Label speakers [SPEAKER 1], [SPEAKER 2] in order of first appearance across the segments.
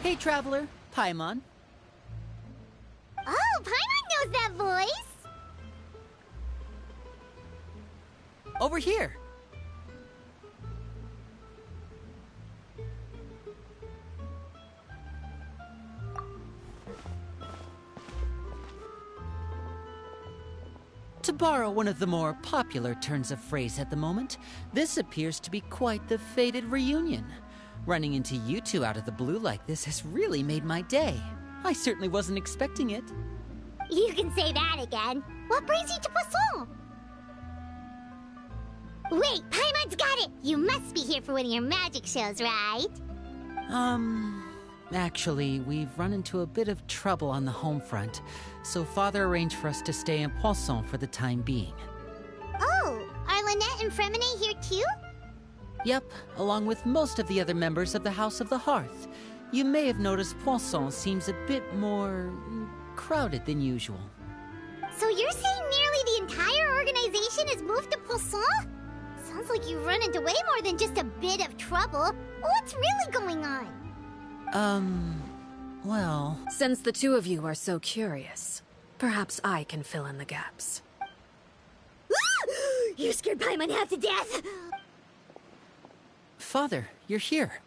[SPEAKER 1] Hey, Traveler. Paimon.
[SPEAKER 2] Oh, Paimon knows that voice!
[SPEAKER 1] Over here. To borrow one of the more popular turns of phrase at the moment, this appears to be quite the fated reunion. Running into you two out of the blue like this has really made my day. I certainly wasn't expecting it.
[SPEAKER 2] You can say that again. What brings you to Poisson? Wait, Paimon's got it! You must be here for one of your magic shows, right?
[SPEAKER 1] Actually, we've run into a bit of trouble on the home front, so Father arranged for us to stay in Poisson for the time being.
[SPEAKER 2] Oh, are Lynette and Fremine here too?
[SPEAKER 1] Yep, along with most of the other members of the House of the Hearth. You may have noticed Poisson seems a bit more crowded than usual.
[SPEAKER 2] So you're saying nearly the entire organization has moved to Poisson? Sounds like you've run into way more than just a bit of trouble. What's really going on?
[SPEAKER 1] Well...
[SPEAKER 3] Since the two of you are so curious, perhaps I can fill in the gaps.
[SPEAKER 2] You scared Paimon half to death!
[SPEAKER 1] Father, you're here.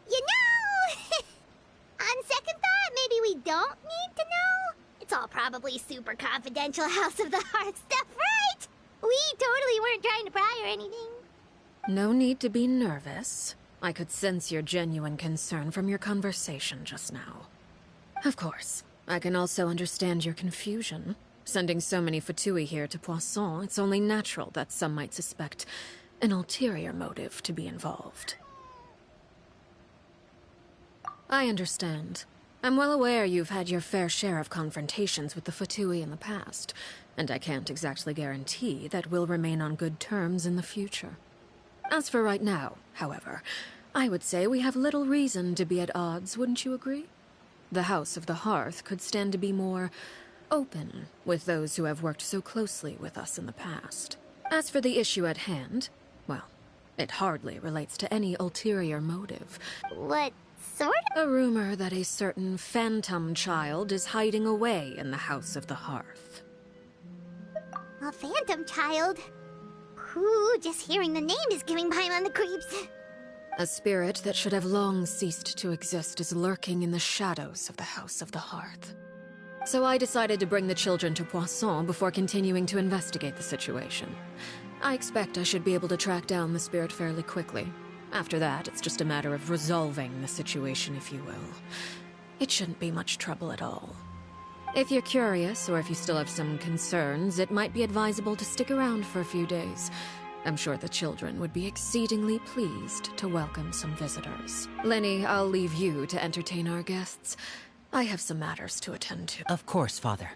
[SPEAKER 2] You know... on second thought, maybe we don't need to know? It's all probably super confidential House of the Hearth stuff, right? We totally weren't trying to pry or anything.
[SPEAKER 3] No need to be nervous. I could sense your genuine concern from your conversation just now. Of course, I can also understand your confusion. Sending so many Fatui here to Poisson, it's only natural that some might suspect an ulterior motive to be involved. I understand. I'm well aware you've had your fair share of confrontations with the Fatui in the past, and I can't exactly guarantee that we'll remain on good terms in the future. As for right now, however, I would say we have little reason to be at odds, wouldn't you agree? The House of the Hearth could stand to be more open with those who have worked so closely with us in the past. As for the issue at hand, well, it hardly relates to any ulterior motive.
[SPEAKER 2] What sort of?
[SPEAKER 3] A rumor that a certain phantom child is hiding away in the House of the Hearth.
[SPEAKER 2] A phantom child? Ooh, just hearing the name is giving Paimon the creeps.
[SPEAKER 3] A spirit that should have long ceased to exist is lurking in the shadows of the House of the Hearth. So I decided to bring the children to Poisson before continuing to investigate the situation. I expect I should be able to track down the spirit fairly quickly. After that, it's just a matter of resolving the situation, if you will. It shouldn't be much trouble at all. If you're curious, or if you still have some concerns, it might be advisable to stick around for a few days. I'm sure the children would be exceedingly pleased to welcome some visitors. Lenny, I'll leave you to entertain our guests. I have some matters to attend to.
[SPEAKER 1] Of course, Father.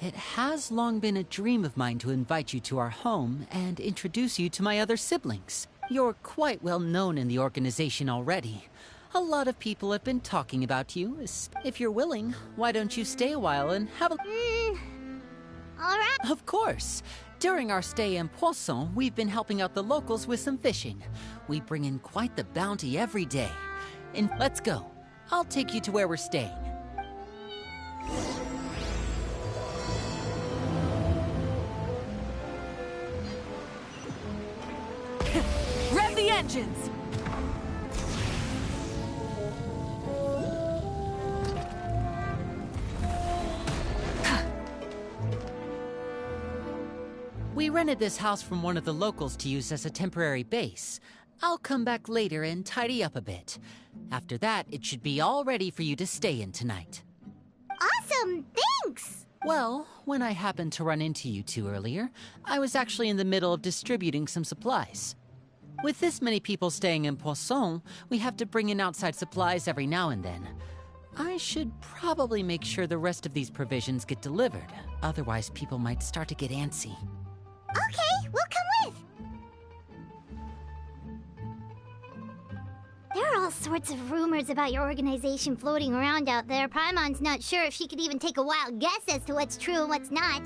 [SPEAKER 1] It has long been a dream of mine to invite you to our home and introduce you to my other siblings. You're quite well known in the organization already. A lot of people have been talking about you. If you're willing, why don't you stay a while and have a...
[SPEAKER 2] Alright.
[SPEAKER 1] Of course. During our stay in Poisson, we've been helping out the locals with some fishing. We bring in quite the bounty every day. And let's go. I'll take you to where we're staying.
[SPEAKER 3] Rev the engines!
[SPEAKER 1] We rented this house from one of the locals to use as a temporary base. I'll come back later and tidy up a bit. After that, it should be all ready for you to stay in tonight.
[SPEAKER 2] Awesome, thanks!
[SPEAKER 1] Well, when I happened to run into you two earlier, I was actually in the middle of distributing some supplies. With this many people staying in Poisson, we have to bring in outside supplies every now and then. I should probably make sure the rest of these provisions get delivered. Otherwise, people might start to get antsy.
[SPEAKER 2] Okay, we'll come with. all sorts of rumors about your organization floating around out there. Paimon's not sure if she could even take a wild guess as to what's true and what's not.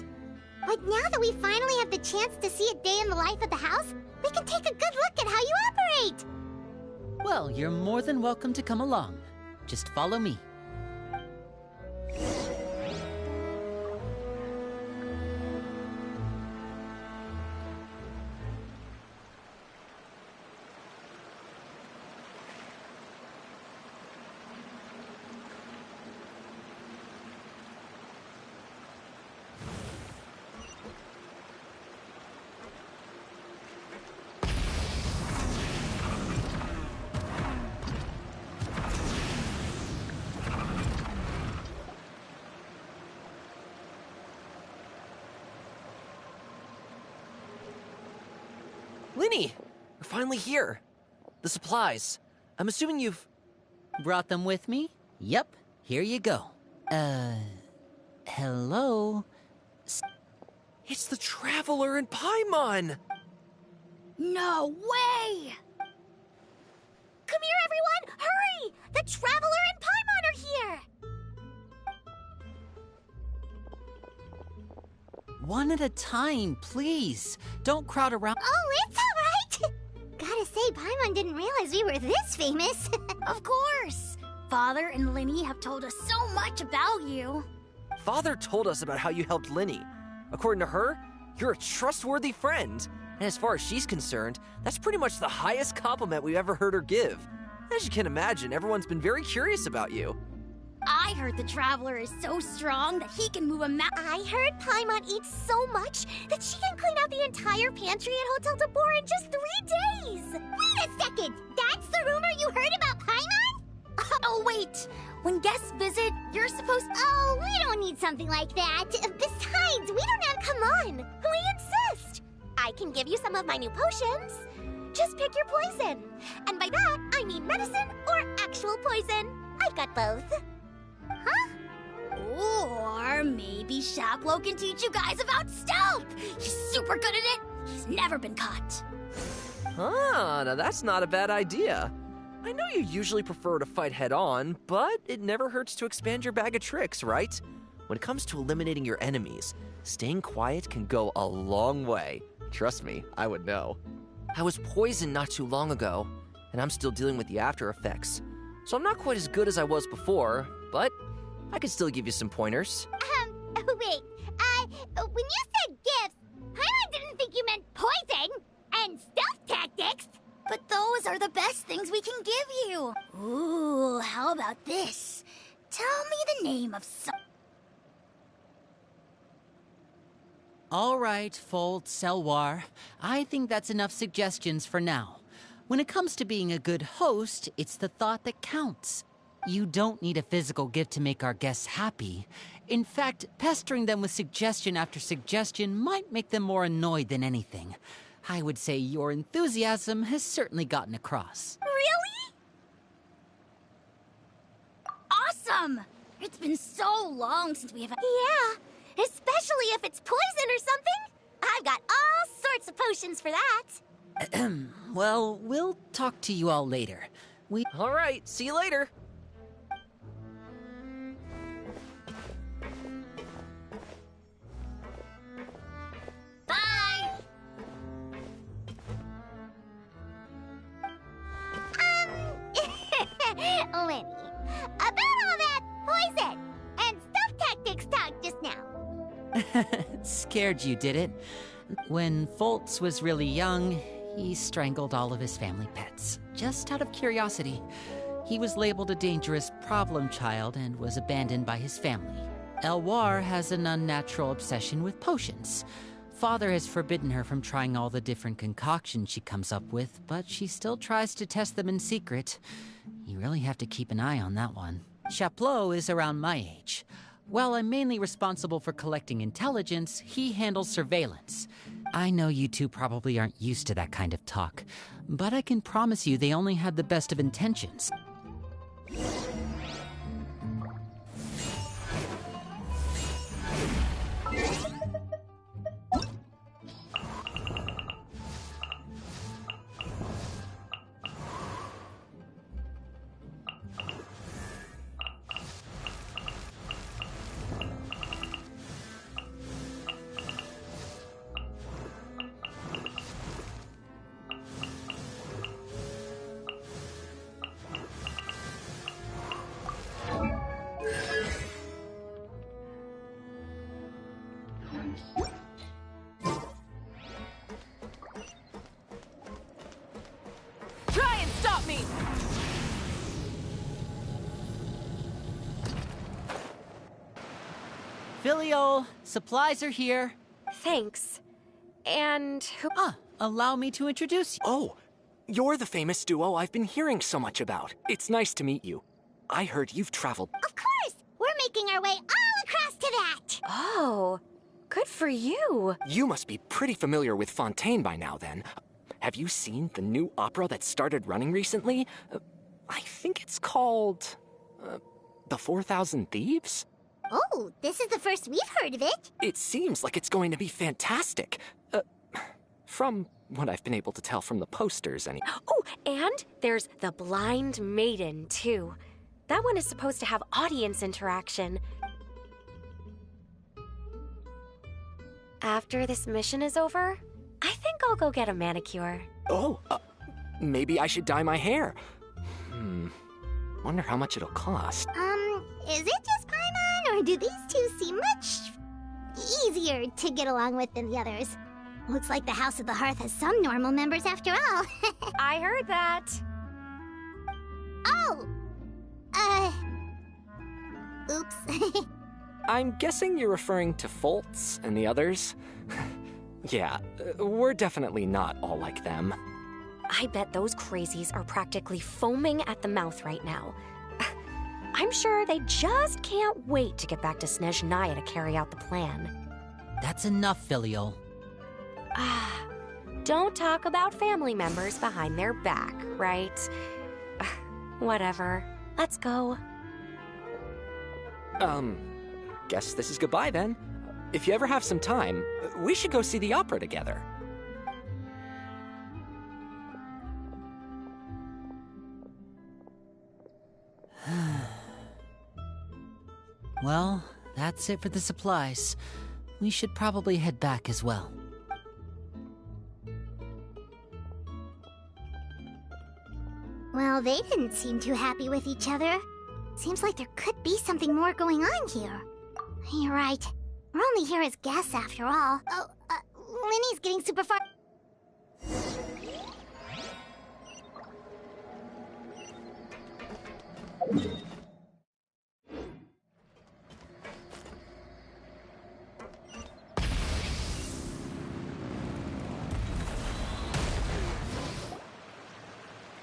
[SPEAKER 2] But now that we finally have the chance to see a day in the life of the house, we can take a good look at how you operate!
[SPEAKER 1] Well, you're more than welcome to come along. Just follow me.
[SPEAKER 4] Lini! We're finally here. The supplies. I'm assuming you've...
[SPEAKER 1] Brought them with me? Yep, here you go. Hello?
[SPEAKER 4] It's the Traveler and Paimon!
[SPEAKER 2] No way! Come here, everyone! Hurry! The Traveler and Paimon are here!
[SPEAKER 1] One at a time, please. Don't crowd around.
[SPEAKER 2] Oh, it's all right! Gotta say, Paimon didn't realize we were this famous.
[SPEAKER 5] Of course! Father and Lini have told us so much about you.
[SPEAKER 4] Father told us about how you helped Lini. According to her, you're a trustworthy friend. And as far as she's concerned, that's pretty much the highest compliment we've ever heard her give. As you can imagine, everyone's been very curious about you.
[SPEAKER 5] I heard the Traveler is so strong that he can move a
[SPEAKER 2] I heard Paimon eats so much that she can clean out the entire pantry at Hotel de Boer in just 3 days! Wait a second! That's the rumor you heard about Paimon?
[SPEAKER 5] Oh, wait! When guests visit, you're supposed...
[SPEAKER 2] Oh, we don't need something like that. Besides, we don't have... Come on! We insist! I can give you some of my new potions. Just pick your poison. And by that, I mean medicine or actual poison. I've got both. Huh?
[SPEAKER 5] Or maybe Shaplo can teach you guys about stealth! He's super good at it! He's never been caught.
[SPEAKER 4] Ah, now that's not a bad idea. I know you usually prefer to fight head-on, but it never hurts to expand your bag of tricks, right? When it comes to eliminating your enemies, staying quiet can go a long way. Trust me, I would know. I was poisoned not too long ago, and I'm still dealing with the after effects. So I'm not quite as good as I was before, but I can still give you some pointers.
[SPEAKER 2] Wait, when you said gifts, Paimon didn't think you meant poison and stealth tactics.
[SPEAKER 5] But those are the best things we can give you. Ooh, how about this? Tell me the name of some...
[SPEAKER 1] All right, Fold, Selwar. I think that's enough suggestions for now. When it comes to being a good host, it's the thought that counts. You don't need a physical gift to make our guests happy. In fact, pestering them with suggestion after suggestion might make them more annoyed than anything. I would say your enthusiasm has certainly gotten across.
[SPEAKER 5] Really? Awesome! It's been so long since we have...
[SPEAKER 2] Yeah, especially if it's poison or something. I've got all sorts of potions for that.
[SPEAKER 1] Well, we'll talk to you all later.
[SPEAKER 4] All right, see you later.
[SPEAKER 5] Bye!
[SPEAKER 2] Lenny, about all that poison and stealth tactics talk just now.
[SPEAKER 1] Scared you, did it? When Foltz was really young, he strangled all of his family pets, just out of curiosity. He was labeled a dangerous problem child and was abandoned by his family. Elwar has an unnatural obsession with potions. Father has forbidden her from trying all the different concoctions she comes up with, but she still tries to test them in secret. You really have to keep an eye on that one. Chaplot is around my age. While I'm mainly responsible for collecting intelligence, he handles surveillance. I know you two probably aren't used to that kind of talk, but I can promise you they only had the best of intentions. Filiol, supplies are here.
[SPEAKER 6] Thanks. And who?
[SPEAKER 1] Allow me to introduce you.
[SPEAKER 7] Oh, you're the famous duo I've been hearing so much about. It's nice to meet you. I heard you've traveled.
[SPEAKER 2] Of course! We're making our way all across to that!
[SPEAKER 6] Oh, good for you.
[SPEAKER 7] You must be pretty familiar with Fontaine by now, then. Have you seen the new opera that started running recently? I think it's called... The 4,000 Thieves?
[SPEAKER 2] Oh, this is the first we've heard of it.
[SPEAKER 7] It seems like it's going to be fantastic. From what I've been able to tell from the posters, anyway.
[SPEAKER 6] Oh, and there's The Blind Maiden, too. That one is supposed to have audience interaction. After this mission is over, I think I'll go get a manicure.
[SPEAKER 7] Oh, maybe I should dye my hair. Wonder how much it'll cost.
[SPEAKER 2] Is it just Paimon, or do these two seem much easier to get along with than the others? Looks like the House of the Hearth has some normal members after all.
[SPEAKER 6] I heard that.
[SPEAKER 2] Oh! Oops.
[SPEAKER 7] I'm guessing you're referring to Foltz and the others? Yeah, we're definitely not all like them.
[SPEAKER 6] I bet those crazies are practically foaming at the mouth right now. I'm sure they just can't wait to get back to Snezhnaya to carry out the plan.
[SPEAKER 1] That's enough, Filiol.
[SPEAKER 6] Don't talk about family members behind their back, right? Whatever. Let's go.
[SPEAKER 7] Guess this is goodbye then. If you ever have some time, we should go see the opera together.
[SPEAKER 1] Well, that's it for the supplies. We should probably head back as well.
[SPEAKER 2] Well, they didn't seem too happy with each other. Seems like there could be something more going on here. You're right. We're only here as guests after all. Oh, Linny's getting super far.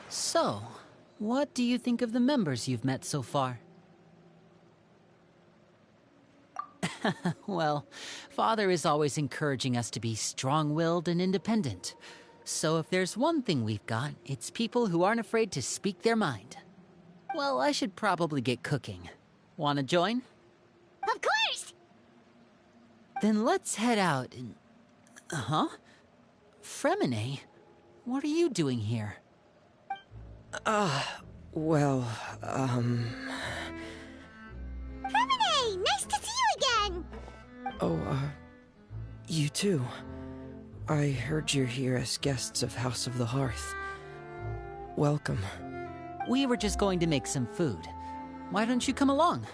[SPEAKER 1] So, what do you think of the members you've met so far? Well, Father is always encouraging us to be strong-willed and independent. So if there's one thing we've got, it's people who aren't afraid to speak their mind. Well, I should probably get cooking. Wanna join?
[SPEAKER 2] Of course!
[SPEAKER 1] Then let's head out and... Fremine? What are you doing here?
[SPEAKER 8] Well,
[SPEAKER 2] Fremine! Nice to see you again!
[SPEAKER 8] you too. I heard you're here as guests of House of the Hearth. Welcome.
[SPEAKER 1] We were just going to make some food. Why don't you come along?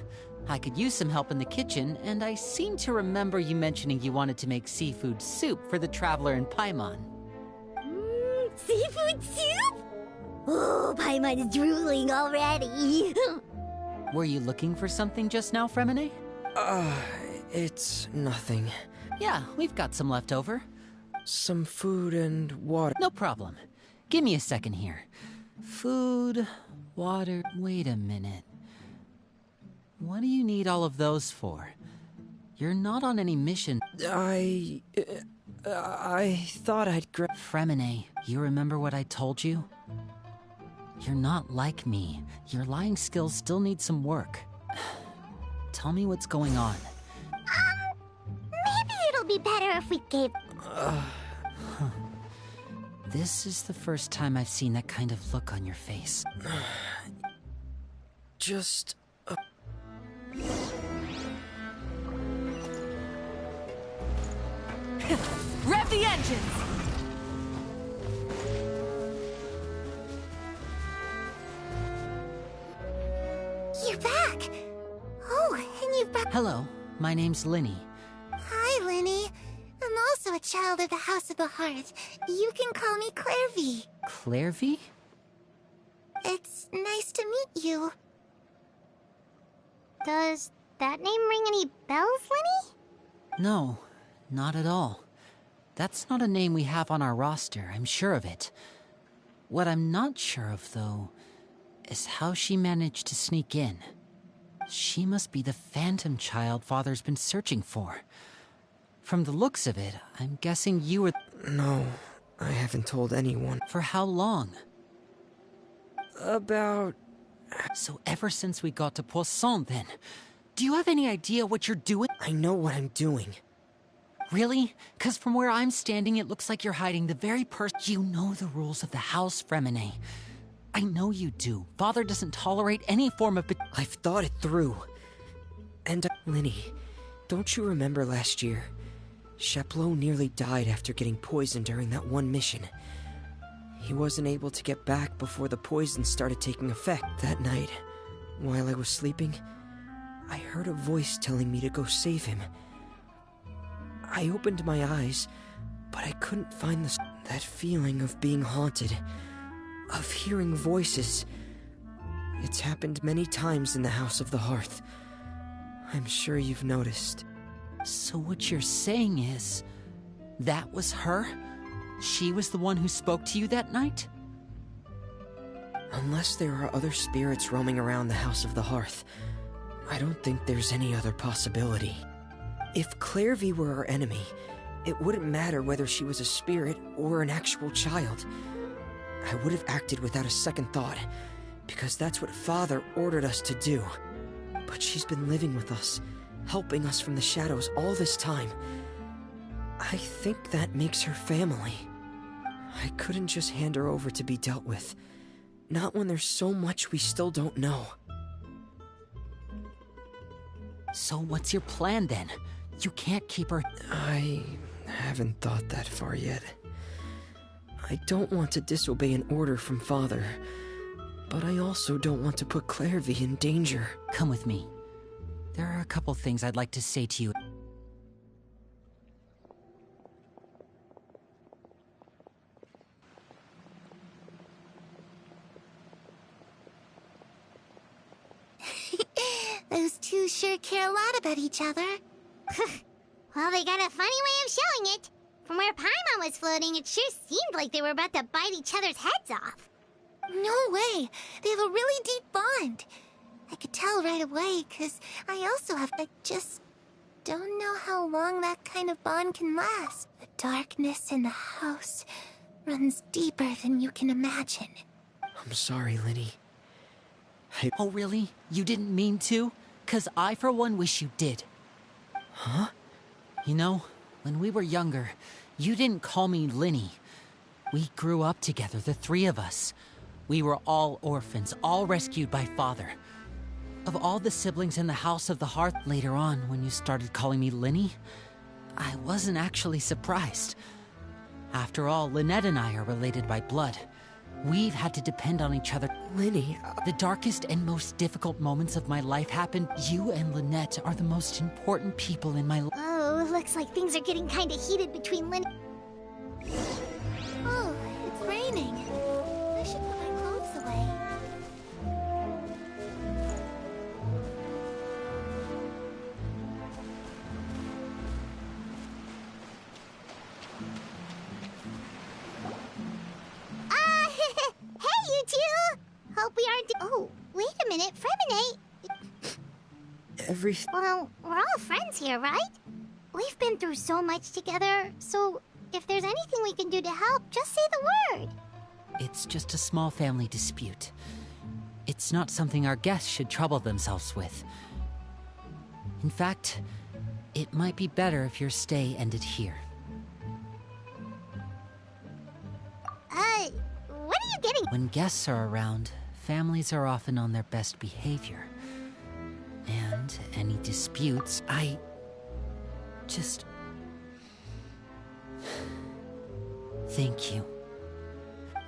[SPEAKER 1] I could use some help in the kitchen, and I seem to remember you mentioning you wanted to make seafood soup for the Traveler in Paimon.
[SPEAKER 2] Seafood soup? Oh, Paimon is drooling already.
[SPEAKER 1] Were you looking for something just now, Fremine?
[SPEAKER 8] It's nothing.
[SPEAKER 1] Yeah, we've got some left over.
[SPEAKER 8] Some food and water.
[SPEAKER 1] No problem. Give me a second here. Food, water... Wait a minute. What do you need all of those for? You're not on any mission.
[SPEAKER 8] I thought I'd grab...
[SPEAKER 1] Fremine, you remember what I told you? You're not like me. Your lying skills still need some work. Tell me what's going on.
[SPEAKER 2] Maybe it'll be better if we gave...
[SPEAKER 1] This is the first time I've seen that kind of look on your face.
[SPEAKER 8] Just...
[SPEAKER 6] Rev the engines!
[SPEAKER 2] You're back! Oh, and you've brought...
[SPEAKER 1] Hello, my name's Linny.
[SPEAKER 2] Hi, Linny. I'm also a child of the House of the Hearth. You can call me Clairvy.
[SPEAKER 1] Clairvy?
[SPEAKER 2] It's nice to meet you. Does that name ring any bells, Lenny?
[SPEAKER 1] No, not at all. That's not a name we have on our roster, I'm sure of it. What I'm not sure of, though, is how she managed to sneak in. She must be the phantom child Father's been searching for. From the looks of it, I'm guessing you were...
[SPEAKER 8] No, I haven't told anyone.
[SPEAKER 1] For how long?
[SPEAKER 8] About...
[SPEAKER 1] So ever since we got to Poisson, then. Do you have any idea what you're doing?
[SPEAKER 8] I know what I'm doing.
[SPEAKER 1] Really? 'Cause from where I'm standing, it looks like you're hiding the very person... You know the rules of the house, Fremine. I know you do. Father doesn't tolerate any form of...
[SPEAKER 8] I've thought it through. And, Linny, don't you remember last year? Chaplot nearly died after getting poisoned during that one mission. He wasn't able to get back before the poison started taking effect. That night, while I was sleeping, I heard a voice telling me to go save him. I opened my eyes, but I couldn't find that feeling of being haunted, of hearing voices. It's happened many times in the House of the Hearth. I'm sure you've noticed.
[SPEAKER 1] So what you're saying is... that was her? She was the one who spoke to you that night?
[SPEAKER 8] Unless there are other spirits roaming around the House of the Hearth, I don't think there's any other possibility. If Clairvy were our enemy, it wouldn't matter whether she was a spirit or an actual child. I would have acted without a second thought, because that's what Father ordered us to do. But she's been living with us, helping us from the shadows all this time. I think that makes her family. I couldn't just hand her over to be dealt with. Not when there's so much we still don't know.
[SPEAKER 1] So what's your plan then? You can't keep her...
[SPEAKER 8] I haven't thought that far yet. I don't want to disobey an order from Father, but I also don't want to put Clairvy in danger.
[SPEAKER 1] Come with me. There are a couple things I'd like to say to you.
[SPEAKER 2] Those two sure care a lot about each other. Well, they got a funny way of showing it. From where Paimon was floating, it sure seemed like they were about to bite each other's heads off.
[SPEAKER 9] No way! They have a really deep bond. I could tell right away, 'cause I also have... I just don't know how long that kind of bond can last. The darkness in the house runs deeper than you can imagine.
[SPEAKER 8] I'm sorry, Linny.
[SPEAKER 1] Oh, really? You didn't mean to? 'Cause I, for one, wish you did.
[SPEAKER 8] Huh?
[SPEAKER 1] You know, when we were younger, you didn't call me Linny. We grew up together, the three of us. We were all orphans, all rescued by Father. Of all the siblings in the House of the Hearth, later on, when you started calling me Linny, I wasn't actually surprised. After all, Lynette and I are related by blood. We've had to depend on each other.
[SPEAKER 8] Linny,
[SPEAKER 1] The darkest and most difficult moments of my life happened. You and Lynette are the most important people in my life.
[SPEAKER 2] Oh, looks like things are getting kinda heated between Lynn...
[SPEAKER 9] Oh, it's raining. I should put my clothes away.
[SPEAKER 2] Hey, you two! Hope we aren't... Oh, wait a minute, Fremine. Well, we're all friends here, right? We've been through so much together, so if there's anything we can do to help, just say the word.
[SPEAKER 1] It's just a small family dispute. It's not something our guests should trouble themselves with. In fact, it might be better if your stay ended here.
[SPEAKER 2] What are you getting?
[SPEAKER 1] When guests are around, families are often on their best behavior. And any disputes, I just... Thank you.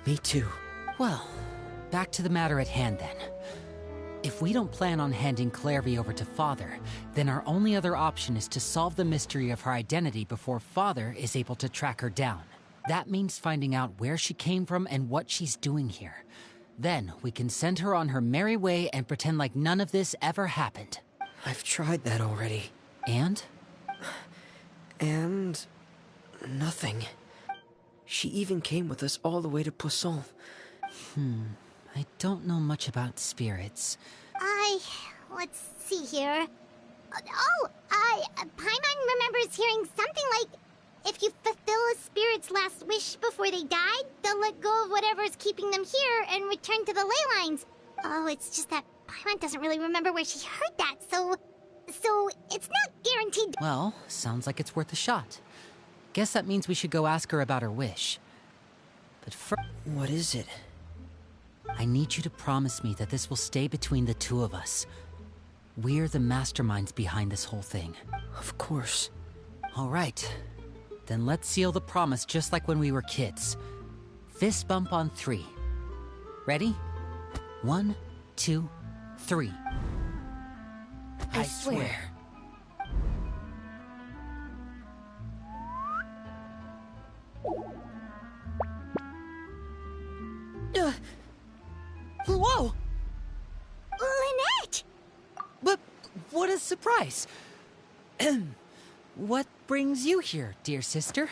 [SPEAKER 8] Me too.
[SPEAKER 1] Well, back to the matter at hand then. If we don't plan on handing Clairvy over to Father, then our only other option is to solve the mystery of her identity before Father is able to track her down. That means finding out where she came from and what she's doing here. Then we can send her on her merry way and pretend like none of this ever happened.
[SPEAKER 8] I've tried that already.
[SPEAKER 1] And?
[SPEAKER 8] And... nothing. She even came with us all the way to Poisson.
[SPEAKER 1] I don't know much about spirits.
[SPEAKER 2] Let's see here. Paimon remembers hearing something like, if you fulfill a spirit's last wish before they died, they'll let go of whatever's keeping them here and return to the ley lines. Oh, it's just that Paimon doesn't really remember where she heard that, so it's not guaranteed.
[SPEAKER 1] Well, sounds like it's worth a shot. Guess that means we should go ask her about her wish. But first,
[SPEAKER 8] What is it?
[SPEAKER 1] I need you to promise me that this will stay between the two of us. We're the masterminds behind this whole thing.
[SPEAKER 8] Of course.
[SPEAKER 1] All right. Then let's seal the promise just like when we were kids. Fist bump on 3. Ready? 1, 2, 3.
[SPEAKER 8] I swear.
[SPEAKER 1] Whoa!
[SPEAKER 2] Lynette!
[SPEAKER 1] But what a surprise! What brings you here, dear sister?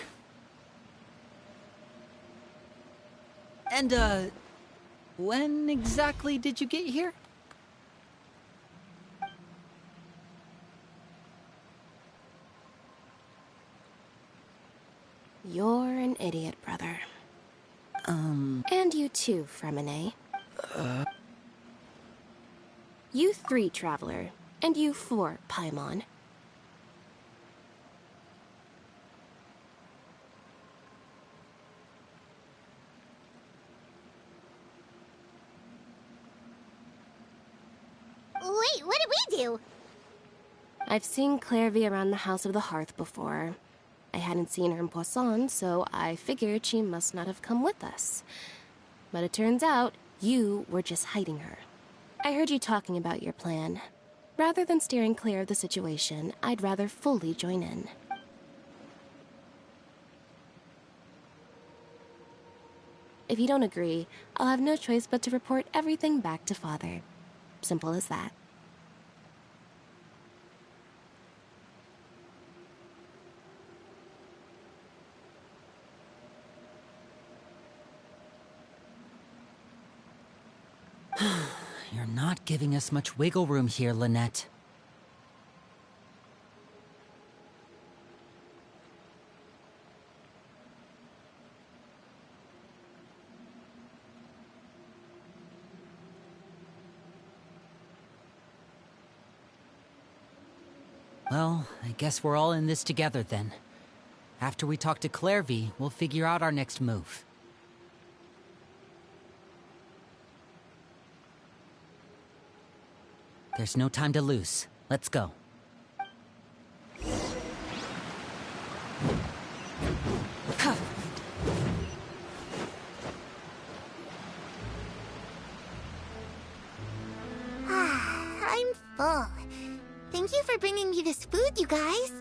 [SPEAKER 1] And, when exactly did you get here?
[SPEAKER 10] You're an idiot, brother. And you too, Fremine. You 3, Traveler. And you 4, Paimon.
[SPEAKER 2] Wait, what did we do?
[SPEAKER 10] I've seen Clairvy around the House of the Hearth before. I hadn't seen her in Poisson, so I figured she must not have come with us. But it turns out, you were just hiding her. I heard you talking about your plan. Rather than steering clear of the situation, I'd rather fully join in. If you don't agree, I'll have no choice but to report everything back to Father. Simple as that.
[SPEAKER 1] You're not giving us much wiggle room here, Lynette. Well, I guess we're all in this together then. After we talk to Clairvy, we'll figure out our next move. There's no time to lose. Let's go.
[SPEAKER 9] I'm full. Thank you for bringing me this food, you guys.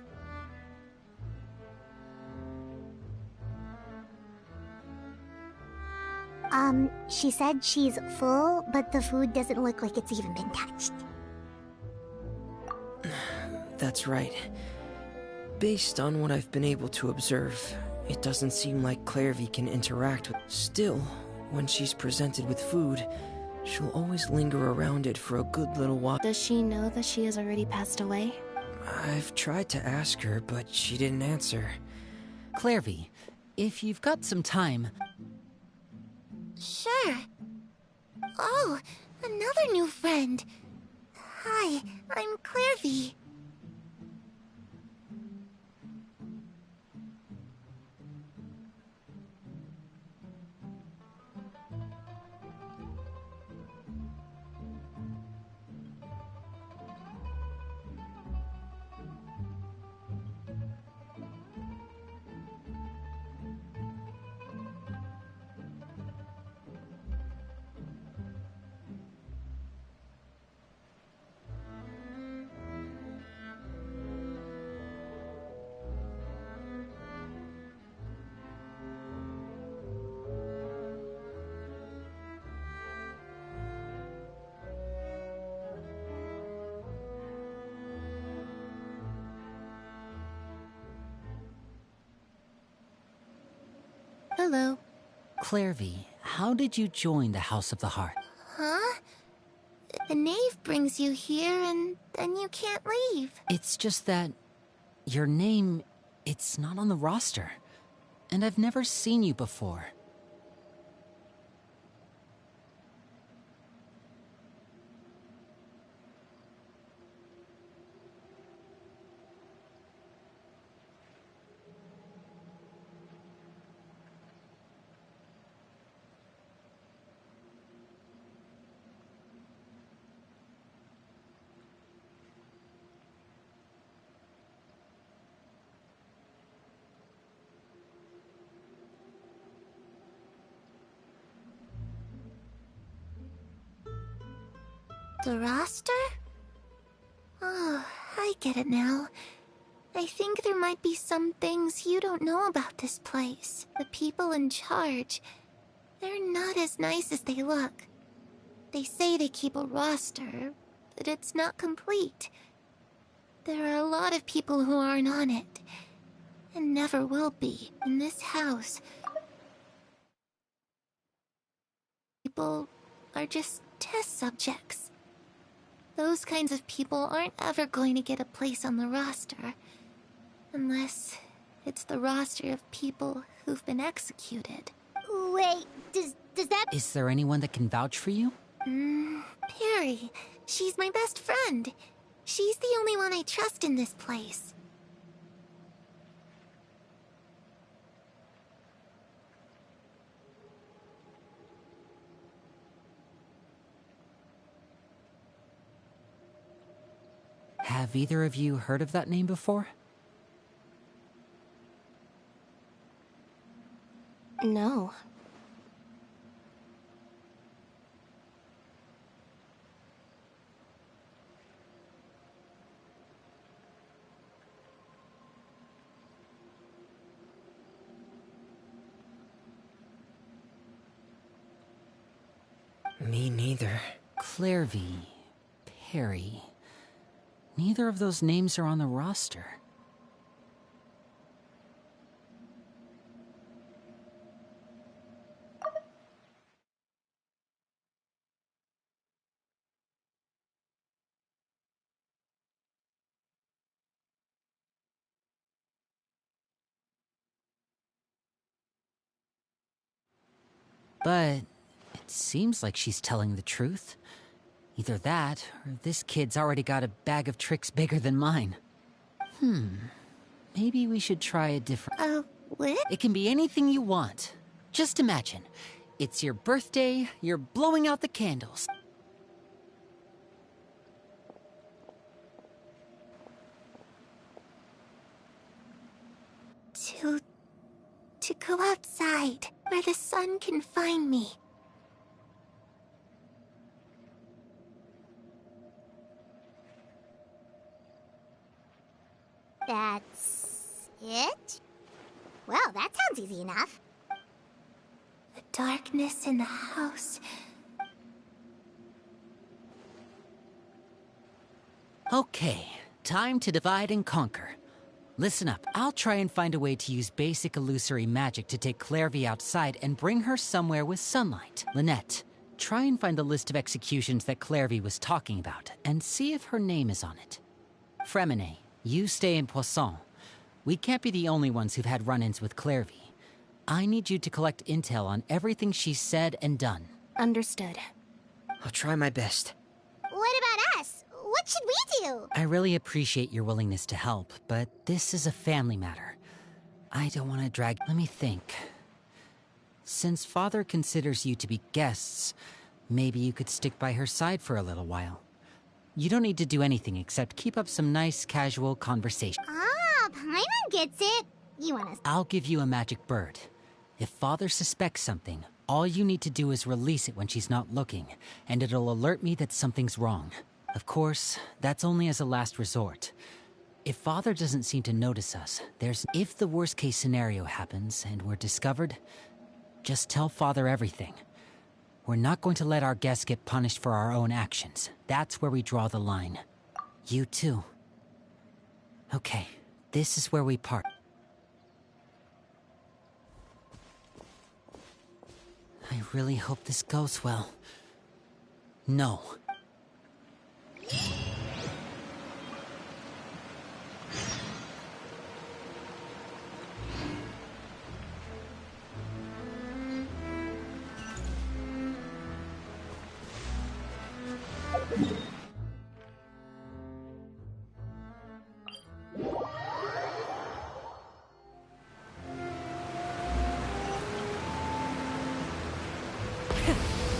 [SPEAKER 2] She said she's full, but the food doesn't look like it's even been touched.
[SPEAKER 8] That's right. Based on what I've been able to observe, it doesn't seem like Clairvy can interact with... Still, when she's presented with food, she'll always linger around it for a good little while.
[SPEAKER 10] Does she know that she has already passed away?
[SPEAKER 8] I've tried to ask her, but she didn't answer.
[SPEAKER 1] Clairvy, if you've got some time...
[SPEAKER 9] Sure. Oh, another new friend. Hi, I'm Clairvy. Hello.
[SPEAKER 1] Clairvy, how did you join the House of the Hearth?
[SPEAKER 9] Huh? The knave brings you here, and then you can't leave.
[SPEAKER 1] It's just that your name, it's not on the roster. And I've never seen you before.
[SPEAKER 9] The roster? Oh, I get it now. I think there might be some things you don't know about this place. The people in charge, they're not as nice as they look. They say they keep a roster, but it's not complete. There are a lot of people who aren't on it, and never will be, in this house. People are just test subjects. Those kinds of people aren't ever going to get a place on the roster. Unless it's the roster of people who've been executed.
[SPEAKER 2] Wait, does that...
[SPEAKER 1] Is there anyone that can vouch for you?
[SPEAKER 9] Perry. She's my best friend. She's the only one I trust in this place.
[SPEAKER 1] Have either of you heard of that name before?
[SPEAKER 10] No.
[SPEAKER 8] Me neither.
[SPEAKER 1] Clairvy, Perry. Neither of those names are on the roster. But it seems like she's telling the truth. Either that, or this kid's already got a bag of tricks bigger than mine. Maybe we should try a different...
[SPEAKER 9] What?
[SPEAKER 1] It can be anything you want. Just imagine. It's your birthday, you're blowing out the candles.
[SPEAKER 9] To go outside, where the sun can find me.
[SPEAKER 2] That's... it? Well, that sounds easy enough.
[SPEAKER 9] The darkness in the house.
[SPEAKER 1] Okay, time to divide and conquer. Listen up, I'll try and find a way to use basic illusory magic to take Clairvy outside and bring her somewhere with sunlight. Lynette, try and find the list of executions that Clairvy was talking about, and see if her name is on it. Fremine, you stay in Poisson. We can't be the only ones who've had run-ins with Clairvy. I need you to collect intel on everything she's said and done.
[SPEAKER 10] Understood.
[SPEAKER 8] I'll try my best.
[SPEAKER 2] What about us? What should we do?
[SPEAKER 1] I really appreciate your willingness to help, but this is a family matter. I don't want to drag... Let me think. Since Father considers you to be guests, maybe you could stick by her side for a little while. You don't need to do anything except keep up some nice, casual conversation.
[SPEAKER 2] Ah, Paimon gets it. You wanna...
[SPEAKER 1] I'll give you a magic bird. If Father suspects something, all you need to do is release it when she's not looking, and it'll alert me that something's wrong. Of course, that's only as a last resort. If Father doesn't seem to notice us, if the worst-case scenario happens and we're discovered, just tell Father everything. We're not going to let our guests get punished for our own actions. That's where we draw the line. You too. Okay, this is where we part. really hope this goes well. No.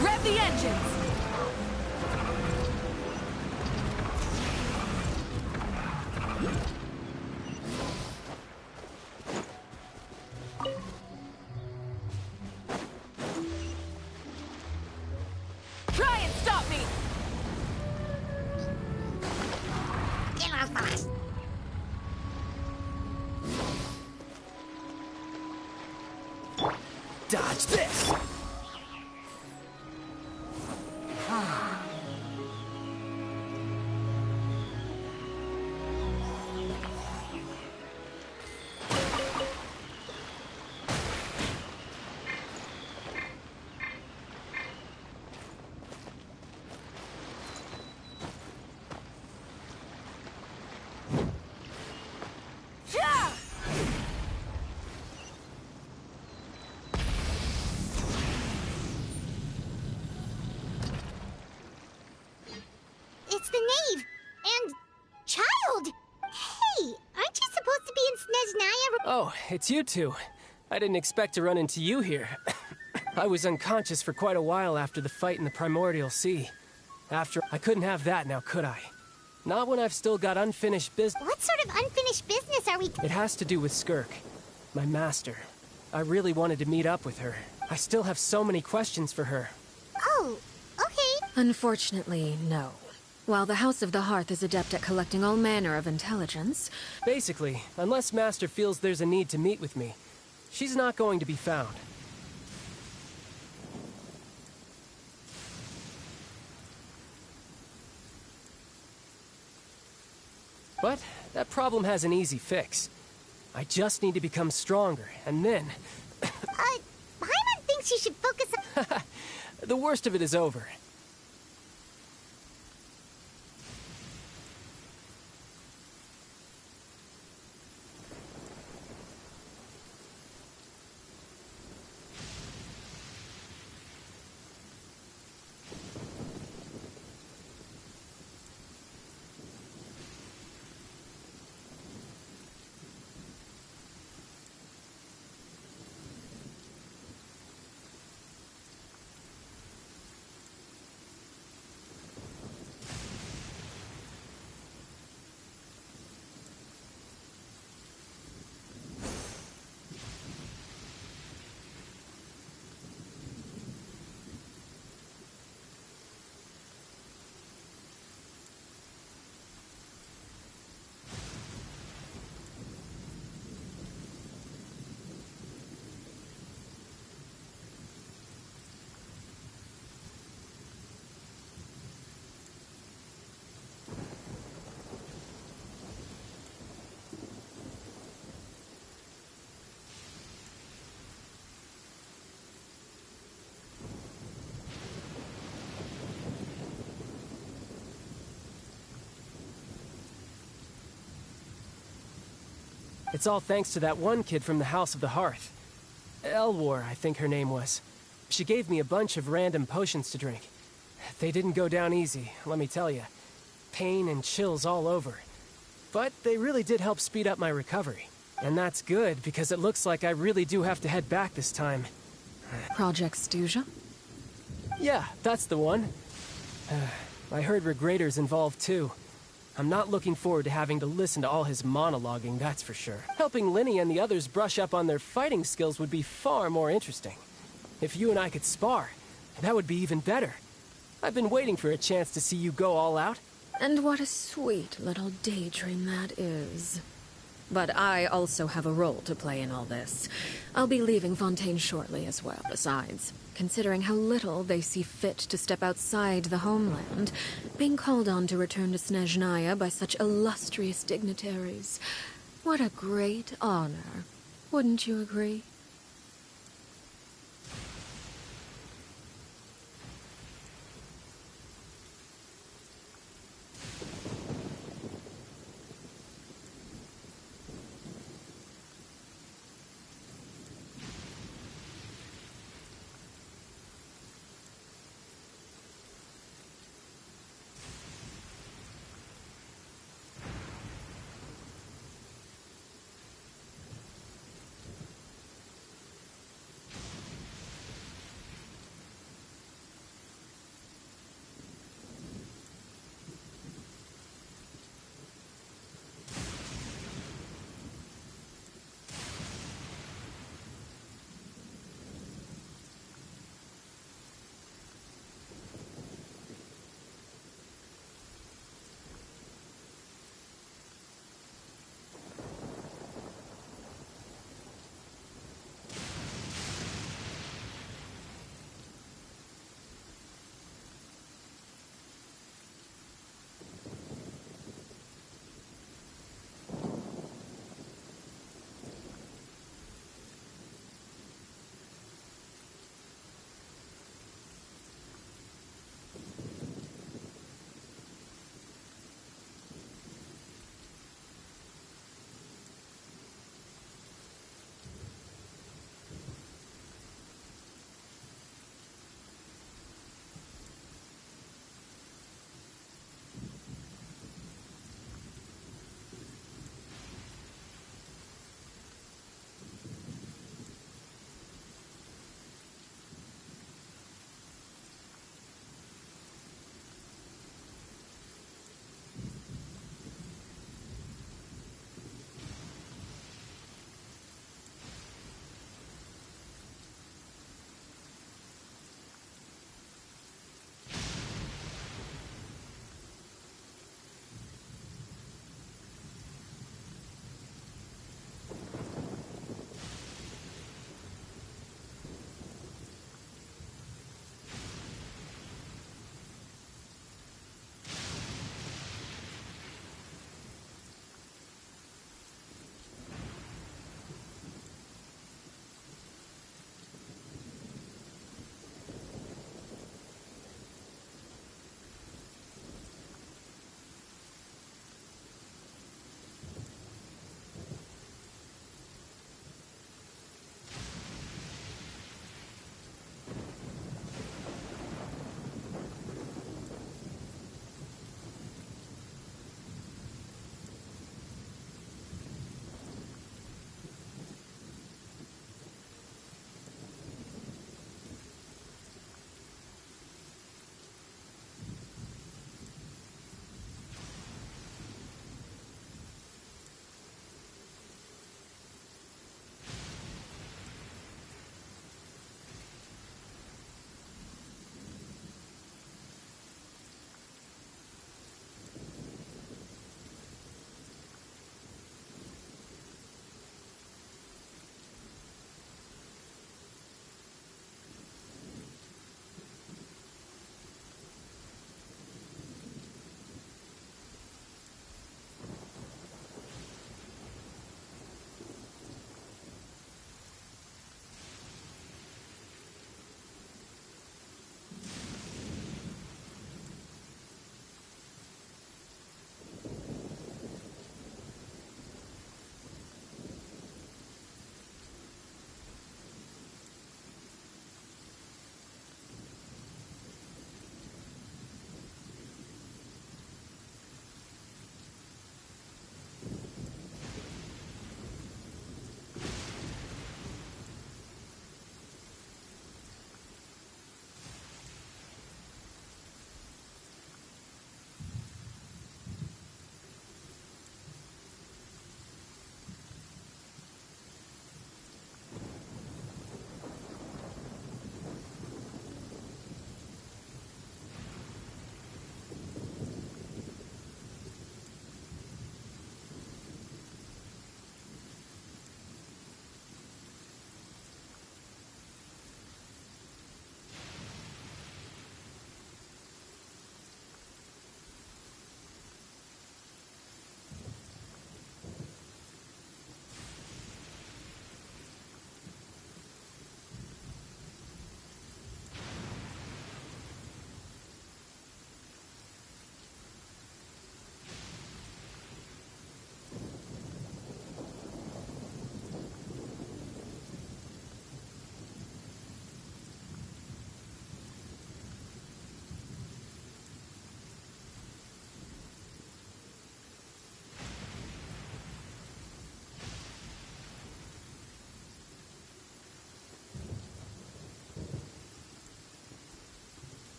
[SPEAKER 11] Rev the engines! Try and stop me!
[SPEAKER 12] Dodge this!
[SPEAKER 2] It's the knave! And... child! Hey, aren't you supposed to be in Snezhnaya?
[SPEAKER 12] Oh, it's you two. I didn't expect to run into you here. I was unconscious for quite a while after the fight in the Primordial Sea. I couldn't have that now, could I? Not when I've still got unfinished business.
[SPEAKER 2] What sort of unfinished business are we...
[SPEAKER 12] It has to do with Skirk, my master. I really wanted to meet up with her. I still have so many questions for her.
[SPEAKER 2] Oh, okay.
[SPEAKER 3] Unfortunately, no. While the House of the Hearth is adept at collecting all manner of intelligence...
[SPEAKER 12] Basically, unless Master feels there's a need to meet with me, she's not going to be found. But that problem has an easy fix. I just need to become stronger, and then...
[SPEAKER 2] Paimon thinks you should focus on...
[SPEAKER 12] The worst of it is over. It's all thanks to that one kid from the House of the Hearth. Elwar, I think her name was. She gave me a bunch of random potions to drink. They didn't go down easy, let me tell you. Pain and chills all over. But they really did help speed up my recovery. And that's good, because it looks like I really do have to head back this time.
[SPEAKER 3] Project Stuja?
[SPEAKER 12] Yeah, that's the one. I heard Regrader's involved too. I'm not looking forward to having to listen to all his monologuing, that's for sure. Helping Lini and the others brush up on their fighting skills would be far more interesting. If you and I could spar, that would be even better. I've been waiting for a chance to see you go all out.
[SPEAKER 3] And what a sweet little daydream that is. But I also have a role to play in all this. I'll be leaving Fontaine shortly as well. Besides, considering how little they see fit to step outside the homeland, being called on to return to Snezhnaya by such illustrious dignitaries. What a great honor. Wouldn't you agree?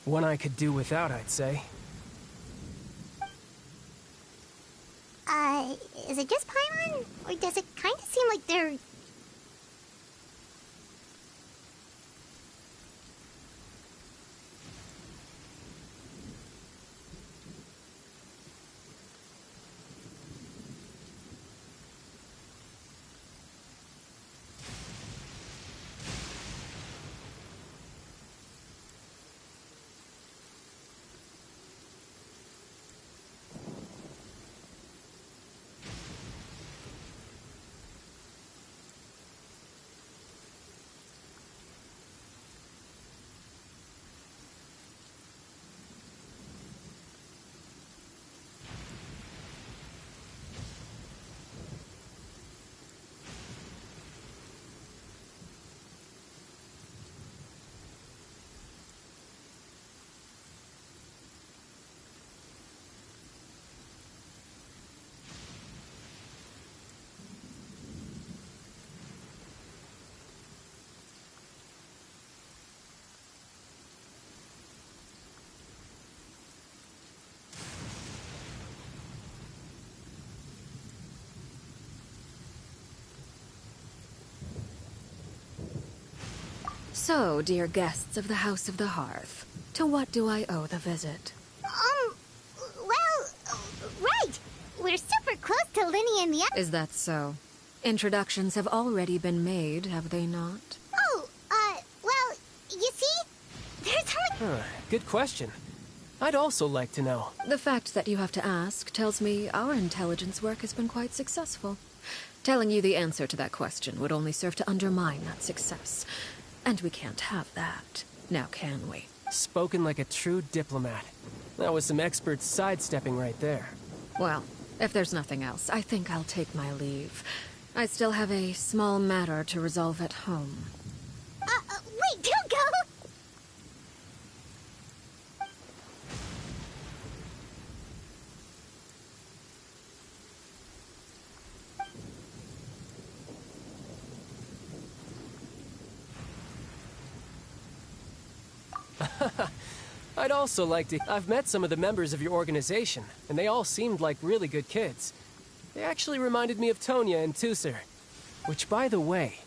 [SPEAKER 12] One I could do without, I'd say.
[SPEAKER 2] Is it just Paimon? Or does it kind of seem like they're...
[SPEAKER 3] So, dear guests of the House of the Hearth, to what do I owe the visit?
[SPEAKER 2] Well, right! We're super close to Linny and the...
[SPEAKER 3] Is that so? Introductions have already been made, have they not?
[SPEAKER 2] Oh, well, you see? There's only...
[SPEAKER 12] Good question. I'd also like to know.
[SPEAKER 3] The fact that you have to ask tells me our intelligence work has been quite successful. Telling you the answer to that question would only serve to undermine that success. And we can't have that, now can we?
[SPEAKER 12] Spoken like a true diplomat. That was some expert sidestepping right there.
[SPEAKER 3] Well, if there's nothing else, I think I'll take my leave. I still have a small matter to resolve at home.
[SPEAKER 2] Wait, don't go!
[SPEAKER 12] I'd also like to... I've met some of the members of your organization, and they all seemed like really good kids. They actually reminded me of Tonya and Tusser. Which, by the way,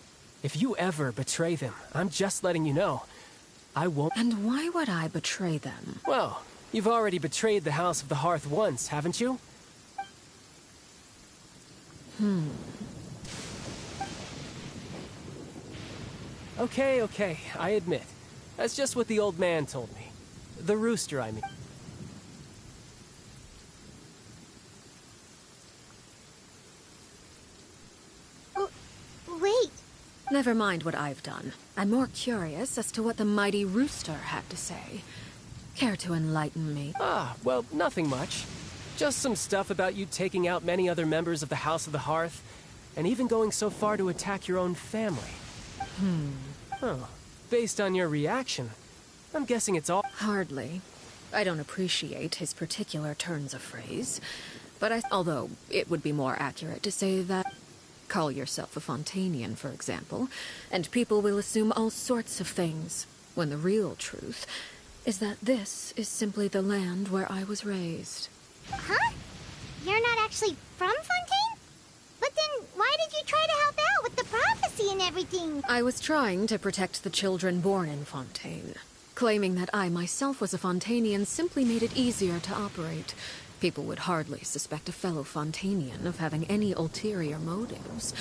[SPEAKER 12] if you ever betray them, I'm just letting you know, I won't...
[SPEAKER 3] And why would I betray them?
[SPEAKER 12] Well, you've already betrayed the House of the Hearth once, haven't you? Okay, I admit. That's just what the old man told me. The rooster, I mean.
[SPEAKER 2] Wait.
[SPEAKER 3] Never mind what I've done. I'm more curious as to what the mighty rooster had to say. Care to enlighten me?
[SPEAKER 12] Well, nothing much. Just some stuff about you taking out many other members of the House of the Hearth, and even going so far to attack your own family. Oh, based on your reaction, I'm guessing it's all...
[SPEAKER 3] Hardly. I don't appreciate his particular turns of phrase, but although it would be more accurate to say that... Call yourself a Fontanian, for example, and people will assume all sorts of things, when the real truth is that this is simply the land where I was raised.
[SPEAKER 2] Huh? You're not actually from Fontaine? But then why did you try to help out with the prophecy and everything?
[SPEAKER 3] I was trying to protect the children born in Fontaine. Claiming that I myself was a Fontanian simply made it easier to operate. People would hardly suspect a fellow Fontanian of having any ulterior motives.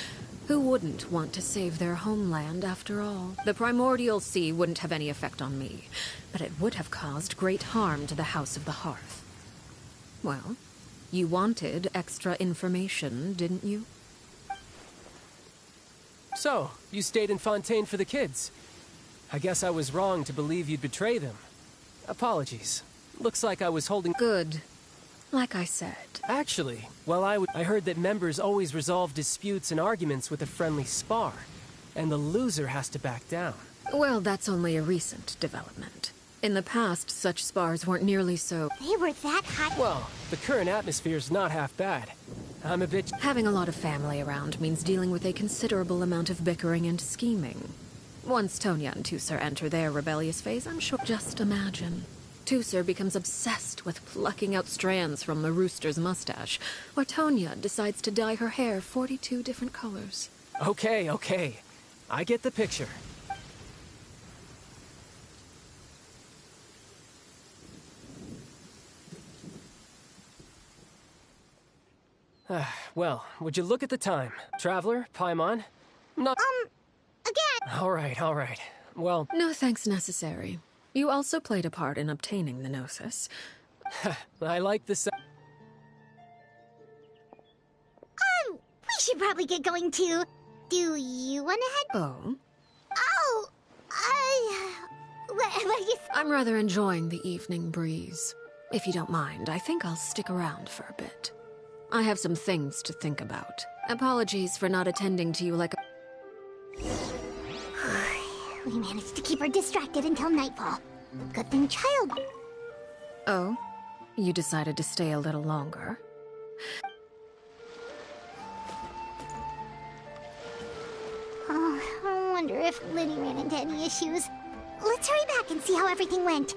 [SPEAKER 3] Who wouldn't want to save their homeland, after all? The primordial sea wouldn't have any effect on me, but it would have caused great harm to the House of the Hearth. Well, you wanted extra information, didn't you?
[SPEAKER 12] So, you stayed in Fontaine for the kids. I guess I was wrong to believe you'd betray them. Apologies. Looks like I was holding...
[SPEAKER 3] Good. Like I said.
[SPEAKER 12] Actually, while I heard that members always resolve disputes and arguments with a friendly spar, and the loser has to back down.
[SPEAKER 3] Well, that's only a recent development. In the past, such spars weren't nearly so...
[SPEAKER 2] They were that hot.
[SPEAKER 12] Well, the current atmosphere's not half bad. I'm a bit...
[SPEAKER 3] Having a lot of family around means dealing with a considerable amount of bickering and scheming. Once Tonya and Tusser enter their rebellious phase, I'm sure... Just imagine. Tusser becomes obsessed with plucking out strands from the rooster's mustache, while Tonya decides to dye her hair 42 different colors.
[SPEAKER 12] Okay, okay. I get the picture. Well, would you look at the time? Traveler, Paimon? Not...
[SPEAKER 2] Again!
[SPEAKER 12] All right. Well...
[SPEAKER 3] No thanks necessary. You also played a part in obtaining the Gnosis.
[SPEAKER 12] I like the
[SPEAKER 2] We should probably get going too. Do you want to head?
[SPEAKER 3] Oh?
[SPEAKER 2] Oh! What are you...
[SPEAKER 3] I'm rather enjoying the evening breeze. If you don't mind, I think I'll stick around for a bit. I have some things to think about. Apologies for not attending to you like a...
[SPEAKER 2] We managed to keep her distracted until nightfall. Good thing child...
[SPEAKER 3] Oh? You decided to stay a little longer?
[SPEAKER 2] Oh, I wonder if Liddy ran into any issues. Let's hurry back and see how everything went.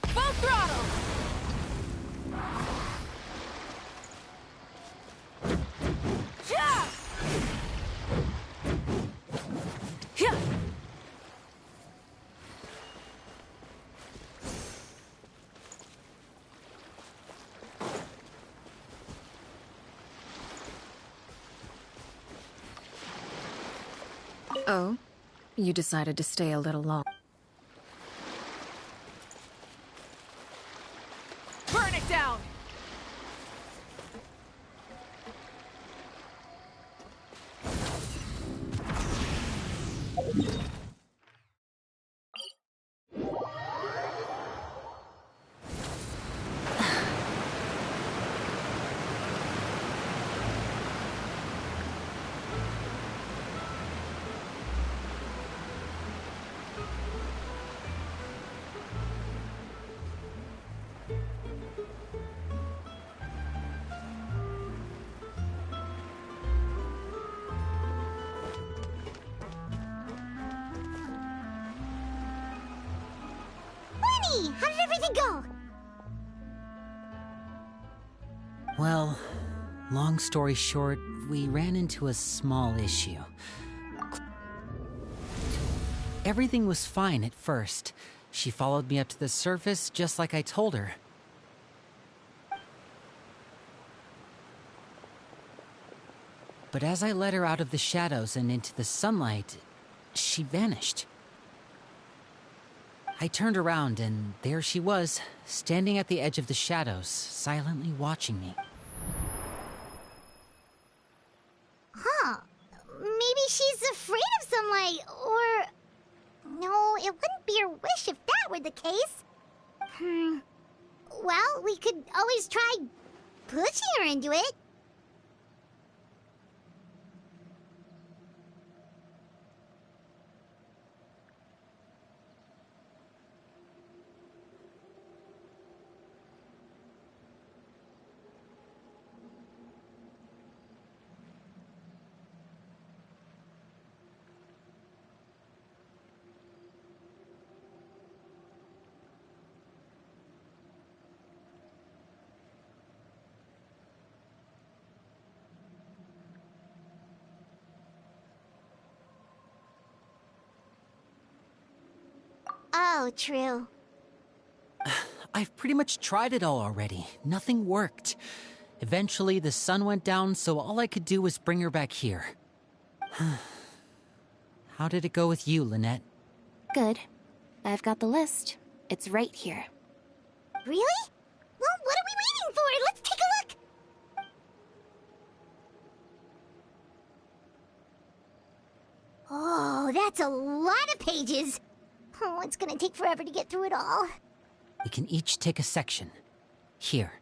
[SPEAKER 11] Full throttle! Yeah! Yeah!
[SPEAKER 3] Oh? You decided to stay a little long.
[SPEAKER 11] Burn it down!
[SPEAKER 2] Lenny, how did everything go?
[SPEAKER 1] Well, long story short, we ran into a small issue. Everything was fine at first. She followed me up to the surface just like I told her. But as I led her out of the shadows and into the sunlight, she vanished. I turned around and there she was, standing at the edge of the shadows, silently watching me.
[SPEAKER 2] Huh. Maybe she's afraid of sunlight, or... No, it wouldn't be her wish if that were the case. Well, we could always try pushing her into it. Oh, true.
[SPEAKER 1] I've pretty much tried it all already. Nothing worked. Eventually, the sun went down, so all I could do was bring her back here. How did it go with you, Lynette?
[SPEAKER 10] Good. I've got the list. It's right here.
[SPEAKER 2] Really? Well, what are we waiting for? Let's take a look! Oh, that's a lot of pages. Oh, it's gonna take forever to get through it all.
[SPEAKER 1] We can each take a section. Here.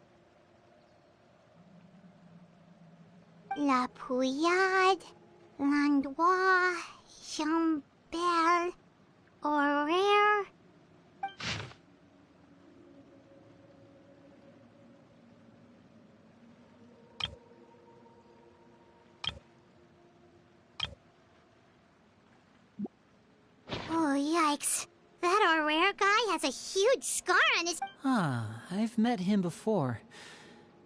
[SPEAKER 2] La Pouillade, L'Endroit, Chambel, Horaire. Oh, yikes. That Horaire guy has a huge scar on his...
[SPEAKER 1] Ah, I've met him before.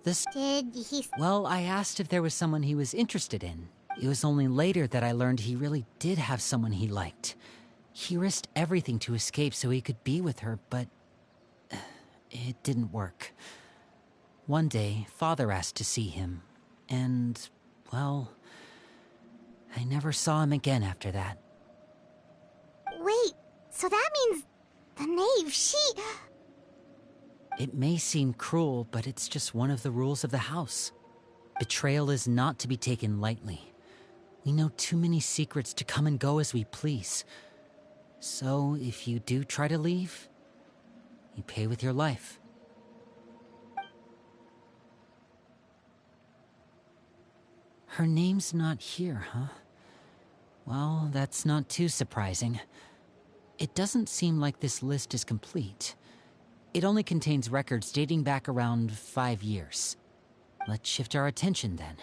[SPEAKER 2] Did he...
[SPEAKER 1] Well, I asked if there was someone he was interested in. It was only later that I learned he really did have someone he liked. He risked everything to escape so he could be with her, but... it didn't work. One day, Father asked to see him, and, well... I never saw him again after that.
[SPEAKER 2] Wait, so that means... the knave, she...
[SPEAKER 1] It may seem cruel, but it's just one of the rules of the house. Betrayal is not to be taken lightly. We know too many secrets to come and go as we please. So, if you do try to leave, you pay with your life. Her name's not here, huh? Well, that's not too surprising. It doesn't seem like this list is complete. It only contains records dating back around 5 years. Let's shift our attention then.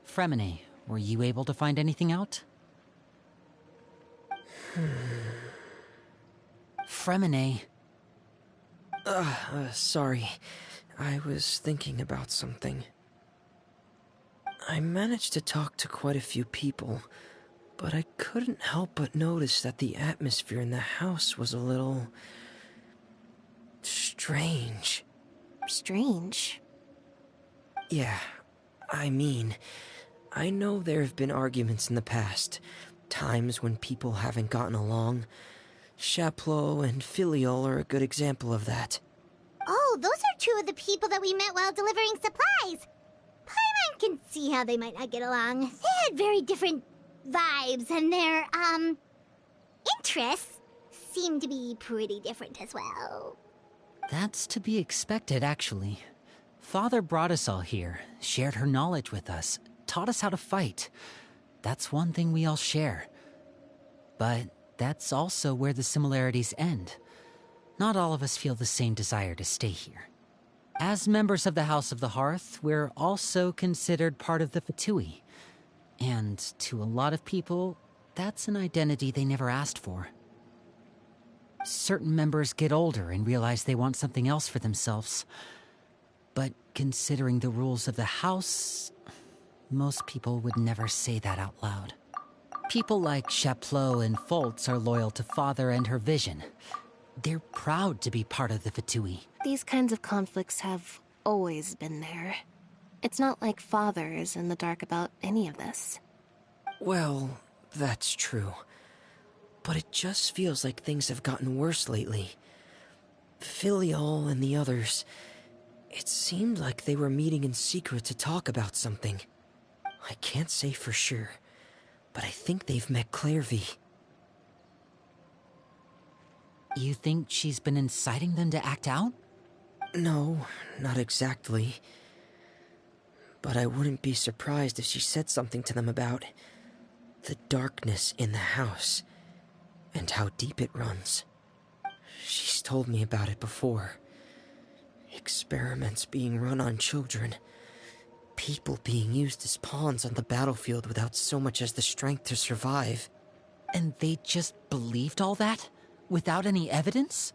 [SPEAKER 1] Fremine, were you able to find anything out? Fremine.
[SPEAKER 8] Sorry. I was thinking about something. I managed to talk to quite a few people, but I couldn't help but notice that the atmosphere in the house was a little... strange.
[SPEAKER 6] Strange?
[SPEAKER 8] Yeah, I mean, I know there have been arguments in the past, times when people haven't gotten along. Chaplot and Filiol are a good example of that.
[SPEAKER 2] Oh, those are two of the people that we met while delivering supplies. Paimon can see how they might not get along. They had very different vibes, and their, interests seem to be pretty different as well.
[SPEAKER 1] That's to be expected, actually. Father brought us all here, shared her knowledge with us, taught us how to fight. That's one thing we all share. But that's also where the similarities end. Not all of us feel the same desire to stay here. As members of the House of the Hearth, we're also considered part of the Fatui. And to a lot of people, that's an identity they never asked for. Certain members get older and realize they want something else for themselves. But considering the rules of the house, most people would never say that out loud. People like Chaplot and Foltz are loyal to Father and her vision. They're proud to be part of the Fatui.
[SPEAKER 10] These kinds of conflicts have always been there. It's not like Father is in the dark about any of this.
[SPEAKER 8] Well, that's true. But it just feels like things have gotten worse lately. Filiol and the others... it seemed like they were meeting in secret to talk about something. I can't say for sure, but I think they've met Clairvy.
[SPEAKER 1] You think she's been inciting them to act out?
[SPEAKER 8] No, not exactly. But I wouldn't be surprised if she said something to them about the darkness in the house and how deep it runs. She's told me about it before. Experiments being run on children. People being used as pawns on the battlefield without so much as the strength to survive.
[SPEAKER 1] And they just believed all that? Without any evidence?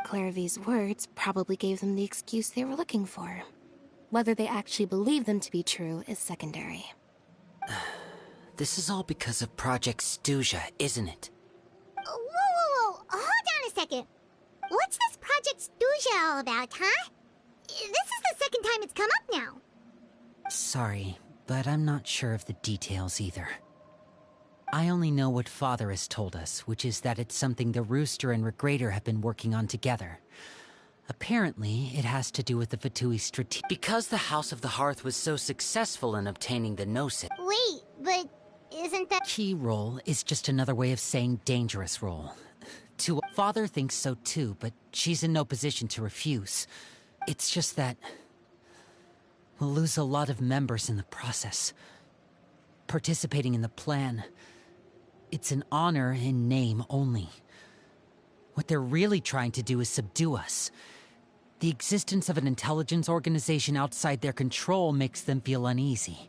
[SPEAKER 10] Clairvy's words probably gave them the excuse they were looking for. Whether they actually believe them to be true is secondary.
[SPEAKER 1] This is all because of Project Stuja, isn't it?
[SPEAKER 2] Whoa. Hold on a second. What's this Project Stuja all about, huh? This is the second time it's come up now.
[SPEAKER 1] Sorry, but I'm not sure of the details either. I only know what Father has told us, which is that it's something the Rooster and Regrader have been working on together. Apparently, it has to do with the Fatui strategy. Because the House of the Hearth was so successful in obtaining the Gnosis.
[SPEAKER 2] Wait, but isn't that...
[SPEAKER 1] Key role is just another way of saying dangerous role. Father thinks so too, but she's in no position to refuse. It's just that we'll lose a lot of members in the process. Participating in the plan, it's an honor in name only. What they're really trying to do is subdue us. The existence of an intelligence organization outside their control makes them feel uneasy.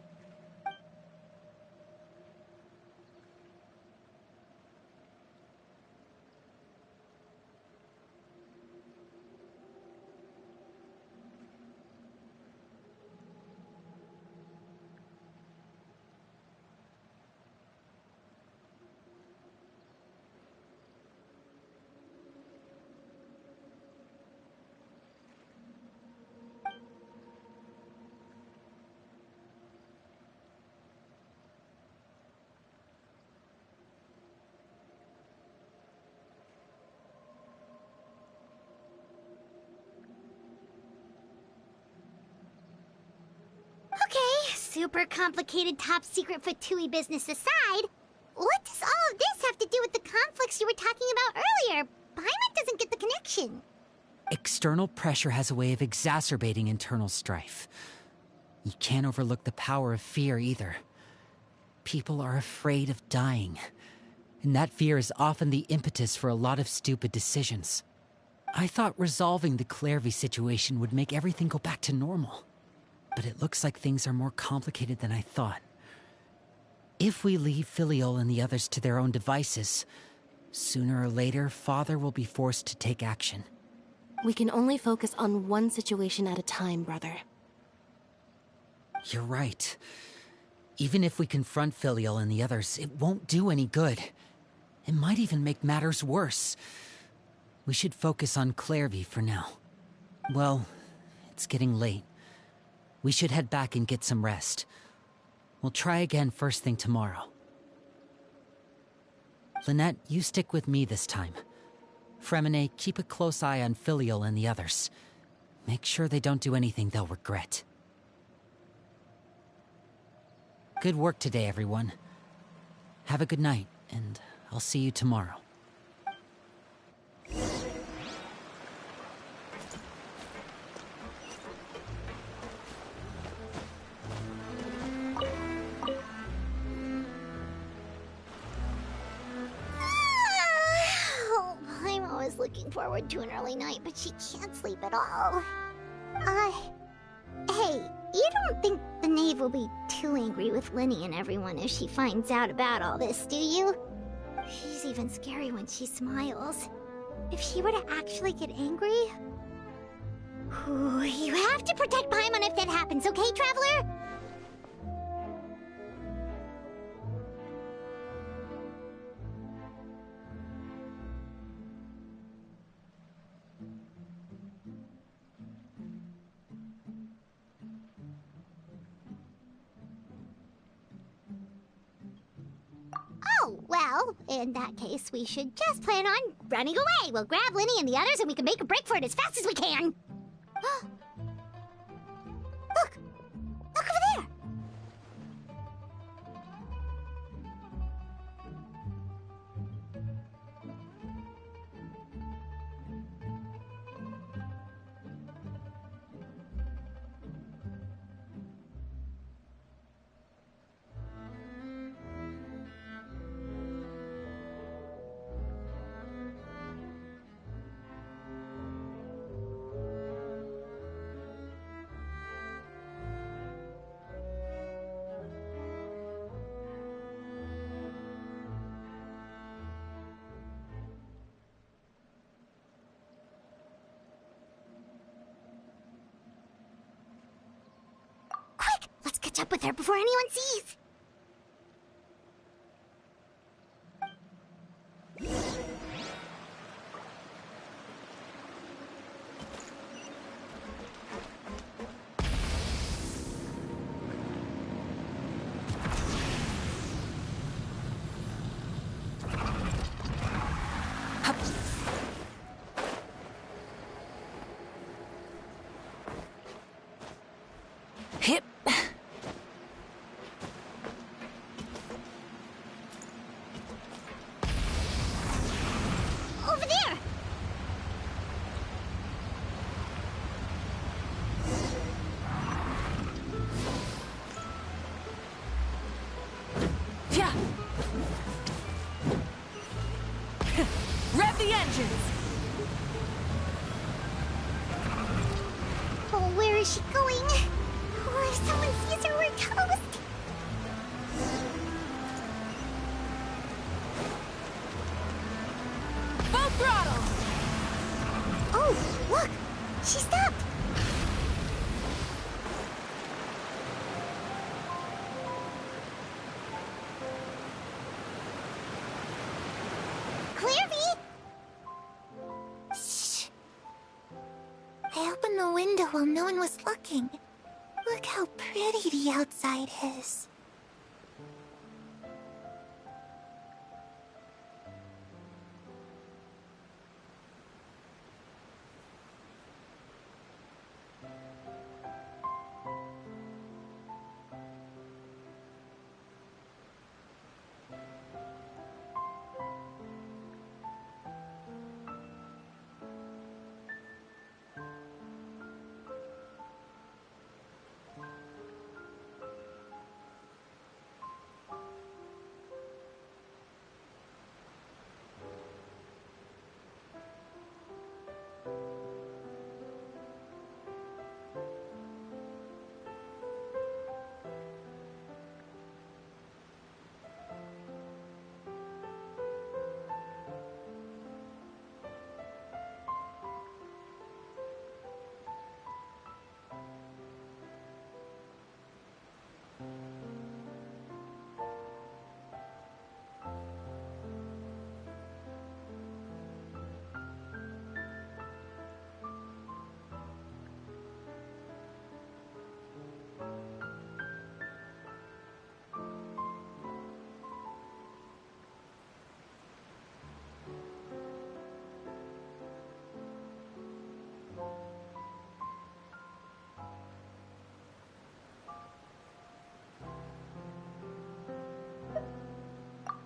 [SPEAKER 2] Okay, super complicated top secret Fatui business aside, what does all of this have to do with the conflicts you were talking about earlier? Paimon doesn't get the connection.
[SPEAKER 1] External pressure has a way of exacerbating internal strife. You can't overlook the power of fear either. People are afraid of dying, and that fear is often the impetus for a lot of stupid decisions. I thought resolving the Clairvy situation would make everything go back to normal. But it looks like things are more complicated than I thought. If we leave Filiol and the others to their own devices, sooner or later, Father will be forced to take action.
[SPEAKER 10] We can only focus on one situation at a time, brother.
[SPEAKER 1] You're right. Even if we confront Filiol and the others, it won't do any good. It might even make matters worse. We should focus on Clairvy for now. Well, it's getting late. We should head back and get some rest. We'll try again first thing tomorrow. Lynette, you stick with me this time. Fremine, keep a close eye on Filiol and the others. Make sure they don't do anything they'll regret. Good work today, everyone. Have a good night, and I'll see you tomorrow.
[SPEAKER 2] Looking forward to an early night, but she can't sleep at all. Hey, you don't think the knave will be too angry with Linny and everyone if she finds out about all this, do you? She's even scary when she smiles. If she were to actually get angry... Ooh, you have to protect Paimon if that happens, okay, Traveler? Oh, well, in that case, we should just plan on running away. We'll grab Linny and the others and we can make a break for it as fast as we can. Look! Look over there! Catch up with her before anyone sees.
[SPEAKER 11] the engines!
[SPEAKER 2] Oh, where is she going? Oh, if someone sees her, we're toast!
[SPEAKER 11] Full throttle!
[SPEAKER 2] Oh, look! She stopped! Clairvy!
[SPEAKER 9] Shh. I opened the window while no one was looking. Look how pretty the outside is.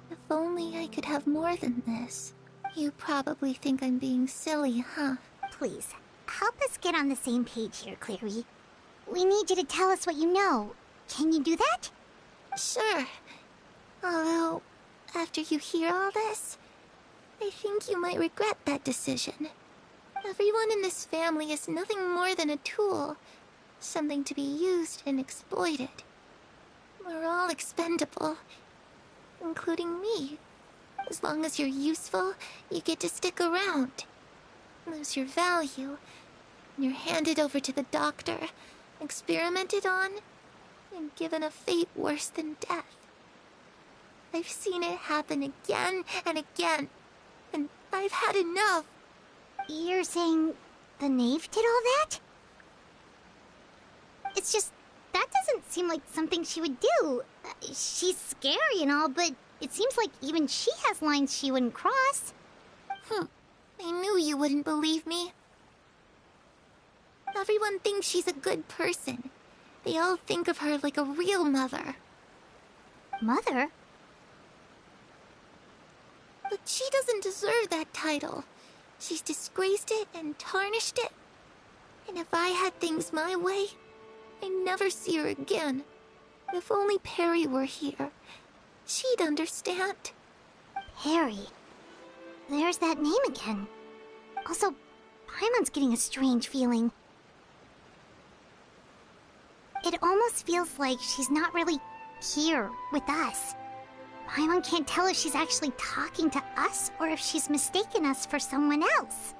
[SPEAKER 9] If only I could have more than this. You probably think I'm being silly, huh?
[SPEAKER 2] Please, help us get on the same page here, Clary. We need you to tell us what you know. Can you do that?
[SPEAKER 9] Sure. Although, after you hear all this, I think you might regret that decision. Everyone in this family is nothing more than a tool. Something to be used and exploited. We're all expendable. Including me. As long as you're useful, you get to stick around. Lose your value, and you're handed over to the doctor, experimented on, and given a fate worse than death. I've seen it happen again and again, and I've had enough.
[SPEAKER 2] You're saying the knave did all that? It's just, that doesn't seem like something she would do. She's scary and all, but it seems like even she has lines she wouldn't cross.
[SPEAKER 9] I knew you wouldn't believe me. Everyone thinks she's a good person. They all think of her like a real mother.
[SPEAKER 2] Mother?
[SPEAKER 9] But she doesn't deserve that title. She's disgraced it and tarnished it. And if I had things my way, I'd never see her again. If only Perry were here, she'd understand.
[SPEAKER 2] Perry. There's that name again. Also, Paimon's getting a strange feeling. It almost feels like she's not really here with us. Paimon can't tell if she's actually talking to us or if she's mistaken us for someone else.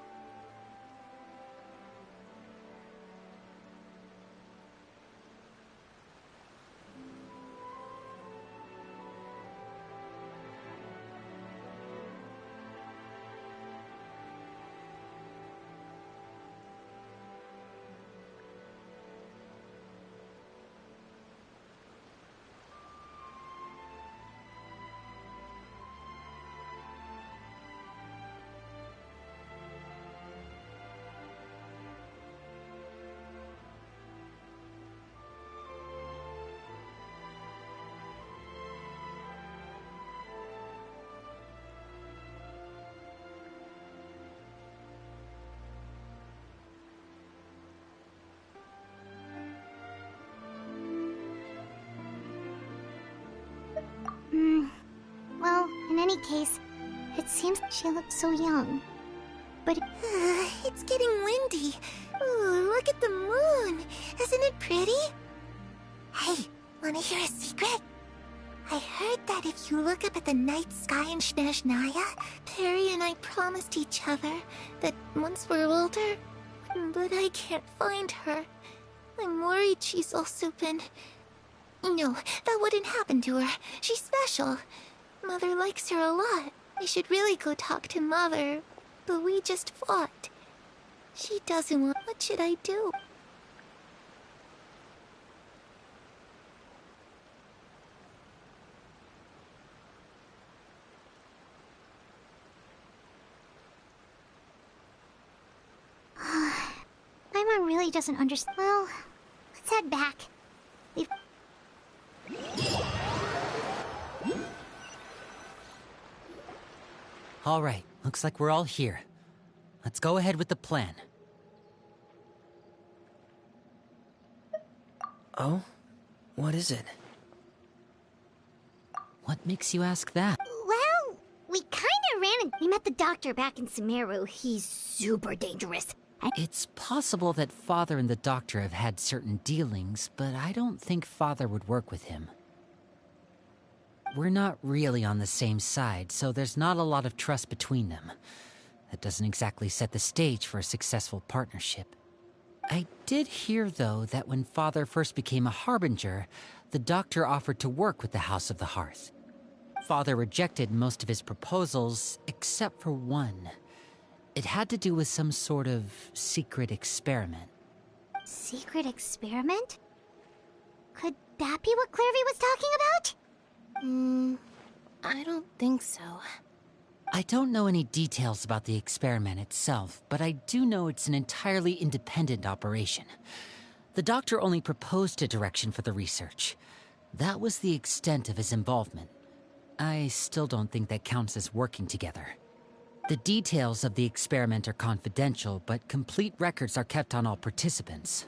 [SPEAKER 2] Well, in any case, It seems she looks so young. But
[SPEAKER 9] it's getting windy. Ooh, look at the moon. Isn't it pretty? Hey, wanna hear a secret? I heard that if you look up at the night sky in Snezhnaya, Perry and I promised each other that once we're older, but I can't find her. I'm worried she's also been... No, that wouldn't happen to her. She's special. Mother likes her a lot. I should really go talk to Mother, but we just fought. She doesn't want... What should I do?
[SPEAKER 2] Paimon really doesn't understand. Well, let's head back.
[SPEAKER 1] All right, looks like we're all here. Let's go ahead with the plan.
[SPEAKER 8] Oh? What is it?
[SPEAKER 1] What makes you ask that?
[SPEAKER 2] Well, we kinda ran and we met the doctor back in Sumeru. He's super dangerous.
[SPEAKER 1] It's possible that Father and the doctor have had certain dealings, but I don't think Father would work with him. We're not really on the same side, so there's not a lot of trust between them. That doesn't exactly set the stage for a successful partnership. I did hear, though, that when Father first became a Harbinger, the doctor offered to work with the House of the Hearth. Father rejected most of his proposals, except for one. It had to do with some sort of secret experiment.
[SPEAKER 2] Secret experiment? Could that be what Clairvy was talking about?
[SPEAKER 10] I don't think so.
[SPEAKER 1] I don't know any details about the experiment itself, but I do know it's an entirely independent operation. The doctor only proposed a direction for the research. That was the extent of his involvement. I still don't think that counts as working together. The details of the experiment are confidential, but complete records are kept on all participants.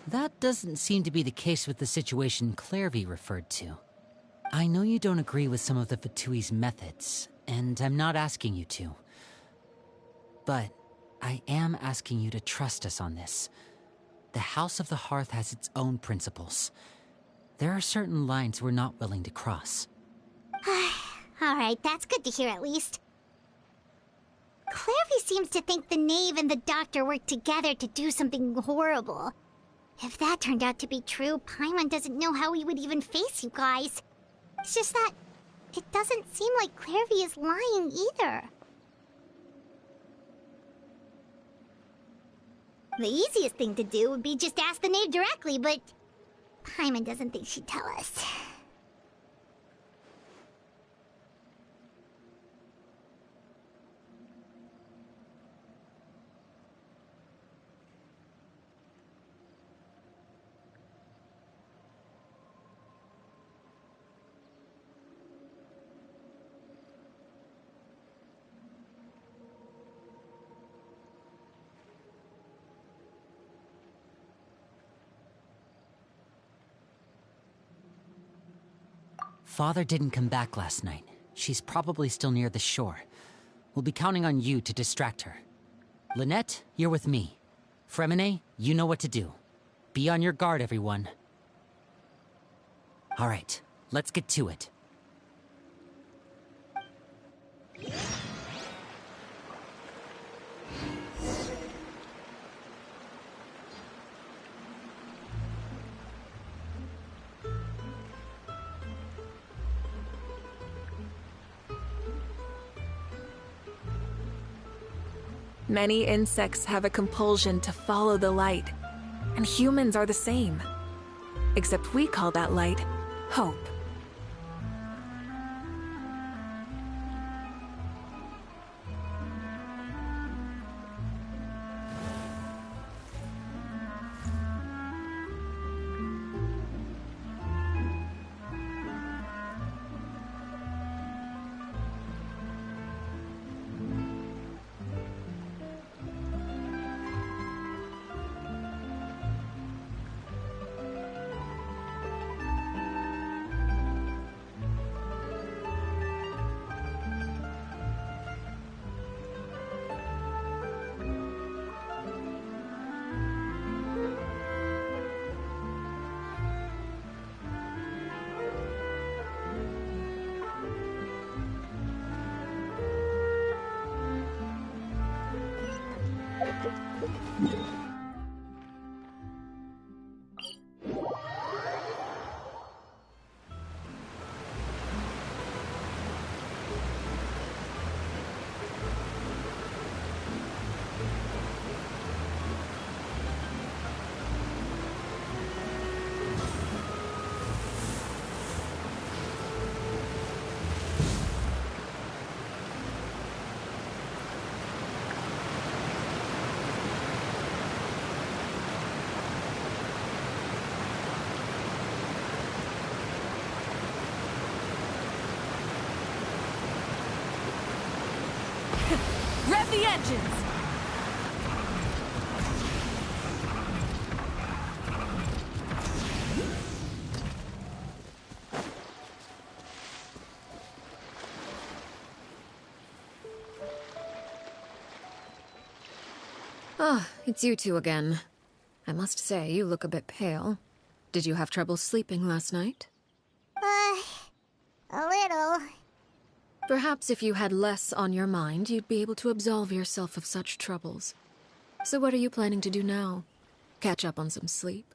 [SPEAKER 1] That doesn't seem to be the case with the situation Clairvy referred to. I know you don't agree with some of the Fatui's methods, and I'm not asking you to. But I am asking you to trust us on this. The House of the Hearth has its own principles. There are certain lines we're not willing to cross.
[SPEAKER 2] Alright, that's good to hear at least. Clairvy seems to think the knave and the doctor worked together to do something horrible. If that turned out to be true, Paimon doesn't know how he would even face you guys. It's just that it doesn't seem like Clairvy is lying either. The easiest thing to do would be just ask the knave directly, but Paimon doesn't think she'd tell us.
[SPEAKER 1] Father didn't come back last night. She's probably still near the shore. We'll be counting on you to distract her. Lynette, you're with me. Fremine, you know what to do. Be on your guard, everyone. All right, let's get to it.
[SPEAKER 13] Many insects have a compulsion to follow the light, and humans are the same. Except we call that light hope.
[SPEAKER 11] Rev the engines!
[SPEAKER 3] Ah, it's you two again. I must say, you look a bit pale. Did you have trouble sleeping last night?
[SPEAKER 2] A little.
[SPEAKER 3] Perhaps if you had less on your mind, you'd be able to absolve yourself of such troubles. So what are you planning to do now? Catch up on some sleep?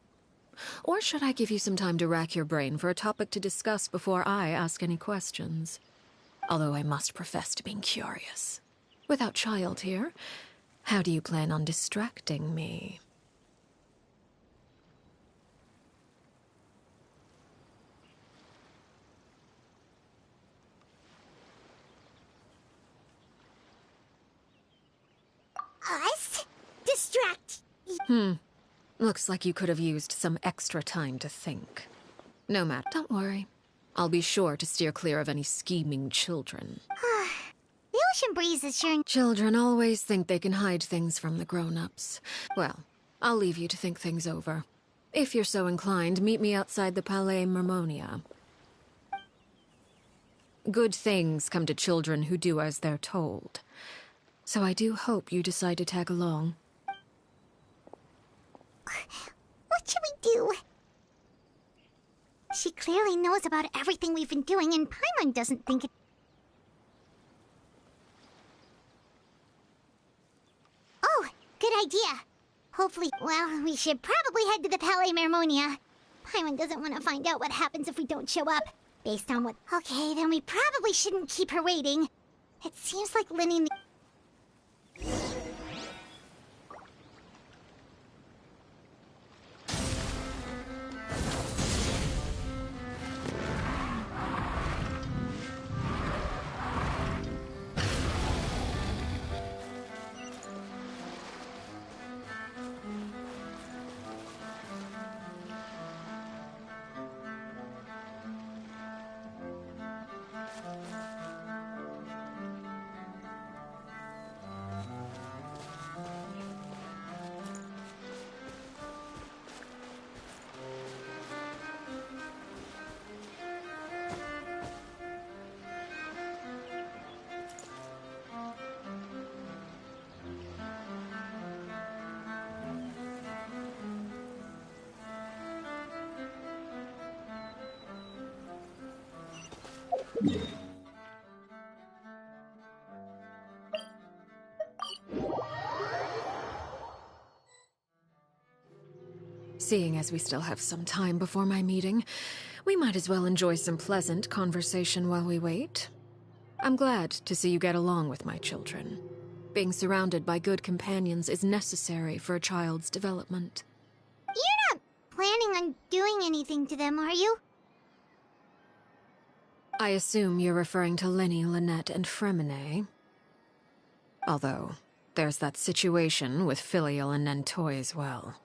[SPEAKER 3] Or should I give you some time to rack your brain for a topic to discuss before I ask any questions? Although I must profess to being curious. Without child here, how do you plan on distracting me?
[SPEAKER 2] Us? Distract.
[SPEAKER 3] Looks like you could have used some extra time to think. No matter. Don't worry. I'll be sure to steer clear of any scheming children.
[SPEAKER 2] The ocean breeze is sure.
[SPEAKER 3] Children always think they can hide things from the grown-ups. Well, I'll leave you to think things over. If you're so inclined, meet me outside the Palais Mermonia. Good things come to children who do as they're told. So I do hope you decide to tag along.
[SPEAKER 2] What should we do? She clearly knows about everything we've been doing, and Paimon doesn't think it... Oh, good idea. Hopefully, well, we should probably head to the Palais Mermonia. Paimon doesn't want to find out what happens if we don't show up. Based on what... Okay, then we probably shouldn't keep her waiting. It seems like Lyney and the...
[SPEAKER 3] Seeing as we still have some time before my meeting, we might as well enjoy some pleasant conversation while we wait. I'm glad to see you get along with my children. Being surrounded by good companions is necessary for a child's development.
[SPEAKER 2] You're not planning on doing anything to them, are you?
[SPEAKER 3] I assume you're referring to Lyney, Lynette, and Fremine. Although, there's that situation with Filial and Nentoy as well.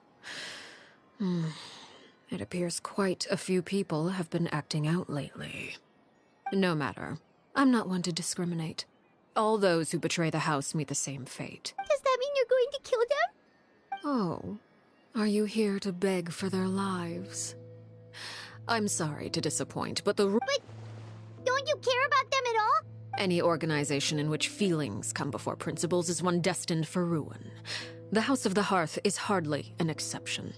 [SPEAKER 3] It appears quite a few people have been acting out lately. No matter. I'm not one to discriminate. All those who betray the house meet the same fate.
[SPEAKER 2] Does that mean you're going to kill them?
[SPEAKER 3] Oh, are you here to beg for their lives? I'm sorry to disappoint, but But
[SPEAKER 2] don't you care about them at all?
[SPEAKER 3] Any organization in which feelings come before principles is one destined for ruin. The House of the Hearth is hardly an exception.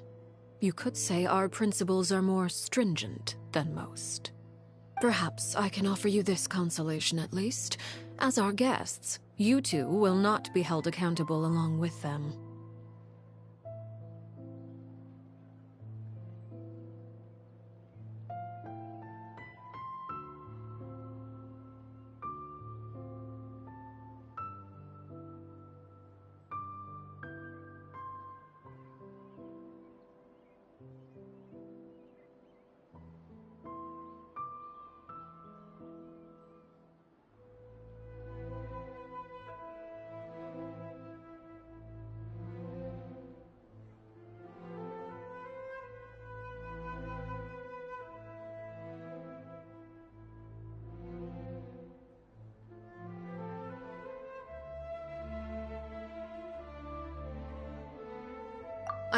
[SPEAKER 3] You could say our principles are more stringent than most. Perhaps I can offer you this consolation at least. As our guests, you two will not be held accountable along with them.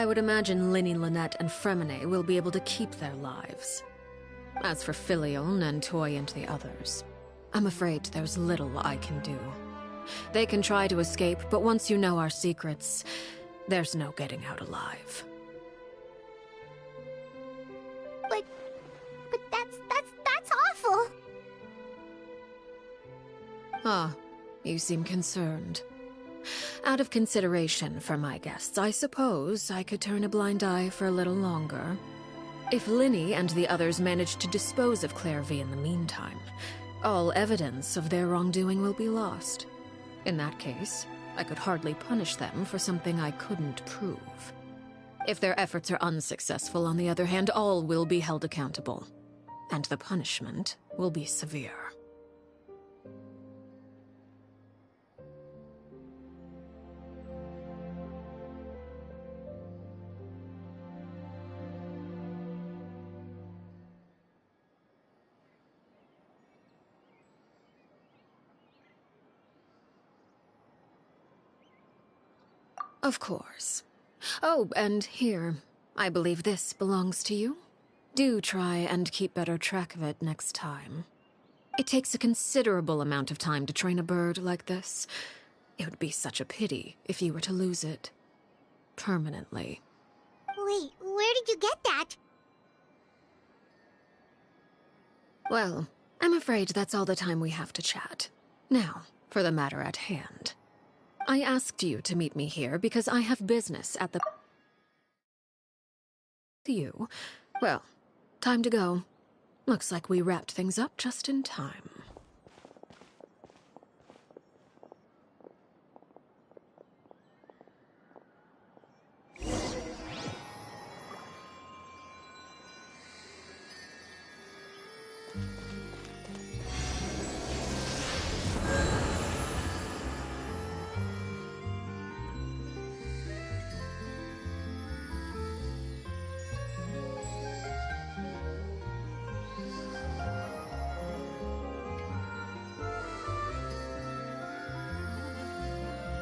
[SPEAKER 3] I would imagine Linny, Lynette, and Fremine will be able to keep their lives. As for Filion and Toy and the others, I'm afraid there's little I can do. They can try to escape, but once you know our secrets, there's no getting out alive.
[SPEAKER 2] But that's awful.
[SPEAKER 3] Ah, you seem concerned. Out of consideration for my guests, I suppose I could turn a blind eye for a little longer. If Linny and the others manage to dispose of Clairvy in the meantime, all evidence of their wrongdoing will be lost. In that case, I could hardly punish them for something I couldn't prove. If their efforts are unsuccessful, on the other hand, all will be held accountable. And the punishment will be severe. Of course. Oh, and here. I believe this belongs to you. Do try and keep better track of it next time. It takes a considerable amount of time to train a bird like this. It would be such a pity if you were to lose it. Permanently.
[SPEAKER 2] Wait, where did you get that?
[SPEAKER 3] Well, I'm afraid that's all the time we have to chat. Now, for the matter at hand. I asked you to meet me here because I have business at the... You? Well, time to go. Looks like we wrapped things up just in time.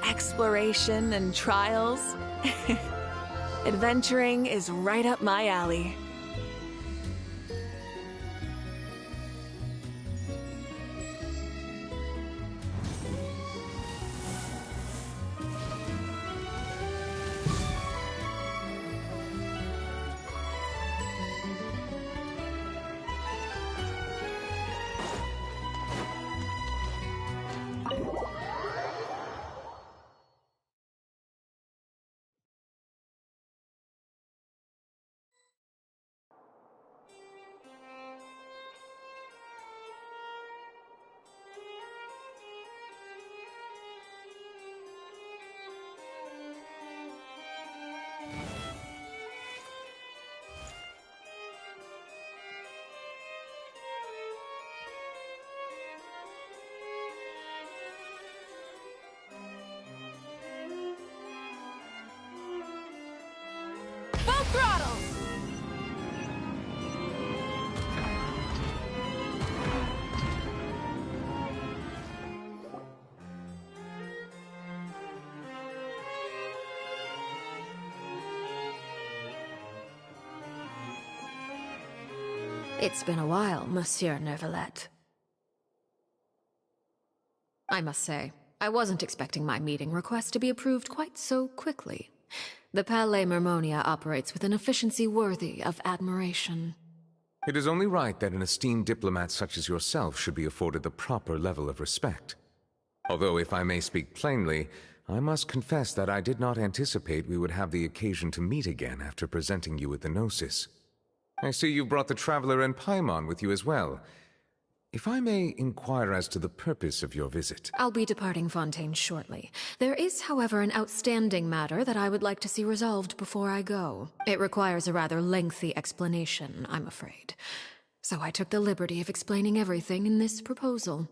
[SPEAKER 13] Exploration and trials. Adventuring is right up my alley.
[SPEAKER 11] Full throttle!
[SPEAKER 3] It's been a while, Monsieur Neuvillette. I must say, I wasn't expecting my meeting request to be approved quite so quickly. The Palais Mermonia operates with an efficiency worthy of admiration.
[SPEAKER 14] It is only right that an esteemed diplomat such as yourself should be afforded the proper level of respect. Although, if I may speak plainly, I must confess that I did not anticipate we would have the occasion to meet again after presenting you with the Gnosis. I see you brought the Traveler and Paimon with you as well. If I may inquire as to the purpose of your visit.
[SPEAKER 3] I'll be departing Fontaine shortly. There is, however, an outstanding matter that I would like to see resolved before I go. It requires a rather lengthy explanation, I'm afraid. So I took the liberty of explaining everything in this proposal.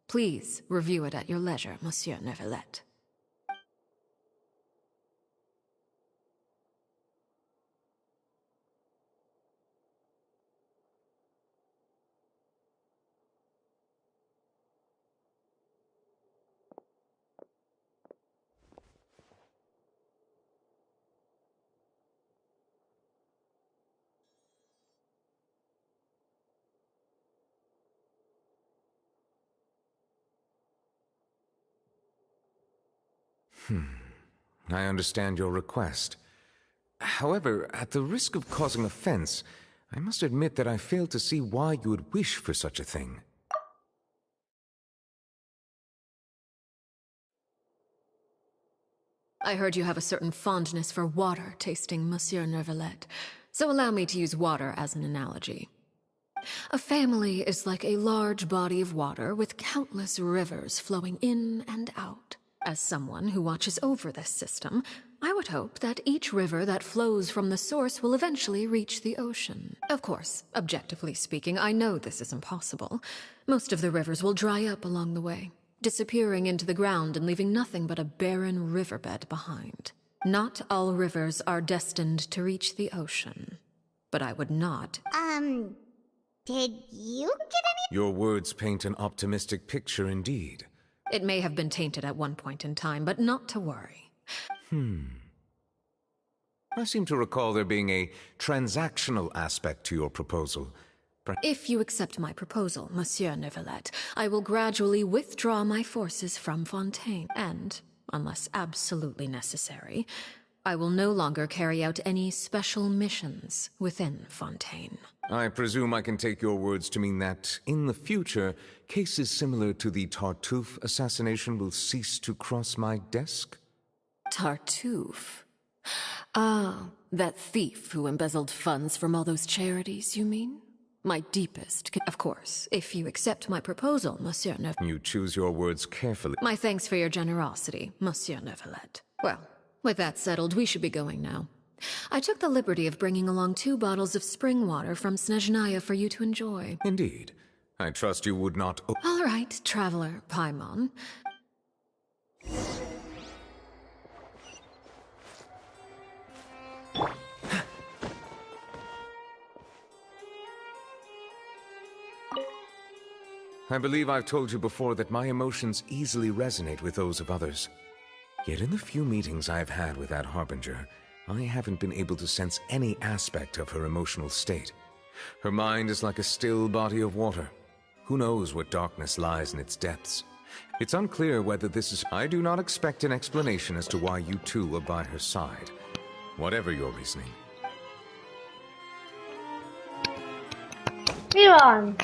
[SPEAKER 3] Please review it at your leisure, Monsieur Neuvillette.
[SPEAKER 14] I understand your request. However, at the risk of causing offense, I must admit that I fail to see why you would wish for such a thing.
[SPEAKER 3] I heard you have a certain fondness for water tasting, Monsieur Neuvillette, so allow me to use water as an analogy. A family is like a large body of water with countless rivers flowing in and out. As someone who watches over this system, I would hope that each river that flows from the source will eventually reach the ocean. Of course, objectively speaking, I know this is impossible. Most of the rivers will dry up along the way, disappearing into the ground and leaving nothing but a barren riverbed behind. Not all rivers are destined to reach the ocean, but I would not...
[SPEAKER 2] Did you get any?
[SPEAKER 14] Your words paint an optimistic picture indeed.
[SPEAKER 3] It may have been tainted at one point in time, but not to worry.
[SPEAKER 14] I seem to recall there being a transactional aspect to your proposal.
[SPEAKER 3] If you accept my proposal, Monsieur Neuvillette, I will gradually withdraw my forces from Fontaine, and, unless absolutely necessary, I will no longer carry out any special missions within Fontaine.
[SPEAKER 14] I presume I can take your words to mean that, in the future, cases similar to the Tartuffe assassination will cease to cross my desk?
[SPEAKER 3] Tartuffe? Ah, that thief who embezzled funds from all those charities, you mean? My deepest... Of course, if you accept my proposal, Monsieur Neuvillette...
[SPEAKER 14] You choose your words carefully.
[SPEAKER 3] My thanks for your generosity, Monsieur Neuvillette. Well, with that settled, we should be going now. I took the liberty of bringing along 2 bottles of spring water from Snezhnaya for you to enjoy.
[SPEAKER 14] Indeed. I trust you would not...
[SPEAKER 3] All right, Traveler Paimon.
[SPEAKER 14] I believe I've told you before that my emotions easily resonate with those of others. Yet in the few meetings I've had with that Harbinger, I haven't been able to sense any aspect of her emotional state. Her mind is like a still body of water. Who knows what darkness lies in its depths? It's unclear whether this is... I do not expect an explanation as to why you two are by her side. Whatever your reasoning.
[SPEAKER 15] Mi van?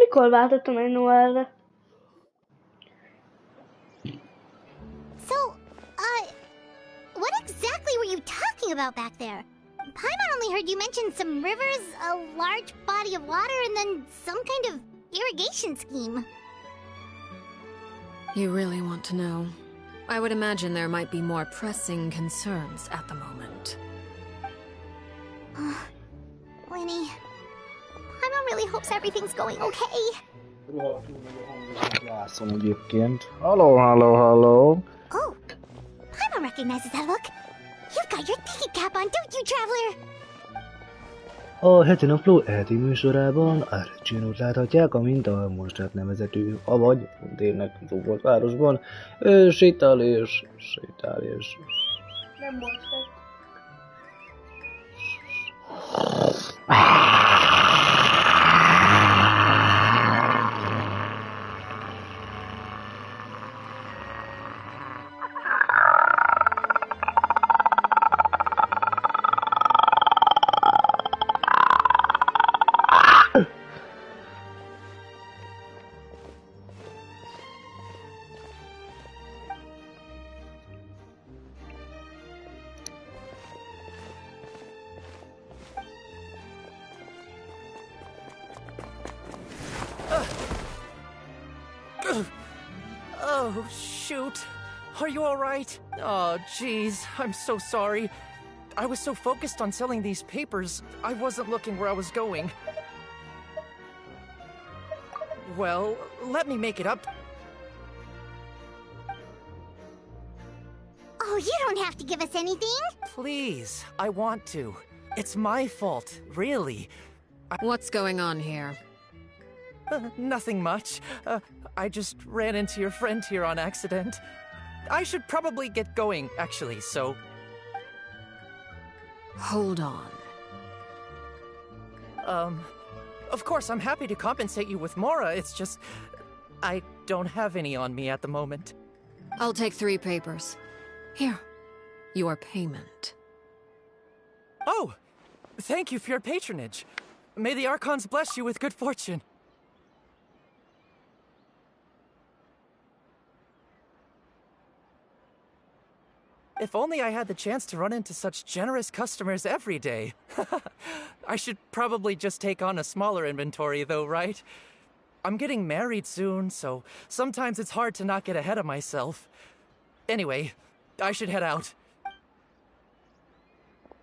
[SPEAKER 15] Mikor váltottam egy Noelre?
[SPEAKER 2] So, what exactly were you talking about back there? Paimon only heard you mention some rivers, a large body of water, and then some kind of irrigation scheme.
[SPEAKER 3] You really want to know? I would imagine there might be more pressing concerns at the moment.
[SPEAKER 2] Winnie, Paimon really hopes everything's going okay.
[SPEAKER 15] Hello, hello, hello.
[SPEAKER 2] Oh, Paimon recognizes that look. You've got your ticket cap on, don't you, Traveler?
[SPEAKER 15] A heti napló eheti műsorában Archinót láthatják, amint a Monstrat nevezetű, avagy térnek zúgolt városban, sétál és...
[SPEAKER 9] Nem Monstrat.
[SPEAKER 4] Oh, shoot. Are you alright? Oh, jeez. I'm so sorry. I was so focused on selling these papers, I wasn't looking where I was going. Well, let me make it up.
[SPEAKER 2] Oh, you don't have to give us anything.
[SPEAKER 4] Please, I want to. It's my fault, really.
[SPEAKER 3] What's going on here?
[SPEAKER 4] Nothing much. I just ran into your friend here on accident. I should probably get going, actually, so...
[SPEAKER 3] Hold on.
[SPEAKER 4] Of course, I'm happy to compensate you with Mora, it's just... I don't have any on me at the moment.
[SPEAKER 3] I'll take 3 papers. Here, your payment.
[SPEAKER 4] Oh! Thank you for your patronage. May the Archons bless you with good fortune. If only I had the chance to run into such generous customers every day. I should probably just take on a smaller inventory though, right? I'm getting married soon, so sometimes it's hard to not get ahead of myself. Anyway, I should head out.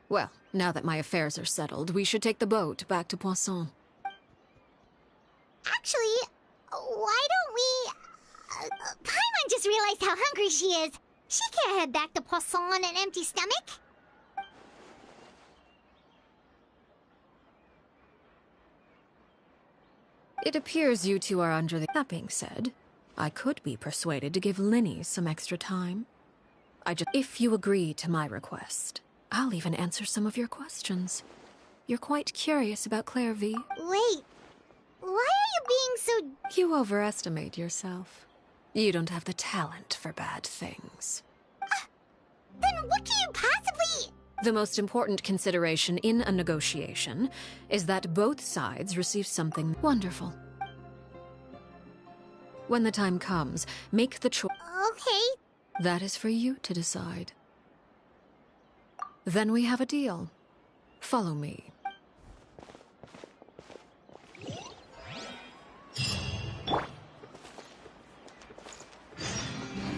[SPEAKER 3] Well, now that my affairs are settled, we should take the boat back to Poisson.
[SPEAKER 2] Actually, why don't we... Paimon just realized how hungry she is. She can't head back to Poisson on an empty stomach.
[SPEAKER 3] It appears you two are under the... That being said, I could be persuaded to give Linny some extra time. If you agree to my request, I'll even answer some of your questions. You're quite curious about Claire V.
[SPEAKER 2] Wait, why are you being so...
[SPEAKER 3] You overestimate yourself. You don't have the talent for bad things.
[SPEAKER 2] Then what can you possibly...
[SPEAKER 3] The most important consideration in a negotiation is that both sides receive something wonderful. When the time comes, make the choice.
[SPEAKER 2] Okay.
[SPEAKER 3] That is for you to decide. Then we have a deal. Follow me.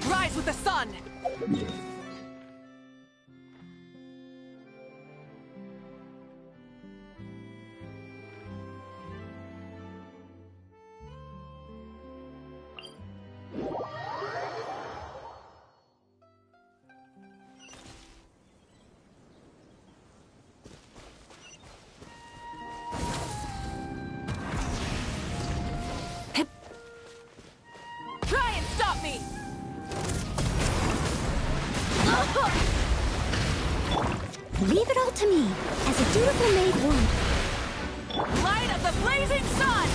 [SPEAKER 11] Rise with the sun! Try and stop me!
[SPEAKER 5] Leave it all to me, as a dutiful maid would.
[SPEAKER 11] Light of the blazing sun!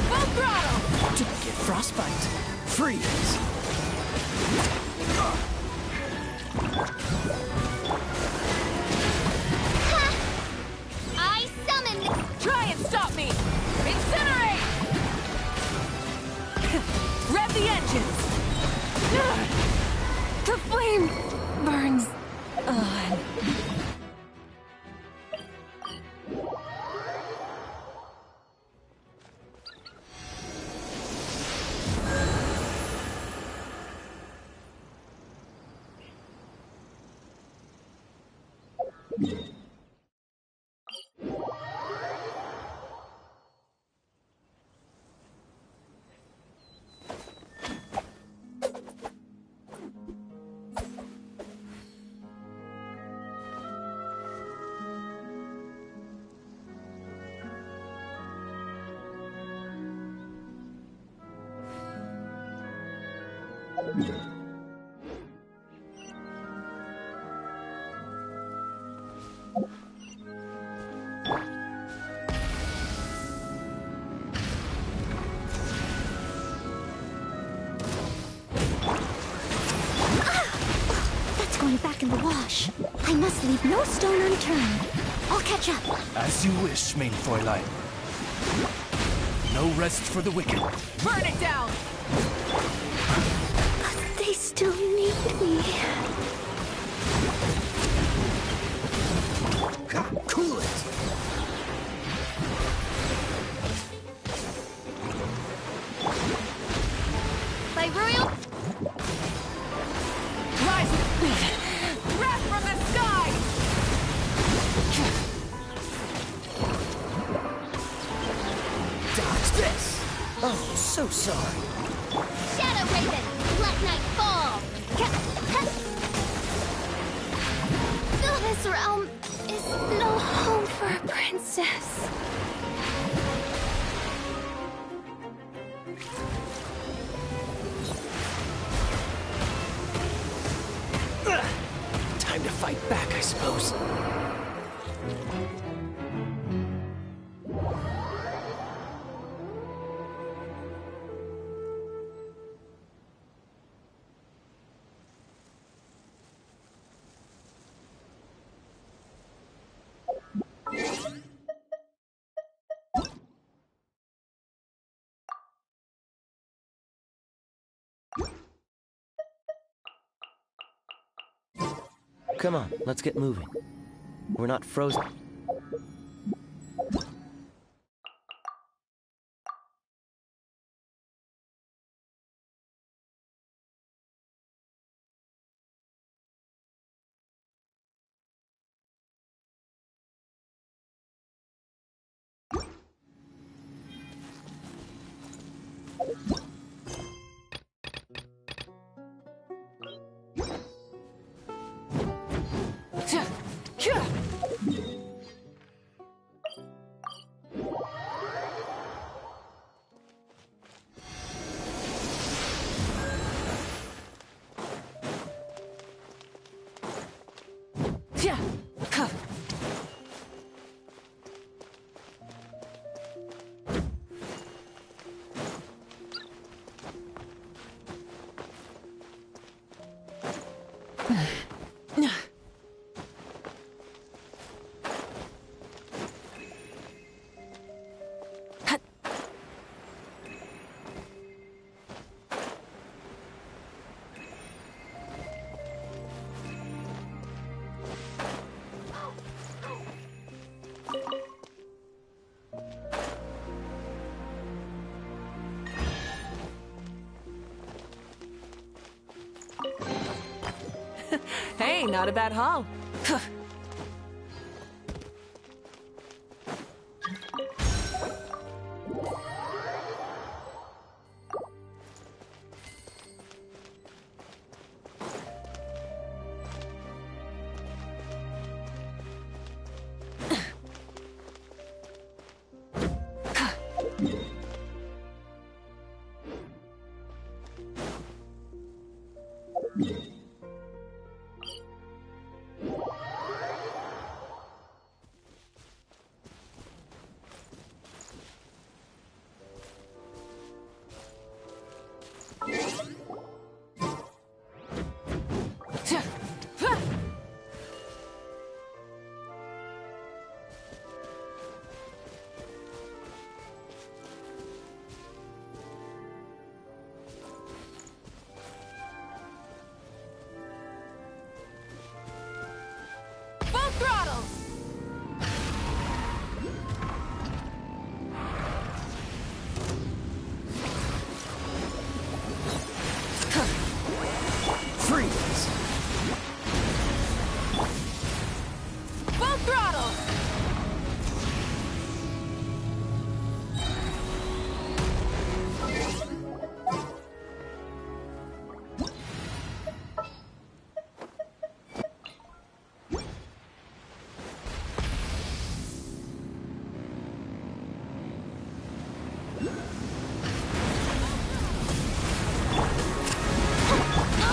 [SPEAKER 11] Full throttle!
[SPEAKER 16] Didn't get frostbite. Freeze!
[SPEAKER 2] I summoned...
[SPEAKER 11] Try and stop me! Incinerate! Rev the engines!
[SPEAKER 3] The flame burns on.
[SPEAKER 5] That's going back in the wash. I must leave no stone unturned. I'll catch up.
[SPEAKER 16] As you wish, main Fräulein. No rest for the wicked.
[SPEAKER 11] Burn it down!
[SPEAKER 5] But they still need me.
[SPEAKER 16] Cool it!
[SPEAKER 8] So sorry.
[SPEAKER 2] Shadow Raven, let night fall!
[SPEAKER 10] This realm is no home for a princess.
[SPEAKER 16] Time to fight back, I suppose.
[SPEAKER 17] Come on, let's get moving. We're not frozen.
[SPEAKER 11] Hey, not a bad haul. Full throttle!
[SPEAKER 16] Freeze!
[SPEAKER 11] Full throttle!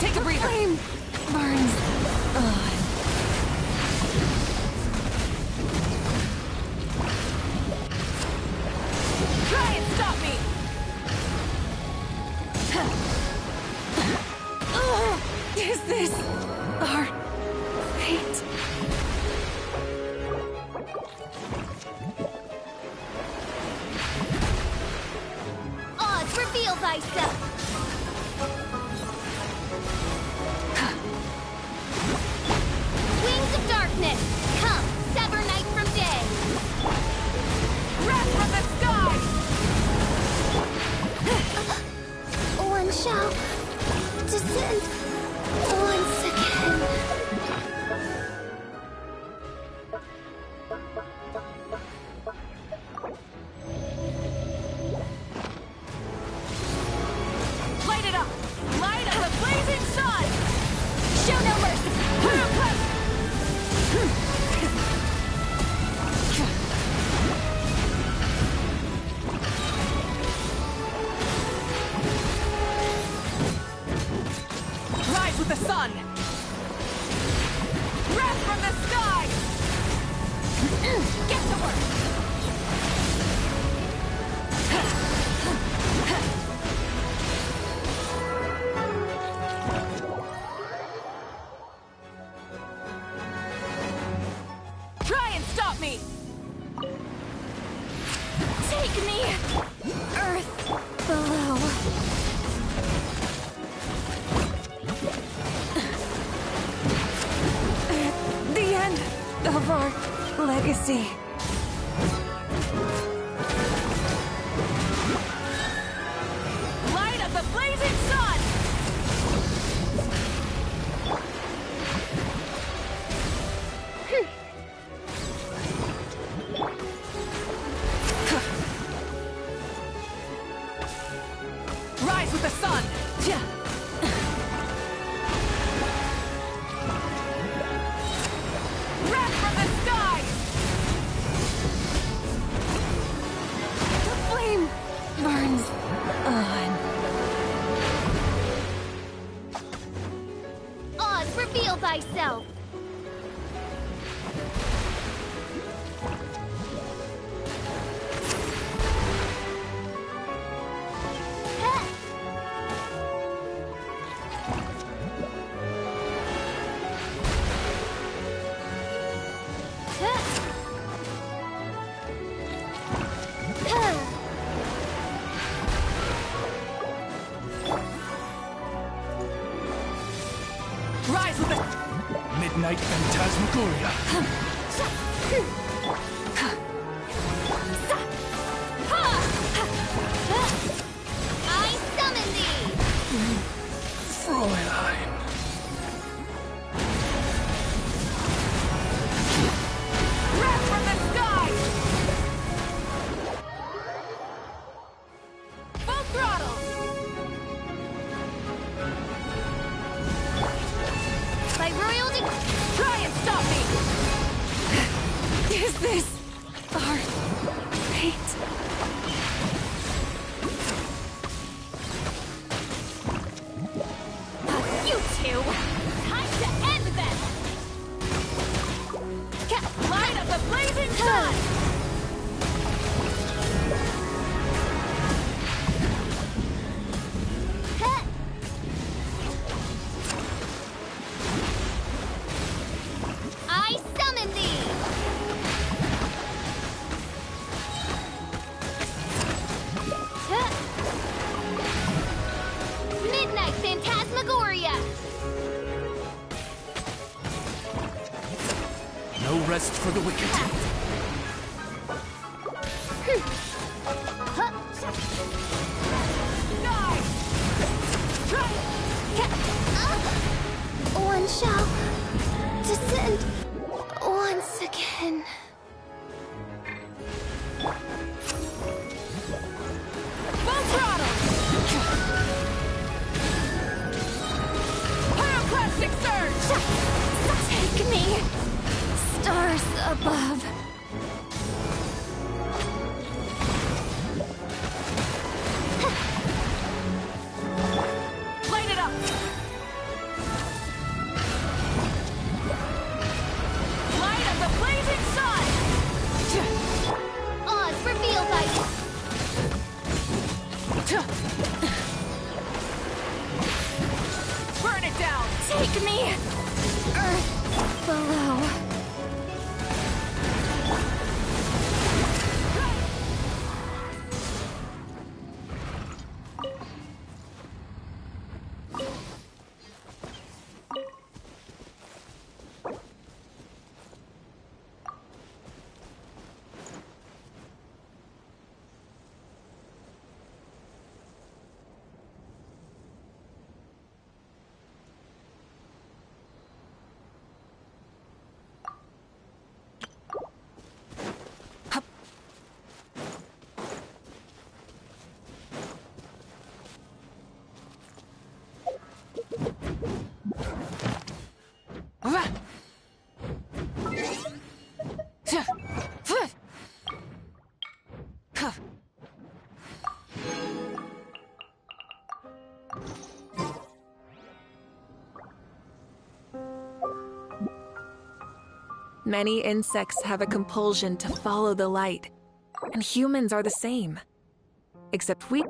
[SPEAKER 11] Take a breather.
[SPEAKER 10] Flame burns.
[SPEAKER 11] Try and stop me!
[SPEAKER 10] Is this our fate?
[SPEAKER 2] Oz, reveal thyself! Wings of darkness, come, sever night from day!
[SPEAKER 11] Wrath from the sky!
[SPEAKER 9] One shall descend once again.
[SPEAKER 11] with the sun! Wrath from the sky! Get to work! Try and stop me!
[SPEAKER 10] Take me! Earth below. The end of our legacy.
[SPEAKER 11] Light of the blazing sun! Rise with the sun! Wrath from the sky!
[SPEAKER 10] The flame burns on.
[SPEAKER 2] Oz, reveal thyself!
[SPEAKER 11] Rise with the...
[SPEAKER 16] Midnight Phantasmagoria.
[SPEAKER 2] I summon thee!
[SPEAKER 16] Fräulein.
[SPEAKER 11] Wrath from the sky! Full throttle!
[SPEAKER 2] By royal
[SPEAKER 11] Try and stop me!
[SPEAKER 10] Is this our fate?
[SPEAKER 2] You two! Time to end them!
[SPEAKER 11] Light of the blazing sun!
[SPEAKER 2] I summon thee! Midnight Phantasmagoria!
[SPEAKER 16] No rest for the wicked.
[SPEAKER 9] One shall descend once again.
[SPEAKER 11] Full throttle! Pyroclastic surge!
[SPEAKER 10] Take me! Stars above.
[SPEAKER 11] Light it up! Light of the blazing sun!
[SPEAKER 2] Oz, reveal thyself!
[SPEAKER 11] Burn it down!
[SPEAKER 10] Take me! Earth below.
[SPEAKER 13] Many insects have a compulsion to follow the light, and humans are the same. Except we...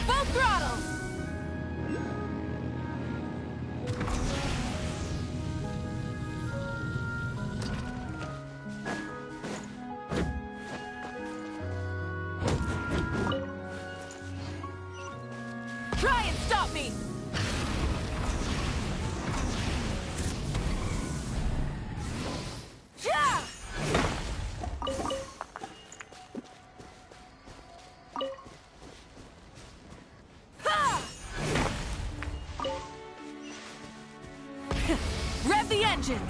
[SPEAKER 11] Full throttle! Try and stop me! Yeah! Rev the engines!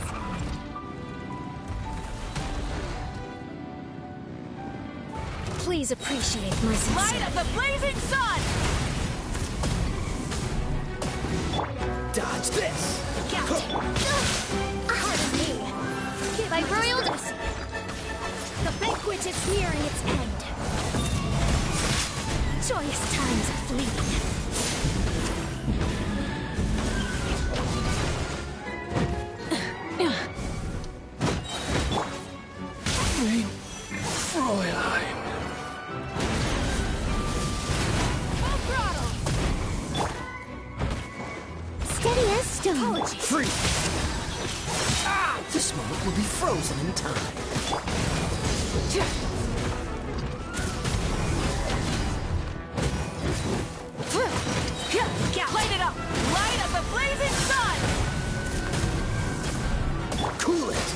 [SPEAKER 6] Please appreciate my sincerity.
[SPEAKER 11] Light of the blazing sun!
[SPEAKER 16] Dodge this!
[SPEAKER 2] Pardon me. My royal... The banquet is nearing its end. Joyous times are fleeting.
[SPEAKER 16] Fräulein.
[SPEAKER 11] Full throttle!
[SPEAKER 2] Steady as stone.
[SPEAKER 16] Free! This moment will be frozen in time.
[SPEAKER 11] Light it up! Light of the blazing sun!
[SPEAKER 16] Cool it!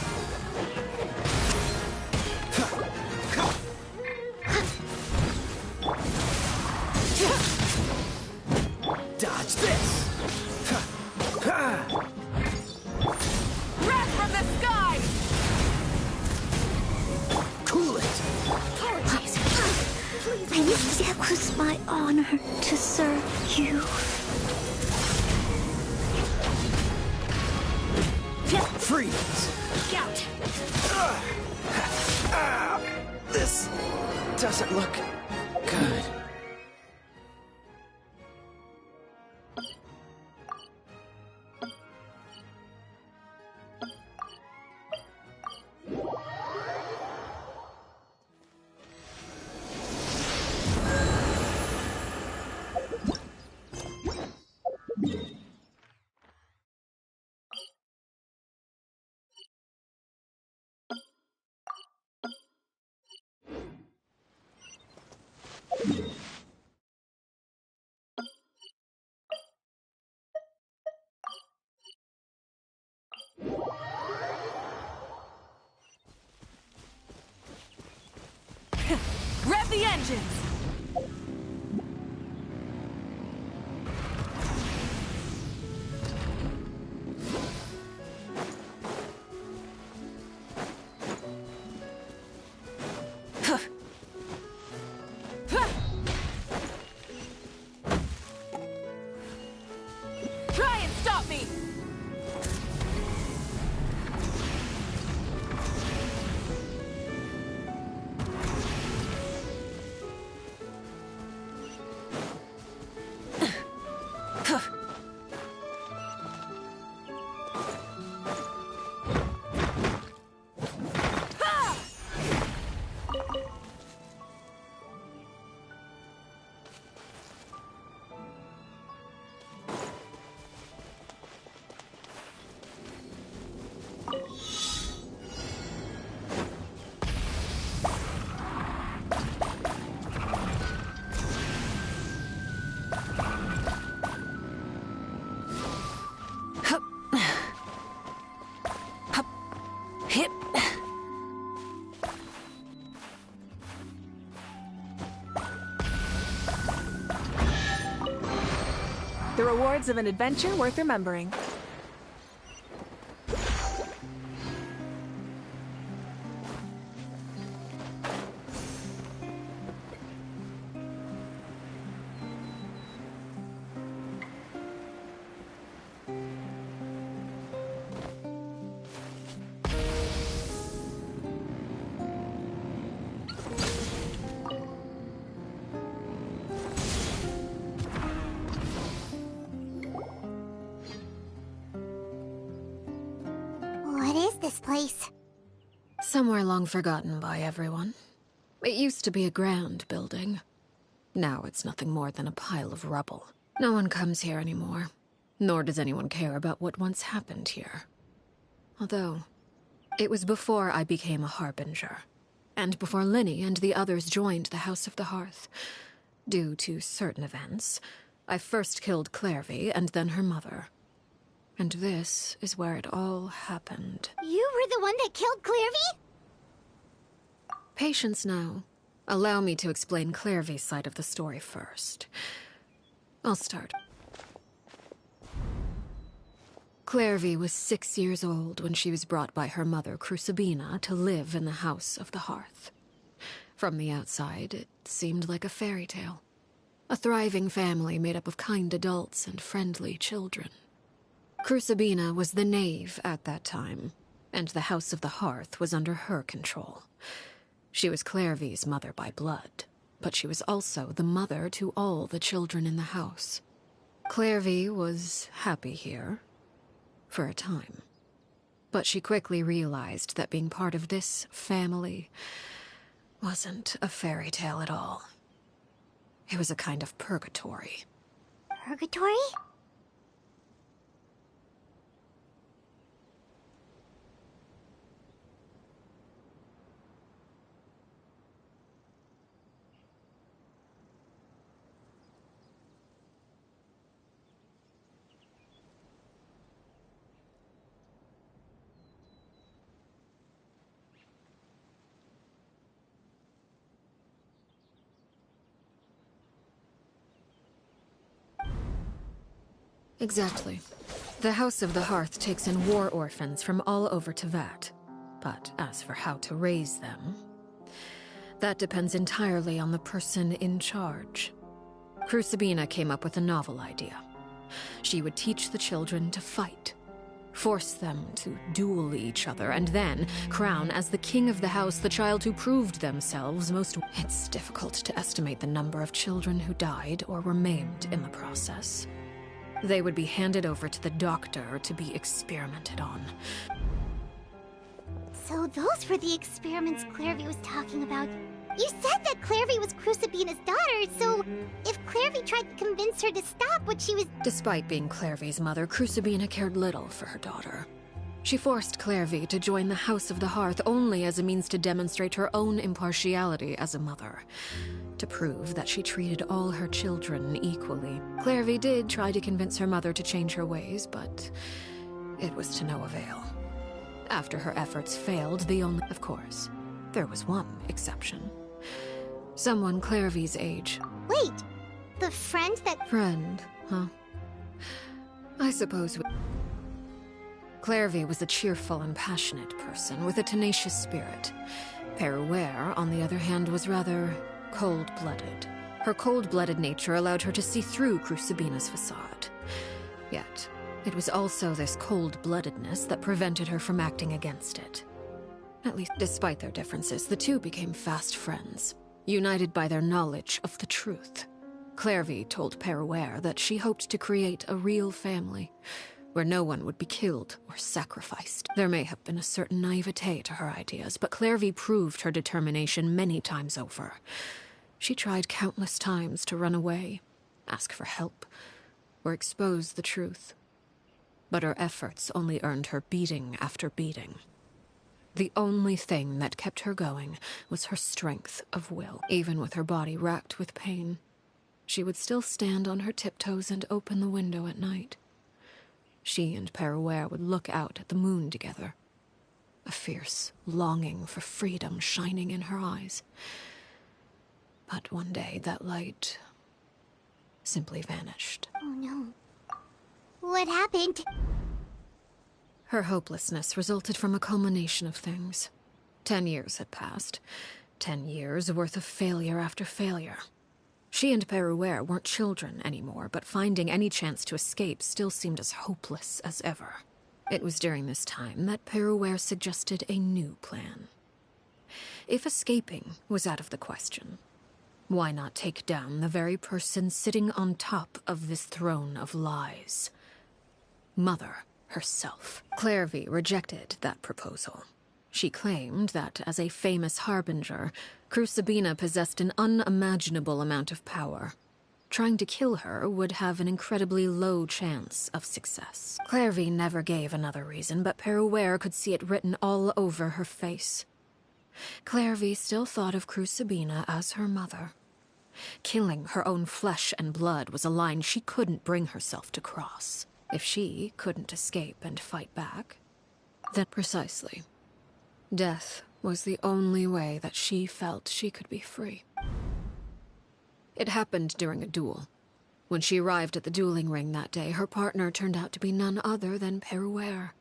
[SPEAKER 9] was my honor to serve you.
[SPEAKER 16] Freeze!
[SPEAKER 5] Scout!
[SPEAKER 16] This doesn't look good.
[SPEAKER 11] Rev the engines! Try and stop me!
[SPEAKER 13] Hip. The rewards of an adventure worth remembering.
[SPEAKER 2] What is this place?
[SPEAKER 3] Somewhere long forgotten by everyone. It used to be a grand building. Now it's nothing more than a pile of rubble. No one comes here anymore, nor does anyone care about what once happened here. Although, it was before I became a Harbinger, and before Lini and the others joined the House of the Hearth. Due to certain events, I first killed Clairvy and then her mother. And this is where it all happened.
[SPEAKER 2] You were the one that killed Clairvy?
[SPEAKER 3] Patience now. Allow me to explain Clairvy's side of the story first. I'll start. Clairvy was 6 years old when she was brought by her mother, Crucibina, to live in the House of the Hearth. From the outside, it seemed like a fairy tale. A thriving family made up of kind adults and friendly children. Crucibina was the knave at that time, and the House of the Hearth was under her control. She was Clairvy's mother by blood, but she was also the mother to all the children in the house. Clairvy was happy here, for a time. But she quickly realized that being part of this family wasn't a fairy tale at all. It was a kind of purgatory.
[SPEAKER 2] Purgatory?
[SPEAKER 3] Exactly. The House of the Hearth takes in war orphans from all over Teyvat. But as for how to raise them, That depends entirely on the person in charge. Crucibina came up with a novel idea. She would teach the children to fight, force them to duel each other, and then crown as the king of the house the child who proved themselves most... It's difficult to estimate the number of children who died or were maimed in the process. They would be handed over to the doctor to be experimented on.
[SPEAKER 2] So those were the experiments Clairvy was talking about. You said that Clairvy was Crucibina's daughter, so if Clairvy tried to convince her to stop what she was...
[SPEAKER 3] Despite being Clairvy's mother, Crucibina cared little for her daughter. She forced Clairvy to join the House of the Hearth only as a means to demonstrate her own impartiality as a mother, to prove that she treated all her children equally. Clairvy did try to convince her mother to change her ways, but it was to no avail. After her efforts failed, Of course, there was one exception. Someone Clairvy's age.
[SPEAKER 2] Wait, the friend that...
[SPEAKER 3] Friend, huh? I suppose Clairvy was a cheerful and passionate person with a tenacious spirit. Peruere, on the other hand, was rather cold-blooded. Her cold-blooded nature allowed her to see through Crucibina's facade. Yet, it was also this cold-bloodedness that prevented her from acting against it. At least, despite their differences, the two became fast friends, united by their knowledge of the truth. Clairvy told Peruere that she hoped to create a real family, where no one would be killed or sacrificed. There may have been a certain naivete to her ideas, but Clairvy proved her determination many times over. She tried countless times to run away, ask for help, or expose the truth. But her efforts only earned her beating after beating. The only thing that kept her going was her strength of will. Even with her body racked with pain, she would still stand on her tiptoes and open the window at night. She and Peruere would look out at the moon together, a fierce longing for freedom shining in her eyes. But one day that light simply vanished.
[SPEAKER 2] Oh no. What happened?
[SPEAKER 3] Her hopelessness resulted from a culmination of things. 10 years had passed. 10 years worth of failure after failure. She and Peruere weren't children anymore, but finding any chance to escape still seemed as hopeless as ever. It was during this time that Peruere suggested a new plan. If escaping was out of the question, why not take down the very person sitting on top of this throne of lies? Mother herself. Clairvy rejected that proposal. She claimed that, as a famous harbinger, Crucibina possessed an unimaginable amount of power. Trying to kill her would have an incredibly low chance of success. Clairvy never gave another reason, but Peruere could see it written all over her face. Clairvy still thought of Crucibina as her mother. Killing her own flesh and blood was a line she couldn't bring herself to cross. If she couldn't escape and fight back, then precisely. Death was the only way that she felt she could be free. It happened during a duel. When she arrived at the dueling ring that day, her partner turned out to be none other than Peruere,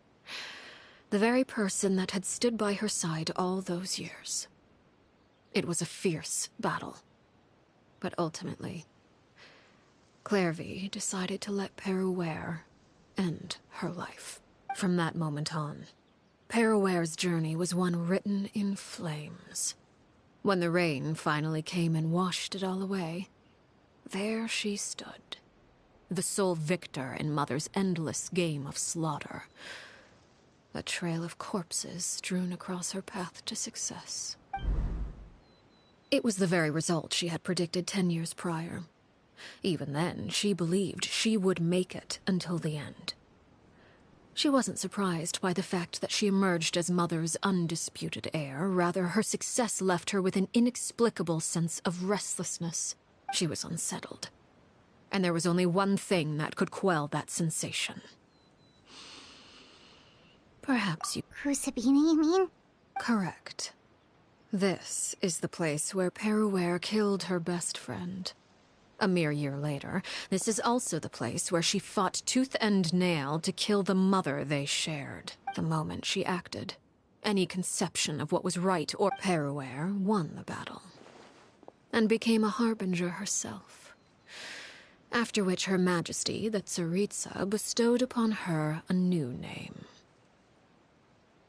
[SPEAKER 3] the very person that had stood by her side all those years. It was a fierce battle, but ultimately, Clairvy decided to let Peruere end her life. From that moment on, Peruere's journey was one written in flames. When the rain finally came and washed it all away, there she stood, the sole victor in Mother's endless game of slaughter. A trail of corpses strewn across her path to success. It was the very result she had predicted 10 years prior. Even then, she believed she would make it until the end. She wasn't surprised by the fact that she emerged as Mother's undisputed heir. Rather, her success left her with an inexplicable sense of restlessness. She was unsettled. And there was only one thing that could quell that sensation. Perhaps you...
[SPEAKER 2] Crucibina, you mean?
[SPEAKER 3] Correct. This is the place where Peruere killed her best friend. A mere year later, this is also the place where she fought tooth and nail to kill the mother they shared. The moment she acted, any conception of what was right or Peruer won the battle, and became a harbinger herself. After which Her Majesty, the Tsaritsa, bestowed upon her a new name.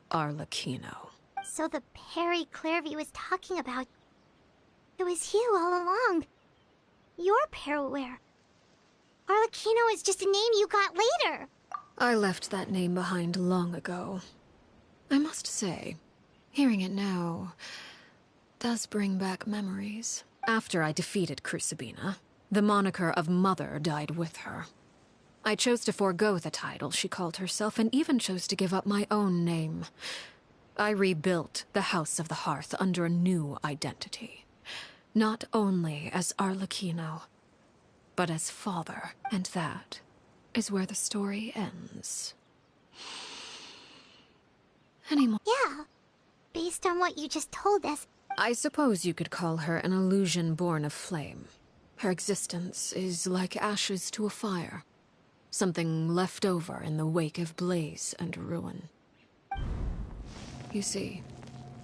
[SPEAKER 3] Arlecchino.
[SPEAKER 2] So the Perry Clairvy was talking about... It was you all along. You're Peruer. Arlecchino is just a name you got later.
[SPEAKER 3] I left that name behind long ago. I must say, hearing it now does bring back memories. After I defeated Crucibina, the moniker of Mother died with her. I chose to forego the title she called herself and even chose to give up my own name. I rebuilt the House of the Hearth under a new identity. Not only as Arlecchino, but as father. And that is where the story ends.
[SPEAKER 2] Yeah. Based on what you just told us.
[SPEAKER 3] I suppose you could call her an illusion born of flame. Her existence is like ashes to a fire. Something left over in the wake of blaze and ruin. You see,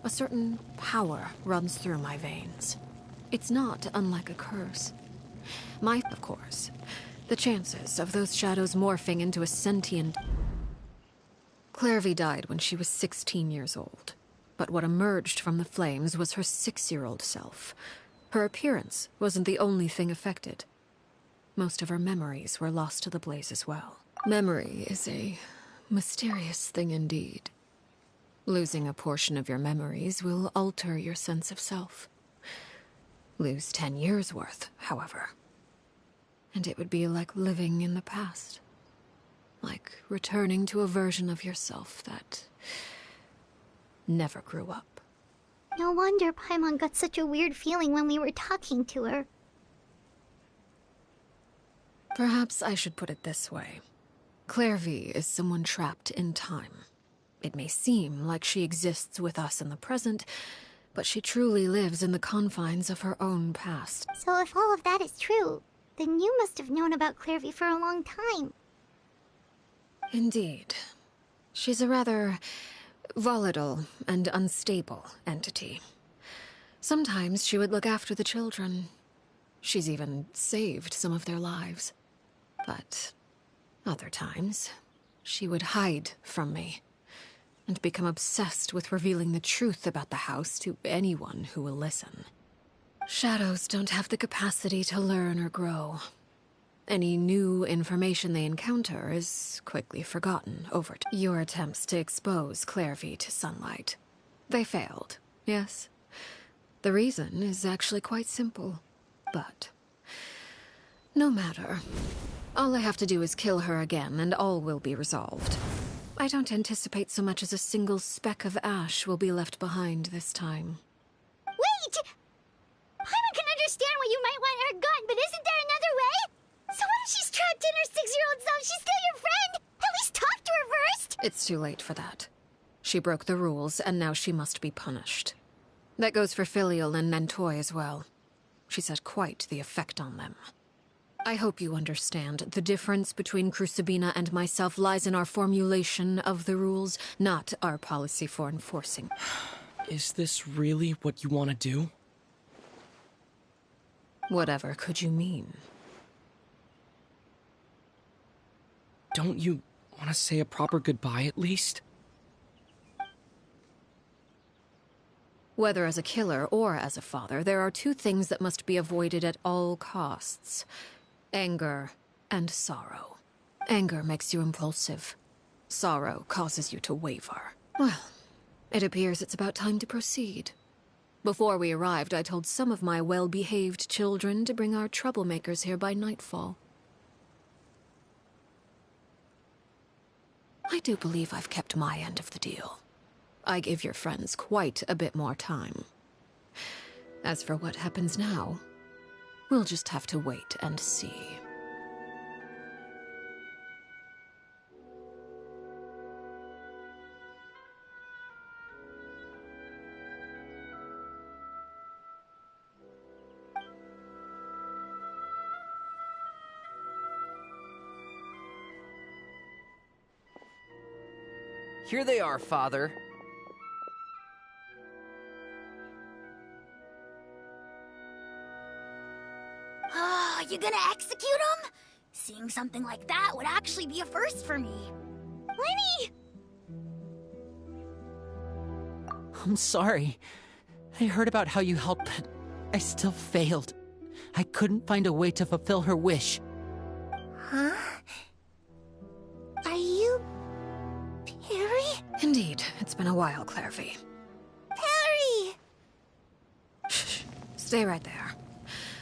[SPEAKER 3] a certain power runs through my veins. It's not unlike a curse. Of course, the chances of those shadows morphing into a sentient... Clairvy died when she was 16 years old. But what emerged from the flames was her 6-year-old self. Her appearance wasn't the only thing affected. Most of her memories were lost to the blaze as well. Memory is a mysterious thing indeed. Losing a portion of your memories will alter your sense of self. Lose 10 years' worth, however, and it would be like living in the past. Like returning to a version of yourself that never grew up.
[SPEAKER 2] No wonder Paimon got such a weird feeling when we were talking to her.
[SPEAKER 3] Perhaps I should put it this way. Clairvy is someone trapped in time. It may seem like she exists with us in the present, but she truly lives in the confines of her own past.
[SPEAKER 2] So if all of that is true, then you must have known about Clairvy for a long time.
[SPEAKER 3] Indeed. She's a rather volatile and unstable entity. Sometimes she would look after the children. She's even saved some of their lives. But other times, she would hide from me and become obsessed with revealing the truth about the house to anyone who will listen. Shadows don't have the capacity to learn or grow. Any new information they encounter is quickly forgotten over time. Your attempts to expose Clairvy to sunlight. They failed, yes. The reason is actually quite simple, but no matter. All I have to do is kill her again and all will be resolved. I don't anticipate so much as a single speck of ash will be left behind this time.
[SPEAKER 2] Wait! Paimon can understand why you might want her gone, but isn't there another way? So what if she's trapped in her 6-year-old self? She's still your friend! At least talk to her first!
[SPEAKER 3] It's too late for that. She broke the rules, and now she must be punished. That goes for Filial and Nantoy as well. She's had quite the effect on them. I hope you understand. The difference between Crucibina and myself lies in our formulation of the rules, not our policy for enforcing.
[SPEAKER 16] Is this really what you want to do?
[SPEAKER 3] Whatever could you mean?
[SPEAKER 16] Don't you want to say a proper goodbye at least?
[SPEAKER 3] Whether as a killer or as a father, there are two things that must be avoided at all costs. Anger and sorrow. Anger makes you impulsive. Sorrow causes you to waver. Well, it appears it's about time to proceed. Before we arrived, I told some of my well-behaved children to bring our troublemakers here by nightfall. I do believe I've kept my end of the deal. I gave your friends quite a bit more time. As for what happens now, we'll just have to wait and see.
[SPEAKER 4] Here they are, Father.
[SPEAKER 5] You gonna execute him? Seeing something like that would actually be a first for me. Lenny!
[SPEAKER 1] I'm sorry. I heard about how you helped, but I still failed. I couldn't find a way to fulfill her wish.
[SPEAKER 9] Huh? Are you... Perry?
[SPEAKER 3] Indeed. It's been a while, Clairvy.
[SPEAKER 9] Perry!
[SPEAKER 3] Shh. Stay right there.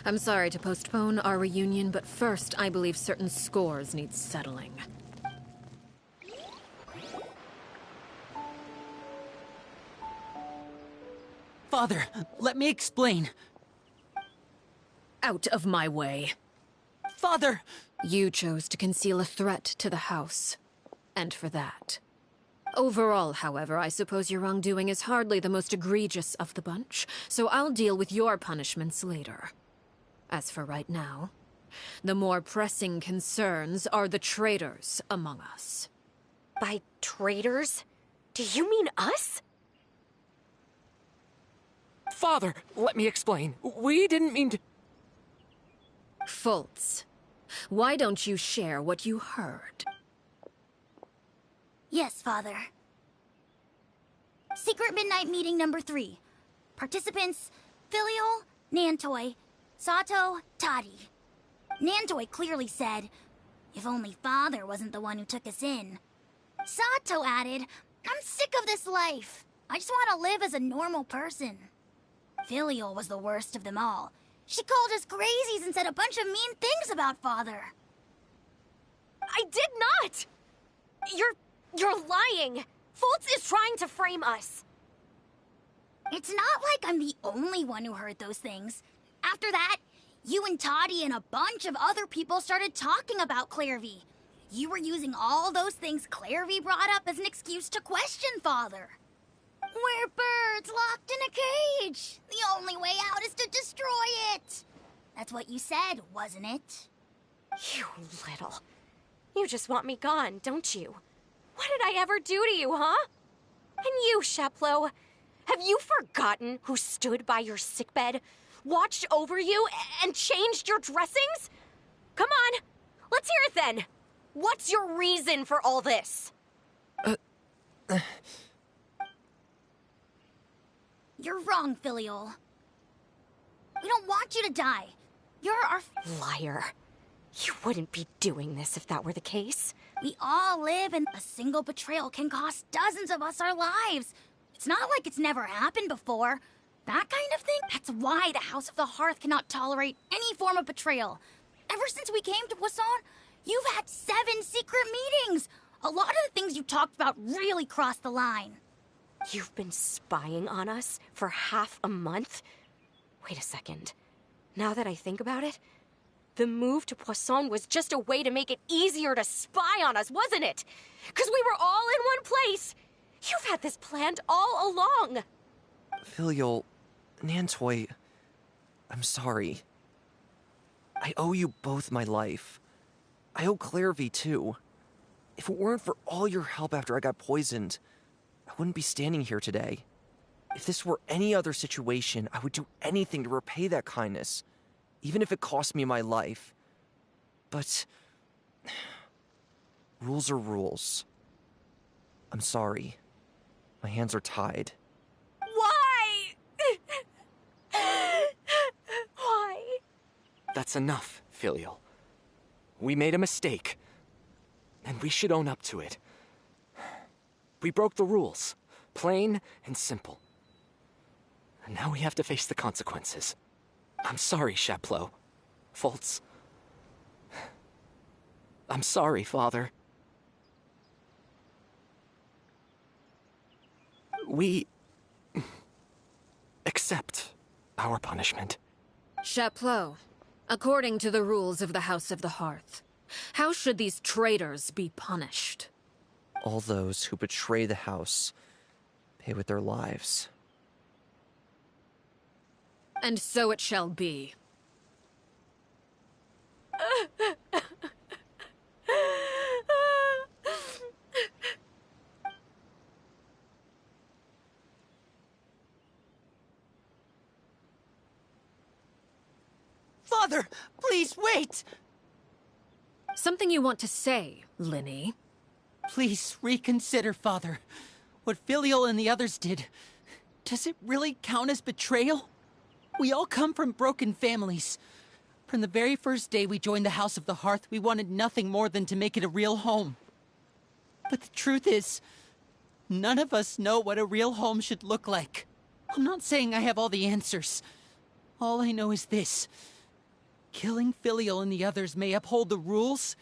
[SPEAKER 3] I'm sorry to postpone our reunion, but first, I believe certain scores need settling.
[SPEAKER 1] Father, let me explain.
[SPEAKER 3] Out of my way.
[SPEAKER 1] Father!
[SPEAKER 3] You chose to conceal a threat to the house. And for that. Overall, however, I suppose your wrongdoing is hardly the most egregious of the bunch, so I'll deal with your punishments later. As for right now, the more pressing concerns are the traitors among us.
[SPEAKER 6] By traitors? Do you mean us?
[SPEAKER 7] Father, let me explain. We didn't mean to...
[SPEAKER 3] Fultz, why don't you share what you heard?
[SPEAKER 5] Yes, Father. Secret Midnight Meeting number 3. Participants, Filial, Nantoi, Sato, Toddy. Nantoi clearly said, if only Father wasn't the one who took us in. Sato added, I'm sick of this life. I just want to live as a normal person. Filial was the worst of them all. She called us crazies and said a bunch of mean things about Father.
[SPEAKER 6] I did not! You're lying! Fultz is trying to frame us.
[SPEAKER 5] It's not like I'm the only one who heard those things. After that, you and Toddy and a bunch of other people started talking about Clairvy. You were using all those things Clairvy brought up as an excuse to question Father. We're birds locked in a cage. The only way out is to destroy it. That's what you said, wasn't it?
[SPEAKER 6] You little... You just want me gone, don't you? What did I ever do to you, huh? And you, Sheplo, have you forgotten who stood by your sickbed, watched over you, and changed your dressings? Come on, let's hear it then. What's your reason for all this?
[SPEAKER 5] You're wrong, Filial. We don't want you to die. You're our...
[SPEAKER 6] Liar. You wouldn't be doing this if that were the case.
[SPEAKER 5] We all live, and a single betrayal can cost dozens of us our lives. It's not like it's never happened before. That kind of thing? That's why the House of the Hearth cannot tolerate any form of betrayal. Ever since we came to Poisson, you've had 7 secret meetings. A lot of the things you talked about really crossed the line.
[SPEAKER 6] You've been spying on us for half a month? Wait a second. Now that I think about it, the move to Poisson was just a way to make it easier to spy on us, wasn't it? Because we were all in one place. You've had this planned all along.
[SPEAKER 4] Filial, Nantoi, I'm sorry. I owe you both my life. I owe Clairvy too. If it weren't for all your help after I got poisoned, I wouldn't be standing here today. If this were any other situation, I would do anything to repay that kindness, even if it cost me my life. But rules are rules. I'm sorry. My hands are tied.
[SPEAKER 6] Why? Why?
[SPEAKER 7] That's enough, Filial. We made a mistake, and we should own up to it. We broke the rules, plain and simple. And now we have to face the consequences. I'm sorry, Sheplo. Fultz. I'm sorry, Father. We accept our punishment.
[SPEAKER 3] Sheplo, according to the rules of the House of the Hearth, how should these traitors be punished?
[SPEAKER 4] All those who betray the house pay with their lives.
[SPEAKER 3] And so it shall be.
[SPEAKER 1] Father, please wait!
[SPEAKER 3] Something you want to say, Linny?
[SPEAKER 1] Please reconsider, Father. What Filial and the others did, does it really count as betrayal? We all come from broken families. From the very first day we joined the House of the Hearth, we wanted nothing more than to make it a real home. But the truth is, none of us know what a real home should look like. I'm not saying I have all the answers. All I know is this. Killing Filial and the others may uphold the rules,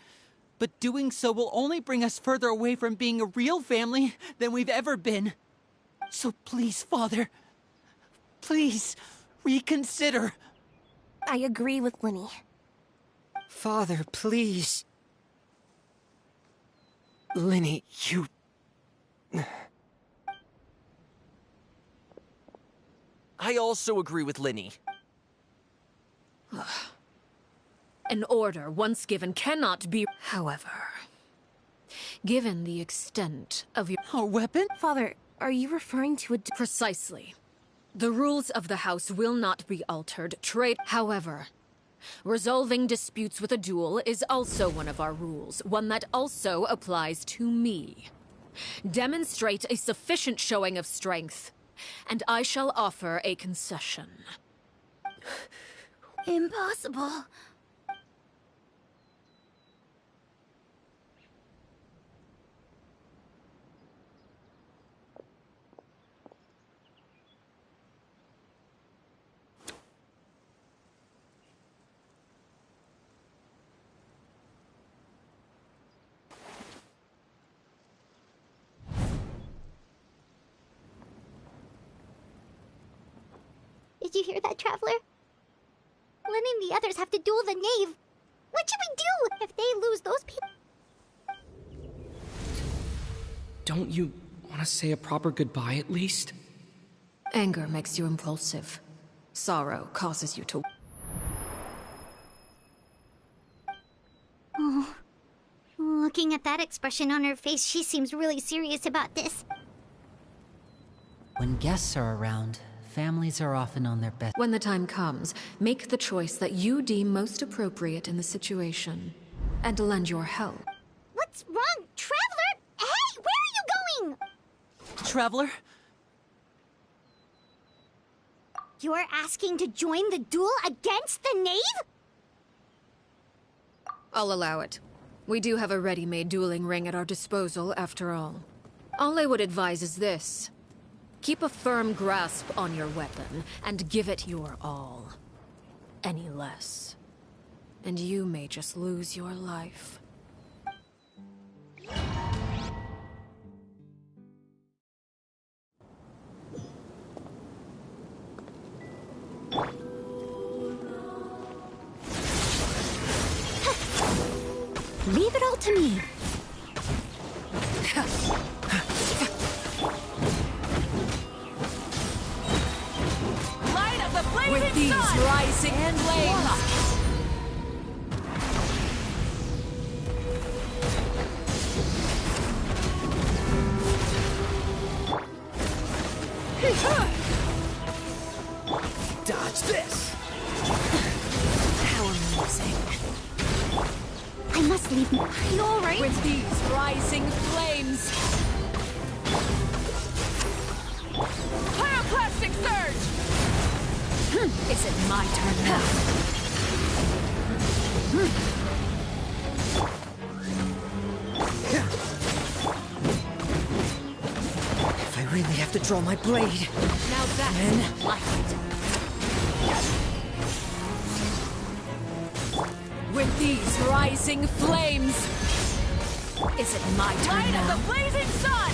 [SPEAKER 1] but doing so will only bring us further away from being a real family than we've ever been. So please, Father, please reconsider.
[SPEAKER 10] I agree with Linny.
[SPEAKER 8] Father, please.
[SPEAKER 7] Linny, you...
[SPEAKER 4] I also agree with Linny.
[SPEAKER 3] An order, once given, cannot be... However, given the extent of your...
[SPEAKER 1] Our weapon?
[SPEAKER 10] Father, are you referring to a...
[SPEAKER 3] Precisely. The rules of the house will not be altered. However, resolving disputes with a duel is also one of our rules, one that also applies to me. Demonstrate a sufficient showing of strength, and I shall offer a concession.
[SPEAKER 5] Impossible.
[SPEAKER 2] Did you hear that, Traveler? Lynn and the others have to duel the knave. What should we do if they lose those people?
[SPEAKER 16] Don't you want to say a proper goodbye at least?
[SPEAKER 3] Anger makes you impulsive. Sorrow causes you to...
[SPEAKER 2] Oh. Looking at that expression on her face, she seems really serious about this.
[SPEAKER 1] When guests are around, families are often on their best.
[SPEAKER 3] When the time comes, make the choice that you deem most appropriate in the situation, and lend your help.
[SPEAKER 2] What's wrong, Traveler? Hey, where are you going?
[SPEAKER 1] Traveler?
[SPEAKER 2] You're asking to join the duel against the knave?
[SPEAKER 3] I'll allow it. We do have a ready-made dueling ring at our disposal, after all. All I would advise is this. Keep a firm grasp on your weapon, and give it your all. Any less, and you may just lose your life.
[SPEAKER 5] Leave it all to me.
[SPEAKER 11] Light of the blazing
[SPEAKER 3] With these
[SPEAKER 11] sun!
[SPEAKER 3] rising flames!
[SPEAKER 4] Dodge this!
[SPEAKER 3] How amusing.
[SPEAKER 2] I must leave now.
[SPEAKER 5] Are you alright?
[SPEAKER 3] With these rising flames!
[SPEAKER 11] Pyroclastic surge!
[SPEAKER 3] Is it my turn now?
[SPEAKER 8] If I really have to draw my blade...
[SPEAKER 3] Now that's like it. With these rising flames! Is it my turn
[SPEAKER 11] Light
[SPEAKER 3] now?
[SPEAKER 11] of the blazing sun!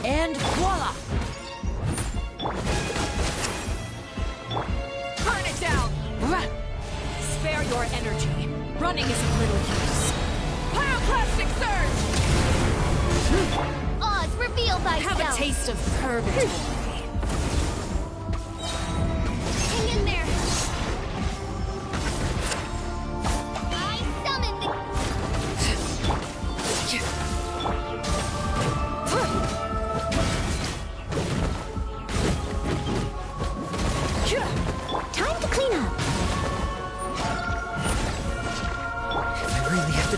[SPEAKER 1] And voila!
[SPEAKER 11] Burn it down!
[SPEAKER 3] Spare your energy. Running is of little use.
[SPEAKER 11] Pyroclastic surge!
[SPEAKER 2] Oz, reveal thyself!
[SPEAKER 3] Have a taste of purgatory.
[SPEAKER 2] Hang in there! I summon the...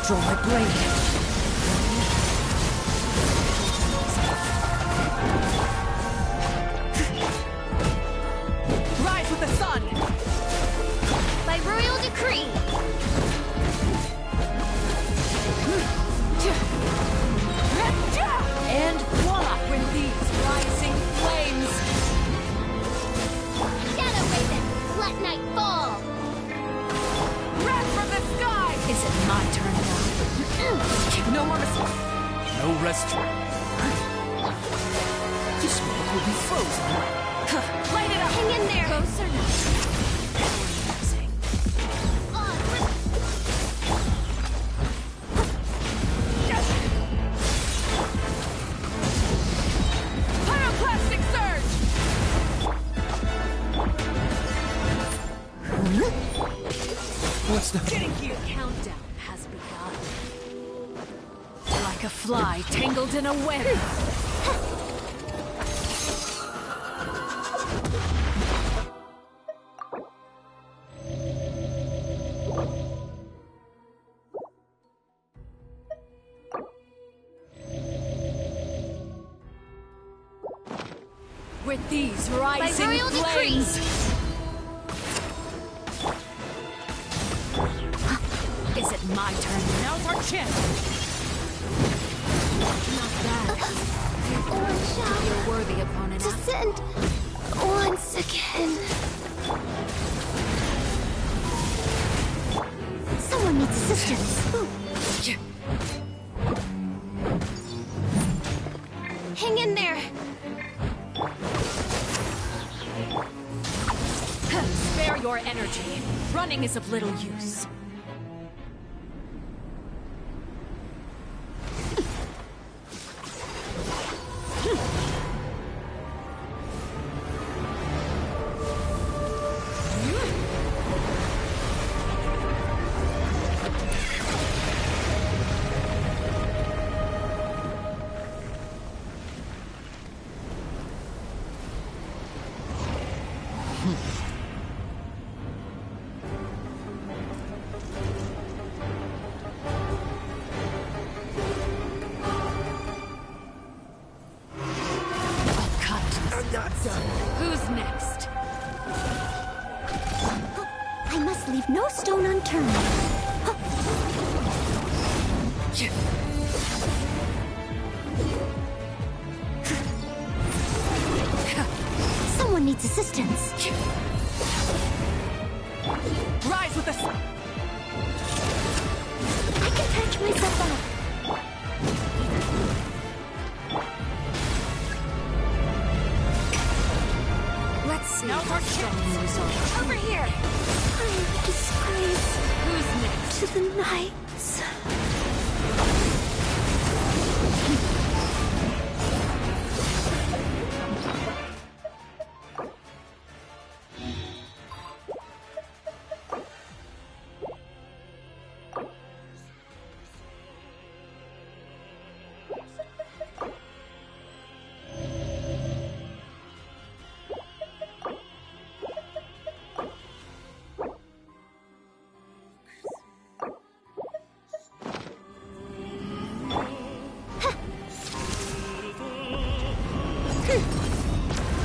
[SPEAKER 11] Draw my blade. Rise with the sun!
[SPEAKER 2] By royal decree!
[SPEAKER 11] And voila! With these rising flames!
[SPEAKER 2] Shadow Raven, let night fall!
[SPEAKER 11] Wrath from the sky!
[SPEAKER 6] Is it my turn now?
[SPEAKER 11] No more mistakes.
[SPEAKER 7] No rest.
[SPEAKER 11] This world will be frozen. Light it up!
[SPEAKER 2] Hang in there!
[SPEAKER 6] Closer now.
[SPEAKER 11] Pyroclastic surge!
[SPEAKER 7] What's the...
[SPEAKER 11] Getting here!
[SPEAKER 6] Countdown has begun. Like a fly tangled in a web. With these rising
[SPEAKER 2] royal decree.
[SPEAKER 6] flames. Is it my turn?
[SPEAKER 11] Now's our chance!
[SPEAKER 6] Not bad.
[SPEAKER 9] One shall
[SPEAKER 6] You're a worthy opponent.
[SPEAKER 9] descend once again.
[SPEAKER 2] Someone needs assistance. Hang in there!
[SPEAKER 6] Spare your energy. Running is of little use. Who's next?
[SPEAKER 2] I must leave no stone unturned. Someone needs assistance.
[SPEAKER 11] Rise with the sun!
[SPEAKER 2] I can patch myself up.
[SPEAKER 6] Let's see.
[SPEAKER 11] Now's our chance! Over here!
[SPEAKER 2] I'm a disgrace
[SPEAKER 6] Who's next?
[SPEAKER 2] to the knights.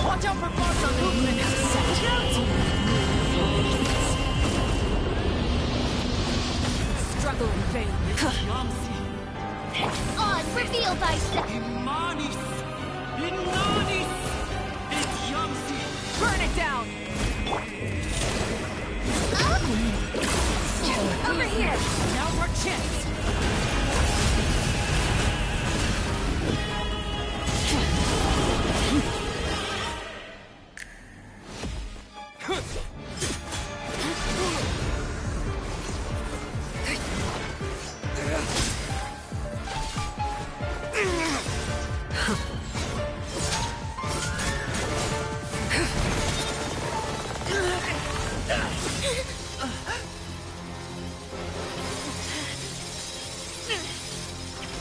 [SPEAKER 11] Watch out for bombs on the movement!
[SPEAKER 6] Struggle in vain.
[SPEAKER 2] On, reveal thyself.
[SPEAKER 11] Burn it down! Over here! Now's our chance!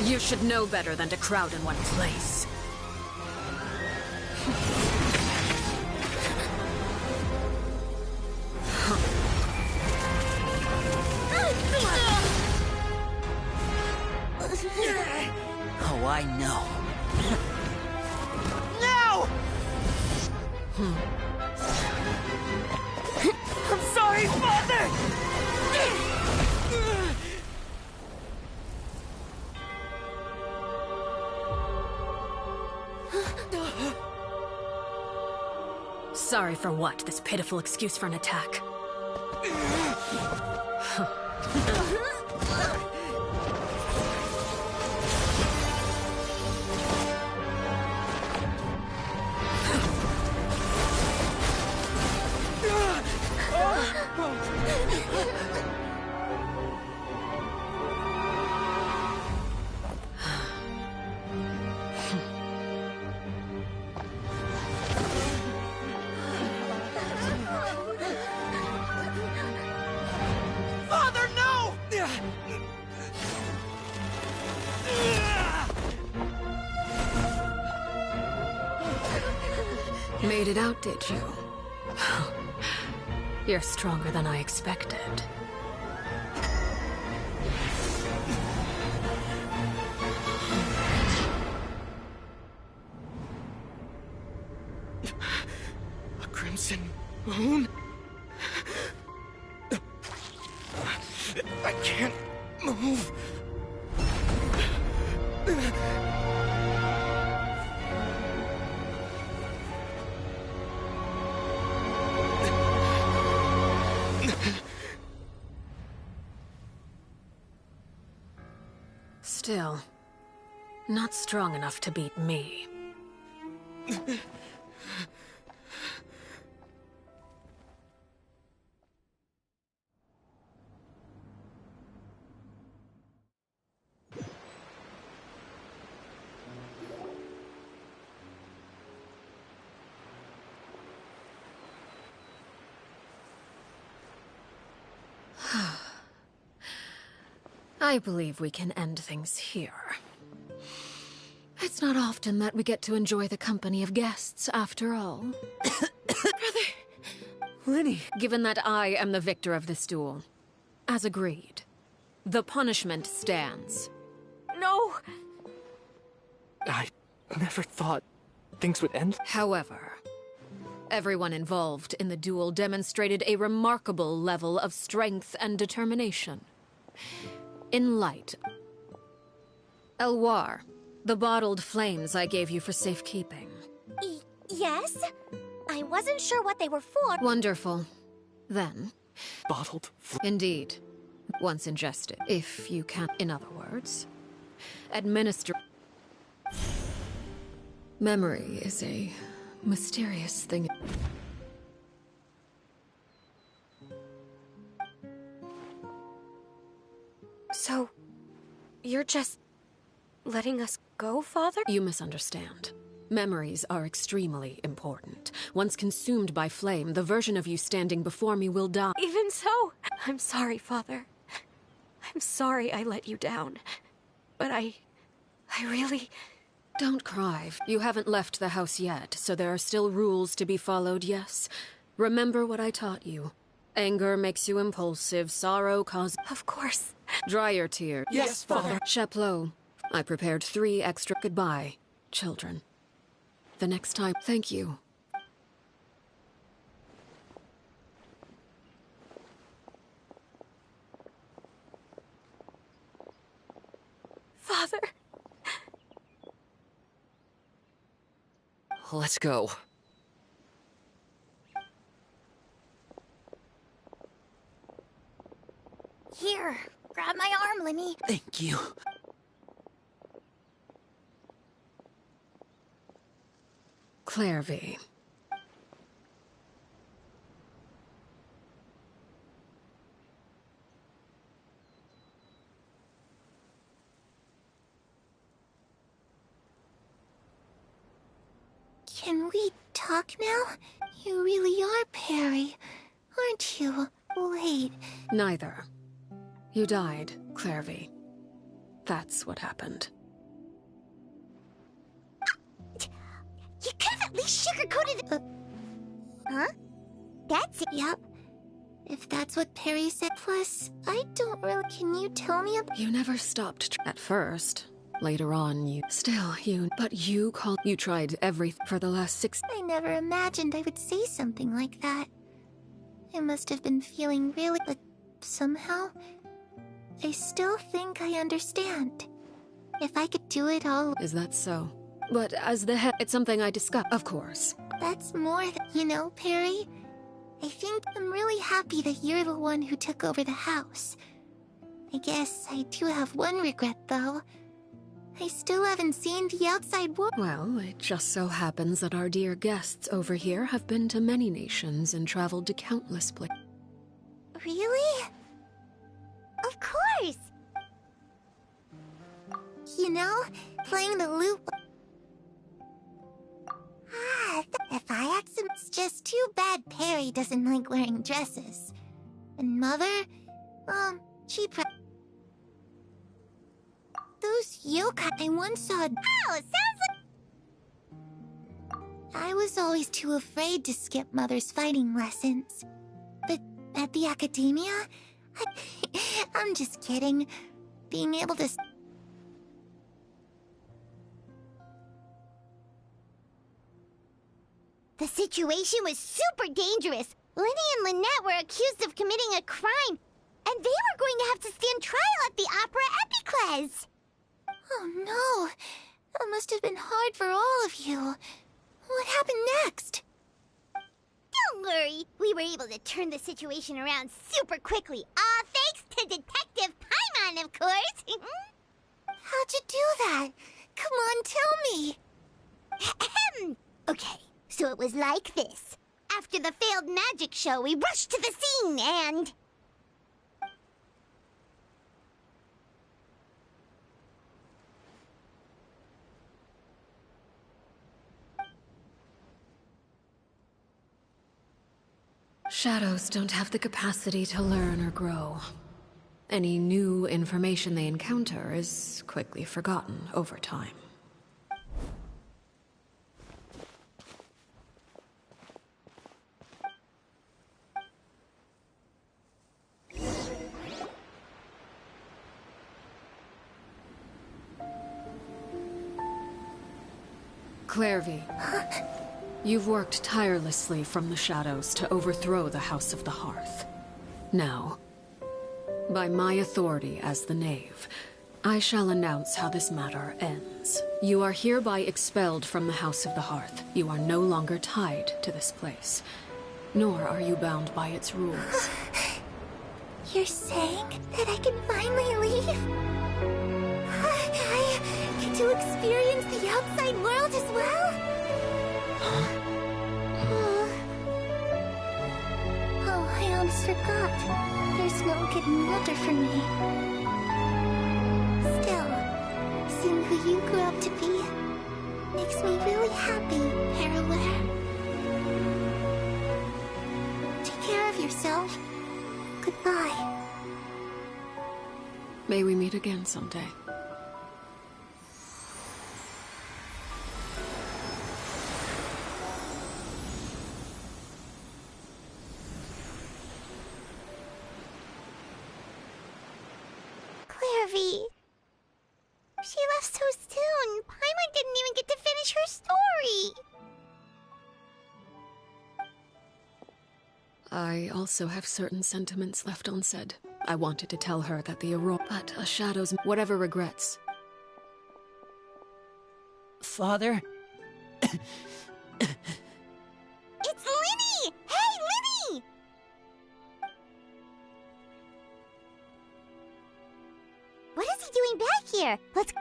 [SPEAKER 3] You should know better than to crowd in one place.
[SPEAKER 1] Oh, I know.
[SPEAKER 11] No! I'm sorry, Father!
[SPEAKER 3] Sorry for what? This pitiful excuse for an attack.
[SPEAKER 11] Father, no!
[SPEAKER 3] Made it out, did you? You're stronger than I expected.
[SPEAKER 16] A crimson moon? I can't move.
[SPEAKER 3] Still, not strong enough to beat me. I believe we can end things here. It's not often that we get to enjoy the company of guests, after all. Brother!
[SPEAKER 16] Lini!
[SPEAKER 3] Given that I am the victor of this duel, as agreed, the punishment stands.
[SPEAKER 6] No!
[SPEAKER 7] I never thought things would end.
[SPEAKER 3] However, everyone involved in the duel demonstrated a remarkable level of strength and determination. In light, Elwar, the bottled flames I gave you for safekeeping.
[SPEAKER 5] Yes? I wasn't sure what they were for.
[SPEAKER 3] Wonderful. Then...
[SPEAKER 7] Bottled
[SPEAKER 3] Indeed. Once ingested, if you can. In other words, administer... Memory is a mysterious thing.
[SPEAKER 6] So, you're just letting us go, Father?
[SPEAKER 3] You misunderstand. Memories are extremely important. Once consumed by flame, the version of you standing before me will die.
[SPEAKER 6] Even so, I'm sorry, Father. I'm sorry I let you down. But I really...
[SPEAKER 3] Don't cry. You haven't left the house yet, so there are still rules to be followed, yes? Remember what I taught you. Anger makes you impulsive, sorrow causes...
[SPEAKER 6] Of course.
[SPEAKER 3] Dry your tears.
[SPEAKER 16] Yes, Father.
[SPEAKER 3] Chaplot, I prepared 3 extra... Goodbye, children. The next time... Thank you.
[SPEAKER 6] Father...
[SPEAKER 4] Let's go.
[SPEAKER 5] Here, grab my arm, Lini.
[SPEAKER 1] Thank you.
[SPEAKER 3] Clairvy.
[SPEAKER 9] Can we talk now? You really are Perry, aren't you? Wait.
[SPEAKER 3] Neither. You died, Clairvy. That's what happened.
[SPEAKER 2] You could have at least sugarcoated it. Huh? That's it.
[SPEAKER 9] Yep. If that's what Perry said. Plus, I don't really... Can you tell me about...
[SPEAKER 3] You never stopped at first. Later on, you... Still, you... But you called... You tried everything for the last 6...
[SPEAKER 9] I never imagined I would say something like that. I must have been feeling really... But somehow, I still think I understand. If I could do it all...
[SPEAKER 3] Is that so? But as the head... It's something I discussed, of course.
[SPEAKER 9] That's more than... You know, Perry? I think I'm really happy that you're the one who took over the house. I guess I do have one regret, though. I still haven't seen the outside world.
[SPEAKER 3] Well, it just so happens that our dear guests over here have been to many nations and traveled to countless places.
[SPEAKER 9] Really? Of course! You know, playing the loop... if I had some... It's just too bad Perry doesn't like wearing dresses. And Mother, she those yokai I once saw... Oh, sounds like... I was always too afraid to skip Mother's fighting lessons. But at the academia, I'm just kidding. Being able to...
[SPEAKER 2] The situation was super dangerous. Lenny and Lynette were accused of committing a crime, and they were going to have to stand trial at the Opera Epicles.
[SPEAKER 9] Oh no, that must have been hard for all of you. What happened next?
[SPEAKER 2] Don't worry, we were able to turn the situation around super quickly. All thanks to Detective Paimon, of course.
[SPEAKER 9] How'd you do that? Come on, tell me.
[SPEAKER 2] Okay, so it was like this. After the failed magic show, we rushed to the scene and...
[SPEAKER 3] Shadows don't have the capacity to learn or grow. Any new information they encounter is quickly forgotten over time. Clairvy, you've worked tirelessly from the shadows to overthrow the House of the Hearth. Now, by my authority as the Knave, I shall announce how this matter ends. You are hereby expelled from the House of the Hearth. You are no longer tied to this place, nor are you bound by its rules.
[SPEAKER 9] You're saying that I can finally leave? I get to experience the outside world as well? Oh, I almost forgot. There's no getting older for me. Still, seeing who you grew up to be makes me really happy, Parallel. Take care of yourself. Goodbye.
[SPEAKER 3] May we meet again someday.
[SPEAKER 2] Clairvy. She left so soon. Paimon didn't even get to finish her story.
[SPEAKER 3] I also have certain sentiments left unsaid. I wanted to tell her that the Aurora... But a shadow's... Whatever regrets.
[SPEAKER 1] Father?
[SPEAKER 2] It's Linny! Hey, Linny! What is he doing back here? Let's...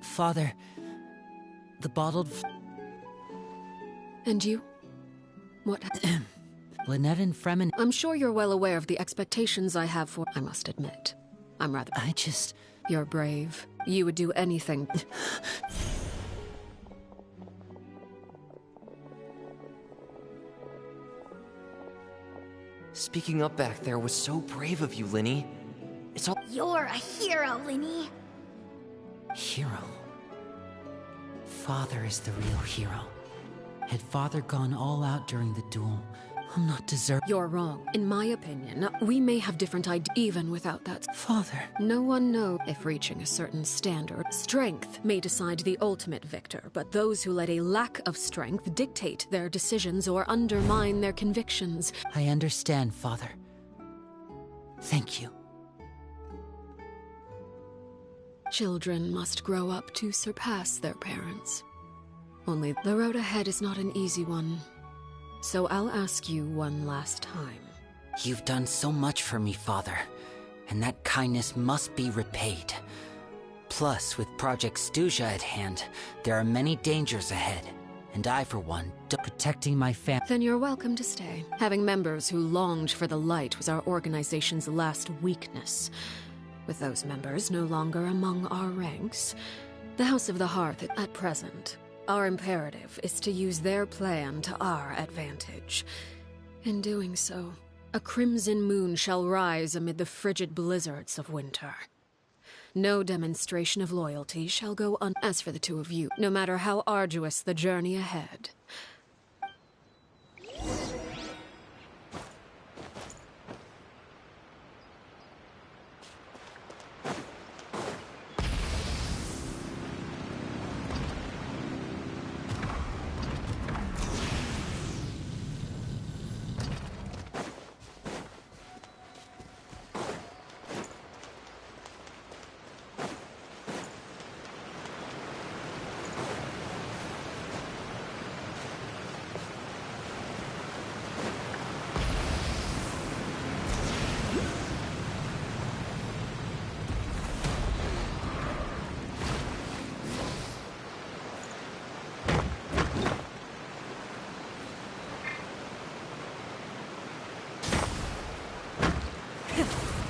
[SPEAKER 1] Father, the bottled...
[SPEAKER 3] And you? What...
[SPEAKER 1] Lynette and Fremen...
[SPEAKER 3] I'm sure you're well aware of the expectations I have for... I must admit. I'm rather...
[SPEAKER 1] I just...
[SPEAKER 3] You're brave. You would do anything...
[SPEAKER 4] Speaking up back there was so brave of you, Linny. It's all—
[SPEAKER 5] You're a hero, Linny.
[SPEAKER 1] Hero. Father is the real hero. Had Father gone all out during the duel, I'm not deserving.
[SPEAKER 3] You're wrong. In my opinion, we may have different ideas even without that.
[SPEAKER 1] Father.
[SPEAKER 3] No one knows if reaching a certain standard. Strength may decide the ultimate victor, but those who let a lack of strength dictate their decisions or undermine their convictions.
[SPEAKER 1] I understand, Father. Thank you.
[SPEAKER 3] Children must grow up to surpass their parents. Only the road ahead is not an easy one. So I'll ask you one last time.
[SPEAKER 1] You've done so much for me, Father, and that kindness must be repaid. Plus, with Project Stuja at hand, there are many dangers ahead, and I, for one, protecting my family.
[SPEAKER 3] Then you're welcome to stay. Having members who longed for the light was our organization's last weakness. With those members no longer among our ranks, the House of the Hearth at present, our imperative is to use their plan to our advantage. In doing so, a crimson moon shall rise amid the frigid blizzards of winter. No demonstration of loyalty shall go As for the two of you, no matter how arduous the journey ahead,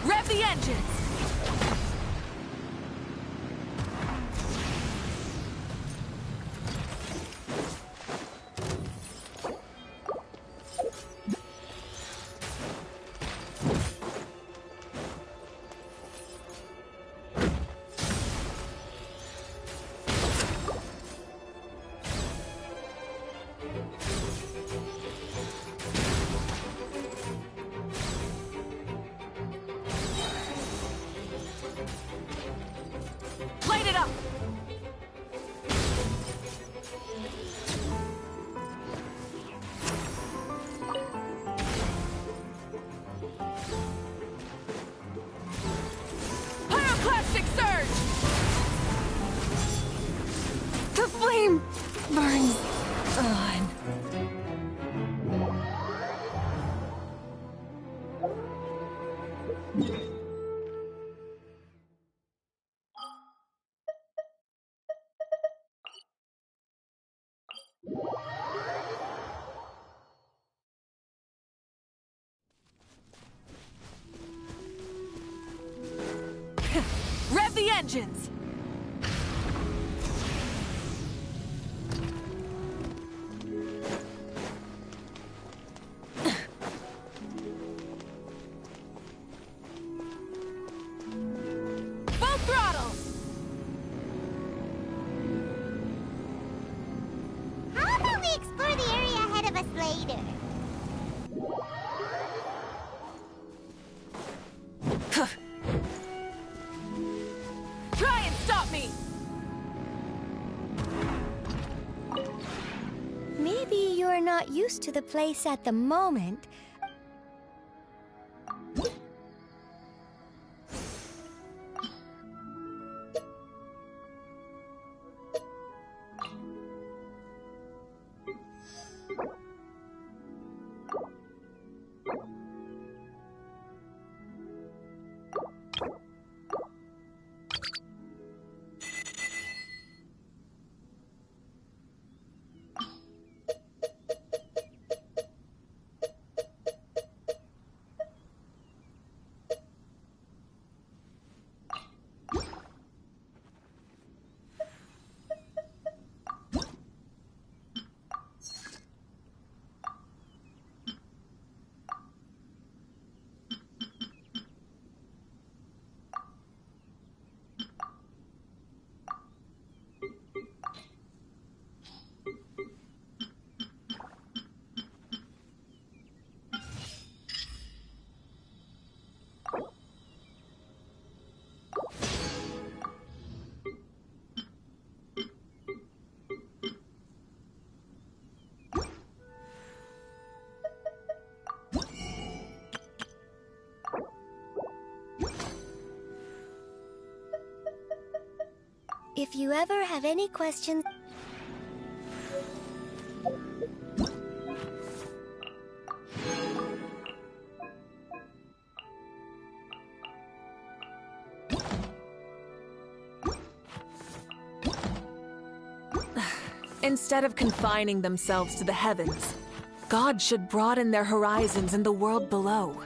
[SPEAKER 11] Rev the engines! Light it up! Pyroclastic surge!
[SPEAKER 13] The flame burns on.
[SPEAKER 11] Rev the engines! Full throttle!
[SPEAKER 2] How about we explore the area ahead of us later?
[SPEAKER 11] Try and stop me!
[SPEAKER 18] Maybe you're not used to the place at the moment. If you ever have any questions...
[SPEAKER 13] Instead of confining themselves to the heavens, God should broaden their horizons in the world below.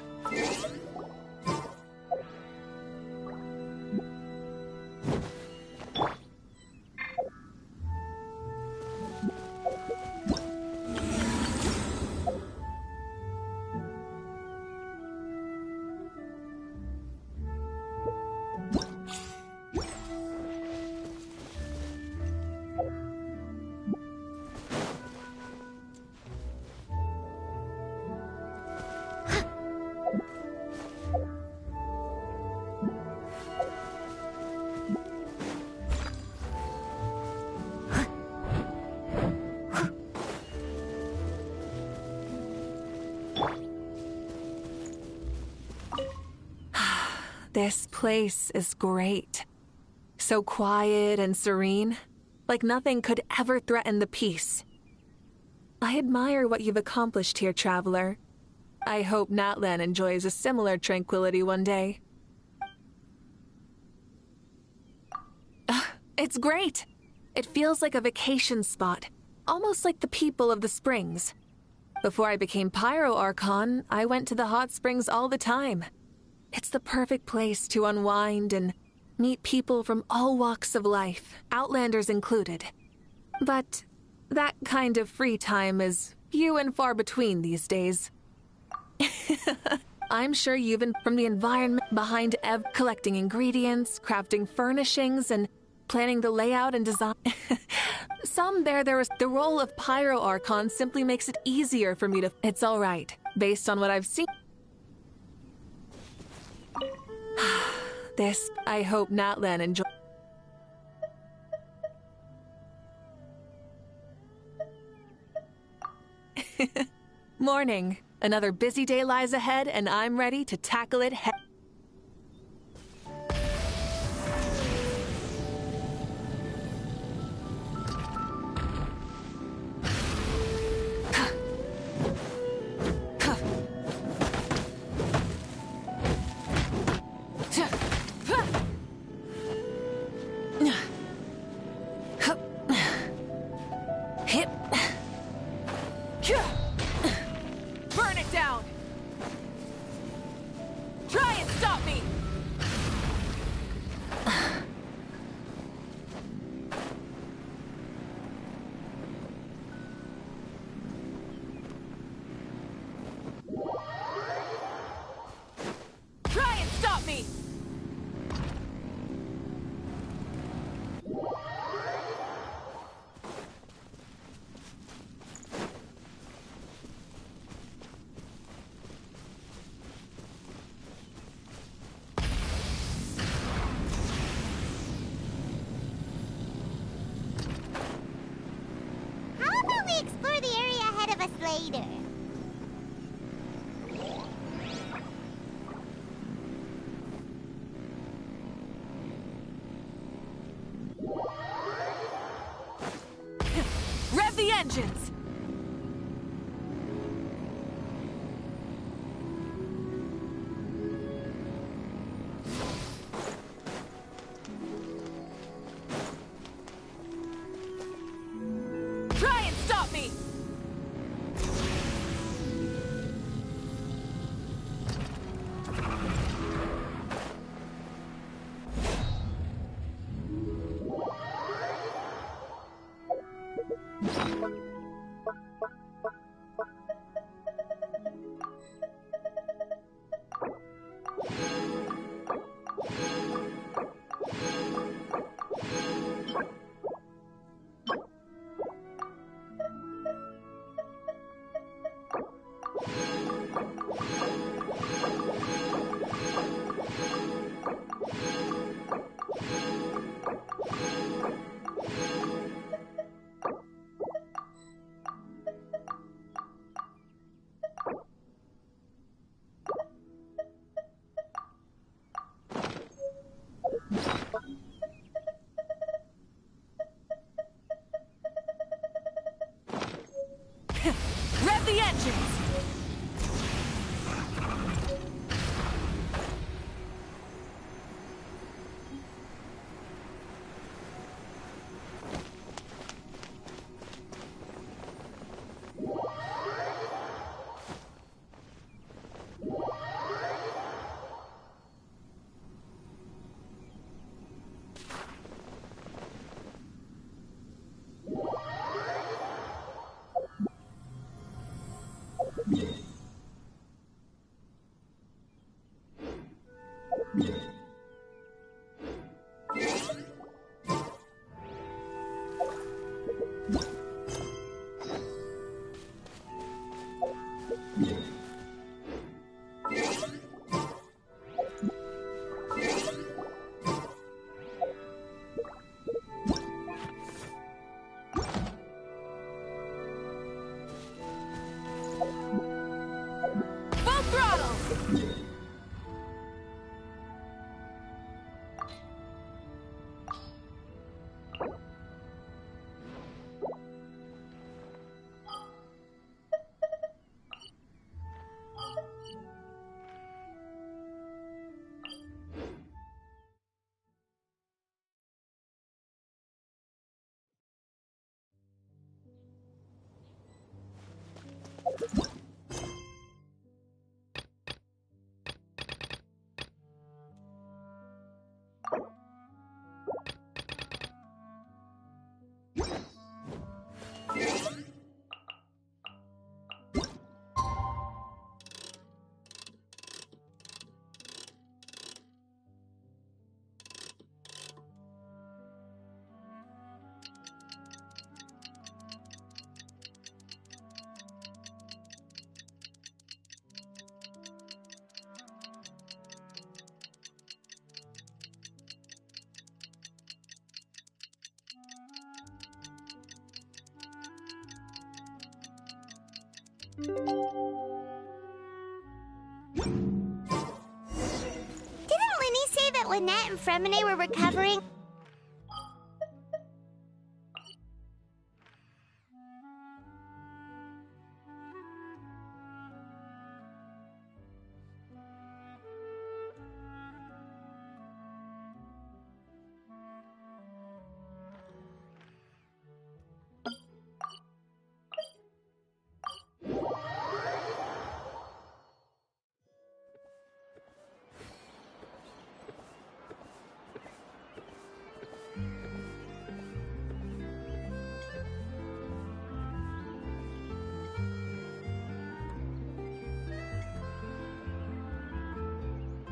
[SPEAKER 13] This place is great. So quiet and serene, like nothing could ever threaten the peace. I admire what you've accomplished here, traveler. I hope Natlan enjoys a similar tranquility one day. It's great. It feels like a vacation spot, almost like the people of the springs. Before I became Pyro Archon, I went to the hot springs all the time. It's the perfect place to unwind and meet people from all walks of life, Outlanders included. But that kind of free time is few and far between these days. I'm sure you've been from the environment behind collecting ingredients, crafting furnishings, and planning the layout and design. The role of Pyro Archon simply makes it easier for me to... It's all right, based on what I've seen. I hope Natlan enjoy. Morning. Another busy day lies ahead, and I'm ready to tackle it head.
[SPEAKER 11] Burn it down! Try and stop me! Try and stop me!
[SPEAKER 2] Explore the area ahead of us later.
[SPEAKER 11] Rev the engines! Try and stop me!
[SPEAKER 13] Rev the engines! Full throttle!
[SPEAKER 2] Didn't Linny say that Lynette and Fremine were recovering?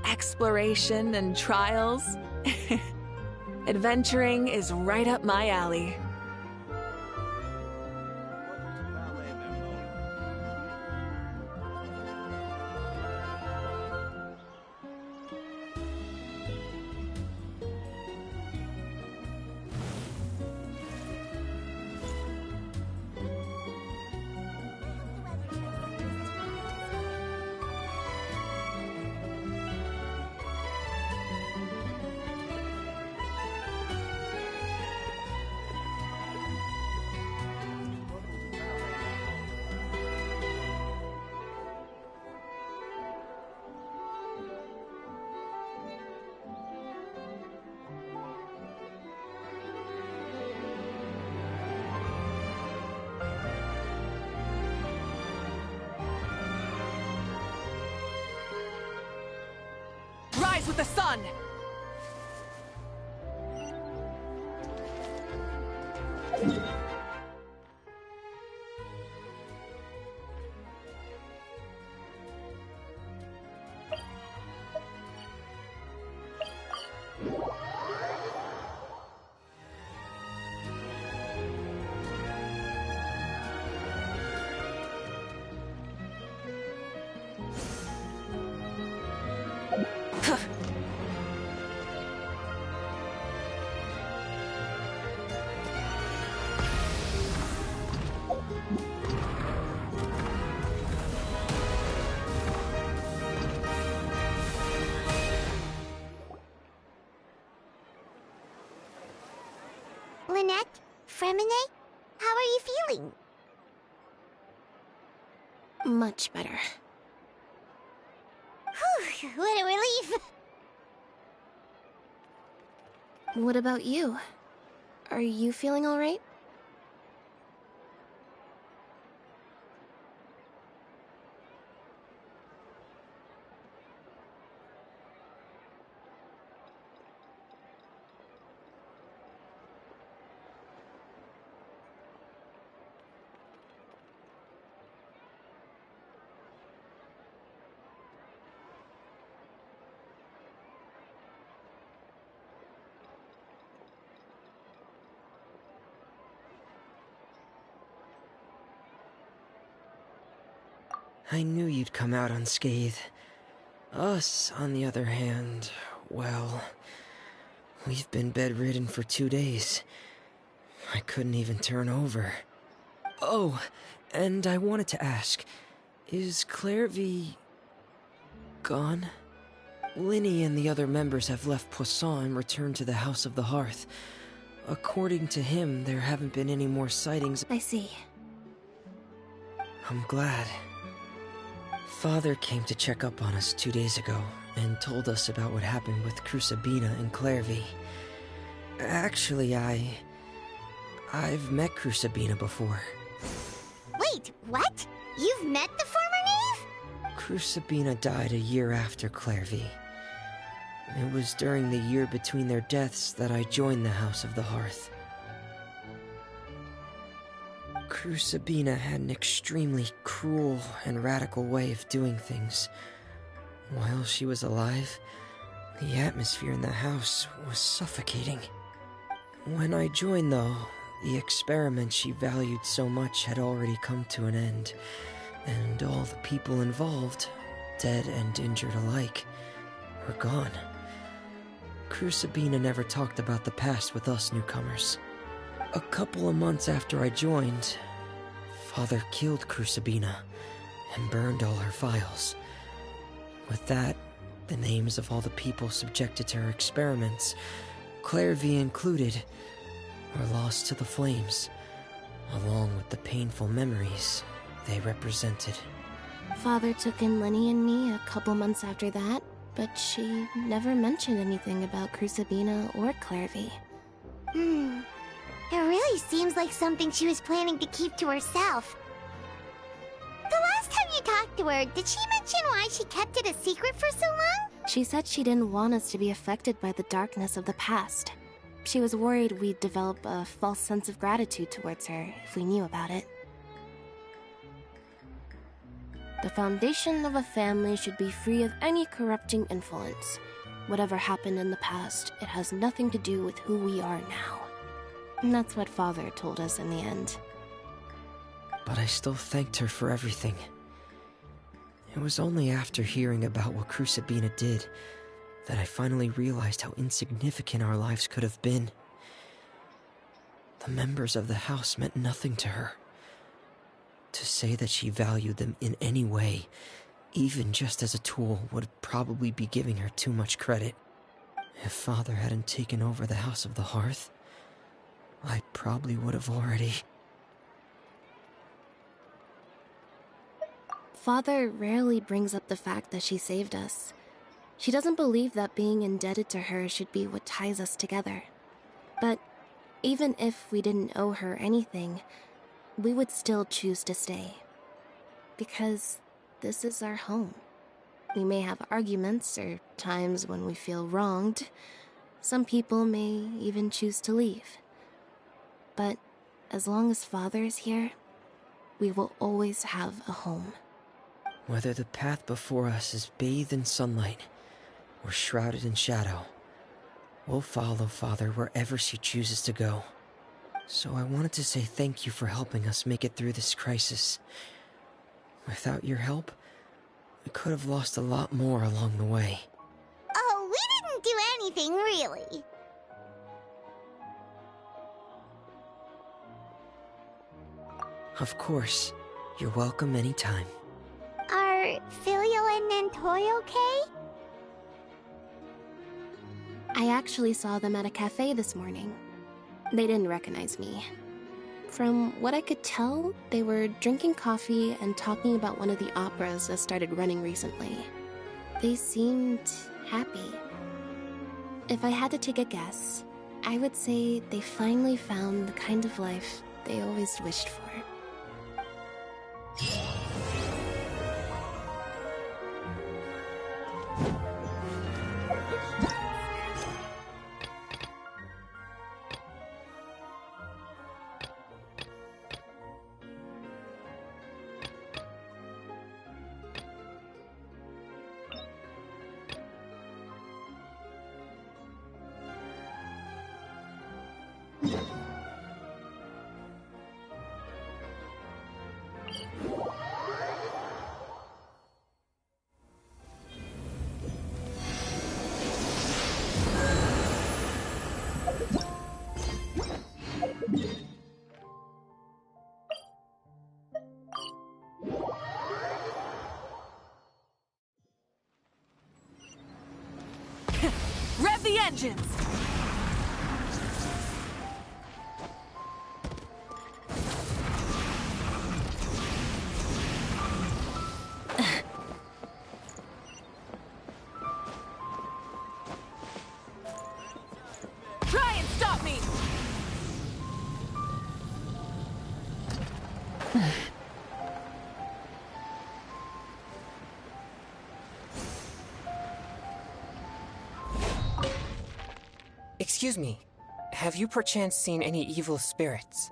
[SPEAKER 13] Exploration and trials. Adventuring is right up my alley. Rise with the sun!
[SPEAKER 2] Lynette? Fremine? How are you feeling?
[SPEAKER 10] Much better.
[SPEAKER 2] Whew, what a relief.
[SPEAKER 10] What about you? Are you feeling all right?
[SPEAKER 8] I knew you'd come out unscathed. Us, on the other hand, well, we've been bedridden for 2 days. I couldn't even turn over. Oh, and I wanted to ask, is Clairvy gone? Linny and the other members have left Poisson and returned to the House of the Hearth. According to him, there haven't been any more sightings.
[SPEAKER 10] I see.
[SPEAKER 8] I'm glad. Father came to check up on us 2 days ago and told us about what happened with Crusabina and Clairvy. Actually, I've met Crusabina before.
[SPEAKER 2] Wait, what? You've met the former knave?
[SPEAKER 8] Crusabina died a year after Clairvy. It was during the year between their deaths that I joined the House of the Hearth. Crusabina had an extremely cruel and radical way of doing things. While she was alive, the atmosphere in the house was suffocating. When I joined, though, the experiment she valued so much had already come to an end, and all the people involved, dead and injured alike, were gone. Crusabina never talked about the past with us newcomers. A couple of months after I joined, Father killed Crusabina and burned all her files. With that, the names of all the people subjected to her experiments, Clairvy included, were lost to the flames, along with the painful memories they represented.
[SPEAKER 10] Father took in Linny and me a couple months after that, but she never mentioned anything about Crusabina or Clairvy.
[SPEAKER 2] It really seems like something she was planning to keep to herself. The last time you talked to her, did she mention why she kept it a secret for so long?
[SPEAKER 10] She said she didn't want us to be affected by the darkness of the past. She was worried we'd develop a false sense of gratitude towards her if we knew about it. The foundation of a family should be free of any corrupting influence. Whatever happened in the past, it has nothing to do with who we are now. And that's what Father told us in the end.
[SPEAKER 8] But I still thanked her for everything. It was only after hearing about what Crusabina did that I finally realized how insignificant our lives could have been. The members of the house meant nothing to her. To say that she valued them in any way, even just as a tool, would probably be giving her too much credit. If Father hadn't taken over the House of the Hearth, I probably would have already...
[SPEAKER 10] Father rarely brings up the fact that she saved us. She doesn't believe that being indebted to her should be what ties us together. But even if we didn't owe her anything, we would still choose to stay. Because this is our home. We may have arguments or times when we feel wronged. Some people may even choose to leave. But as long as Father is here, we will always have a home.
[SPEAKER 8] Whether the path before us is bathed in sunlight or shrouded in shadow, we'll follow Father wherever she chooses to go. So I wanted to say thank you for helping us make it through this crisis. Without your help, we could have lost a lot more along the way.
[SPEAKER 2] Oh, we didn't do anything, really.
[SPEAKER 8] Of course. You're welcome anytime.
[SPEAKER 2] Are Filial and Nantoy okay?
[SPEAKER 10] I actually saw them at a cafe this morning. They didn't recognize me. From what I could tell, they were drinking coffee and talking about one of the operas that started running recently. They seemed happy. If I had to take a guess, I would say they finally found the kind of life they always wished for.
[SPEAKER 11] Rev the engines! Try and stop me!
[SPEAKER 19] Excuse me, have you perchance seen any evil spirits?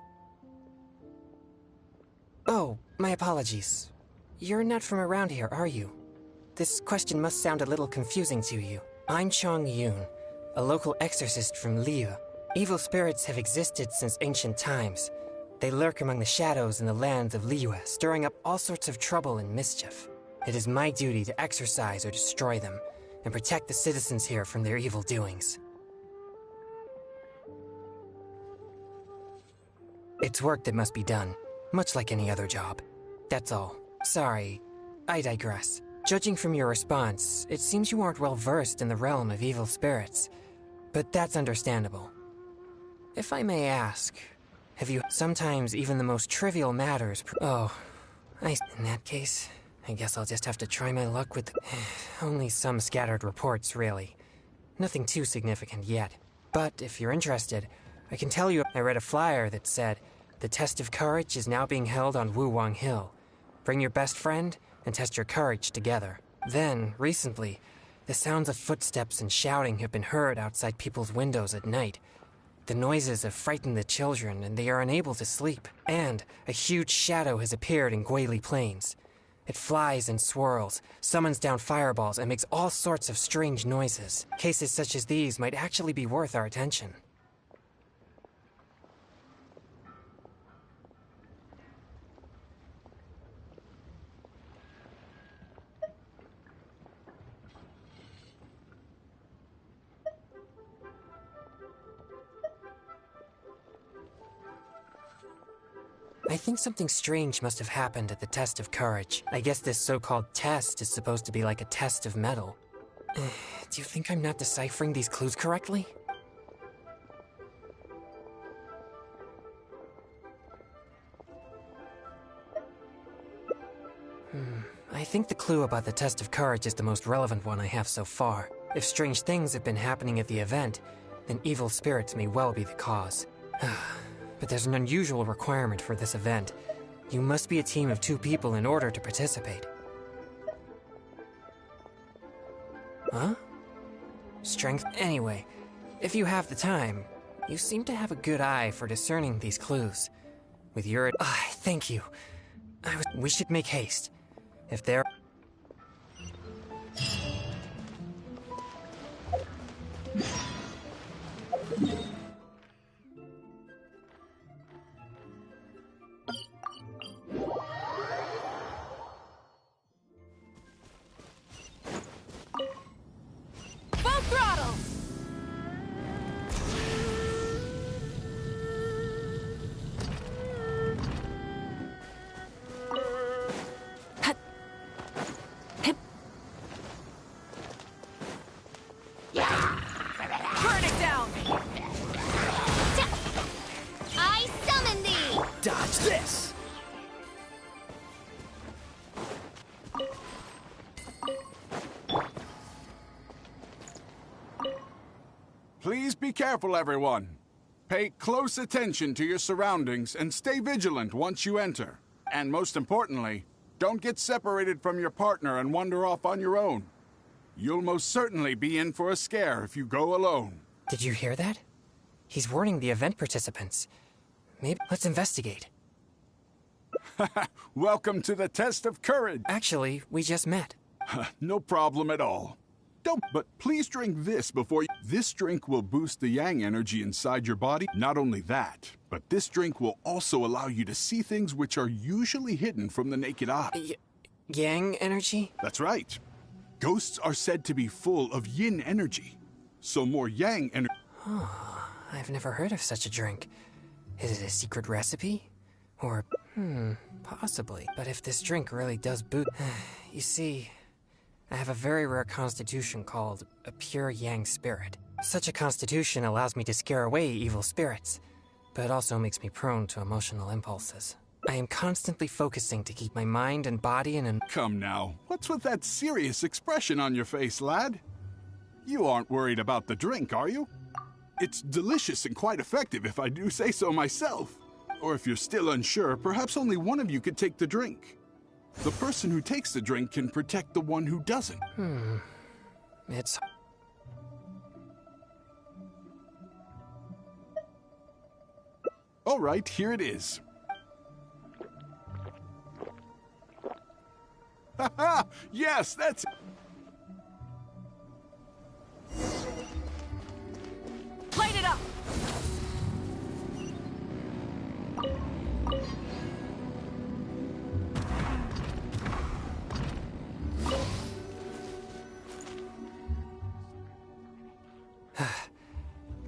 [SPEAKER 19] Oh, my apologies. You're not from around here, are you? This question must sound a little confusing to you. I'm Chong Yoon, a local exorcist from Liyue. Evil spirits have existed since ancient times. They lurk among the shadows in the lands of Liyue, stirring up all sorts of trouble and mischief. It is my duty to exorcise or destroy them, and protect the citizens here from their evil doings. It's work that must be done, much like any other job. That's all. Sorry, I digress. Judging from your response, it seems you aren't well versed in the realm of evil spirits. But that's understandable. If I may ask, have you sometimes even the most trivial matters in that case, I guess I'll just have to try my luck with only some scattered reports, really. Nothing too significant yet. But if you're interested, I can tell you I read a flyer that said, "The test of courage is now being held on Wuwang Hill. Bring your best friend and test your courage together." Then, recently, the sounds of footsteps and shouting have been heard outside people's windows at night. The noises have frightened the children, and they are unable to sleep. And a huge shadow has appeared in Guili Plains. It flies and swirls, summons down fireballs, and makes all sorts of strange noises. Cases such as these might actually be worth our attention. I think something strange must have happened at the test of courage. I guess this so-called test is supposed to be like a test of metal. Do you think I'm not deciphering these clues correctly? I think the clue about the test of courage is the most relevant one I have so far. If strange things have been happening at the event, then evil spirits may well be the cause. But there's an unusual requirement for this event. You must be a team of 2 people in order to participate. Huh? Strength? Anyway, if you have the time, you seem to have a good eye for discerning these clues. With your... thank you. We should make haste. If there...
[SPEAKER 11] Full throttle! Burn it down!
[SPEAKER 20] Please be careful, everyone. Pay close attention to your surroundings and stay vigilant once you enter. And most importantly, don't get separated from your partner and wander off on your own. You'll most certainly be in for a scare if you go alone.
[SPEAKER 19] Did you hear that? He's warning the event participants. Maybe let's investigate.
[SPEAKER 20] Welcome to the test of courage.
[SPEAKER 19] Actually, we just met.
[SPEAKER 20] No problem at all. But please drink this before you... This drink will boost the yang energy inside your body. Not only that, but this drink will also allow you to see things which are usually hidden from the naked eye.
[SPEAKER 19] Yang energy?
[SPEAKER 20] That's right. Ghosts are said to be full of yin energy. So more yang energy...
[SPEAKER 19] Oh, I've never heard of such a drink. Is it a secret recipe? Or, possibly. But if this drink really does boost... You see... I have a very rare constitution called a pure yang spirit. Such a constitution allows me to scare away evil spirits, but it also makes me prone to emotional impulses. I am constantly focusing to keep my mind and body in an...
[SPEAKER 20] Come now, what's with that serious expression on your face, lad? You aren't worried about the drink, are you? It's delicious and quite effective, if I do say so myself. Or if you're still unsure, perhaps only one of you could take the drink. The person who takes the drink can protect the one who doesn't.
[SPEAKER 19] It's...
[SPEAKER 20] All right, here it is. Haha! Yes, that's...
[SPEAKER 11] Light it up!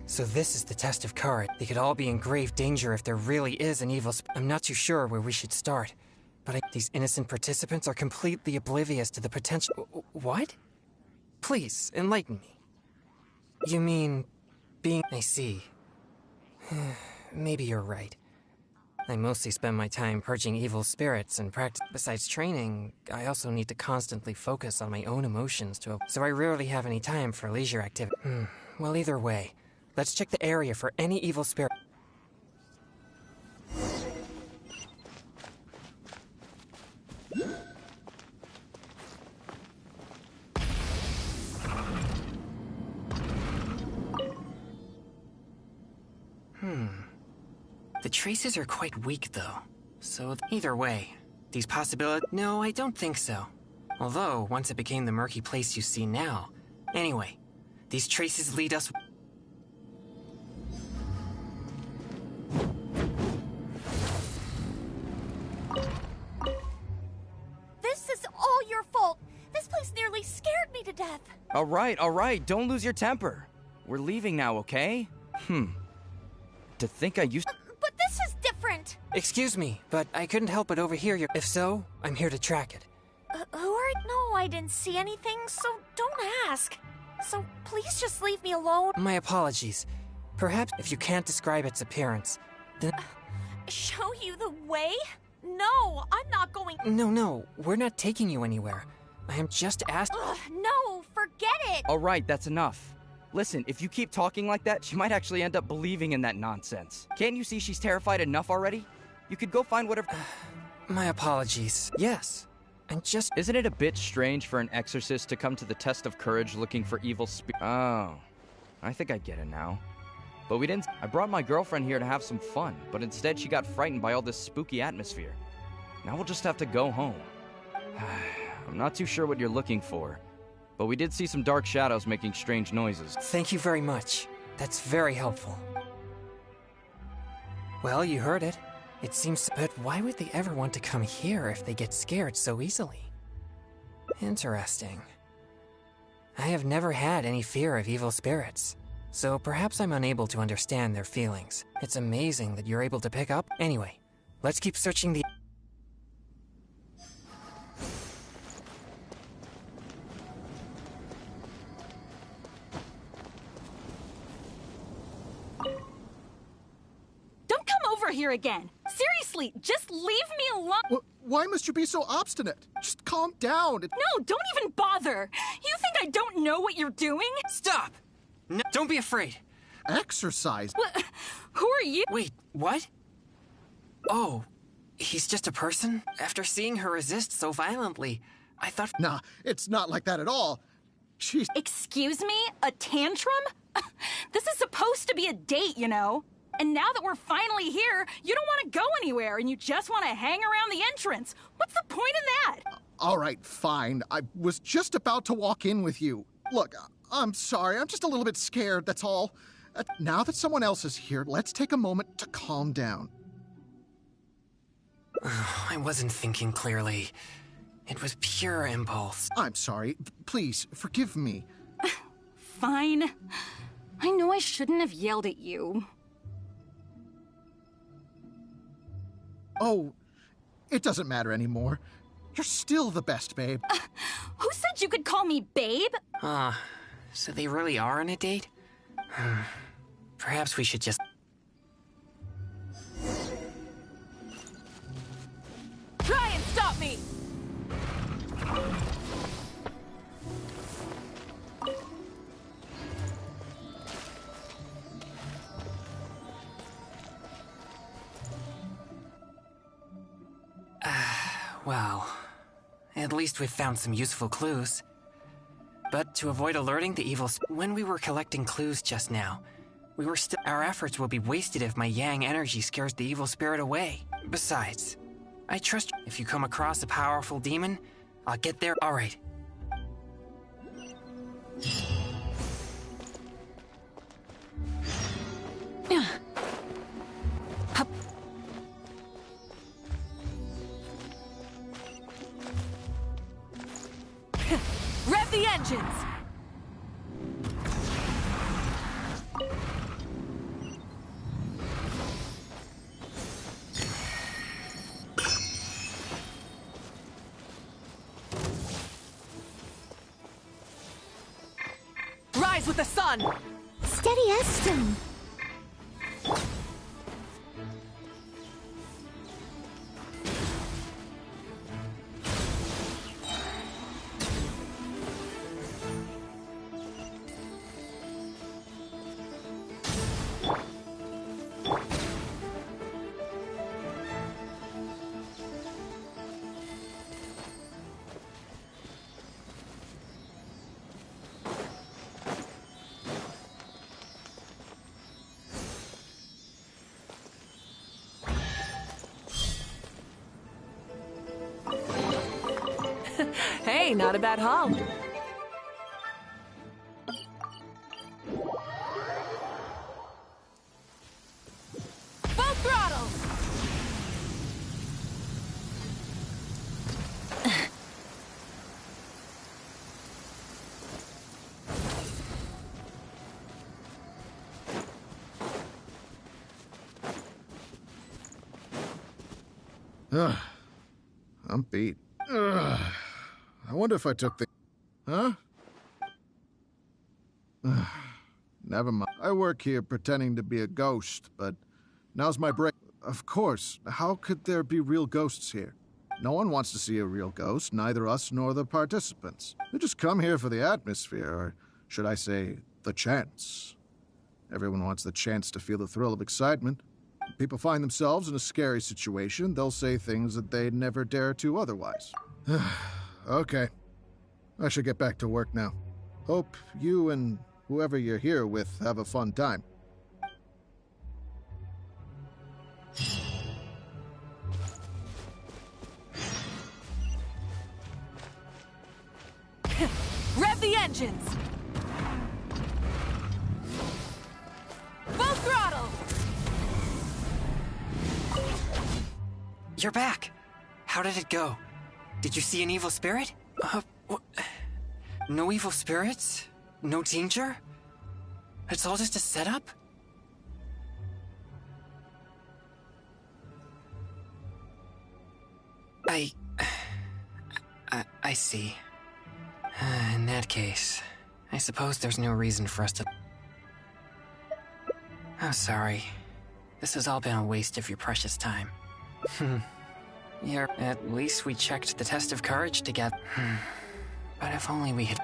[SPEAKER 19] So this is the test of courage. They could all be in grave danger if there really is an evil I'm not too sure where we should start. But these innocent participants are completely oblivious to the potential... What? Please, enlighten me. You mean... being... I see. Maybe you're right. I mostly spend my time purging evil spirits and practice. Besides training, I also need to constantly focus on my own emotions so I rarely have any time for leisure activity. Well, either way, let's check the area for any evil spirit. The traces are quite weak, though. So either way, these possibilities... No, I don't think so. Although, once it became the murky place you see now... Anyway, these traces lead us...
[SPEAKER 5] This is all your fault. This place nearly scared me to death.
[SPEAKER 16] All right, don't lose your temper. We're leaving now, okay? To think I used...
[SPEAKER 5] But this is different.
[SPEAKER 19] Excuse me, but I couldn't help but overhear your... If so, I'm here to track it.
[SPEAKER 5] Who are... No, I didn't see anything, so don't ask. So please just leave me alone.
[SPEAKER 19] My apologies. Perhaps if you can't describe its appearance, then...
[SPEAKER 5] Show you the way? No, I'm not going...
[SPEAKER 19] No, we're not taking you anywhere. I am just asking...
[SPEAKER 5] No, forget it!
[SPEAKER 16] All right, that's enough. Listen, if you keep talking like that, she might actually end up believing in that nonsense. Can't you see she's terrified enough already? You could go find whatever...
[SPEAKER 19] My apologies. Yes, I'm just...
[SPEAKER 16] Isn't it a bit strange for an exorcist to come to the test of courage looking for evil Oh, I think I get it now. But we didn't... I brought my girlfriend here to have some fun, but instead she got frightened by all this spooky atmosphere. Now we'll just have to go home. I'm not too sure what you're looking for, but we did see some dark shadows making strange noises.
[SPEAKER 19] Thank you very much. That's very helpful. Well, you heard it. It seems... But why would they ever want to come here if they get scared so easily? Interesting. I have never had any fear of evil spirits, so perhaps I'm unable to understand their feelings. It's amazing that you're able to pick up... Anyway, let's keep searching the...
[SPEAKER 11] Here again. Seriously, just leave me alone.
[SPEAKER 21] Why must you be so obstinate? Just calm down.
[SPEAKER 11] No, don't even bother. You think I don't know what you're doing?
[SPEAKER 19] Stop! No, don't be afraid.
[SPEAKER 21] exercise.
[SPEAKER 12] What? Who are you?
[SPEAKER 19] Wait, what? Oh, he's just a person? After seeing her resist so violently, I thought...
[SPEAKER 21] Nah, it's not like that at all. She's...
[SPEAKER 12] Excuse me? A tantrum? This is supposed to be a date, you know? And now that we're finally here, you don't want to go anywhere and you just want to hang around the entrance. What's the point in that?
[SPEAKER 21] All right, fine. I was just about to walk in with you. Look, I'm sorry. I'm just a little bit scared, that's all. Now that someone else is here, let's take a moment to calm down.
[SPEAKER 19] I wasn't thinking clearly. It was pure impulse.
[SPEAKER 21] I'm sorry. Please, forgive me.
[SPEAKER 12] Fine. I know I shouldn't have yelled at you.
[SPEAKER 21] Oh, it doesn't matter anymore. You're still the best, babe.
[SPEAKER 12] Who said you could call me babe?
[SPEAKER 19] So they really are on a date? Perhaps we should just...
[SPEAKER 12] Try and stop me!
[SPEAKER 19] Well, at least we've found some useful clues. But to avoid alerting the evil when we were collecting clues just now, we were still... Our efforts will be wasted if my yang energy scares the evil spirit away. Besides, I trust if you come across a powerful demon, I'll get there. All right.
[SPEAKER 12] Rev the engines! Rise with the sun!
[SPEAKER 9] Steady as stone.
[SPEAKER 13] Hey, not a bad haul.
[SPEAKER 12] Full throttle!
[SPEAKER 21] I'm beat. I wonder if I took the... Huh? Never mind. I work here pretending to be a ghost, but now's my break. Of course. How could there be real ghosts here? No one wants to see a real ghost, neither us nor the participants. They just come here for the atmosphere, or should I say, the chance. Everyone wants the chance to feel the thrill of excitement. When people find themselves in a scary situation, they'll say things that they'd never dare to otherwise. Okay. I should get back to work now. Hope you and whoever you're here with have a fun time.
[SPEAKER 12] Rev the engines! Full throttle!
[SPEAKER 19] You're back. How did it go? Did you see an evil spirit? No evil spirits? No danger? It's all just a setup? I see. In that case, I suppose there's no reason for us to... I'm sorry. This has all been a waste of your precious time. Yeah, at least we checked the test of courage together. But if only we had...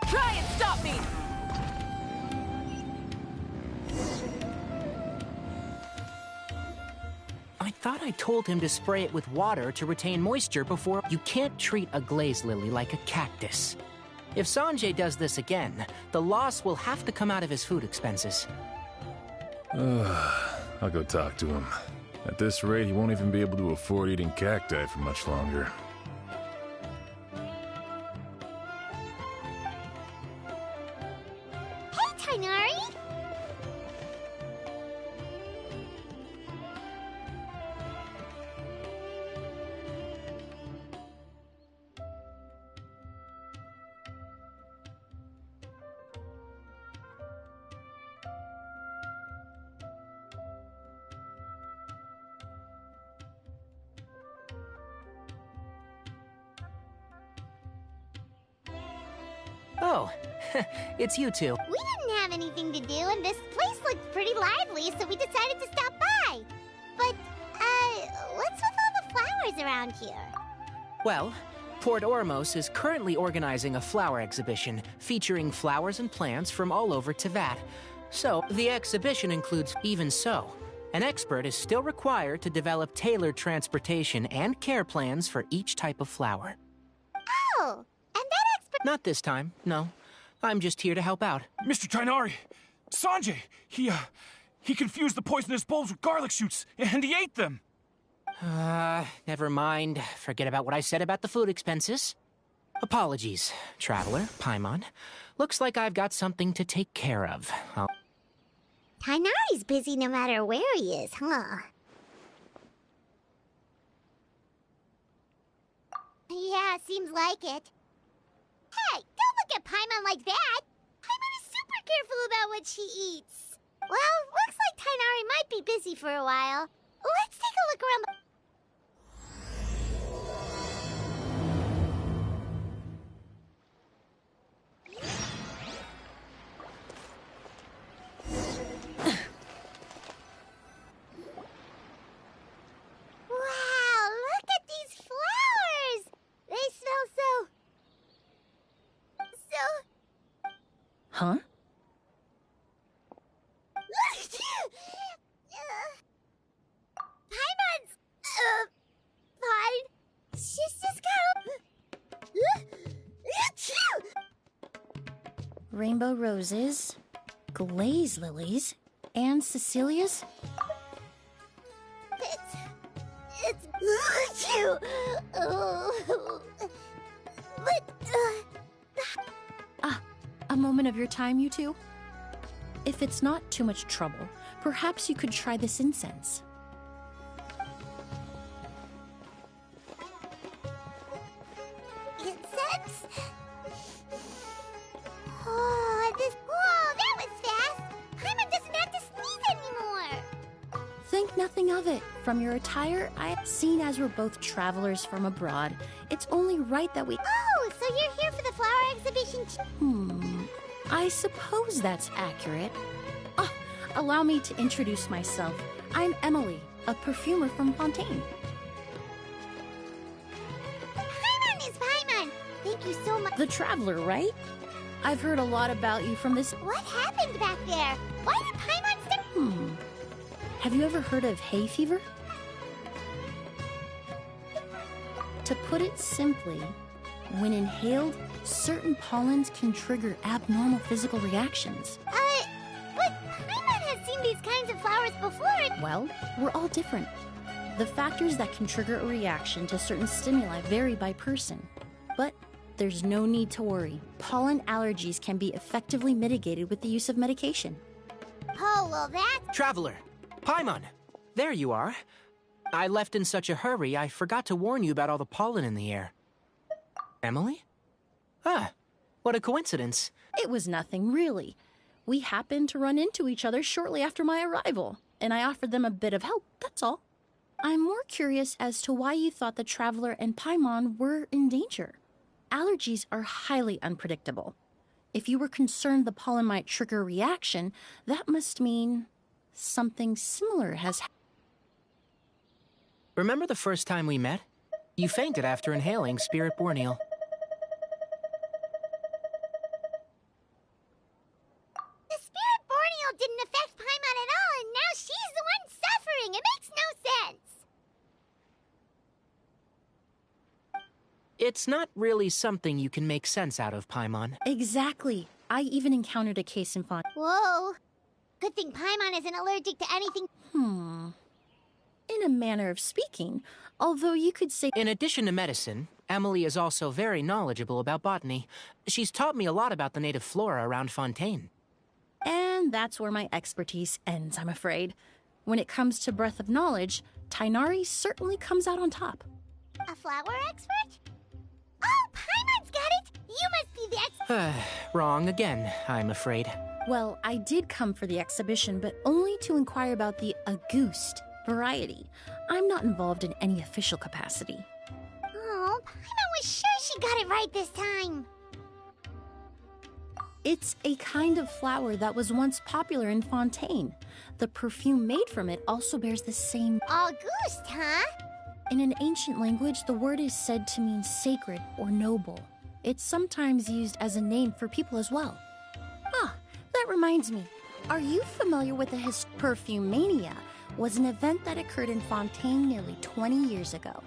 [SPEAKER 11] Try and stop me!
[SPEAKER 14] I thought I told him to spray it with water to retain moisture before. You can't treat a glaze lily like a cactus. If Sanjay does this again, the loss will have to come out of his food expenses.
[SPEAKER 22] I'll go talk to him. At this rate, he won't even be able to afford eating cacti for much longer.
[SPEAKER 2] Hey, Tainari!
[SPEAKER 14] Oh, it's you two.
[SPEAKER 2] We didn't have anything to do, and this place looked pretty lively, so we decided to stop by. But, what's with all the flowers around here?
[SPEAKER 14] Well, Port Ormos is currently organizing a flower exhibition featuring flowers and plants from all over Teyvat. So, the exhibition includes even so. An expert is still required to develop tailored transportation and care plans for each type of flower.
[SPEAKER 2] Oh, and that expert...
[SPEAKER 14] Not this time, no. I'm just here to help out.
[SPEAKER 23] Mr. Tainari! Sanjay! He confused the poisonous bulbs with garlic shoots, and he ate them!
[SPEAKER 14] Never mind. Forget about what I said about the food expenses. Apologies, Traveler, Paimon. Looks like I've got something to take care of.
[SPEAKER 2] Tainari's busy no matter where he is, huh? Yeah, seems like it. Hey, don't look at Paimon like that! Paimon is super careful about what she eats. Well, looks like Tainari might be busy for a while. Let's take a look around the... Wow, look at these flowers! They smell so...
[SPEAKER 12] Huh?
[SPEAKER 2] Paimon's... fine. She's just
[SPEAKER 5] Rainbow roses, glaze lilies, and Cecilia's?
[SPEAKER 2] It's... But,
[SPEAKER 5] A moment of your time, you two? If it's not too much trouble, perhaps you could try this incense.
[SPEAKER 2] Incense? Oh, that was fast! Paimon doesn't have to sneeze anymore!
[SPEAKER 5] Think nothing of it. From your attire, seeing as we're both travelers from abroad, it's only right that we...
[SPEAKER 2] Oh, so you're here for the flower exhibition
[SPEAKER 5] I suppose that's accurate. Allow me to introduce myself. I'm Emily, a perfumer from Fontaine.
[SPEAKER 2] Paimon is Paimon! Thank you so much.
[SPEAKER 5] The traveler, right? I've heard a lot about you from this...
[SPEAKER 2] What happened back there? Why did Paimon start...
[SPEAKER 5] Have you ever heard of hay fever? To put it simply, when inhaled, certain pollens can trigger abnormal physical reactions.
[SPEAKER 2] But Paimon has seen these kinds of flowers before.
[SPEAKER 5] Well, we're all different. The factors that can trigger a reaction to certain stimuli vary by person. But there's no need to worry. Pollen allergies can be effectively mitigated with the use of medication.
[SPEAKER 2] Oh, well that's...
[SPEAKER 14] Traveler, Paimon, there you are. I left in such a hurry, I forgot to warn you about all the pollen in the air. Emily? What a coincidence.
[SPEAKER 5] It was nothing, really. We happened to run into each other shortly after my arrival, and I offered them a bit of help, that's all.
[SPEAKER 7] I'm more curious as to why you thought the Traveler and Paimon were in danger. Allergies are highly unpredictable. If you were concerned the pollen might trigger a reaction, that must mean something similar has happened.
[SPEAKER 14] Remember the first time we met? You fainted after inhaling Spirit Borneal.
[SPEAKER 2] The Spirit Borneal didn't affect Paimon at all, and now she's the one suffering. It makes no sense.
[SPEAKER 14] It's not really something you can make sense out of, Paimon.
[SPEAKER 7] Exactly. I even encountered a case in
[SPEAKER 2] Whoa. Good thing Paimon isn't allergic to anything.
[SPEAKER 7] In a manner of speaking, although you could say...
[SPEAKER 14] In addition to medicine, Emily is also very knowledgeable about botany. She's taught me a lot about the native flora around Fontaine.
[SPEAKER 7] And that's where my expertise ends, I'm afraid. When it comes to breadth of knowledge, Tighnari certainly comes out on top.
[SPEAKER 2] A flower expert? Oh, Paimon's got it! You must be the expert.
[SPEAKER 14] Wrong again, I'm afraid.
[SPEAKER 7] Well, I did come for the exhibition, but only to inquire about the Auguste variety. I'm not involved in any official capacity.
[SPEAKER 2] Oh, Paimon was sure she got it right this time.
[SPEAKER 7] It's a kind of flower that was once popular in Fontaine. The perfume made from it also bears the same...
[SPEAKER 2] Auguste, huh?
[SPEAKER 7] In an ancient language, the word is said to mean sacred or noble. It's sometimes used as a name for people as well. That reminds me. Are you familiar with the Perfume Mania? Was an event that occurred in Fontaine nearly 20 years ago.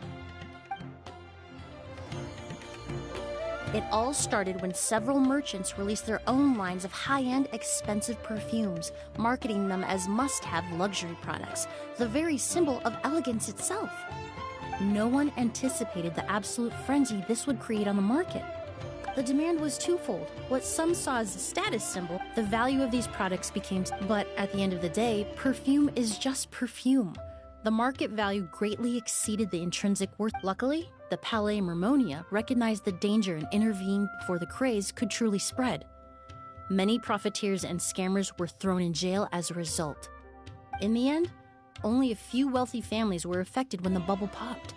[SPEAKER 7] It all started when several merchants released their own lines of high-end, expensive perfumes, marketing them as must-have luxury products, the very symbol of elegance itself. No one anticipated the absolute frenzy this would create on the market. The demand was twofold. What some saw as a status symbol, the value of these products became... But at the end of the day, perfume is just perfume. The market value greatly exceeded the intrinsic worth. Luckily, the Palais Mermonia recognized the danger and intervened before the craze could truly spread. Many profiteers and scammers were thrown in jail as a result. In the end, only a few wealthy families were affected when the bubble popped.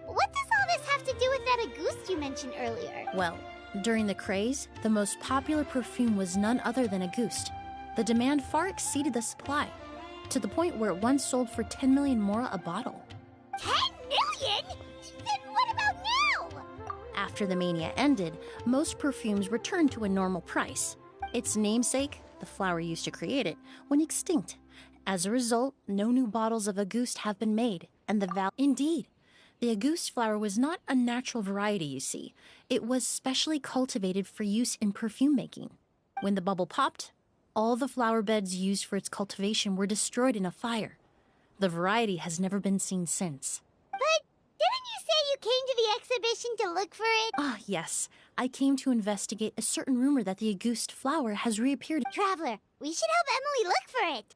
[SPEAKER 2] What does all this have to do with that Auguste you mentioned earlier?
[SPEAKER 7] Well, during the craze, the most popular perfume was none other than Auguste. The demand far exceeded the supply, to the point where it once sold for 10 million mora a bottle.
[SPEAKER 2] 10 million? Then what about now?
[SPEAKER 7] After the mania ended, most perfumes returned to a normal price. Its namesake, the flower used to create it, went extinct. As a result, no new bottles of Auguste have been made, and the Indeed. The Auguste flower was not a natural variety, you see. It was specially cultivated for use in perfume making. When the bubble popped, all the flower beds used for its cultivation were destroyed in a fire. The variety has never been seen since.
[SPEAKER 2] But didn't you say you came to the exhibition to look for it?
[SPEAKER 7] Yes. I came to investigate a certain rumor that the Auguste flower has reappeared.
[SPEAKER 2] Traveler, we should help Emily look for it.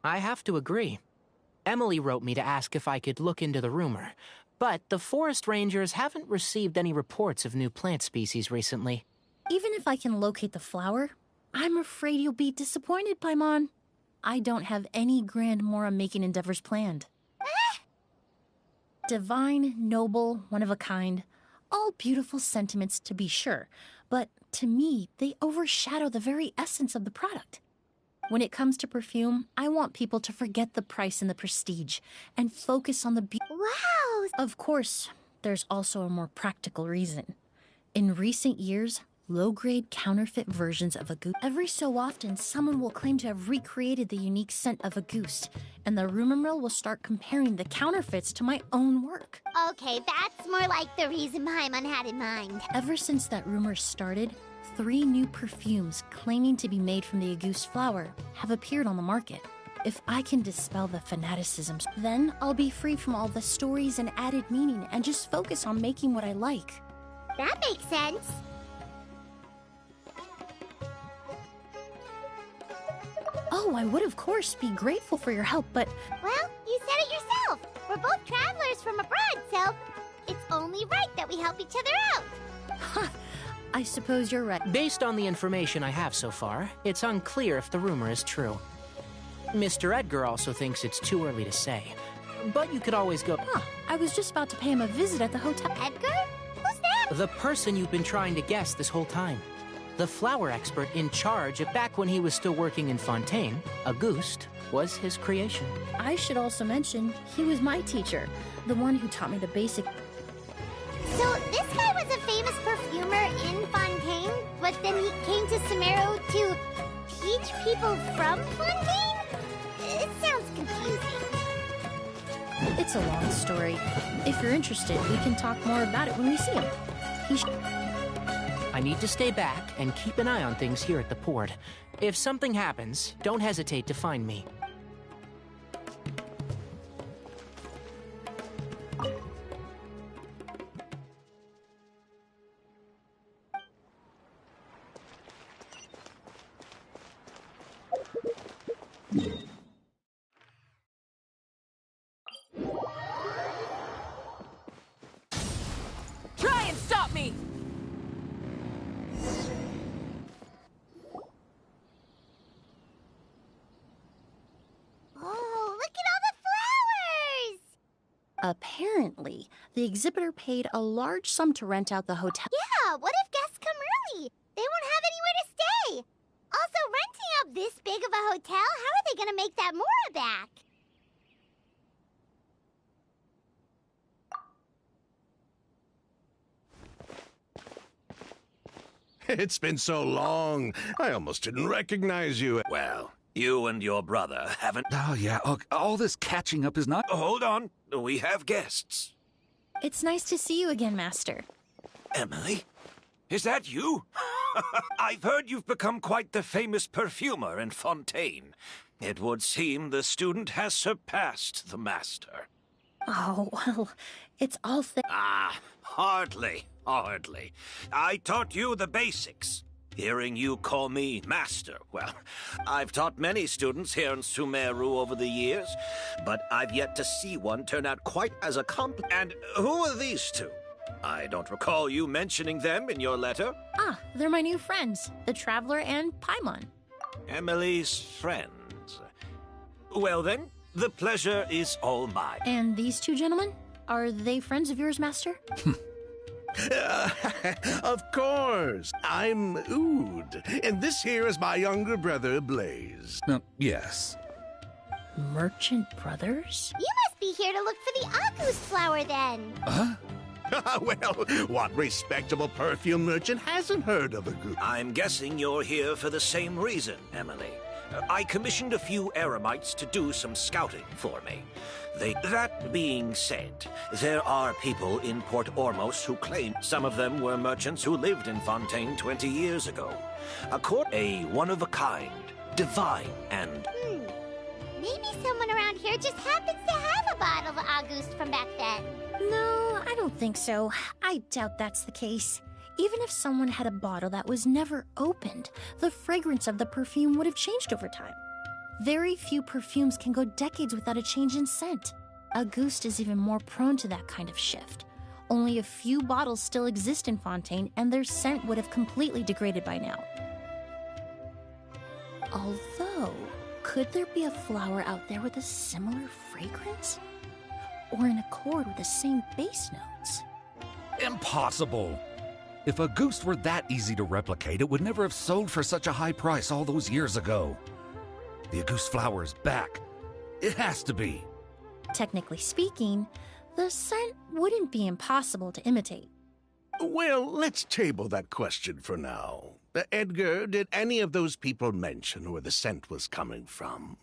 [SPEAKER 14] I have to agree. Emily wrote me to ask if I could look into the rumor, but the forest rangers haven't received any reports of new plant species recently.
[SPEAKER 7] Even if I can locate the flower, I'm afraid you'll be disappointed, Paimon. I don't have any grand Mora-making endeavors planned. Divine, noble, one of a kind, all beautiful sentiments to be sure, but to me, they overshadow the very essence of the product. When it comes to perfume, I want people to forget the price and the prestige and focus on the beauty.
[SPEAKER 2] Wow!
[SPEAKER 7] Of course, there's also a more practical reason. In recent years, low-grade counterfeit versions of Auguste. Every so often, someone will claim to have recreated the unique scent of Auguste, and the rumor mill will start comparing the counterfeits to my own work.
[SPEAKER 2] Okay, that's more like the reason Paimon had in mind.
[SPEAKER 7] Ever since that rumor started, 3 new perfumes claiming to be made from the Auguste flower have appeared on the market. If I can dispel the fanaticism, then I'll be free from all the stories and added meaning and just focus on making what I like.
[SPEAKER 2] That makes sense.
[SPEAKER 7] Oh, I would of course be grateful for your help, but...
[SPEAKER 2] Well, you said it yourself. We're both travelers from abroad, so it's only right that we help each other out.
[SPEAKER 7] I suppose you're right.
[SPEAKER 14] Based on the information I have so far, it's unclear if the rumor is true. Mr. Edgar also thinks it's too early to say, but you could always go.
[SPEAKER 7] Huh, I was just about to pay him a visit at the hotel.
[SPEAKER 2] Edgar? Who's that?
[SPEAKER 14] The person you've been trying to guess this whole time. The flower expert in charge of back when he was still working in Fontaine. Auguste was his creation.
[SPEAKER 7] I should also mention, he was my teacher, the one who taught me the basic.
[SPEAKER 2] So this guy was a famous perfumer in Fontaine, but then he came to Samaro to teach people from Fontaine? It sounds confusing.
[SPEAKER 7] It's a long story. If you're interested, we can talk more about it when we see him.
[SPEAKER 14] I need to stay back and keep an eye on things here at the port. If something happens, don't hesitate to find me.
[SPEAKER 11] Try and stop me!
[SPEAKER 2] Oh, look at all the flowers!
[SPEAKER 7] Apparently, the exhibitor paid a large sum to rent out the hotel.
[SPEAKER 2] Yeah, what if guests come early? They won't have anywhere to stay. Also, renting out this big of a hotel, how are they gonna make that mora back?
[SPEAKER 6] It's been so long, I almost didn't recognize you.
[SPEAKER 15] Well, you and your brother haven't...
[SPEAKER 17] Oh, yeah, all this catching up is not...
[SPEAKER 15] Hold on, we have guests.
[SPEAKER 7] It's nice to see you again, Master.
[SPEAKER 15] Emily? Is that you? I've heard you've become quite the famous perfumer in Fontaine. It would seem the student has surpassed the master.
[SPEAKER 7] Oh, well, it's all
[SPEAKER 15] Hardly. I taught you the basics. Hearing you call me master, well, I've taught many students here in Sumeru over the years, but I've yet to see one turn out quite as accomplished. And who are these two? I don't recall you mentioning them in your letter.
[SPEAKER 7] Ah, they're my new friends, the Traveler and Paimon.
[SPEAKER 15] Emily's friends. Well then, the pleasure is all mine.
[SPEAKER 7] And these two gentlemen? Are they friends of yours, Master?
[SPEAKER 6] Of course. I'm Ood, and this here is my younger brother, Blaze.
[SPEAKER 17] Yes.
[SPEAKER 7] Merchant brothers?
[SPEAKER 2] You must be here to look for the August flower then.
[SPEAKER 17] Huh?
[SPEAKER 6] Well, what respectable perfume merchant hasn't heard of a group?
[SPEAKER 15] I'm guessing you're here for the same reason, Emily. I commissioned a few eremites to do some scouting for me. That being said, there are people in Port Ormos who claim some of them were merchants who lived in Fontaine 20 years ago. A one-of-a-kind, divine, and...
[SPEAKER 2] Maybe someone around here just happens to have a bottle of August from back then.
[SPEAKER 7] No, I don't think so. I doubt that's the case. Even if someone had a bottle that was never opened, the fragrance of the perfume would have changed over time. Very few perfumes can go decades without a change in scent. Auguste is even more prone to that kind of shift. Only a few bottles still exist in Fontaine, and their scent would have completely degraded by now. Although, could there be a flower out there with a similar fragrance? Or in accord with the same base notes?
[SPEAKER 17] Impossible! If a goose were that easy to replicate, it would never have sold for such a high price all those years ago. The Auguste flower is back. It has to be.
[SPEAKER 7] Technically speaking, the scent wouldn't be impossible to imitate.
[SPEAKER 6] Well, let's table that question for now. Edgar, did any of those people mention where the scent was coming from?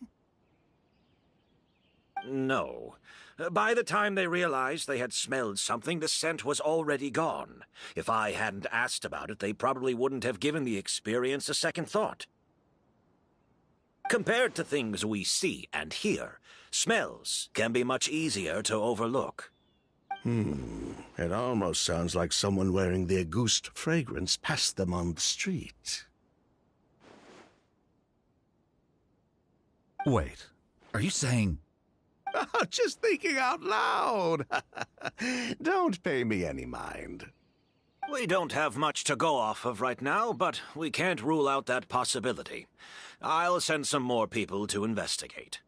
[SPEAKER 15] No. By the time they realized they had smelled something, the scent was already gone. If I hadn't asked about it, they probably wouldn't have given the experience a second thought. Compared to things we see and hear, smells can be much easier to overlook.
[SPEAKER 6] It almost sounds like someone wearing the Auguste fragrance passed them on the street.
[SPEAKER 17] Wait, are you saying...
[SPEAKER 6] Just thinking out loud. Don't pay me any mind.
[SPEAKER 15] We don't have much to go off of right now, but we can't rule out that possibility. I'll send some more people to investigate.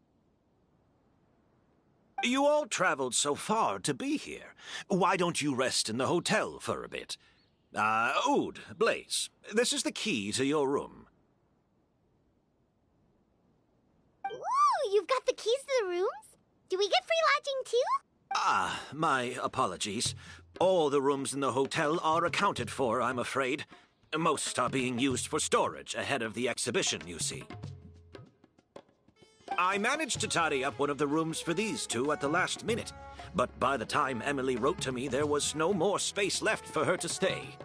[SPEAKER 15] You all traveled so far to be here. Why don't you rest in the hotel for a bit? Ood, Blaze, this is the key to your room.
[SPEAKER 2] Ooh, you've got the keys to the rooms? Do we get free lodging too?
[SPEAKER 15] My apologies. All the rooms in the hotel are accounted for, I'm afraid. Most are being used for storage ahead of the exhibition, you see. I managed to tidy up one of the rooms for these two at the last minute, but by the time Emily wrote to me, there was no more space left for her to stay.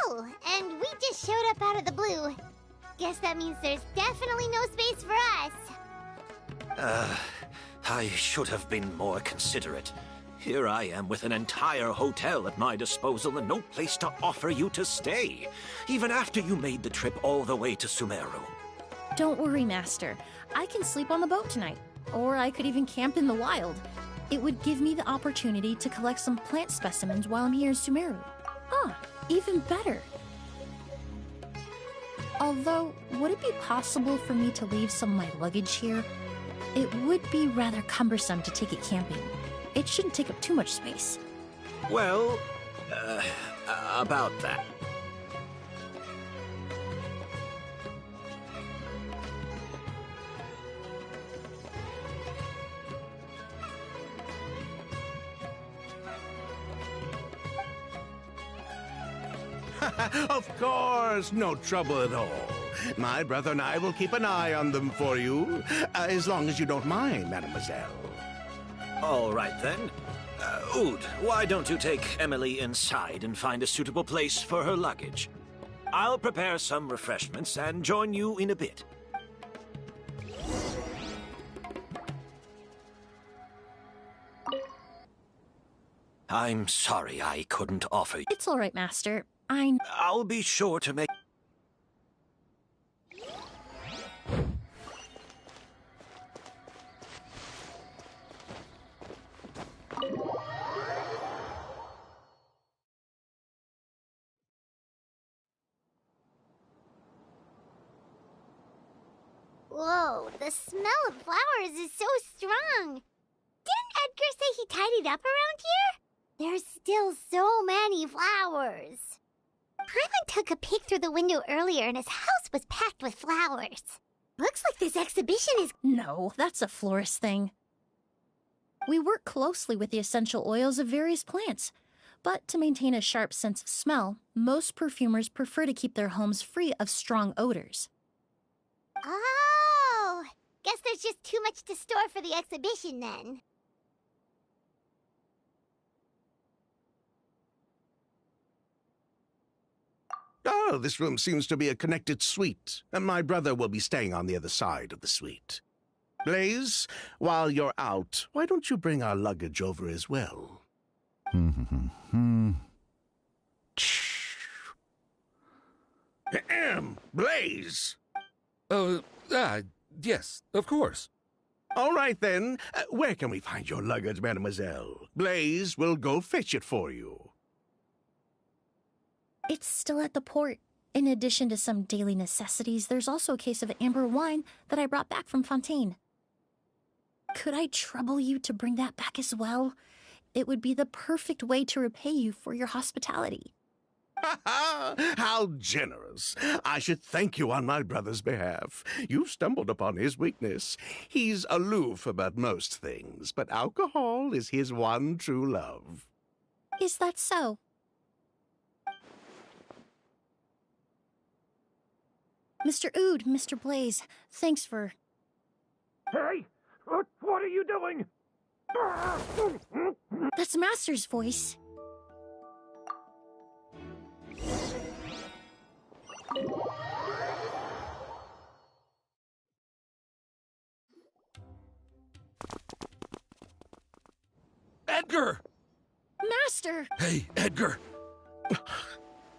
[SPEAKER 2] Oh, and we just showed up out of the blue. Guess that means there's definitely no space for us.
[SPEAKER 15] I should have been more considerate. Here I am with an entire hotel at my disposal and no place to offer you to stay, even after you made the trip all the way to Sumeru.
[SPEAKER 7] Don't worry, Master. I can sleep on the boat tonight. Or I could even camp in the wild. It would give me the opportunity to collect some plant specimens while I'm here in Sumeru. Even better. Although, would it be possible for me to leave some of my luggage here? It would be rather cumbersome to take it camping. It shouldn't take up too much space.
[SPEAKER 15] Well, about that.
[SPEAKER 6] Of course, no trouble at all. My brother and I will keep an eye on them for you, as long as you don't mind, mademoiselle.
[SPEAKER 15] All right, then. Ood, why don't you take Emily inside and find a suitable place for her luggage? I'll prepare some refreshments and join you in a bit. I'm sorry I couldn't offer you.
[SPEAKER 7] It's all right, Master.
[SPEAKER 15] I'll be sure to make...
[SPEAKER 2] Whoa, the smell of flowers is so strong. Didn't Edgar say he tidied up around here? There's still so many flowers. Paimon took a peek through the window earlier and his house was packed with flowers. Looks like this exhibition is...
[SPEAKER 7] No, that's a florist thing. We work closely with the essential oils of various plants, but to maintain a sharp sense of smell, most perfumers prefer to keep their homes free of strong odors.
[SPEAKER 2] Oh, guess there's just too much to store for the exhibition then.
[SPEAKER 6] Oh, this room seems to be a connected suite, and my brother will be staying on the other side of the suite. Blaze, while you're out, why don't you bring our luggage over as well? Blaze!
[SPEAKER 17] Yes, of course.
[SPEAKER 6] All right, then. Where can we find your luggage, mademoiselle? Blaze will go fetch it for you.
[SPEAKER 7] It's still at the port. In addition to some daily necessities, there's also a case of amber wine that I brought back from Fontaine. Could I trouble you to bring that back as well? It would be the perfect way to repay you for your hospitality.
[SPEAKER 6] How generous. I should thank you on my brother's behalf. You stumbled upon his weakness. He's aloof about most things, but alcohol is his one true love.
[SPEAKER 7] Is that so? Mr. Ood, Mr. Blaze, thanks for...
[SPEAKER 23] Hey! What are you doing?
[SPEAKER 7] That's Master's voice.
[SPEAKER 17] Edgar!
[SPEAKER 7] Master!
[SPEAKER 17] Hey, Edgar!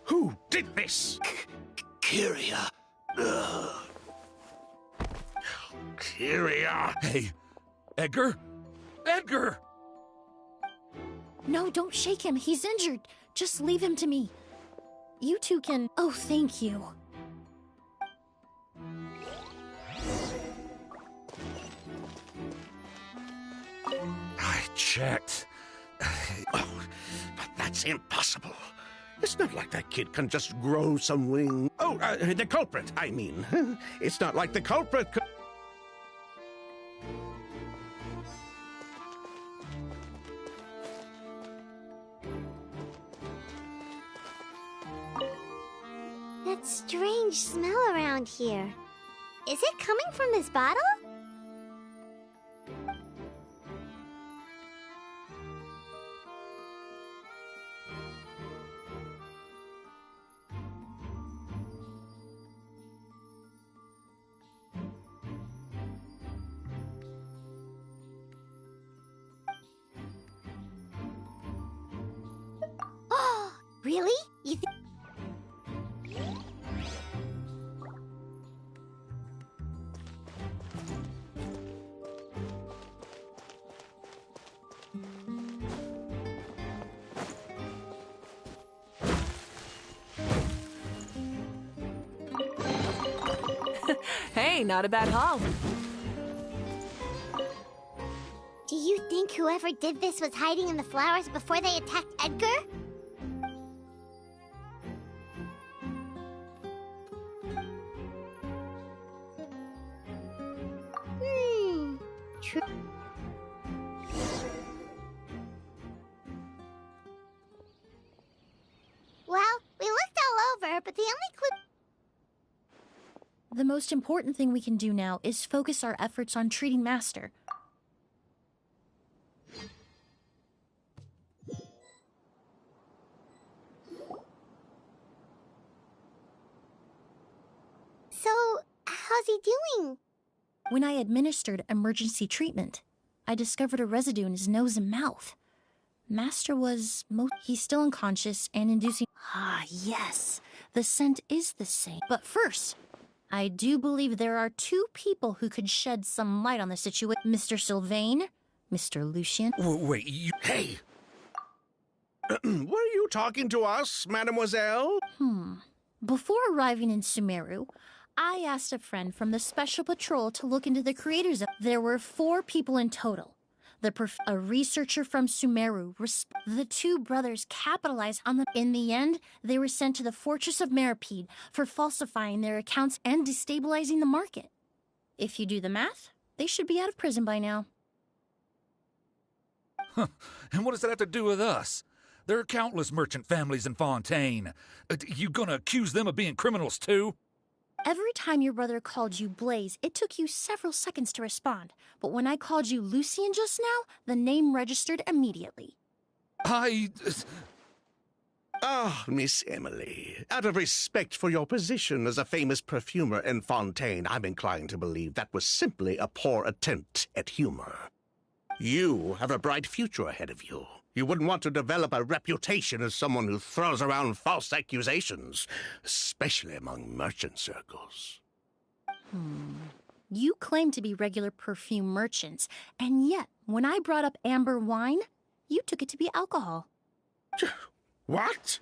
[SPEAKER 6] Who did this?
[SPEAKER 15] Kyria.
[SPEAKER 6] Kyria!
[SPEAKER 17] Hey, Edgar? Edgar!
[SPEAKER 7] No, don't shake him. He's injured. Just leave him to me. You two can... Oh, thank you.
[SPEAKER 6] I checked. Oh, but that's impossible. It's not like that kid can just grow some wing. Oh, the culprit, I mean. It's not like the culprit could...
[SPEAKER 2] That strange smell around here. Is it coming from this bottle? Oh, really? You think...
[SPEAKER 13] Hey, not a bad haul.
[SPEAKER 2] Do you think whoever did this was hiding in the flowers before they attacked Edgar? True. Well, we looked all over, but the only clue...
[SPEAKER 7] The most important thing we can do now is focus our efforts on treating Master.
[SPEAKER 2] So, how's he doing?
[SPEAKER 7] When I administered emergency treatment, I discovered a residue in his nose and mouth. Master was he's still unconscious and inducing... Ah, yes. The scent is the same. But first, I do believe there are two people who could shed some light on the situation. Mr. Sylvain, Mr. Lucien.
[SPEAKER 6] Wait, you... Hey! Were you talking to us, mademoiselle?
[SPEAKER 7] Before arriving in Sumeru, I asked a friend from the Special Patrol to look into the creators of... There were 4 people in total. A researcher from Sumeru. The 2 brothers capitalized on them. In the end, they were sent to the Fortress of Meripede for falsifying their accounts and destabilizing the market. If you do the math, they should be out of prison by now.
[SPEAKER 17] And what does that have to do with us? There are countless merchant families in Fontaine. You gonna accuse them of being criminals too?
[SPEAKER 7] Every time your brother called you Blaze, it took you several seconds to respond. But when I called you Lucien just now, the name registered immediately.
[SPEAKER 6] Ah, Miss Emily, out of respect for your position as a famous perfumer in Fontaine, I'm inclined to believe that was simply a poor attempt at humor. You have a bright future ahead of you. You wouldn't want to develop a reputation as someone who throws around false accusations, especially among merchant circles.
[SPEAKER 7] You claim to be regular perfume merchants, and yet, when I brought up amber wine, you took it to be alcohol.
[SPEAKER 6] What?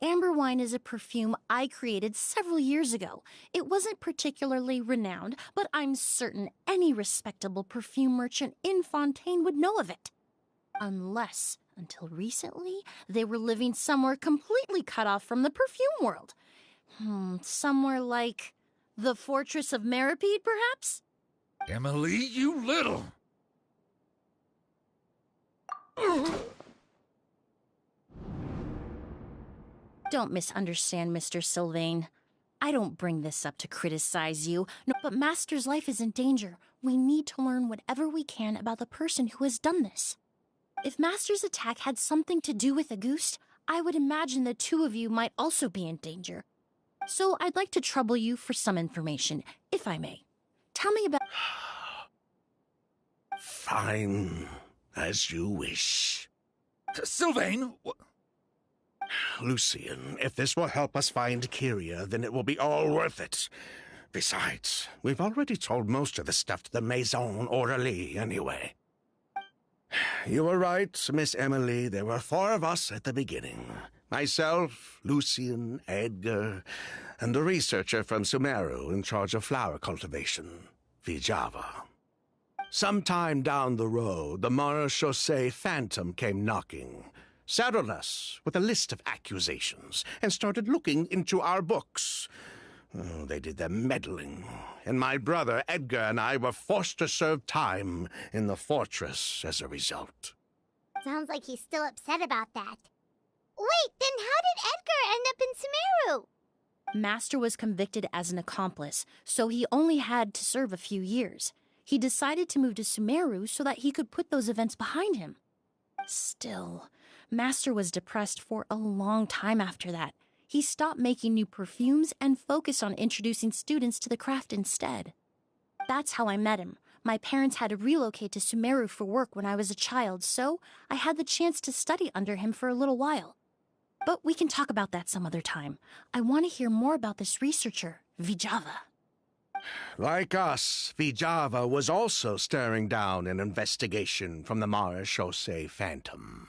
[SPEAKER 7] Amber wine is a perfume I created several years ago. It wasn't particularly renowned, but I'm certain any respectable perfume merchant in Fontaine would know of it. Unless, until recently, they were living somewhere completely cut off from the perfume world. Somewhere like the Fortress of Meripede, perhaps?
[SPEAKER 17] Emily, you little...
[SPEAKER 7] Don't misunderstand, Mr. Sylvain. I don't bring this up to criticize you, no, but Master's life is in danger. We need to learn whatever we can about the person who has done this. If Master's attack had something to do with Auguste, I would imagine the two of you might also be in danger. So I'd like to trouble you for some information, if I may. Tell me about...
[SPEAKER 6] Fine, as you wish.
[SPEAKER 17] Sylvain!
[SPEAKER 6] Lucian, if this will help us find Kyria, then it will be all worth it. Besides, we've already told most of the stuff to the Maison Orderly anyway. You were right, Miss Emily. There were 4 of us at the beginning. Myself, Lucian, Edgar, and a researcher from Sumeru in charge of flower cultivation, Vijava. Sometime down the road, the Marechaussee Phantom came knocking, saddled us with a list of accusations, and started looking into our books. Oh, they did their meddling, and my brother Edgar and I were forced to serve time in the fortress as a result.
[SPEAKER 2] Sounds like he's still upset about that. Wait, then how did Edgar end up in Sumeru?
[SPEAKER 7] Master was convicted as an accomplice, so he only had to serve a few years. He decided to move to Sumeru so that he could put those events behind him. Still, Master was depressed for a long time after that. He stopped making new perfumes and focused on introducing students to the craft instead. That's how I met him. My parents had to relocate to Sumeru for work when I was a child, so I had the chance to study under him for a little while. But we can talk about that some other time. I want to hear more about this researcher, Vijava.
[SPEAKER 6] Like us, Vijava was also staring down an investigation from the Marechaussee Phantom.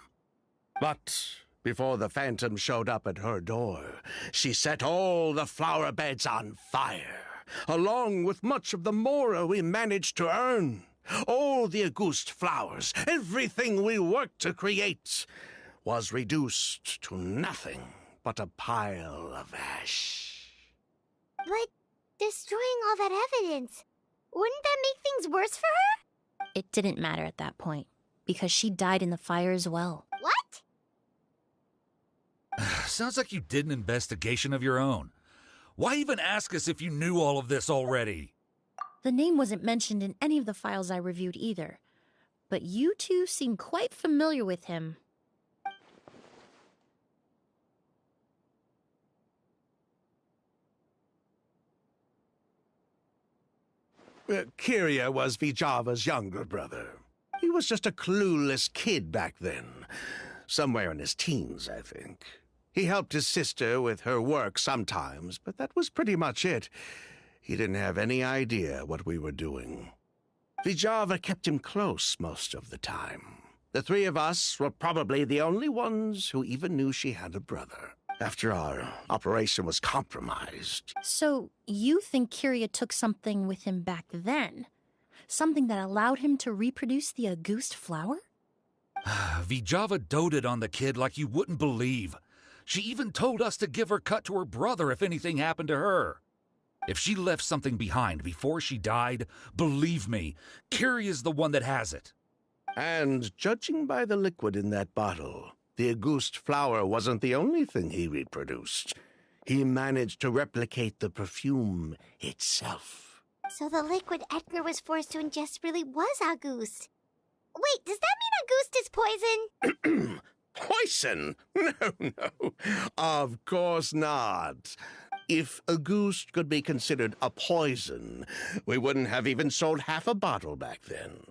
[SPEAKER 6] But before the Phantom showed up at her door, she set all the flower beds on fire, along with much of the mora we managed to earn. All the Auguste flowers, everything we worked to create, was reduced to nothing but a pile of ash.
[SPEAKER 2] But destroying all that evidence, wouldn't that make things worse for her?
[SPEAKER 7] It didn't matter at that point, because she died in the fire as well.
[SPEAKER 2] What?
[SPEAKER 17] Sounds like you did an investigation of your own. Why even ask us if you knew all of this already?
[SPEAKER 7] The name wasn't mentioned in any of the files I reviewed either, but you two seem quite familiar with him.
[SPEAKER 6] Kyria was Vijava's younger brother. He was just a clueless kid back then. Somewhere in his teens, I think. He helped his sister with her work sometimes, but that was pretty much it. He didn't have any idea what we were doing. Vijava kept him close most of the time. The 3 of us were probably the only ones who even knew she had a brother. After our operation was compromised.
[SPEAKER 7] So, you think Kyria took something with him back then? Something that allowed him to reproduce the Auguste flower?
[SPEAKER 17] Vijava doted on the kid like you wouldn't believe. She even told us to give her cut to her brother if anything happened to her. If she left something behind before she died, believe me, Kyria's the one that has it.
[SPEAKER 6] And judging by the liquid in that bottle, the Auguste flower wasn't the only thing he reproduced. He managed to replicate the perfume itself.
[SPEAKER 2] So the liquid Edgar was forced to ingest really was Auguste. Wait, does that mean Auguste is poison?
[SPEAKER 6] Poison? No. Of course not. If Auguste could be considered a poison, we wouldn't have even sold half a bottle back then.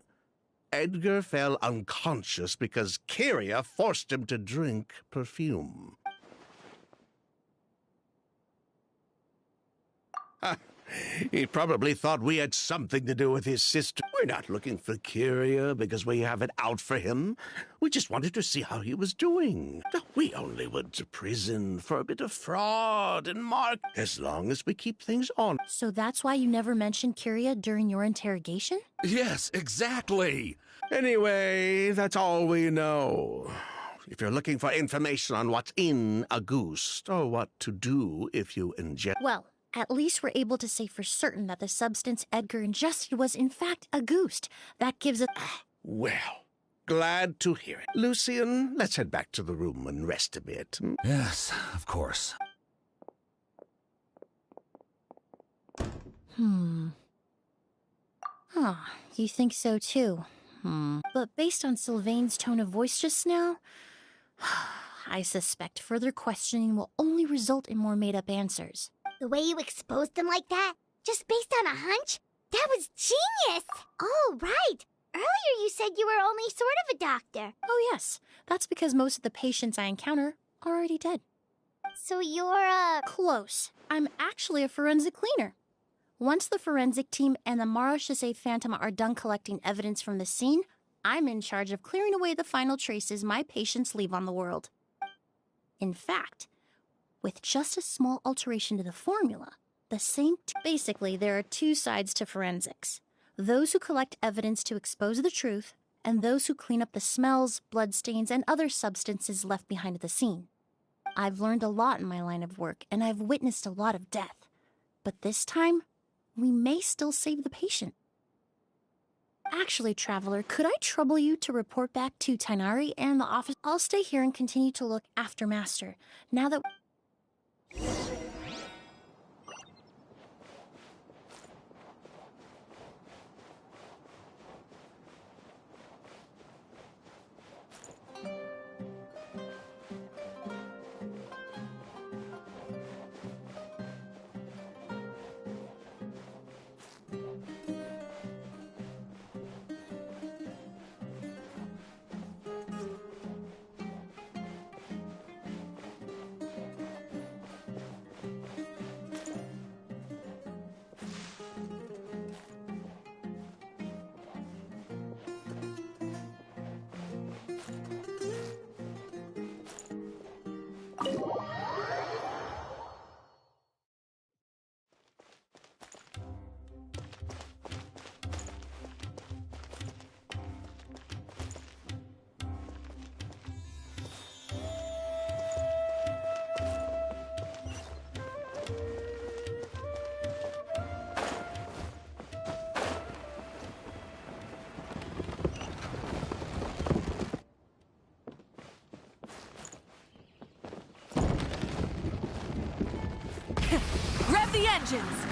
[SPEAKER 6] Edgar fell unconscious because Kyria forced him to drink perfume. He probably thought we had something to do with his sister. We're not looking for Kyria because we have it out for him. We just wanted to see how he was doing. We only went to prison for a bit of fraud and mark. As long as we keep things on.
[SPEAKER 7] So that's why you never mentioned Kyria during your interrogation?
[SPEAKER 17] Yes, exactly.
[SPEAKER 6] Anyway, that's all we know. If you're looking for information on what's in a goose, or what to do if you ingest...
[SPEAKER 7] Well, at least we're able to say for certain that the substance Edgar ingested was in fact a goose. That gives us...
[SPEAKER 6] Well, glad to hear it. Lucian, let's head back to the room and rest a bit.
[SPEAKER 17] Yes, of course.
[SPEAKER 7] Huh, you think so too? But based on Sylvain's tone of voice just now, I suspect further questioning will only result in more made-up answers.
[SPEAKER 2] The way you exposed them like that, just based on a hunch? That was genius! Oh, right! Earlier you said you were only sort of a doctor.
[SPEAKER 7] Oh yes, that's because most of the patients I encounter are already dead.
[SPEAKER 2] So you're
[SPEAKER 7] Close. I'm actually a forensic cleaner. Once the forensic team and the Marechaussee Phantom are done collecting evidence from the scene, I'm in charge of clearing away the final traces my patients leave on the world. In fact, with just a small alteration to the formula, basically there are two sides to forensics. Those who collect evidence to expose the truth, and those who clean up the smells, bloodstains, and other substances left behind at the scene. I've learned a lot in my line of work, and I've witnessed a lot of death. But this time, we may still save the patient. Actually, Traveler, could I trouble you to report back to Tainari and the office? I'll stay here and continue to look after Master, now that...
[SPEAKER 12] Rev the engines!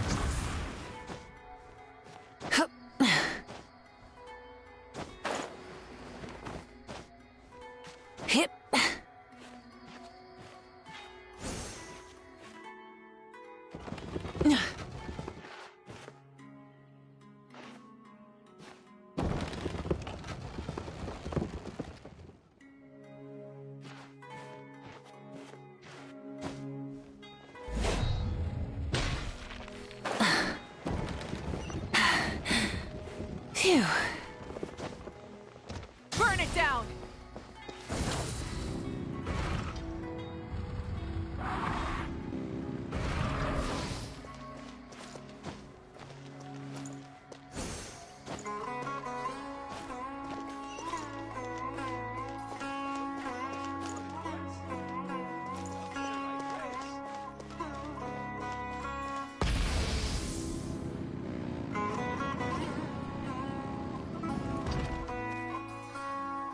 [SPEAKER 13] Hip. Phew.
[SPEAKER 12] Burn it down!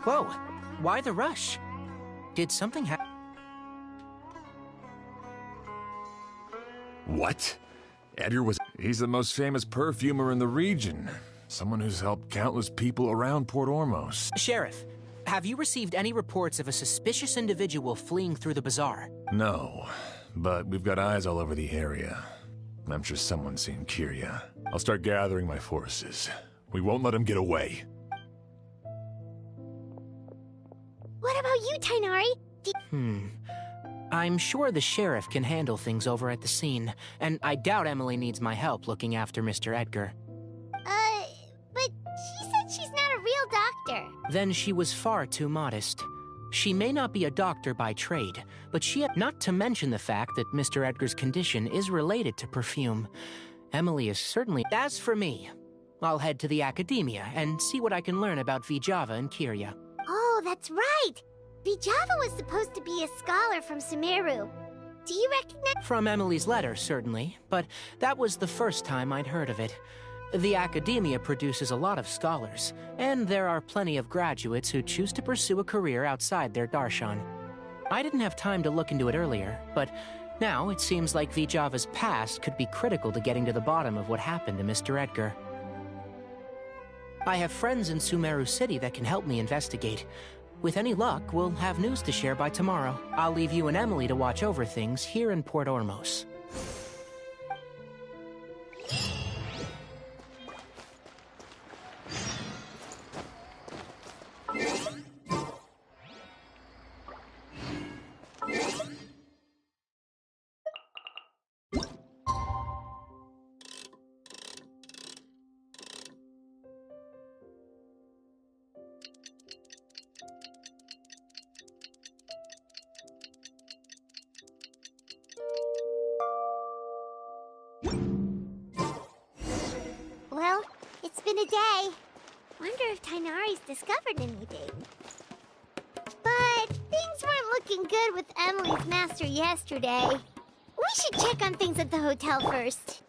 [SPEAKER 14] Whoa, why the rush? Did something happen?
[SPEAKER 22] What? Edgar was... He's the most famous perfumer in the region. Someone who's helped countless people around Port Ormos.
[SPEAKER 14] Sheriff, have you received any reports of a suspicious individual fleeing through the bazaar?
[SPEAKER 22] No, but we've got eyes all over the area. I'm sure someone's seen Kyria. I'll start gathering my forces. We won't let him get away.
[SPEAKER 2] What about you, Tainari?
[SPEAKER 14] I'm sure the sheriff can handle things over at the scene, and I doubt Emily needs my help looking after Mr. Edgar.
[SPEAKER 2] But she said she's not a real doctor.
[SPEAKER 14] Then she was far too modest. She may not be a doctor by trade, but not to mention the fact that Mr. Edgar's condition is related to perfume. Emily is certainly... As for me, I'll head to the academia and see what I can learn about Vijava and Kirya.
[SPEAKER 2] Oh, that's right! Vijava was supposed to be a scholar from Sumeru. Do you recognize...
[SPEAKER 14] From Emily's letter, certainly, but that was the first time I'd heard of it. The academia produces a lot of scholars, and there are plenty of graduates who choose to pursue a career outside their darshan. I didn't have time to look into it earlier, but now it seems like Vijava's past could be critical to getting to the bottom of what happened to Mr. Edgar. I have friends in Sumeru City that can help me investigate. With any luck, we'll have news to share by tomorrow. I'll leave you and Emily to watch over things here in Port Ormos.
[SPEAKER 2] Well, it's been a day. Wonder if Tainari's discovered anything. But things weren't looking good with Emily's master yesterday. We should check on things at the hotel first.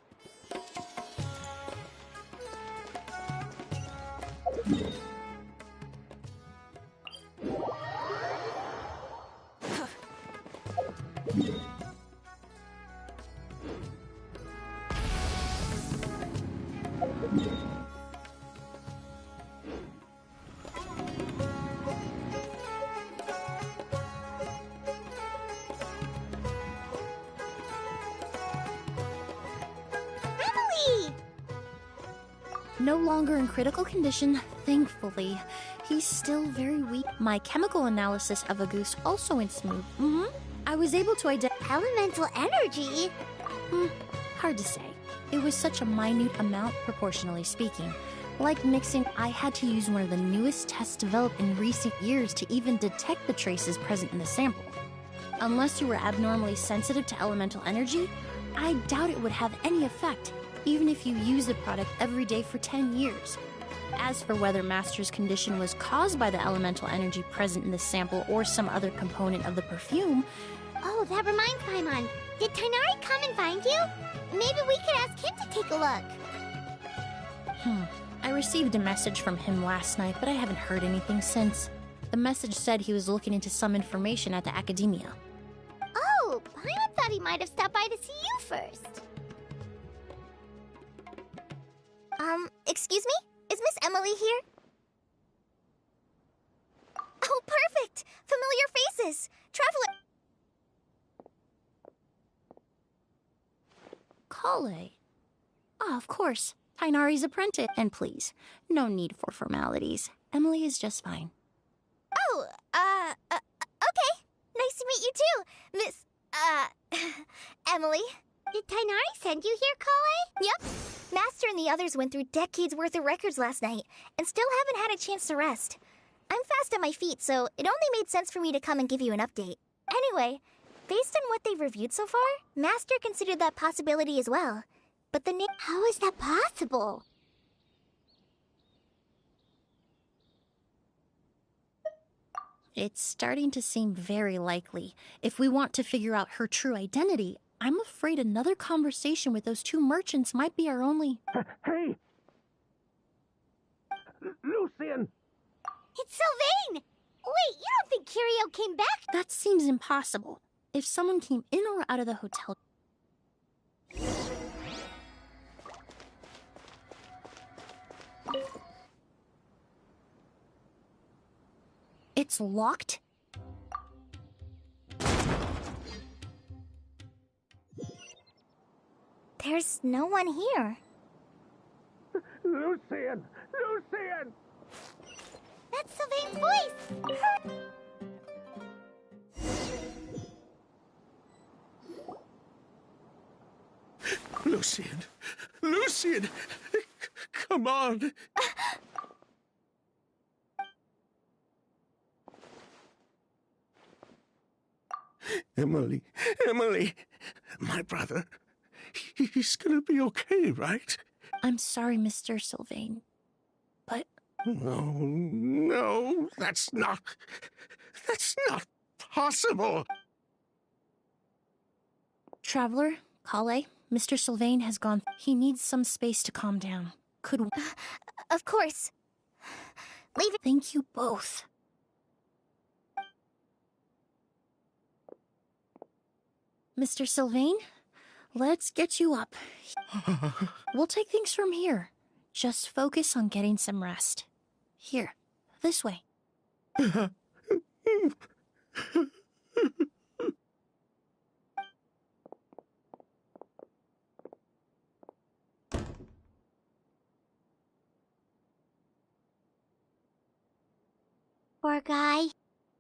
[SPEAKER 7] No longer in critical condition, thankfully. He's still very weak. My chemical analysis of Auguste also went smooth. I was able to identify
[SPEAKER 2] elemental energy.
[SPEAKER 7] Hard to say. It was such a minute amount, proportionally speaking. Like mixing, I had to use one of the newest tests developed in recent years to even detect the traces present in the sample. Unless you were abnormally sensitive to elemental energy, I doubt it would have any effect, even if you use the product every day for 10 years. As for whether Master's condition was caused by the elemental energy present in the sample or some other component of the perfume...
[SPEAKER 2] Oh, that reminds Paimon. Did Tainari come and find you? Maybe we could ask him to take a look.
[SPEAKER 7] I received a message from him last night, but I haven't heard anything since. The message said he was looking into some information at the academia.
[SPEAKER 2] Oh, Paimon thought he might have stopped by to see you first.
[SPEAKER 9] Excuse me? Is Miss Emily here? Oh, perfect! Familiar faces! Traveler...
[SPEAKER 7] Kale. Ah, of course. Tainari's apprentice. And please, no need for formalities. Emily is just fine.
[SPEAKER 9] Oh, okay. Nice to meet you too, Miss, Emily.
[SPEAKER 2] Did Tainari send you here, Kale?
[SPEAKER 9] Yep. Master and the others went through decades worth of records last night, and still haven't had a chance to rest. I'm fast on my feet, so it only made sense for me to come and give you an update. Anyway, based on what they've reviewed so far, Master considered that possibility as well. But the name...
[SPEAKER 2] How is that possible?
[SPEAKER 7] It's starting to seem very likely. If we want to figure out her true identity, I'm afraid another conversation with those two merchants might be our only...
[SPEAKER 6] Hey! Lucian!
[SPEAKER 2] It's Sylvain! Wait, you don't think Kiryu came back?
[SPEAKER 7] That seems impossible. If someone came in or out of the hotel... It's locked?
[SPEAKER 9] There's no one here.
[SPEAKER 6] Lucian! Lucian!
[SPEAKER 2] That's Sylvain's voice!
[SPEAKER 6] Lucian! Lucian! Come on! Emily, Emily! My brother, he's gonna be okay, right?
[SPEAKER 7] I'm sorry, Mr. Sylvain, but...
[SPEAKER 6] No, that's not possible!
[SPEAKER 7] Traveler, Kale, Mr. Sylvain has gone. He needs some space to calm down. Could we...
[SPEAKER 2] Of course. Leave it.
[SPEAKER 7] Thank you both. Mr. Sylvain, let's get you up. We'll take things from here. Just focus on getting some rest. Here, this way.
[SPEAKER 2] Poor guy.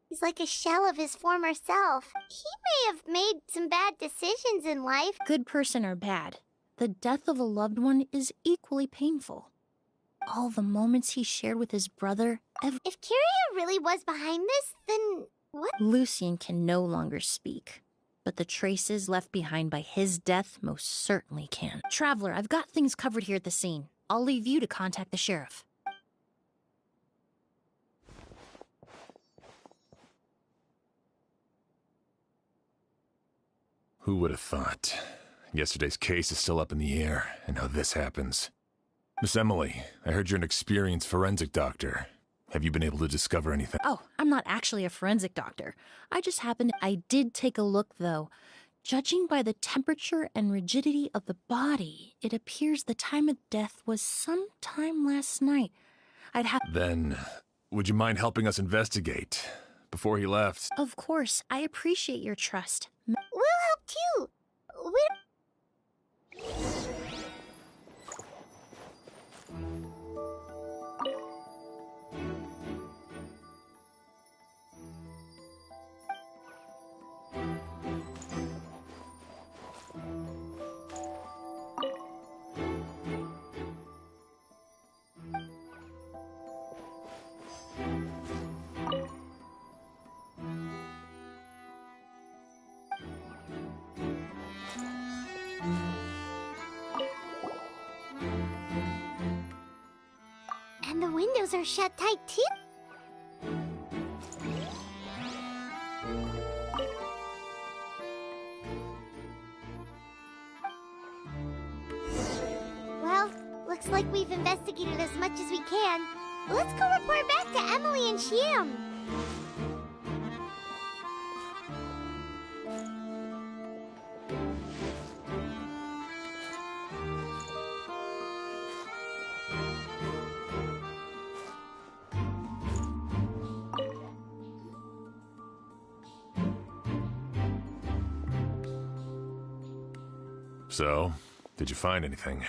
[SPEAKER 2] He's like a shell of his former self. He may have made some bad decisions in life.
[SPEAKER 7] Good person or bad, the death of a loved one is equally painful. All the moments he shared with his brother...
[SPEAKER 2] If Kyria really was behind this, then what?
[SPEAKER 7] Lucian can no longer speak, but the traces left behind by his death most certainly can. Traveler, I've got things covered here at the scene. I'll leave you to contact the sheriff.
[SPEAKER 22] Who would have thought? Yesterday's case is still up in the air, and now this happens. Miss Emily, I heard you're an experienced forensic doctor. Have you been able to discover anything?
[SPEAKER 7] Oh, I'm not actually a forensic doctor. I did take a look, though. Judging by the temperature and rigidity of the body, it appears the time of death was sometime last night.
[SPEAKER 22] Then, would you mind helping us investigate? Before he left...
[SPEAKER 7] Of course, I appreciate your trust.
[SPEAKER 2] We'll help too. And the windows are shut tight too. Well, looks like we've investigated as much as we can. Let's go report back to Emily and Shiam.
[SPEAKER 22] So, did you find anything?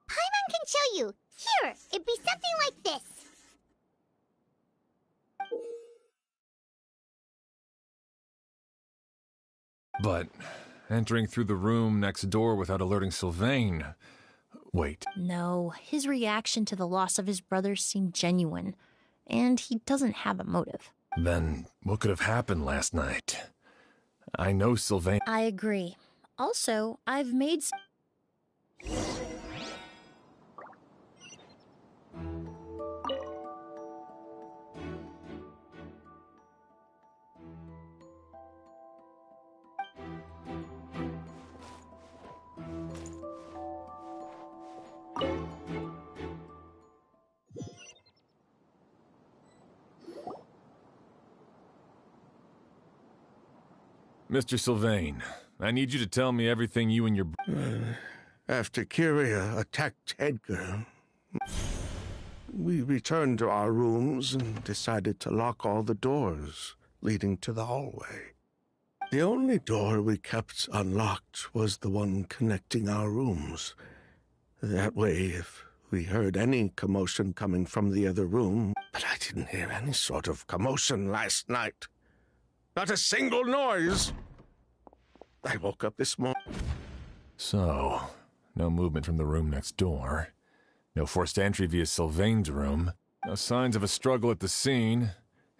[SPEAKER 2] Paimon can show you. Here, it'd be something like this.
[SPEAKER 22] But entering through the room next door without alerting Sylvain... Wait.
[SPEAKER 7] No, his reaction to the loss of his brother seemed genuine, and he doesn't have a motive.
[SPEAKER 22] Then, what could have happened last night? I know Sylvain...
[SPEAKER 7] I agree. Also, I've made...
[SPEAKER 22] Mr. Sylvain, I need you to tell me everything you and your...
[SPEAKER 6] After Kyria attacked Edgar, we returned to our rooms and decided to lock all the doors leading to the hallway. The only door we kept unlocked was the one connecting our rooms. That way, if we heard any commotion coming from the other room... But I didn't hear any sort of commotion last night. Not a single noise. I woke up this morning.
[SPEAKER 22] So, no movement from the room next door. No forced entry via Sylvain's room. No signs of a struggle at the scene.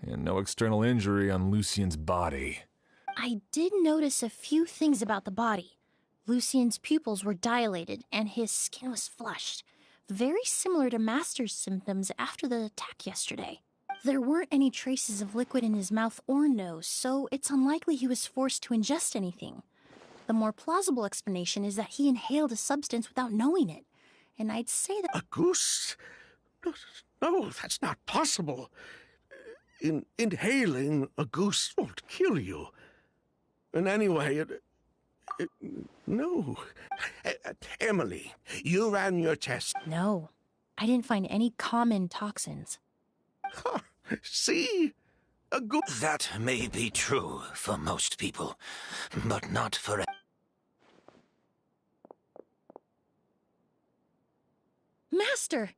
[SPEAKER 22] And no external injury on Lucien's body.
[SPEAKER 7] I did notice a few things about the body. Lucien's pupils were dilated, and his skin was flushed. Very similar to Master's symptoms after the attack yesterday. There weren't any traces of liquid in his mouth or nose, so it's unlikely he was forced to ingest anything. The more plausible explanation is that he inhaled a substance without knowing it. And I'd say that—
[SPEAKER 6] A goose? No, that's not possible. Inhaling a goose won't kill you. And anyway, no. Emily, you ran your test.
[SPEAKER 7] No, I didn't find any common toxins.
[SPEAKER 6] Huh, see? A goose.
[SPEAKER 15] That may be true for most people, but not for...
[SPEAKER 7] Master!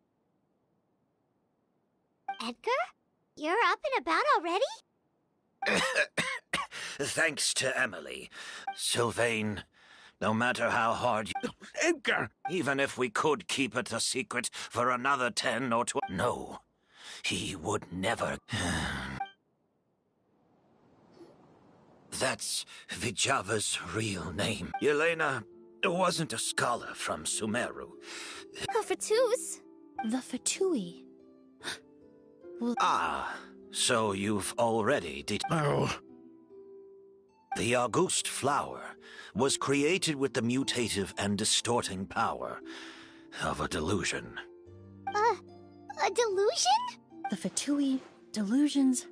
[SPEAKER 2] Edgar? You're up and about already?
[SPEAKER 15] Thanks to Emily. Sylvain, no matter how hard you...
[SPEAKER 6] Edgar!
[SPEAKER 15] Even if we could keep it a secret for another 10 or 12... No, he would never... That's Vijava's real name. Yelena wasn't a scholar from Sumeru.
[SPEAKER 2] The Fatus.
[SPEAKER 7] The Fatui.
[SPEAKER 15] Ah, so you've already
[SPEAKER 6] Oh.
[SPEAKER 15] The August flower was created with the mutative and distorting power of a delusion.
[SPEAKER 2] A delusion?
[SPEAKER 7] The Fatui, delusions.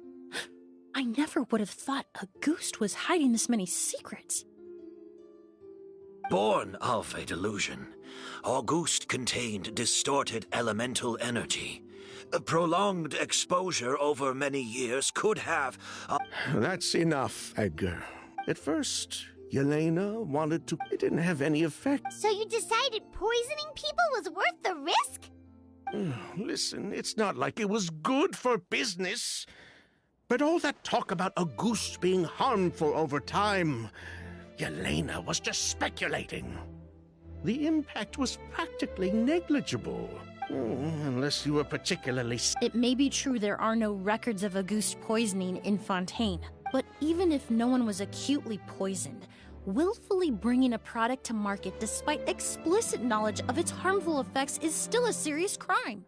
[SPEAKER 7] I never would have thought Auguste was hiding this many secrets.
[SPEAKER 15] Born of a delusion, Auguste contained distorted elemental energy. A prolonged exposure over many years could have...
[SPEAKER 6] That's enough, Edgar. At first, Yelena wanted to... It didn't have any effect.
[SPEAKER 2] So you decided poisoning people was worth the risk?
[SPEAKER 6] Listen, it's not like it was good for business. But all that talk about Auguste being harmful over time... Yelena was just speculating. The impact was practically negligible. Unless you were particularly...
[SPEAKER 7] It may be true there are no records of Auguste poisoning in Fontaine, but even if no one was acutely poisoned, willfully bringing a product to market despite explicit knowledge of its harmful effects is still a serious crime.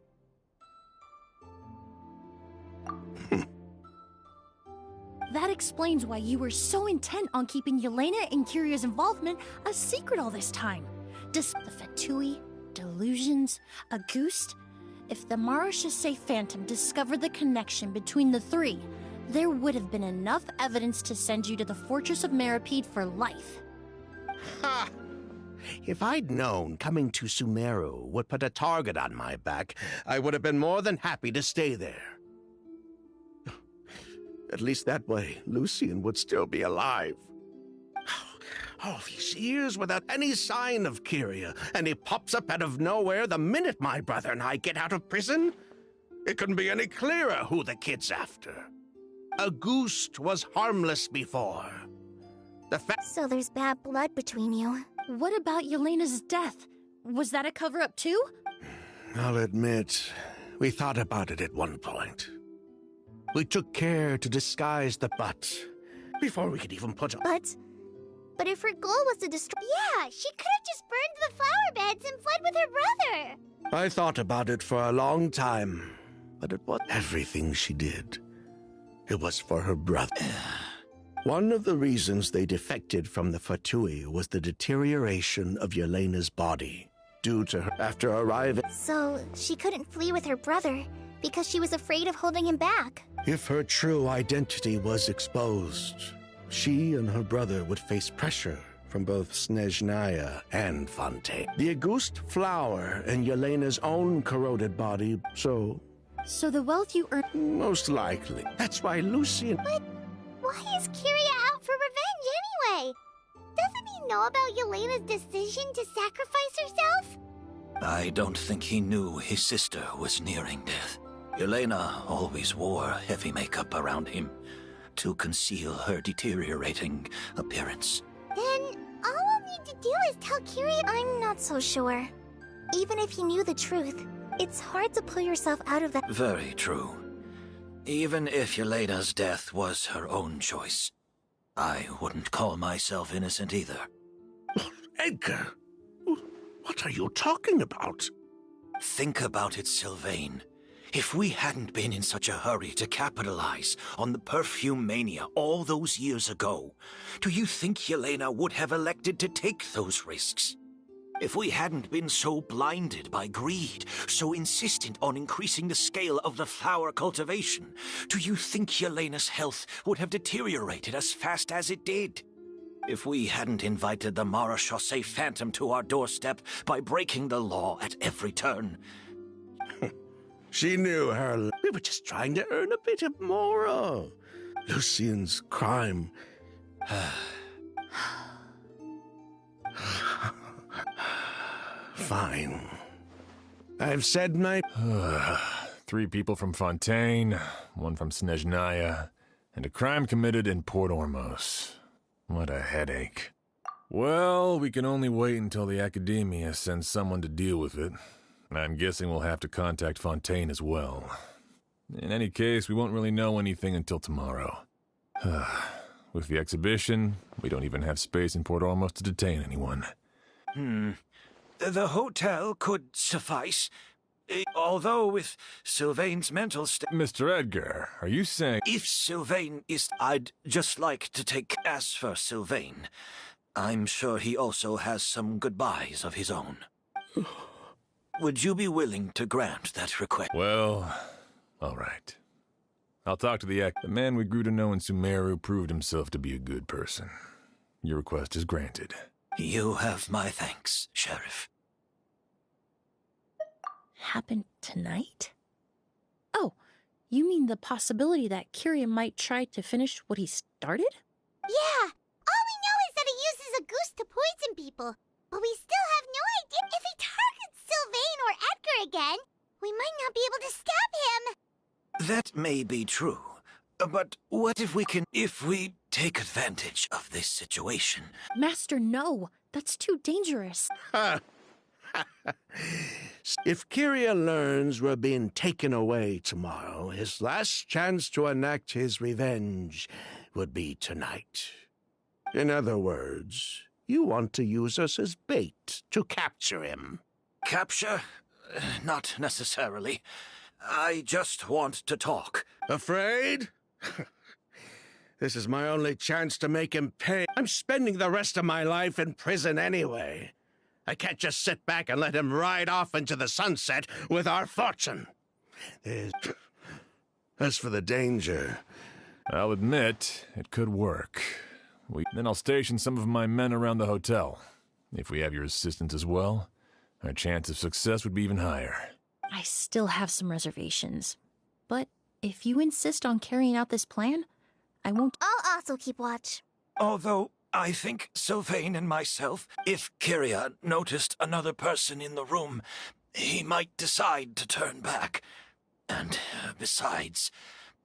[SPEAKER 7] That explains why you were so intent on keeping Yelena and Kyria's involvement a secret all this time. Despite the Fatui, delusions, Auguste, if the Marechaussee Phantom discovered the connection between the three, there would have been enough evidence to send you to the Fortress of Meripede for life.
[SPEAKER 6] Ha! If I'd known coming to Sumeru would put a target on my back, I would have been more than happy to stay there. At least that way, Lucien would still be alive. All these years without any sign of Kyria, and he pops up out of nowhere the minute my brother and I get out of prison? It couldn't be any clearer who the kid's after. Auguste was harmless before.
[SPEAKER 2] So there's bad blood between you.
[SPEAKER 7] What about Yelena's death? Was that a cover-up too?
[SPEAKER 6] I'll admit, we thought about it at one point. We took care to disguise the butt before we could even put a...
[SPEAKER 2] But if her goal was to destroy... Yeah, she could have just burned the flower beds and fled with her brother.
[SPEAKER 6] I thought about it for a long time, but it was everything she did. It was for her brother. One of the reasons they defected from the Fatui was the deterioration of Yelena's body, due to her after arriving...
[SPEAKER 2] So she couldn't flee with her brother because she was afraid of holding him back.
[SPEAKER 6] If her true identity was exposed, she and her brother would face pressure from both Snezhnaya and Fontaine. The Auguste flower and Yelena's own corroded body, so...
[SPEAKER 7] So the wealth you earned...
[SPEAKER 6] Most likely. That's why Lucien...
[SPEAKER 2] But why is Kyria out for revenge anyway? Doesn't he know about Yelena's decision to sacrifice herself?
[SPEAKER 15] I don't think he knew his sister was nearing death. Yelena always wore heavy makeup around him, to conceal her deteriorating appearance.
[SPEAKER 9] Then all we'll need to do is tell Kiri. I'm not so sure. Even if you knew the truth, it's hard to pull yourself out of that.
[SPEAKER 15] Very true. Even if Yelena's death was her own choice, I wouldn't call myself innocent either.
[SPEAKER 6] Edgar, what are you talking about?
[SPEAKER 15] Think about it, Sylvain. If we hadn't been in such a hurry to capitalize on the perfume mania all those years ago, do you think Yelena would have elected to take those risks? If we hadn't been so blinded by greed, so insistent on increasing the scale of the flower cultivation, do you think Yelena's health would have deteriorated as fast as it did? If we hadn't invited the Marechaussee Phantom to our doorstep by breaking the law at every turn.
[SPEAKER 6] She knew her. We were just trying to earn a bit of more. Lucien's crime. Fine. I've said my...
[SPEAKER 22] 3 people from Fontaine, 1 from Snezhnaya, and a crime committed in Port Ormos. What a headache. Well, we can only wait until the Academia sends someone to deal with it. I'm guessing we'll have to contact Fontaine as well. In any case, we won't really know anything until tomorrow. With the exhibition, we don't even have space in Port Ormos to detain anyone.
[SPEAKER 15] The hotel could suffice. Although with Sylvain's mental state...
[SPEAKER 22] Mr. Edgar, are you saying...
[SPEAKER 15] If Sylvain is... I'd just like to take... As for Sylvain, I'm sure he also has some goodbyes of his own. Would you be willing to grant that request?
[SPEAKER 22] Well, all right. I'll talk to the man we grew to know in Sumeru proved himself to be a good person. Your request is granted.
[SPEAKER 15] You have my thanks, Sheriff.
[SPEAKER 7] Happened tonight? Oh, you mean the possibility that Kiria might try to finish what he started?
[SPEAKER 2] Yeah, all we know is that he uses a goose to poison people. But we still have no idea if he targets Sylvain or Edgar again. We might not be able to stop him.
[SPEAKER 15] That may be true. But what if we take advantage of this situation?
[SPEAKER 7] Master, no. That's too dangerous.
[SPEAKER 6] If Kiria learns we're being taken away tomorrow, his last chance to enact his revenge would be tonight. In other words, you want to use us as bait to capture him.
[SPEAKER 15] Capture? Not necessarily. I just want to talk.
[SPEAKER 6] Afraid? This is my only chance to make him pay. I'm spending the rest of my life in prison anyway. I can't just sit back and let him ride off into the sunset with our fortune. As for the danger...
[SPEAKER 22] I'll admit, it could work. Then I'll station some of my men around the hotel. If we have your assistance as well, our chance of success would be even higher.
[SPEAKER 7] I still have some reservations. But if you insist on carrying out this plan, I won't...
[SPEAKER 9] I'll also keep watch.
[SPEAKER 15] Although I think Sylvain and myself, if Kiria noticed another person in the room, he might decide to turn back. And besides,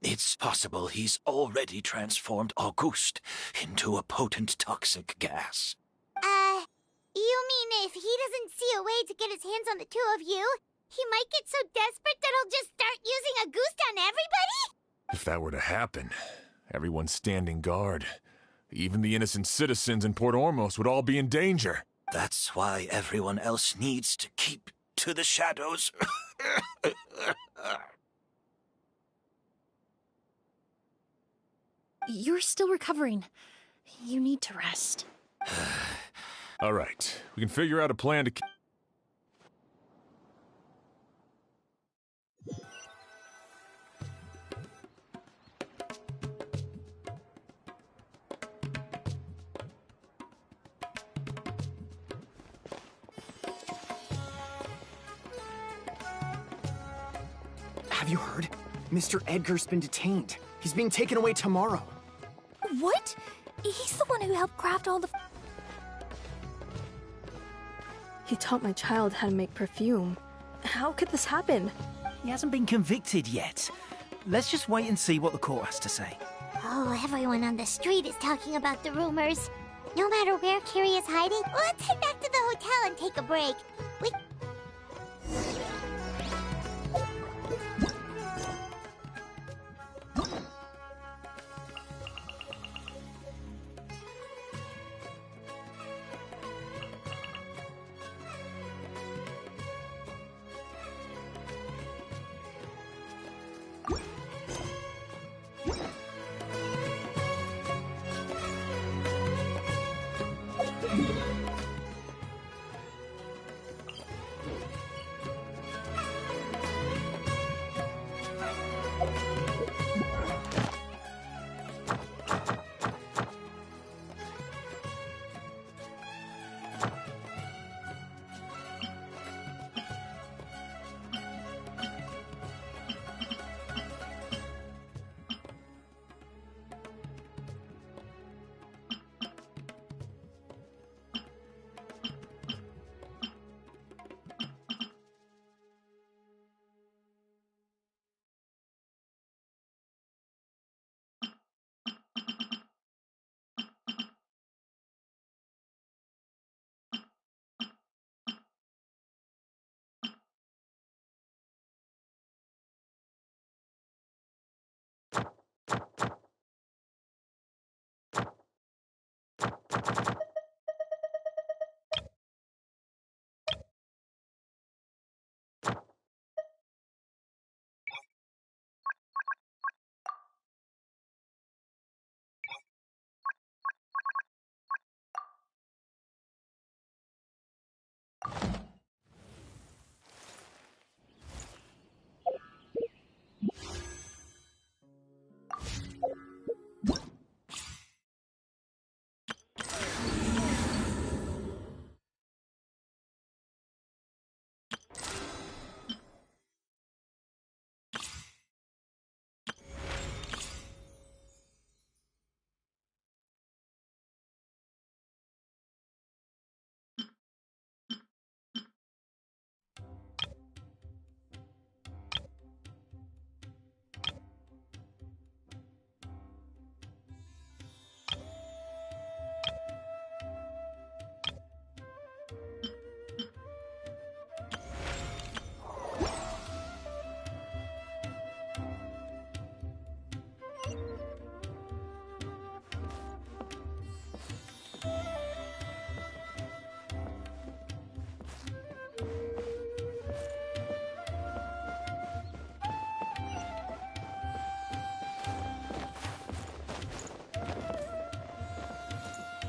[SPEAKER 15] it's possible he's already transformed Auguste into a potent toxic gas.
[SPEAKER 2] You mean if he doesn't see a way to get his hands on the two of you, he might get so desperate that he'll just start using Auguste on everybody?
[SPEAKER 22] If that were to happen, everyone's standing guard. Even the innocent citizens in Port Ormos would all be in danger.
[SPEAKER 15] That's why everyone else needs to keep to the shadows.
[SPEAKER 7] You're still recovering. You need to rest.
[SPEAKER 22] All right, we can figure out a plan to...
[SPEAKER 1] Have you heard? Mr. Edgar's been detained. He's being taken away tomorrow.
[SPEAKER 9] What? He's the one who helped craft all the...
[SPEAKER 3] He taught my child how to make perfume. How could this happen?
[SPEAKER 4] He hasn't been convicted yet. Let's just wait and see what the court has to say.
[SPEAKER 2] Oh, everyone on the street is talking about the rumors. No matter where Kiri is hiding, let's head back to the hotel and take a break.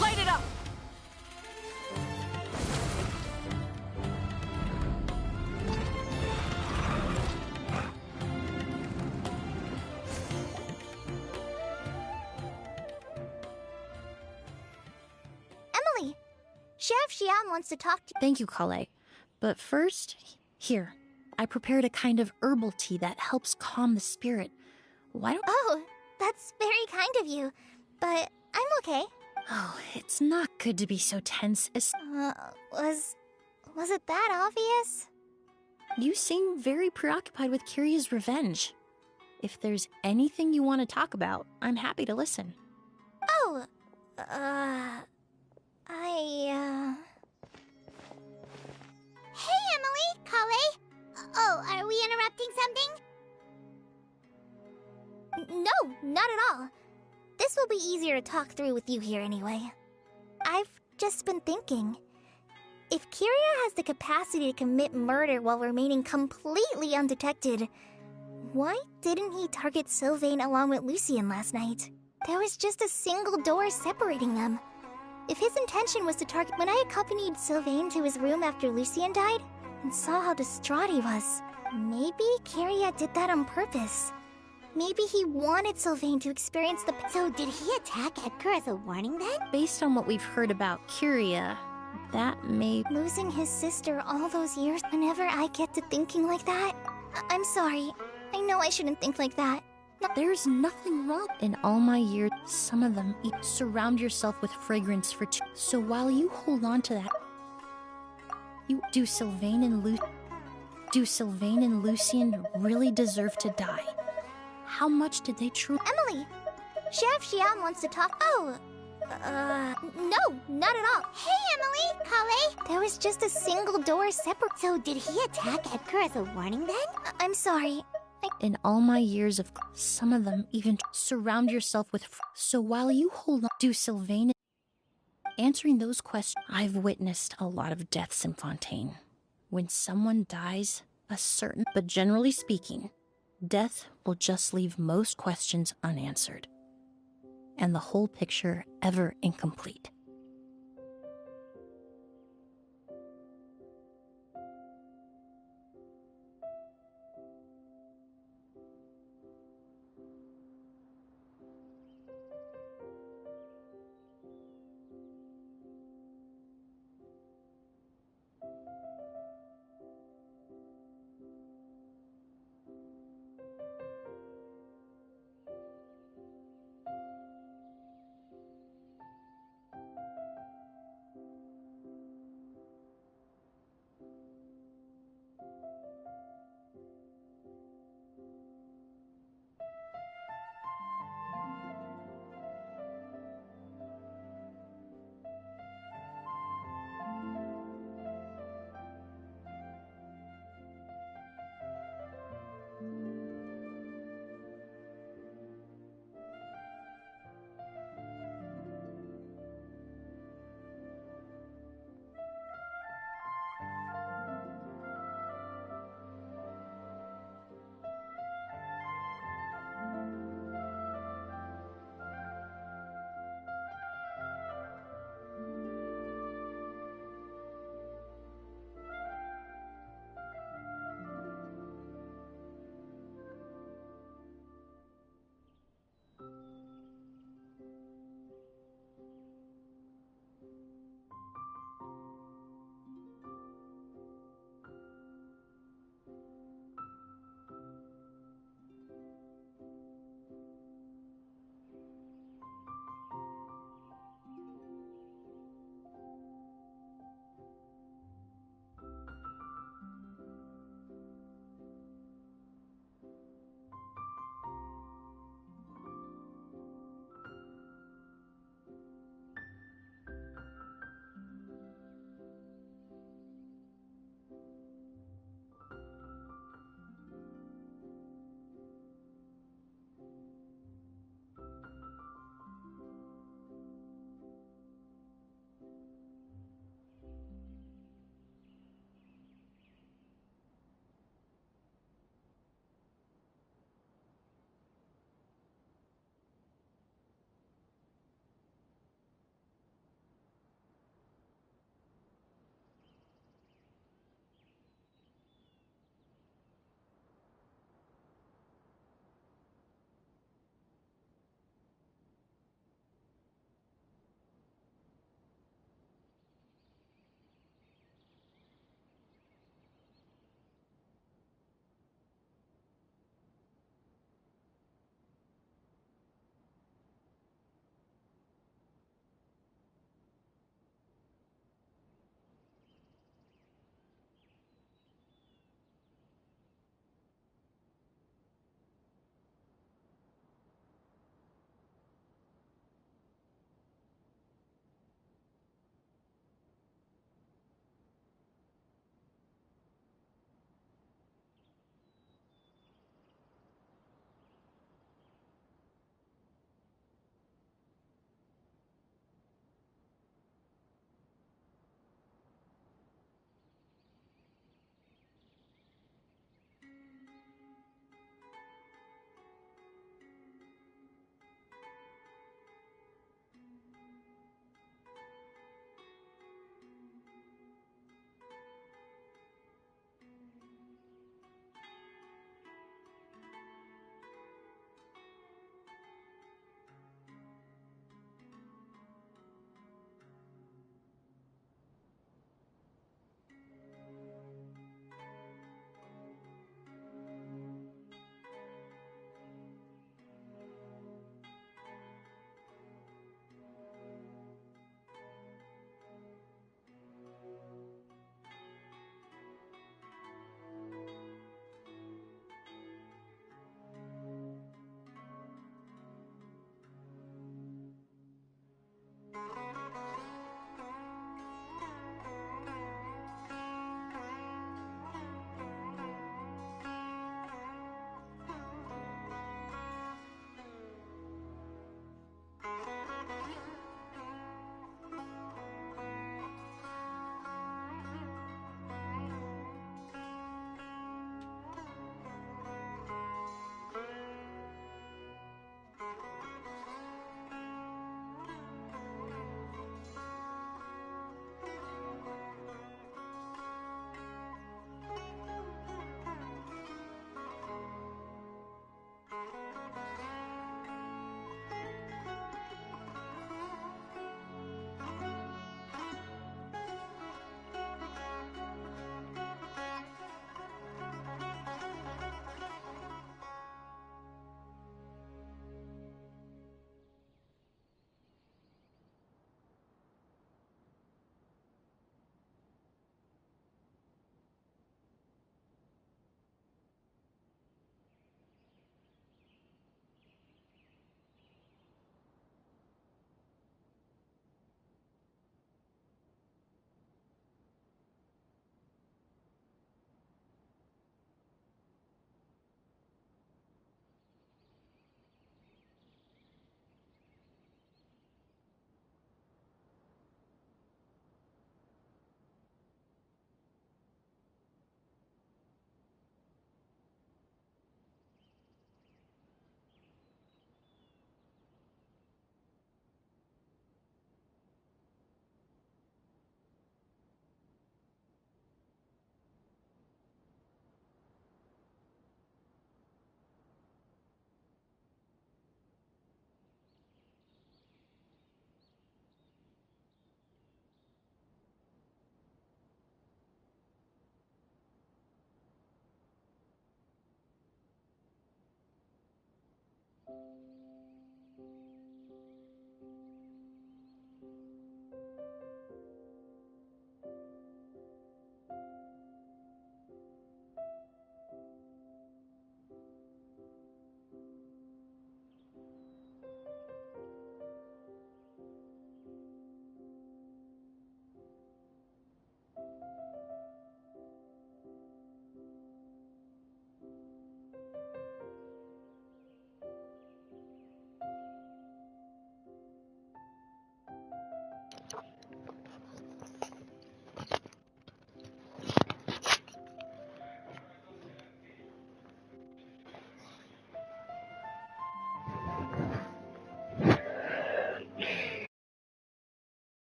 [SPEAKER 12] Light it up!
[SPEAKER 2] Emily! Chef Xian wants to talk to you.
[SPEAKER 7] Thank you, Kale. But first, here. I prepared a kind of herbal tea that helps calm the spirit. Why don't...
[SPEAKER 2] Oh, that's very kind of you. But I'm okay.
[SPEAKER 7] Oh, it's not good to be so tense.
[SPEAKER 2] Was it that obvious?
[SPEAKER 7] You seem very preoccupied with Kiria's revenge. If there's anything you want to talk about, I'm happy to listen.
[SPEAKER 2] Oh, Hey, Emily, Kale. Oh, are we interrupting something? No, not at all. This will be easier to talk through with you here anyway. I've just been thinking. If Kiria has the capacity to commit murder while remaining completely undetected, why didn't he target Sylvain along with Lucien last night? There was just a single door separating them. If his intention was to target... When I accompanied Sylvain to his room after Lucien died, and saw how distraught he was, maybe Kiria did that on purpose. Maybe he wanted Sylvain to experience the... So did he attack Edgar as a warning then?
[SPEAKER 7] Based on what we've heard about Kiria, that may...
[SPEAKER 2] Losing his sister all those years, whenever I get to thinking like that... I'm sorry. I know I shouldn't think like that.
[SPEAKER 7] There's nothing wrong. In all my years, some of them surround yourself with fragrance for two. So while you hold on to that... Do Sylvain and Lucien really deserve to die? How much did they truly...
[SPEAKER 2] Emily! Sheriff Xian wants to talk. Oh, no, not at all. Hey, Emily! Kale? There was just a single door separate. So did he attack Edgar as a warning then? I'm sorry.
[SPEAKER 7] In all my years of some of them even surround yourself with so while you hold on to Sylvain answering those questions. I've witnessed a lot of deaths in Fontaine. When someone dies, a certain but generally speaking, death will just leave most questions unanswered and the whole picture ever incomplete.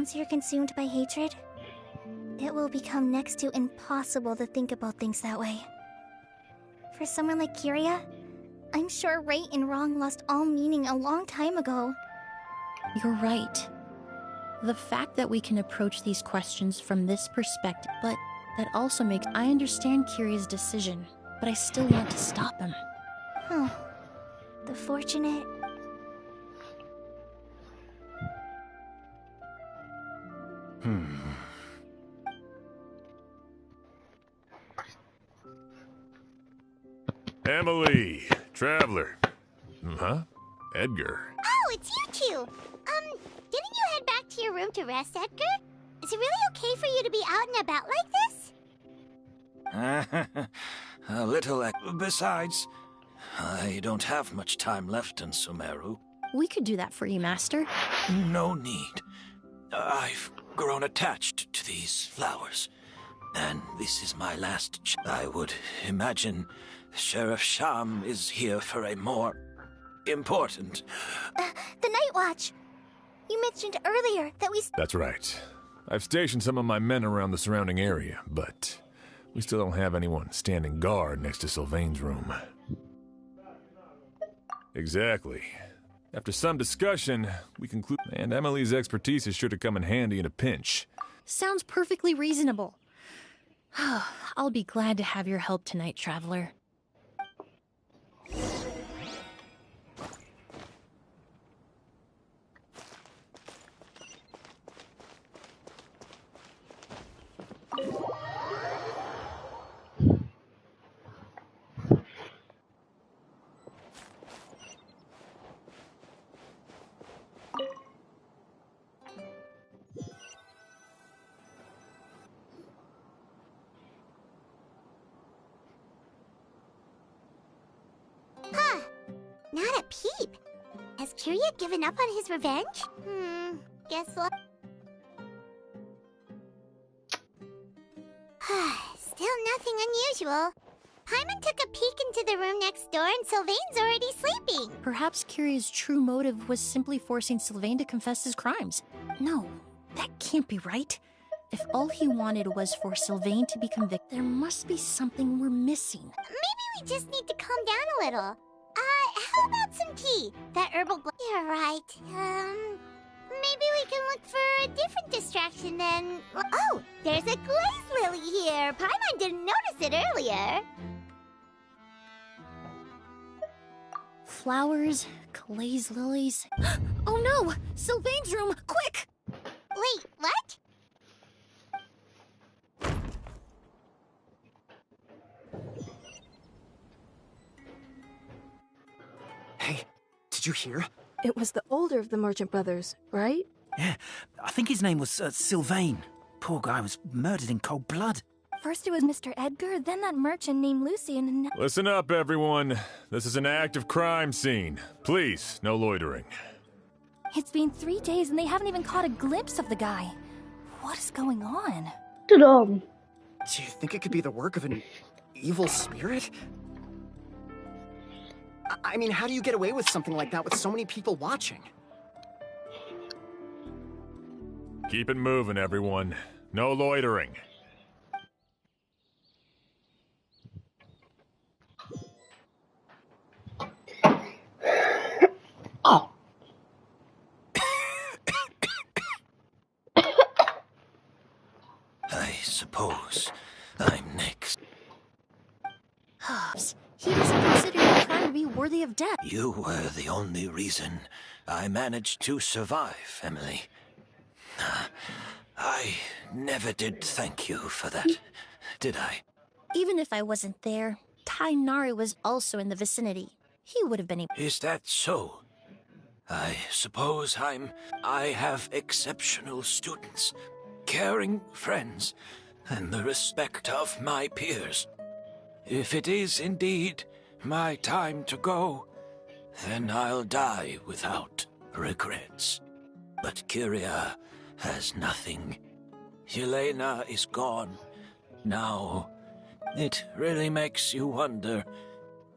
[SPEAKER 2] once you're consumed by hatred, it will become next to impossible to think about things that way. For someone like Kyria, I'm sure right and wrong lost all meaning a long time ago.
[SPEAKER 7] You're right. The fact that we can approach these questions from this perspective, but that also makes... I understand Kyria's decision, but I still want to stop him.
[SPEAKER 2] Huh. The fortunate...
[SPEAKER 22] Emily, Traveler. Huh? Edgar.
[SPEAKER 2] Oh, it's you two! Didn't you head back to your room to rest, Edgar? Is it really okay for you to be out and about like this?
[SPEAKER 15] A little. Besides, I don't have much time left in Sumeru.
[SPEAKER 7] We could do that for you, Master.
[SPEAKER 15] No need. I've grown attached to these flowers, and this is my last I would imagine Sheriff Sham is here for a more important...
[SPEAKER 2] The Night Watch! You mentioned earlier that we...
[SPEAKER 22] That's right. I've stationed some of my men around the surrounding area, but we still don't have anyone standing guard next to Sylvain's room. Exactly. After some discussion, we conclude... And Emily's expertise is sure to come in handy in a pinch.
[SPEAKER 7] Sounds perfectly reasonable. I'll be glad to have your help tonight, Traveler.
[SPEAKER 2] Huh. Not a peep. Has Kyria given up on his revenge? Guess what? Still nothing unusual. Paimon took a peek into the room next door and Sylvain's already sleeping.
[SPEAKER 7] Perhaps Kyria's true motive was simply forcing Sylvain to confess his crimes. No, that can't be right. If all he wanted was for Sylvain to be convicted, there must be something we're missing.
[SPEAKER 2] Maybe we just need to calm down a little. How about some tea? That herbal You're right. Maybe we can look for a different distraction then. Oh, there's a glaze lily here. Paimon didn't notice it earlier.
[SPEAKER 7] Flowers, glaze lilies. Oh no! Sylvain's room! Quick!
[SPEAKER 2] Wait, what?
[SPEAKER 1] Hey, did you hear?
[SPEAKER 3] It was the older of the merchant brothers, right?
[SPEAKER 4] Yeah, I think his name was Sylvain. Poor guy was murdered in cold blood.
[SPEAKER 8] First it was Mr. Edgar, then that merchant named Lucian, and...
[SPEAKER 22] Listen up, everyone. This is an active crime scene. Please, no loitering.
[SPEAKER 8] It's been 3 days and they haven't even caught a glimpse of the guy. What is going on?
[SPEAKER 1] Do you think it could be the work of an evil spirit? I mean, how do you get away with something like that with so many people watching?
[SPEAKER 22] Keep it moving, everyone. No loitering.
[SPEAKER 1] Oh.
[SPEAKER 15] I suppose I'm next.
[SPEAKER 7] He doesn't consider your crime to be worthy of death.
[SPEAKER 15] You were the only reason I managed to survive, Emily. I never did thank you for that, did I?
[SPEAKER 7] Even if I wasn't there, Tainari was also in the vicinity. He would have been able...
[SPEAKER 15] Is that so? I suppose I have exceptional students, caring friends, and the respect of my peers. If it is indeed my time to go, then I'll die without regrets. But Kyria has nothing. Yelena is gone. Now, it really makes you wonder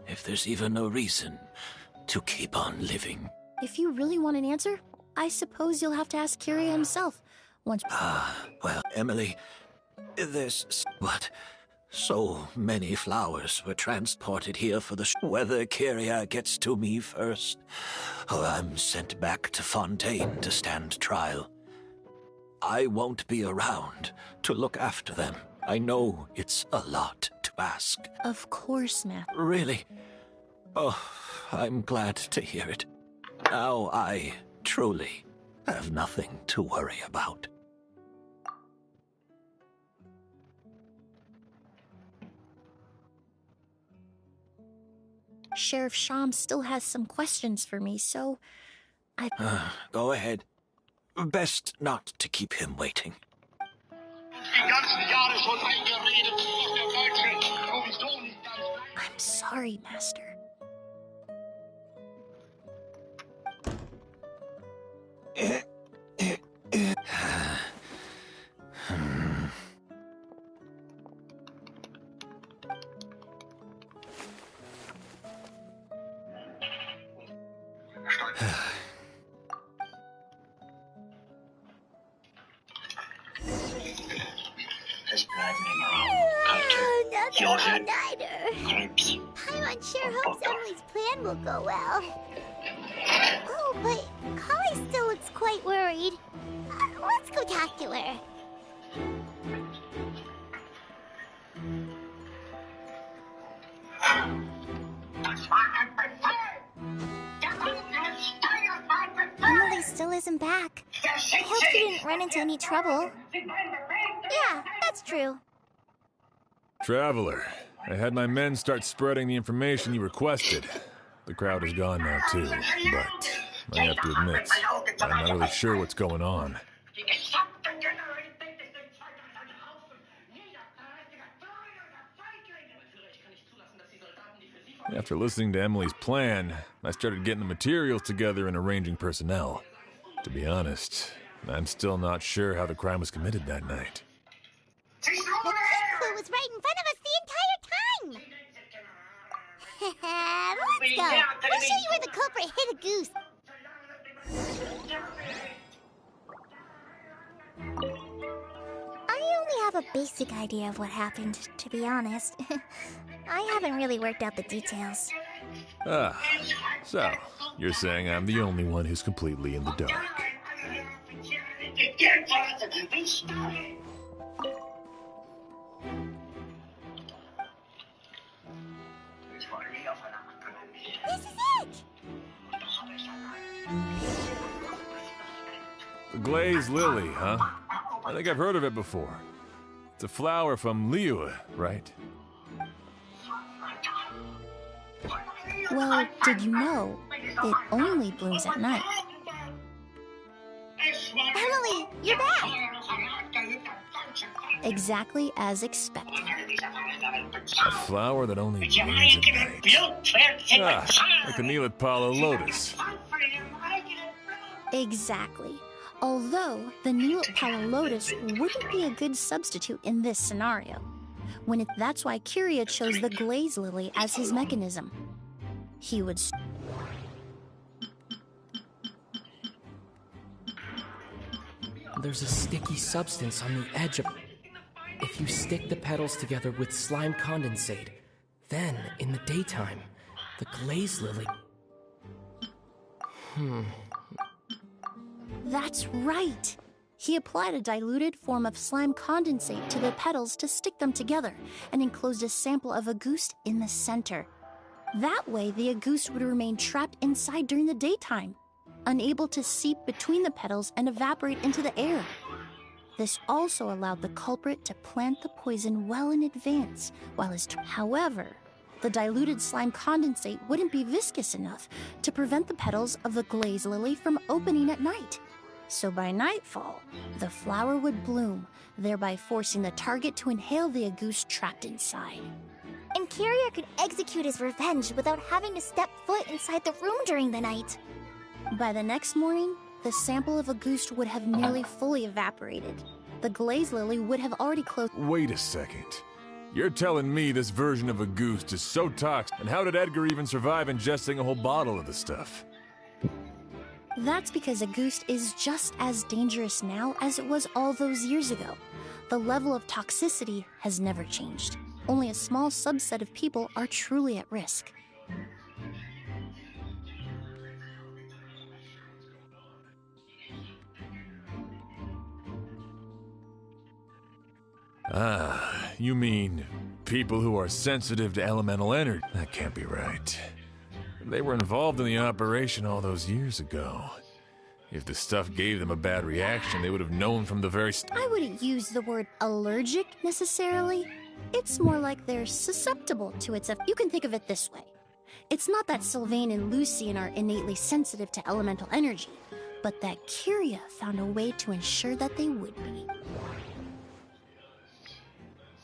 [SPEAKER 15] if there's even a reason to keep on living.
[SPEAKER 7] If you really want an answer, I suppose you'll have to ask Kyria himself. Once...
[SPEAKER 15] Well, Emily, but so many flowers were transported here for the whether Kyria gets to me first, or I'm sent back to Fontaine to stand trial. I won't be around to look after them. I know it's a lot to ask.
[SPEAKER 7] Of course, Matthew.
[SPEAKER 15] Really? Oh, I'm glad to hear it. Now I truly have nothing to worry about.
[SPEAKER 7] Sheriff Sham still has some questions for me, so
[SPEAKER 15] Go ahead. Best not to keep him waiting.
[SPEAKER 7] I'm sorry, Master.
[SPEAKER 2] Paimon sure hopes Emily's plan will go well. Oh, but Kali still looks quite worried. Let's go talk to her. Emily still isn't back. I hope she didn't run into any trouble. Yeah, that's true.
[SPEAKER 22] Traveler, I had my men start spreading the information you requested. The crowd is gone now, too, but I have to admit, I'm not really sure what's going on. After listening to Emily's plan, I started getting the materials together and arranging personnel. To be honest, I'm still not sure how the crime was committed that night.
[SPEAKER 2] The clue was right in front of us the entire time! Let's go! I'll show you where the culprit hit a goose. I only have a basic idea of what happened, to be honest. I haven't really worked out the details.
[SPEAKER 22] Ah, so you're saying I'm the only one who's completely in the dark.
[SPEAKER 2] This is it!
[SPEAKER 22] The glazed lily, huh? I think I've heard of it before. It's a flower from Liyue, right?
[SPEAKER 7] Well, did you know it only blooms at night?
[SPEAKER 2] Emily, you're back!
[SPEAKER 7] Exactly as expected.
[SPEAKER 22] A flower that only blooms at night. Ah, like a Neelith Palo lotus.
[SPEAKER 7] Exactly. Although the Neelith Palo lotus wouldn't be a good substitute in this scenario. That's why Kyria chose the glaze lily as his mechanism. He would...
[SPEAKER 10] There's a sticky substance on the edge of... If you stick the petals together with slime condensate, then, in the daytime, the glaze lily...
[SPEAKER 7] That's right! He applied a diluted form of slime condensate to the petals to stick them together, and enclosed a sample of agouste in the center. That way, the agouste would remain trapped inside during the daytime, unable to seep between the petals and evaporate into the air. This also allowed the culprit to plant the poison well in advance, However, the diluted slime condensate wouldn't be viscous enough to prevent the petals of the glaze lily from opening at night. So by nightfall, the flower would bloom, thereby forcing the target to inhale the agouste trapped inside.
[SPEAKER 2] And Kyria could execute his revenge without having to step foot inside the room during the night.
[SPEAKER 7] By the next morning, the sample of agouste would have nearly fully evaporated. The glaze lily would have already closed...
[SPEAKER 22] Wait a second. You're telling me this version of agouste is so toxic, and how did Edgar even survive ingesting a whole bottle of the stuff?
[SPEAKER 7] That's because a ghost is just as dangerous now as it was all those years ago. The level of toxicity has never changed. Only a small subset of people are truly at risk.
[SPEAKER 22] Ah, you mean people who are sensitive to elemental energy? That can't be right. They were involved in the operation all those years ago. If the stuff gave them a bad reaction, they would have known from the very start.
[SPEAKER 7] I wouldn't use the word allergic necessarily. It's more like they're susceptible to its effect. You can think of it this way. It's not that Sylvain and Lucian are innately sensitive to elemental energy, but that Kyria found a way to ensure that they would be.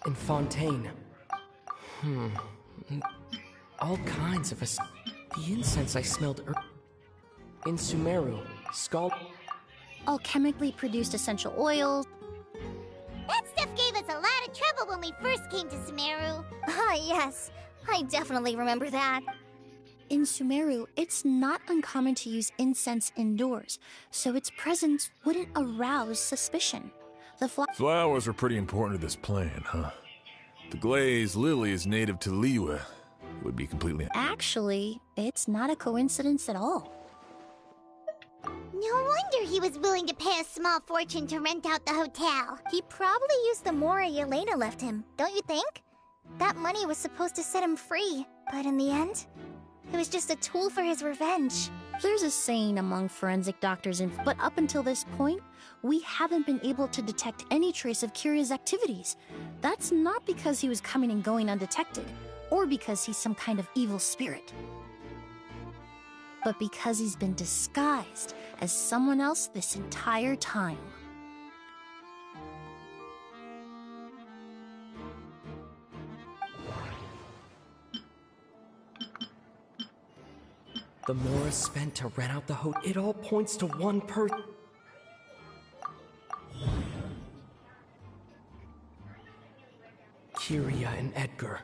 [SPEAKER 10] In Fontaine. All kinds of us. The incense I smelled in Sumeru. Skull.
[SPEAKER 7] All chemically produced essential oils.
[SPEAKER 2] That stuff gave us a lot of trouble when we first came to Sumeru.
[SPEAKER 9] Ah, yes. I definitely remember that.
[SPEAKER 7] In Sumeru, it's not uncommon to use incense indoors, so its presence wouldn't arouse suspicion. The
[SPEAKER 22] flowers were pretty important to this plan, huh? The glazed lily is native to Liyue. It would be completely...
[SPEAKER 7] Actually, it's not a coincidence at all.
[SPEAKER 2] No wonder he was willing to pay a small fortune to rent out the hotel.
[SPEAKER 9] He probably used the mora Yelena left him, don't you think? That money was supposed to set him free, but in the end, it was just a tool for his revenge.
[SPEAKER 7] There's a saying among forensic doctors, but up until this point, we haven't been able to detect any trace of Kyria's activities. That's not because he was coming and going undetected, or because he's some kind of evil spirit, but because he's been disguised as someone else this entire time.
[SPEAKER 10] The mora spent to rent out the hotel. It all points to one person. Kyria and Edgar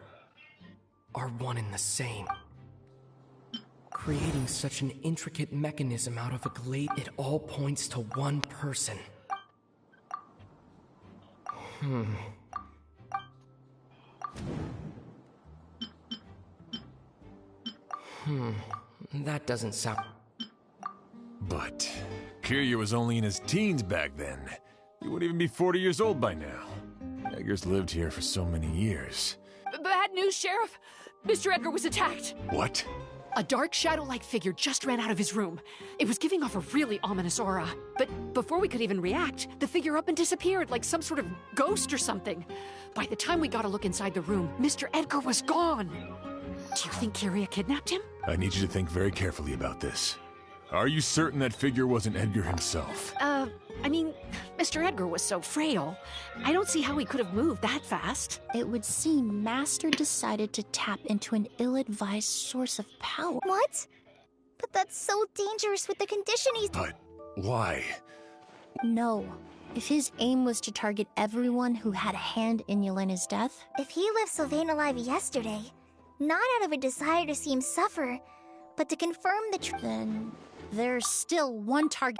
[SPEAKER 10] are one and the same. Creating such an intricate mechanism out of a glade, it all points to one person. That doesn't sound...
[SPEAKER 22] But Kyria was only in his teens back then. He wouldn't even be 40 years old by now. Edgar's lived here for so many years.
[SPEAKER 11] Bad news, Sheriff. Mr. Edgar was attacked.
[SPEAKER 22] What?
[SPEAKER 11] A dark shadow-like figure just ran out of his room. It was giving off a really ominous aura. But before we could even react, the figure up and disappeared like some sort of ghost or something. By the time we got a look inside the room, Mr. Edgar was gone. Do you think Kyria kidnapped him?
[SPEAKER 22] I need you to think very carefully about this. Are you certain that figure wasn't Edgar himself?
[SPEAKER 11] I mean, Mr. Edgar was so frail. I don't see how he could have moved that fast.
[SPEAKER 7] It would seem Master decided to tap into an ill-advised source of power.
[SPEAKER 9] What? But that's so dangerous with the condition he's...
[SPEAKER 22] But why?
[SPEAKER 7] No. If his aim was to target everyone who had a hand in Yelena's death...
[SPEAKER 9] If he left Sylvain alive yesterday, not out of a desire to see him suffer, but to confirm the truth...
[SPEAKER 7] Then there's still one target...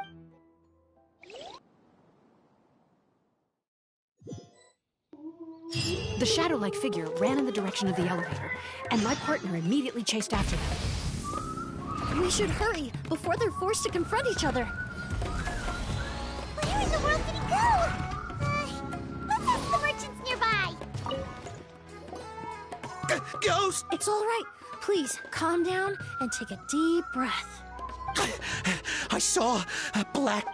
[SPEAKER 11] The shadow-like figure ran in the direction of the elevator, and my partner immediately chased after them.
[SPEAKER 7] We should hurry before they're forced to confront each other.
[SPEAKER 2] Where in the world did he go? Let's ask the merchants nearby.
[SPEAKER 6] Ghost!
[SPEAKER 7] It's all right. Please, calm down and take a deep breath.
[SPEAKER 6] I saw a black...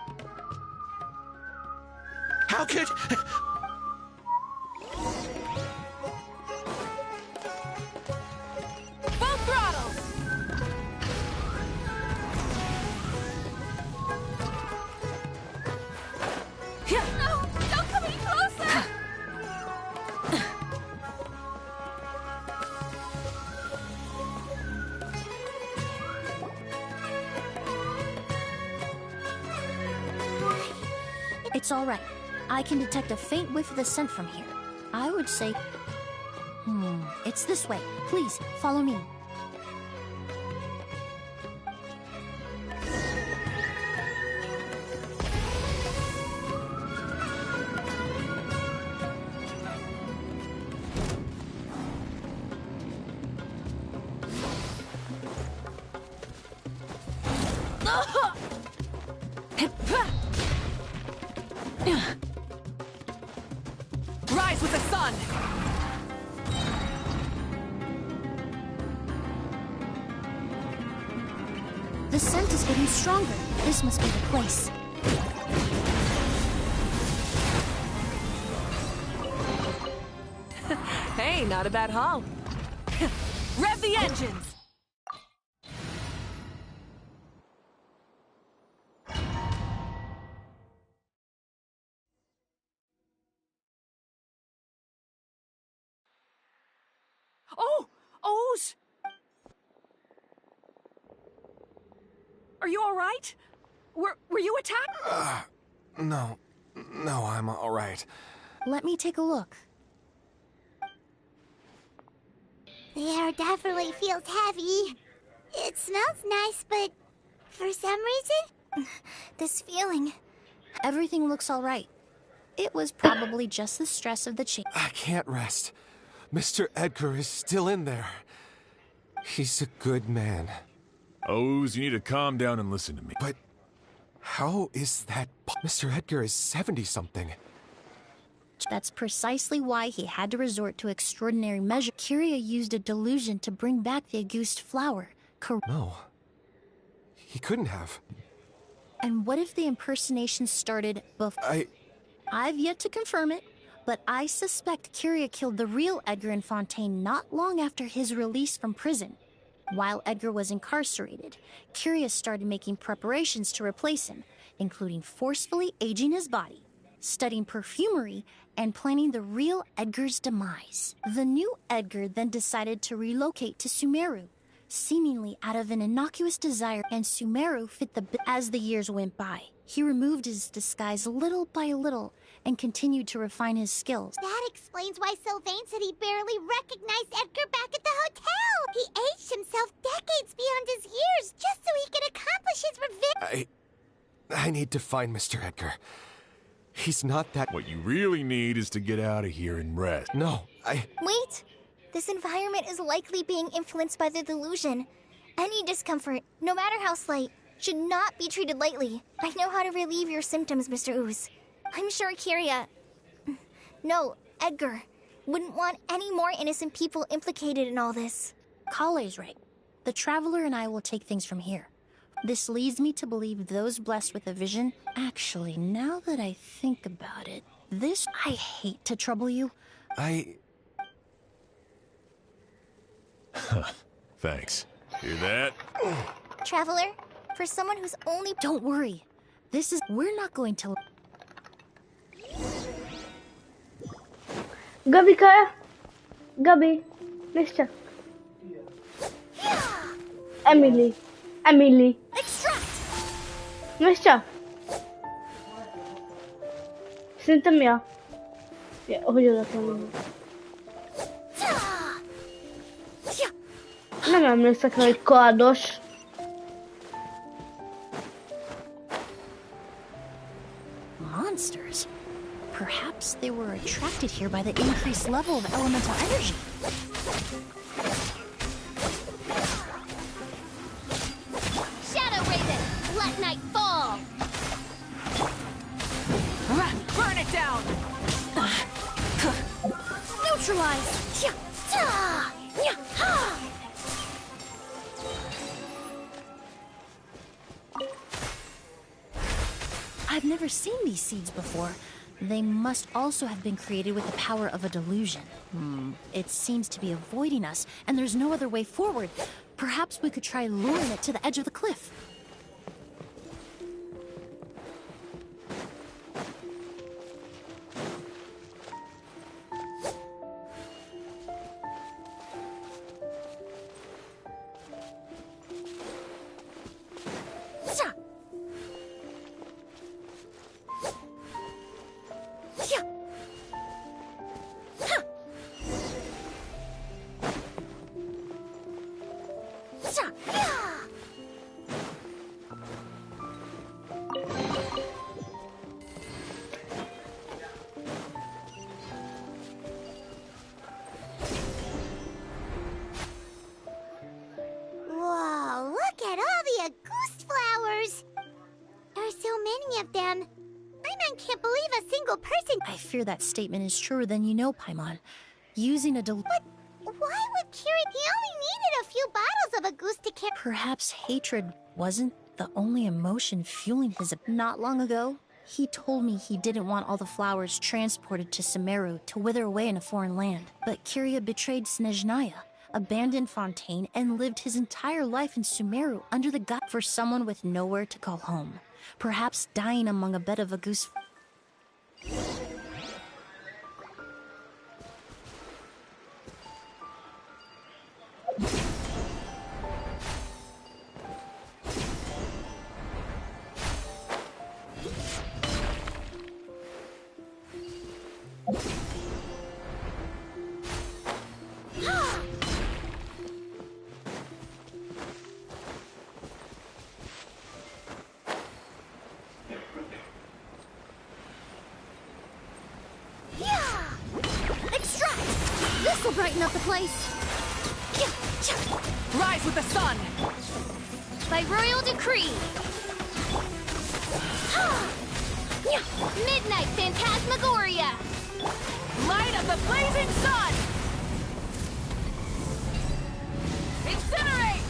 [SPEAKER 6] How could...
[SPEAKER 11] Full throttle! No! Don't come any closer!
[SPEAKER 7] It's all right. I can detect a faint whiff of the scent from here. I would say... it's this way. Please, follow me.
[SPEAKER 11] Rise with the sun!
[SPEAKER 5] The scent is getting stronger. This must be the place.
[SPEAKER 13] Hey, not a bad haul.
[SPEAKER 11] Rev the engines! Oh! O's! Are you all right? Were you attacked?
[SPEAKER 16] No, I'm all right.
[SPEAKER 5] Let me take a look.
[SPEAKER 2] The air definitely feels heavy. It smells nice, but for some reason,
[SPEAKER 5] This feeling. Everything looks all right. It was probably just the stress of the change.
[SPEAKER 16] I can't rest. Mr. Edgar is still in there. He's a good man.
[SPEAKER 22] O's, you need to calm down and listen to me.
[SPEAKER 16] But how is that? Mr. Edgar is 70-something.
[SPEAKER 5] That's precisely why he had to resort to extraordinary measures. Kyria used a delusion to bring back the Auguste flower.
[SPEAKER 16] No. He couldn't have.
[SPEAKER 5] And what if the impersonation started before? I've yet to confirm it, but I suspect Kyria killed the real Edgar in Fontaine not long after his release from prison. While Edgar was incarcerated, Kyria started making preparations to replace him, including forcefully aging his body, studying perfumery, and planning the real Edgar's demise. The new Edgar then decided to relocate to Sumeru, seemingly out of an innocuous desire, and Sumeru fit the bill. As the years went by, he removed his disguise little by little and continued to refine his skills.
[SPEAKER 2] that explains why Sylvain said he barely recognized Edgar back at the hotel. He aged himself decades beyond his years just so he could accomplish his revenge.
[SPEAKER 16] I need to find Mr. Edgar. He's not that...
[SPEAKER 22] What you really need is to get out of here and rest.
[SPEAKER 16] No,
[SPEAKER 9] Wait! This environment is likely being influenced by the delusion. Any discomfort, no matter how slight, should not be treated lightly. I know how to relieve your symptoms, Mr. Ooze. I'm sure Kyria... No, Edgar wouldn't want any more innocent people implicated in all this.
[SPEAKER 5] Kale's right. The Traveler and I will take things from here. This leads me to believe those blessed with a vision... Actually, now that I think about it, I hate to trouble you.
[SPEAKER 22] Thanks. Hear that?
[SPEAKER 9] Traveler, for someone who's only...
[SPEAKER 5] Don't worry. We're not going to...
[SPEAKER 18] Gabi kaya? Gabi. Mister. Emily.
[SPEAKER 5] Extract!
[SPEAKER 18] Mister. Sinta-me, ja. Jag gör det på Nem emlékszek rá, hogy kardos.
[SPEAKER 5] Monsters? Perhaps they were attracted here by the increased level of elemental energy.
[SPEAKER 2] Shadow Raven, let night fall!
[SPEAKER 11] Burn it down!
[SPEAKER 5] Neutralize! I've never seen these seeds before. They must also have been created with the power of a delusion. It seems to be avoiding us, and there's no other way forward. Perhaps we could try luring it to the edge of the cliff.
[SPEAKER 7] fear that statement is truer than you know, Paimon. Using a
[SPEAKER 2] But why would Kiri... He only needed a few bottles of a goose to carry...
[SPEAKER 7] Perhaps hatred wasn't the only emotion fueling his... Not long ago, he told me he didn't want all the flowers transported to Sumeru to wither away in a foreign land. But Kiria betrayed Snezhnaya, abandoned Fontaine, and lived his entire life in Sumeru under the gut for someone with nowhere to call home. Perhaps dying among a bed of a goose...
[SPEAKER 2] This'll brighten up the place.
[SPEAKER 11] Rise with the sun!
[SPEAKER 2] By royal decree. Midnight Phantasmagoria.
[SPEAKER 11] Light of the blazing sun! Incinerate!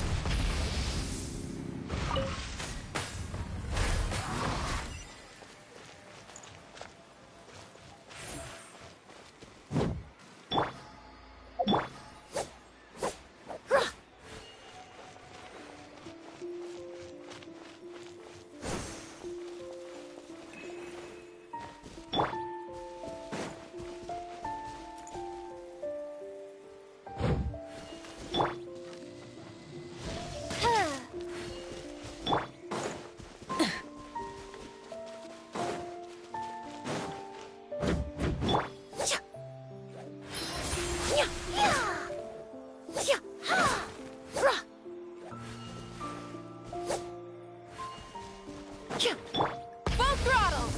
[SPEAKER 11] Full throttle!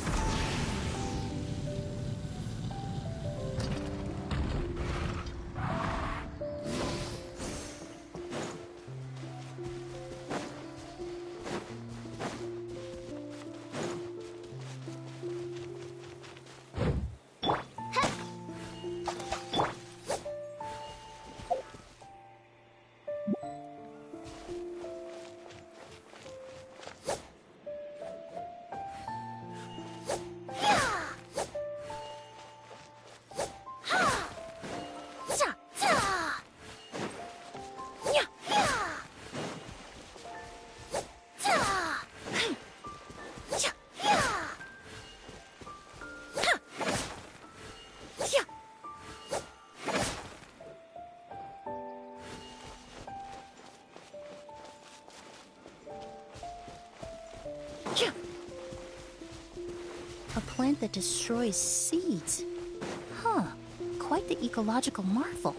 [SPEAKER 7] A plant that destroys seeds. Huh. Quite the ecological marvel.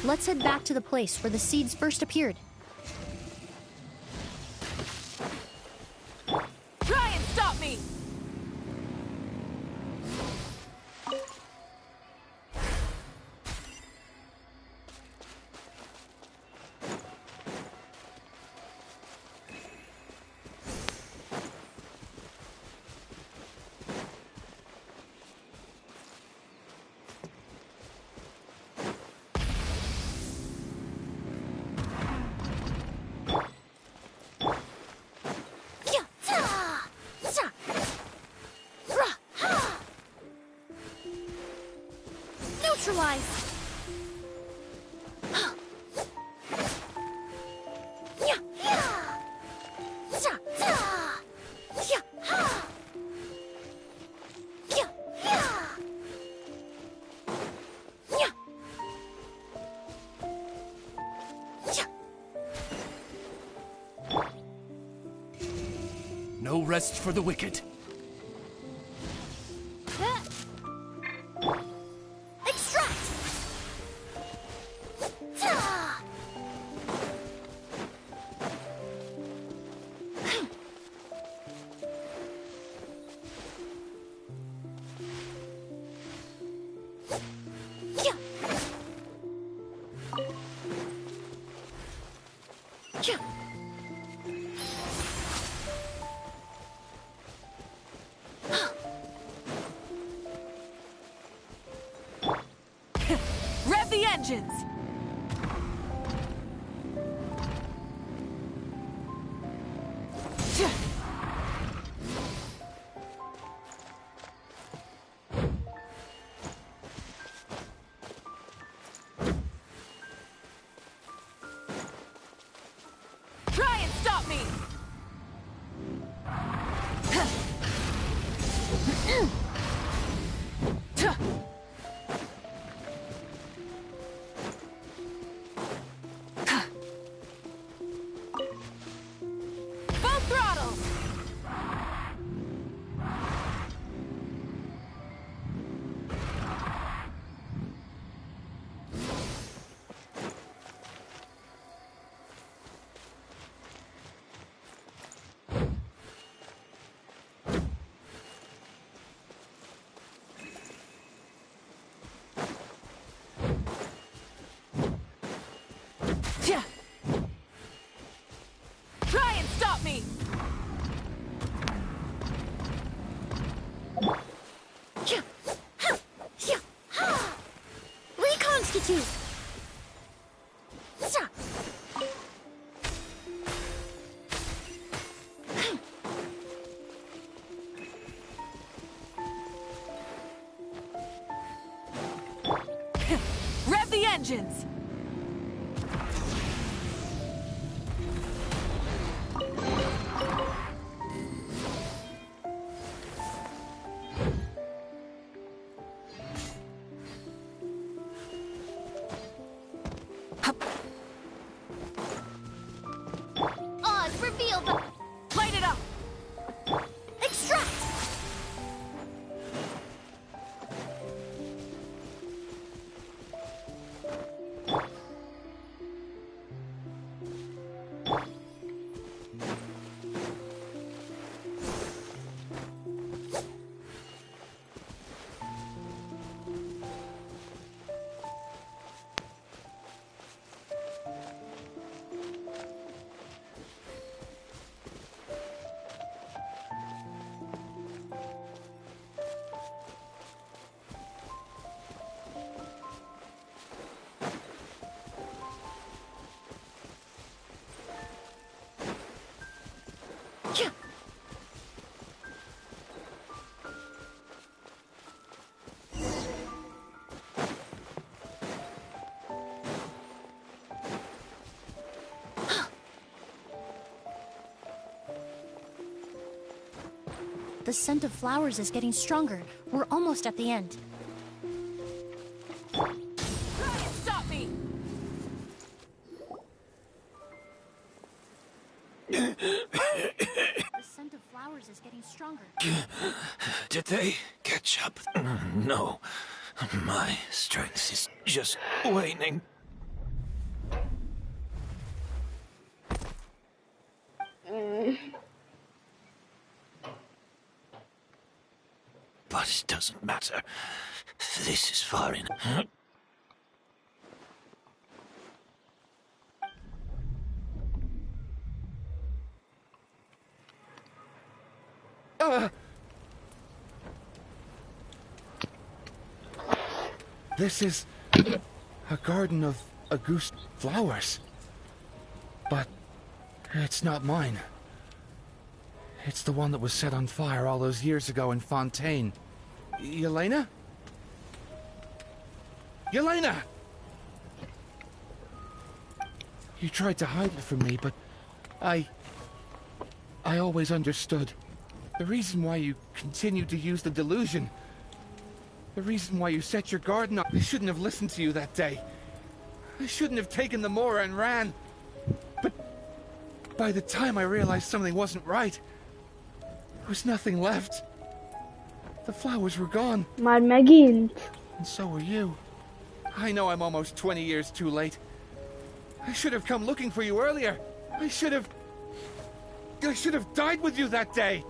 [SPEAKER 7] Let's head back to the place where the seeds first appeared.
[SPEAKER 11] Try and stop me!
[SPEAKER 2] Neutralize.
[SPEAKER 23] No rest for the wicked.
[SPEAKER 2] Extract.
[SPEAKER 12] Try and stop me!
[SPEAKER 2] Reconstitute!
[SPEAKER 12] Rev the engines!
[SPEAKER 2] Oz, reveal the...
[SPEAKER 12] Light it up!
[SPEAKER 2] Extract!
[SPEAKER 7] The scent of flowers is getting stronger. We're almost at the end.
[SPEAKER 12] Try and stop me!
[SPEAKER 7] The scent of flowers is getting stronger.
[SPEAKER 15] Did they catch up? No. My strength is just waning. But it doesn't matter. This is far enough.
[SPEAKER 23] This is a garden of Auguste flowers. But it's not mine. It's the one that was set on fire all those years ago in Fontaine. Yelena? Yelena! You tried to hide it from me, but I always understood. The reason why you continued to use the delusion. The reason why you set your garden up. I shouldn't have listened to you that day. I shouldn't have taken the Mora and ran. But by the time I realized something wasn't right, there was nothing left. The flowers were gone.
[SPEAKER 18] Maar megint.
[SPEAKER 23] And so were you. I know I'm almost 20 years too late. I should have come looking for you earlier. I should have died with you that day.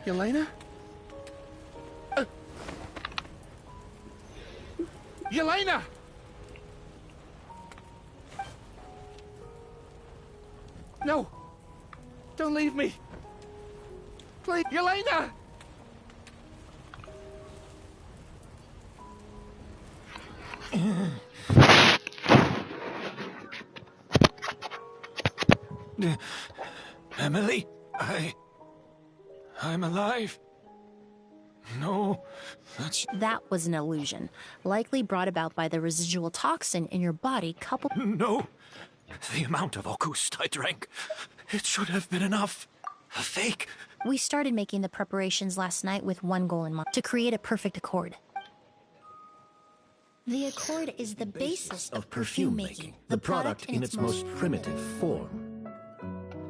[SPEAKER 23] Yelena? Yelena! No! Don't leave me! Please, Yelena!
[SPEAKER 15] Emily, I'm alive. No,
[SPEAKER 7] That was an illusion, likely brought about by the residual toxin in your body coupled...
[SPEAKER 15] No! The amount of Auguste I drank, it should have been enough. A fake.
[SPEAKER 7] We started making the preparations last night with one goal in mind, to create a perfect accord. The accord is the basis of perfume making,
[SPEAKER 15] the product in its most primitive form.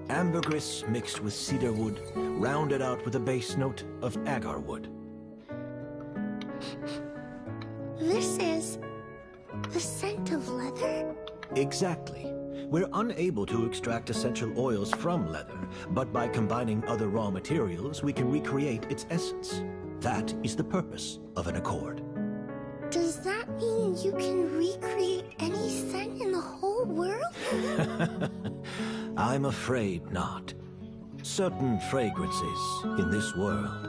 [SPEAKER 15] Ambergris mixed with cedarwood, rounded out with a base note of agarwood.
[SPEAKER 9] This is the scent of leather?
[SPEAKER 15] Exactly. We're unable to extract essential oils from leather, but by combining other raw materials, we can recreate its essence. That is the purpose of an accord.
[SPEAKER 9] Does that mean you can recreate any scent in the whole world?
[SPEAKER 15] I'm afraid not. Certain fragrances in this world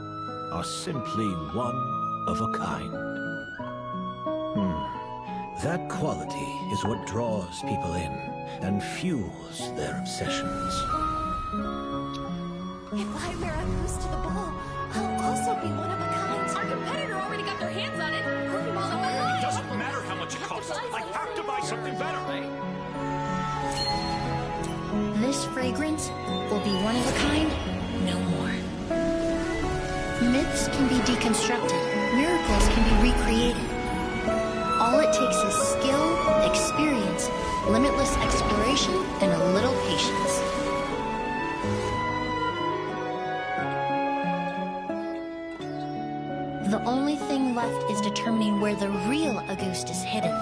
[SPEAKER 15] are simply one of a kind. That quality is what draws people in and fuels their obsessions.
[SPEAKER 8] If I wear a goose to the ball, I'll also be one of a kind.
[SPEAKER 12] Our competitor already got their hands on it. Perfume all in my
[SPEAKER 19] It
[SPEAKER 12] mind.
[SPEAKER 19] doesn't matter how much it costs. I have to buy something better.
[SPEAKER 5] This fragrance will be one of a kind no more. Myths can be deconstructed. Miracles can be recreated. All it takes is skill, experience, limitless exploration, and a little patience. The only thing left is determining where the real Auguste is hidden.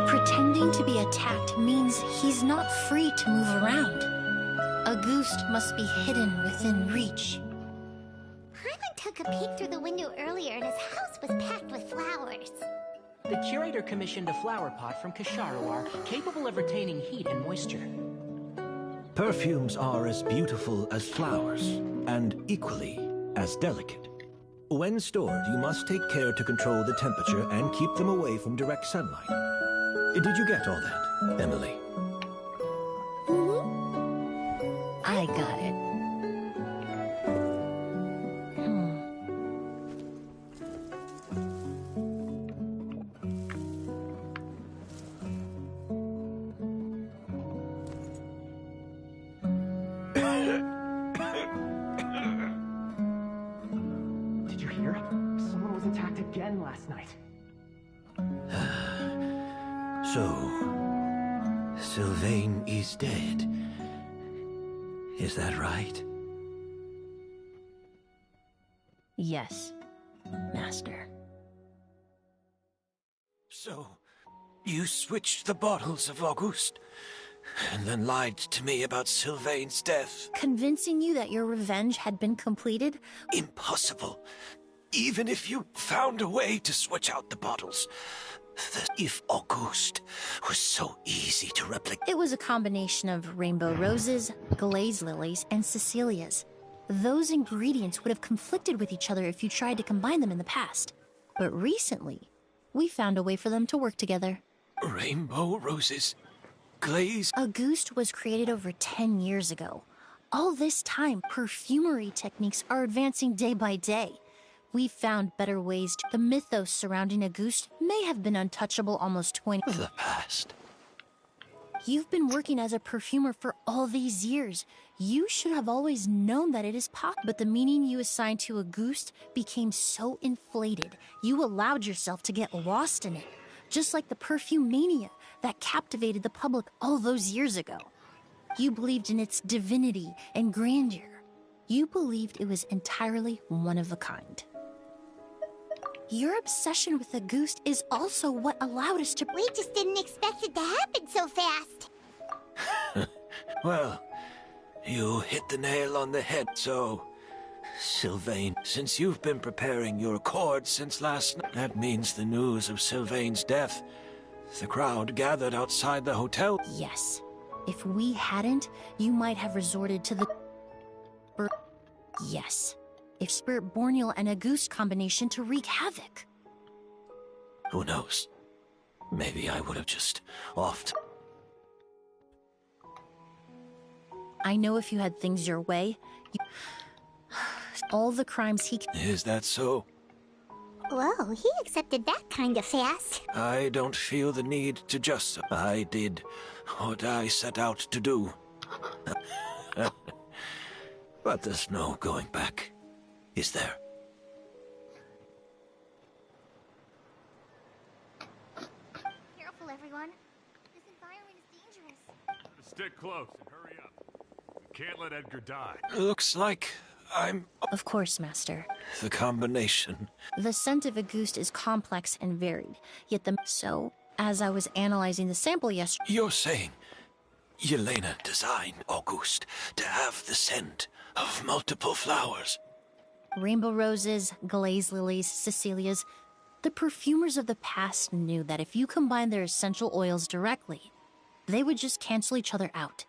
[SPEAKER 5] Pretending to be attacked means he's not free to move around. Auguste must be hidden within reach.
[SPEAKER 2] Paimon took a peek through the window earlier and his house was packed with flowers.
[SPEAKER 14] The curator commissioned a flower pot from Kasharawar, capable of retaining heat and moisture.
[SPEAKER 15] Perfumes are as beautiful as flowers, and equally as delicate. When stored, you must take care to control the temperature and keep them away from direct sunlight. Did you get all that, Emily?
[SPEAKER 5] I got it.
[SPEAKER 1] Did you hear? Someone was attacked again last night.
[SPEAKER 15] So, Sylvain is dead. Is that right?
[SPEAKER 5] Yes, Master.
[SPEAKER 15] So, you switched the bottles of Auguste, and then lied to me about Sylvain's death.
[SPEAKER 5] Convincing you that your revenge had been completed?
[SPEAKER 15] Impossible. Even if you found a way to switch out the bottles. If Auguste was so easy to replicate.
[SPEAKER 5] It was a combination of rainbow roses, glaze lilies, and Cecilias. Those ingredients would have conflicted with each other if you tried to combine them in the past. But recently, we found a way for them to work together.
[SPEAKER 15] Rainbow roses, glaze.
[SPEAKER 5] Auguste was created over 10 years ago. All this time, perfumery techniques are advancing day by day. We've found better ways to... The mythos surrounding Auguste may have been untouchable almost 20...
[SPEAKER 15] The past.
[SPEAKER 5] You've been working as a perfumer for all these years. You should have always known that it is possible. But the meaning you assigned to Auguste became so inflated, you allowed yourself to get lost in it. Just like the perfume mania that captivated the public all those years ago. You believed in its divinity and grandeur. You believed it was entirely one of a kind. Your obsession with Auguste is also what allowed us to...
[SPEAKER 2] We just didn't expect it to happen so fast.
[SPEAKER 15] Well, you hit the nail on the head, so... Sylvain, since you've been preparing your accord since last night, that means the news of Sylvain's death. The crowd gathered outside the hotel.
[SPEAKER 5] Yes. If we hadn't, you might have resorted to the... Yes. If Spirit Borneal and Auguste combination to wreak havoc.
[SPEAKER 15] Who knows? Maybe I would have just offed.
[SPEAKER 5] I know if you had things your way, all the crimes he...
[SPEAKER 15] Is that so?
[SPEAKER 2] Whoa, he accepted that kind of fast.
[SPEAKER 15] I don't feel the need to just... I did what I set out to do. But there's no going back, is there?
[SPEAKER 2] Careful, everyone. This environment is dangerous.
[SPEAKER 22] Stick close and hurry up. We can't let Edgar die.
[SPEAKER 15] Looks like I'm...
[SPEAKER 5] Of course, Master.
[SPEAKER 15] The combination.
[SPEAKER 5] The scent of Auguste is complex and varied, yet the... So, as I was analyzing the sample yesterday...
[SPEAKER 15] You're saying Yelena designed Auguste to have the scent of multiple flowers.
[SPEAKER 5] Rainbow roses, glaze lilies, Cecilias...
[SPEAKER 7] The perfumers of the past knew that if you combined their essential oils directly, they would just cancel each other out.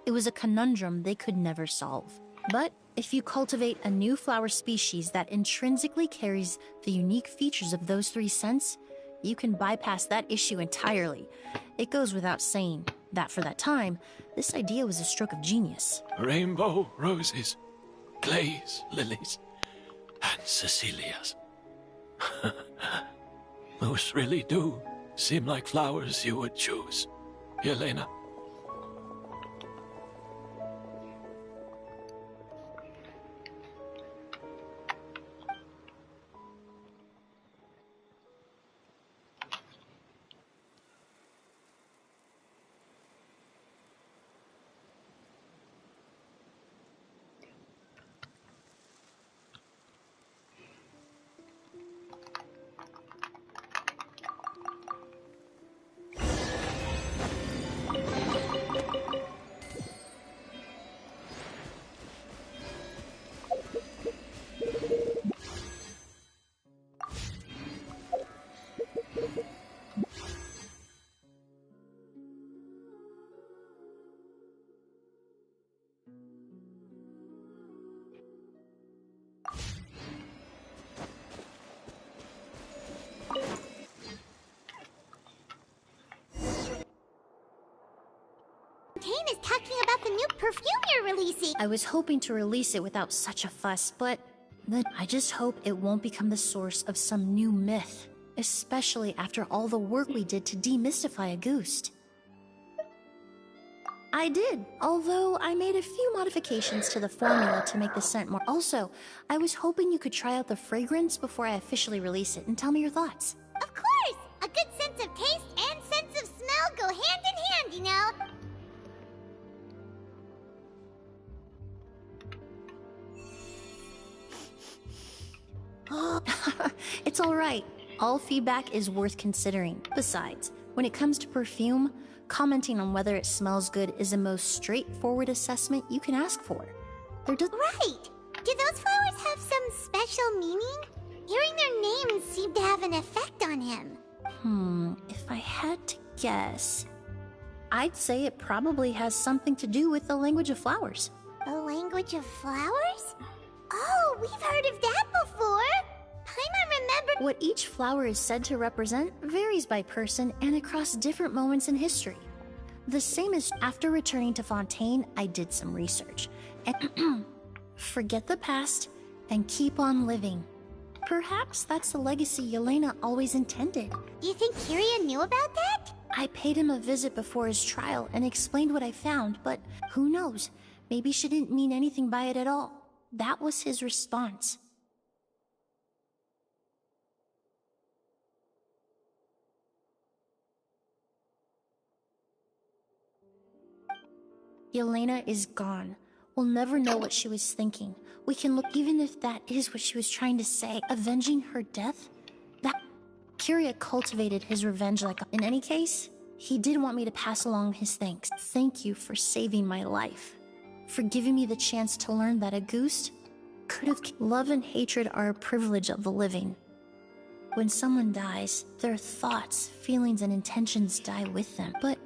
[SPEAKER 7] It was a conundrum they could never solve. But if you cultivate a new flower species that intrinsically carries the unique features of those three scents, you can bypass that issue entirely. It goes without saying that for that time, this idea was a stroke of genius.
[SPEAKER 17] Rainbow roses, glaze lilies, and Cecilias. Those really do seem like flowers you would choose, Yelena.
[SPEAKER 2] Fontaine is talking about the new perfume you're releasing.
[SPEAKER 7] I was hoping to release it without such a fuss, but then I just hope it won't become the source of some new myth, especially after all the work we did to demystify a Ghost. I did, although I made a few modifications to the formula to make the scent more. Also, I was hoping you could try out the fragrance before I officially release it and tell me your thoughts.
[SPEAKER 2] Of course! A good sense of taste and sense of smell go hand in hand, you know?
[SPEAKER 7] It's alright. All feedback is worth considering. Besides, when it comes to perfume, commenting on whether it smells good is the most straightforward assessment you can ask for.
[SPEAKER 2] Right! Do those flowers have some special meaning? Hearing their names seemed to have an effect on him.
[SPEAKER 7] If I had to guess, I'd say it probably has something to do with the language of flowers.
[SPEAKER 2] The language of flowers? Oh, we've heard of that before! Paimon remembered—
[SPEAKER 7] What each flower is said to represent varies by person and across different moments in history. The same as after returning to Fontaine, I did some research. And forget the past and keep on living. Perhaps that's the legacy Yelena always intended.
[SPEAKER 2] You think Kiria knew about that?
[SPEAKER 7] I paid him a visit before his trial and explained what I found, but who knows? Maybe she didn't mean anything by it at all. That was his response. Yelena is gone. We'll never know what she was thinking. We can look, even if that is what she was trying to say. Avenging her death? That Kiria cultivated his revenge like— In any case, he did want me to pass along his thanks. Thank you for saving my life. For giving me the chance to learn that a Ghost could have— Love and hatred are a privilege of the living. When someone dies, their thoughts, feelings, and intentions die with them. But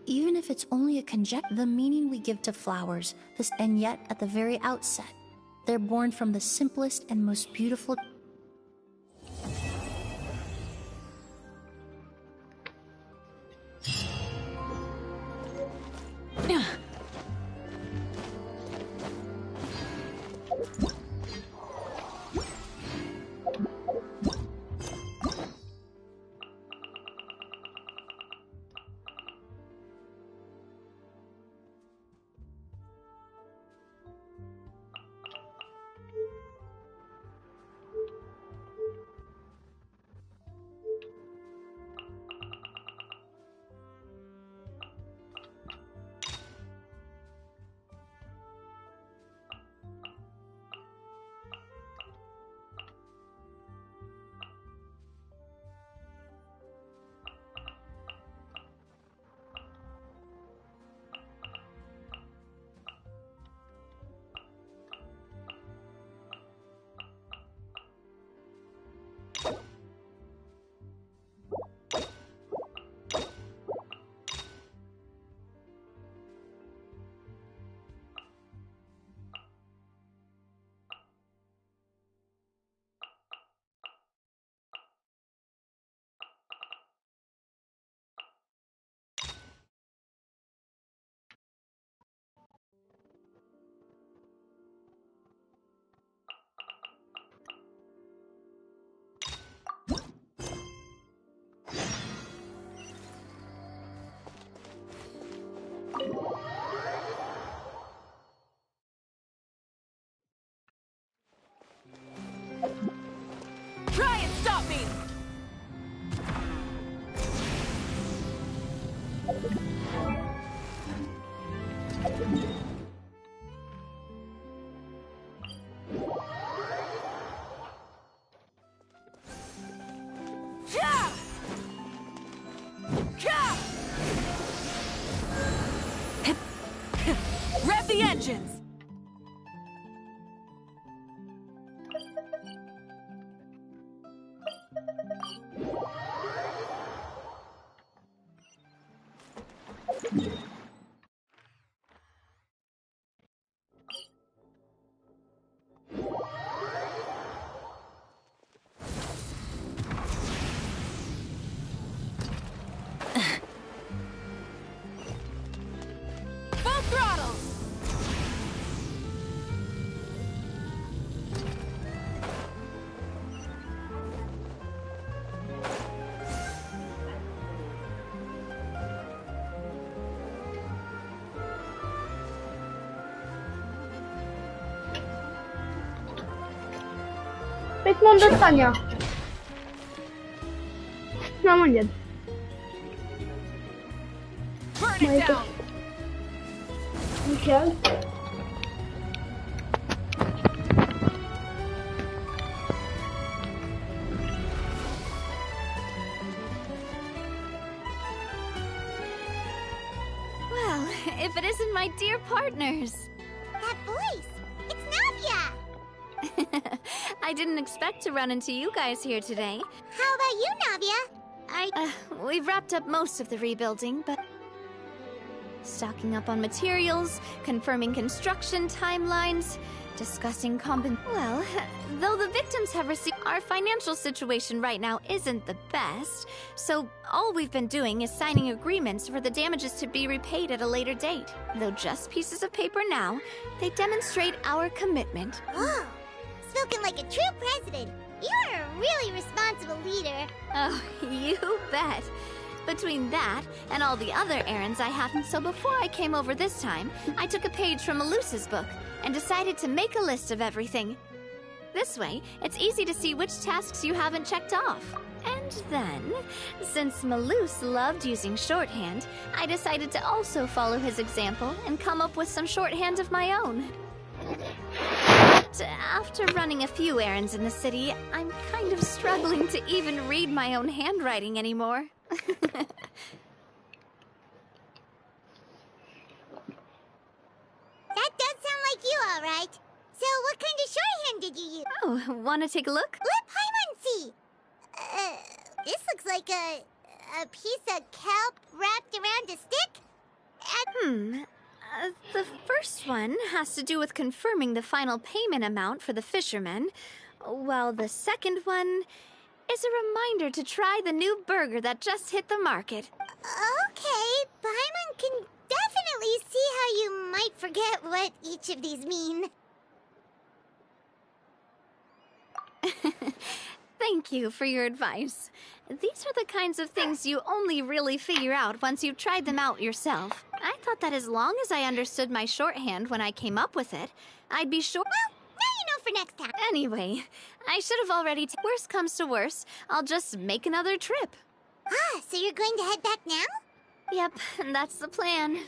[SPEAKER 7] even if it's only a conjecture, the meaning we give to flowers, and yet at the very outset, they're born from the simplest and most beautiful—
[SPEAKER 12] Rev the engines! Full throttle!
[SPEAKER 18] Pek mam dostania. Na mnie.
[SPEAKER 12] Burn it down!
[SPEAKER 18] Michel.
[SPEAKER 8] Well, if it isn't my dear partners.
[SPEAKER 2] That voice! It's Navia!
[SPEAKER 8] I didn't expect to run into you guys here today.
[SPEAKER 2] How about you, Navia?
[SPEAKER 8] We've wrapped up most of the rebuilding, but stocking up on materials, confirming construction timelines, discussing Well, though the victims have received, our financial situation right now isn't the best, so all we've been doing is signing agreements for the damages to be repaid at a later date. Though just pieces of paper now, they demonstrate our commitment.
[SPEAKER 2] Whoa! Spoken like a true president. You're a really responsible leader.
[SPEAKER 8] Oh, you bet. Between that and all the other errands I have, so before I came over this time, I took a page from Malusa's book and decided to make a list of everything. This way, it's easy to see which tasks you haven't checked off. And then, since Malus loved using shorthand, I decided to also follow his example and come up with some shorthand of my own. But after running a few errands in the city, I'm kind of struggling to even read my own handwriting anymore.
[SPEAKER 2] That does sound like you, all right. So what kind of shorthand did you use?
[SPEAKER 8] Oh, want to take a look?
[SPEAKER 2] Let Paimon see. This looks like a piece of kelp wrapped around a stick.
[SPEAKER 8] The first one has to do with confirming the final payment amount for the fishermen, while the second one is a reminder to try the new burger that just hit the market.
[SPEAKER 2] Okay, Paimon can definitely see how you might forget what each of these mean.
[SPEAKER 8] Thank you for your advice. These are the kinds of things you only really figure out once you've tried them out yourself. I thought that as long as I understood my shorthand when I came up with it, I'd be sure—
[SPEAKER 2] Well, now you know for next time.
[SPEAKER 8] Anyway, I should have already— Worst comes to worst, I'll just make another trip.
[SPEAKER 2] Ah, so you're going to head back now?
[SPEAKER 8] Yep, that's the plan.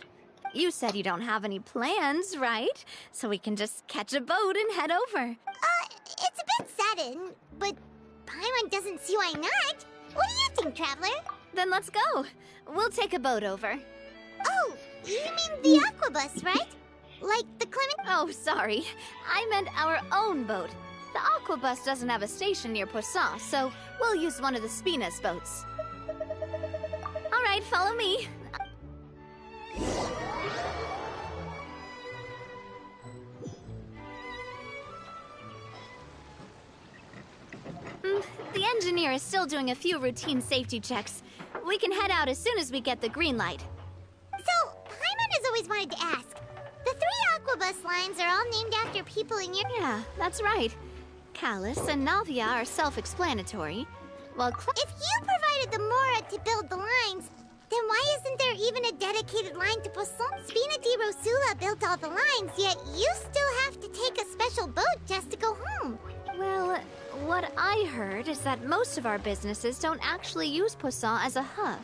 [SPEAKER 8] You said you don't have any plans, right? So we can just catch a boat and head over.
[SPEAKER 2] It's a bit sudden, but Paimon doesn't see why not. What do you think, Traveler?
[SPEAKER 8] Then let's go. We'll take a boat over.
[SPEAKER 2] Oh, you mean the aquabus, right? Like the Clement—
[SPEAKER 8] Oh, sorry. I meant our own boat. The aquabus doesn't have a station near Poisson, so we'll use one of the Spina's boats. All right, follow me. The engineer is still doing a few routine safety checks. We can head out as soon as we get the green light.
[SPEAKER 2] So, Paimon has always wanted to ask. The 3 aquabus lines are all named after people in your—
[SPEAKER 8] Yeah, that's right. Callus and Navia are self-explanatory, while
[SPEAKER 2] If you provided the Mora to build the lines, then why isn't there even a dedicated line to Poisson? Spina di Rosula built all the lines, yet you still have to take a special boat just to go home.
[SPEAKER 8] Well, what I heard is that most of our businesses don't actually use Poisson as a hub.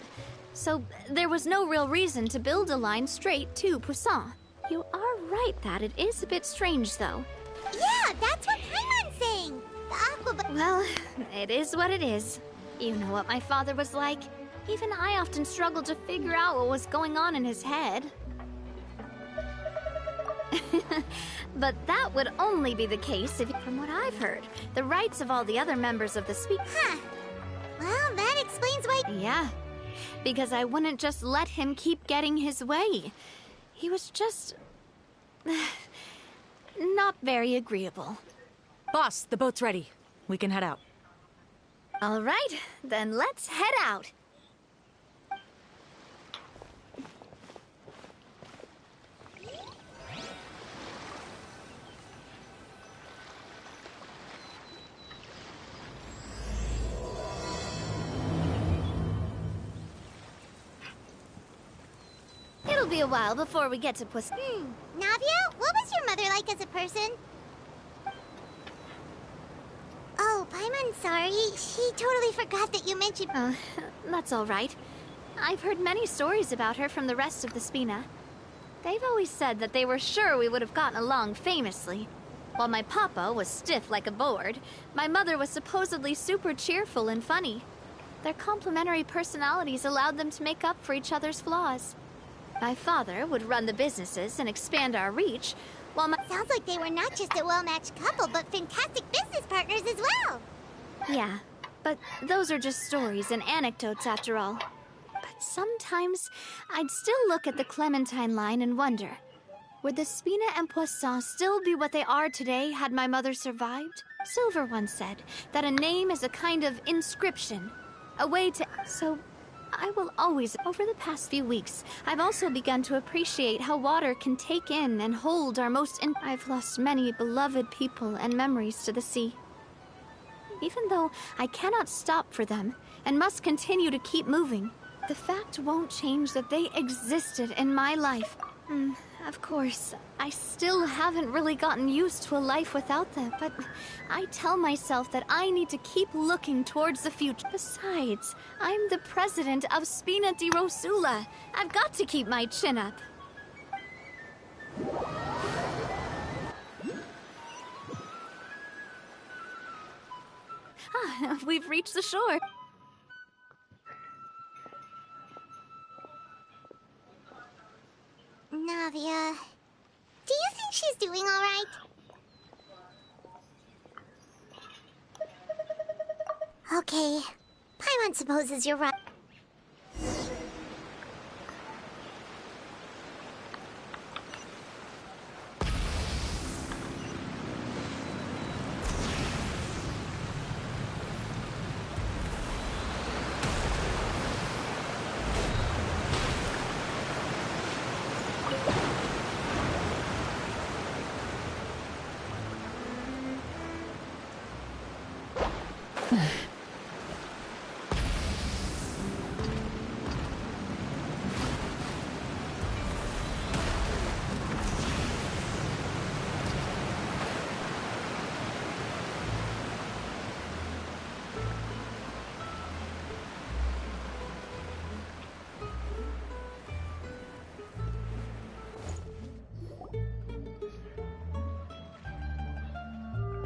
[SPEAKER 8] So there was no real reason to build a line straight to Poussin. You are right that it is a bit strange, though.
[SPEAKER 2] Yeah, that's what Paimon's saying. The aqua...
[SPEAKER 8] Well, it is what it is. You know what my father was like. Even I often struggled to figure out what was going on in his head. But that would only be the case if, from what I've heard, the rights of all the other members of the
[SPEAKER 2] Huh. Well, that explains why...
[SPEAKER 8] Yeah, because I wouldn't just let him keep getting his way. He was just... not very agreeable.
[SPEAKER 12] Boss, the boat's ready. We can head out.
[SPEAKER 8] All right, then let's head out. It'll be a while before we get to Poussin.
[SPEAKER 2] Navia, what was your mother like as a person? Oh, Paimon, sorry. She totally forgot that you mentioned...
[SPEAKER 8] That's all right. I've heard many stories about her from the rest of the Spina. They've always said that they were sure we would have gotten along famously. While my papa was stiff like a board, my mother was supposedly super cheerful and funny. Their complementary personalities allowed them to make up for each other's flaws. My father would run the businesses and expand our reach, while my...
[SPEAKER 2] Sounds like they were not just a well-matched couple, but fantastic business partners as well.
[SPEAKER 8] Yeah, but those are just stories and anecdotes after all. But sometimes, I'd still look at the Clementine line and wonder, would the Spina and Poisson still be what they are today had my mother survived? Silver once said that a name is a kind of inscription, a way to... So, I will always... Over the past few weeks, I've also begun to appreciate how water can take in and hold our most... I've lost many beloved people and memories to the sea. Even though I cannot stop for them and must continue to keep moving, the fact won't change that they existed in my life. Of course, I still haven't really gotten used to a life without them, but I tell myself that I need to keep looking towards the future. Besides, I'm the president of Spina di Rosula. I've got to keep my chin up. We've reached the shore.
[SPEAKER 2] Navia, do you think she's doing all right? Okay, Paimon supposes you're right.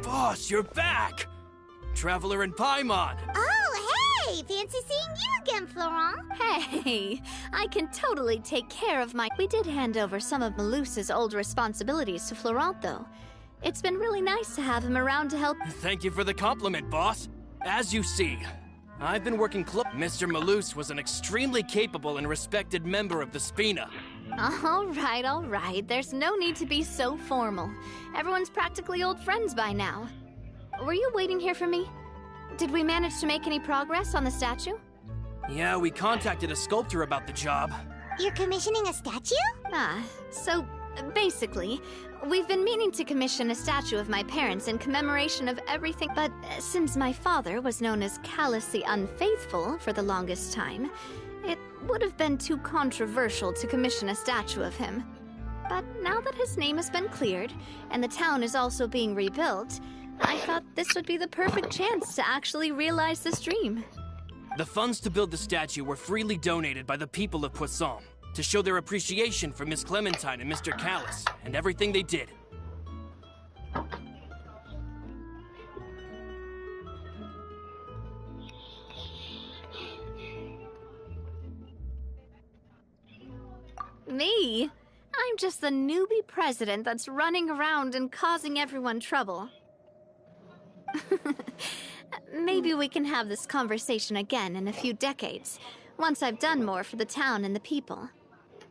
[SPEAKER 3] Boss, you're back! Traveler and Paimon!
[SPEAKER 2] Oh, hey! Fancy seeing you again, Florent.
[SPEAKER 8] Hey, I can totally take care of my... We did hand over some of Malouse's old responsibilities to Florent, though. It's been really nice to have him around to help...
[SPEAKER 3] Thank you for the compliment, boss. As you see, I've been working close... Mr. Malouse was an extremely capable and respected member of the Spina.
[SPEAKER 8] All right. There's no need to be so formal. Everyone's practically old friends by now. Were you waiting here for me? Did we manage to make any progress on the statue?
[SPEAKER 3] Yeah, we contacted a sculptor about the job.
[SPEAKER 2] You're commissioning a statue?
[SPEAKER 8] So basically, we've been meaning to commission a statue of my parents in commemoration of everything, but since my father was known as callously unfaithful for the longest time, it would have been too controversial to commission a statue of him. But now that his name has been cleared, and the town is also being rebuilt, I thought this would be the perfect chance to actually realize this dream.
[SPEAKER 3] The funds to build the statue were freely donated by the people of Poisson to show their appreciation for Miss Clementine and Mr. Callis and everything they did.
[SPEAKER 8] Me? I'm just the newbie president that's running around and causing everyone trouble. Maybe we can have this conversation again in a few decades, once I've done more for the town and the people.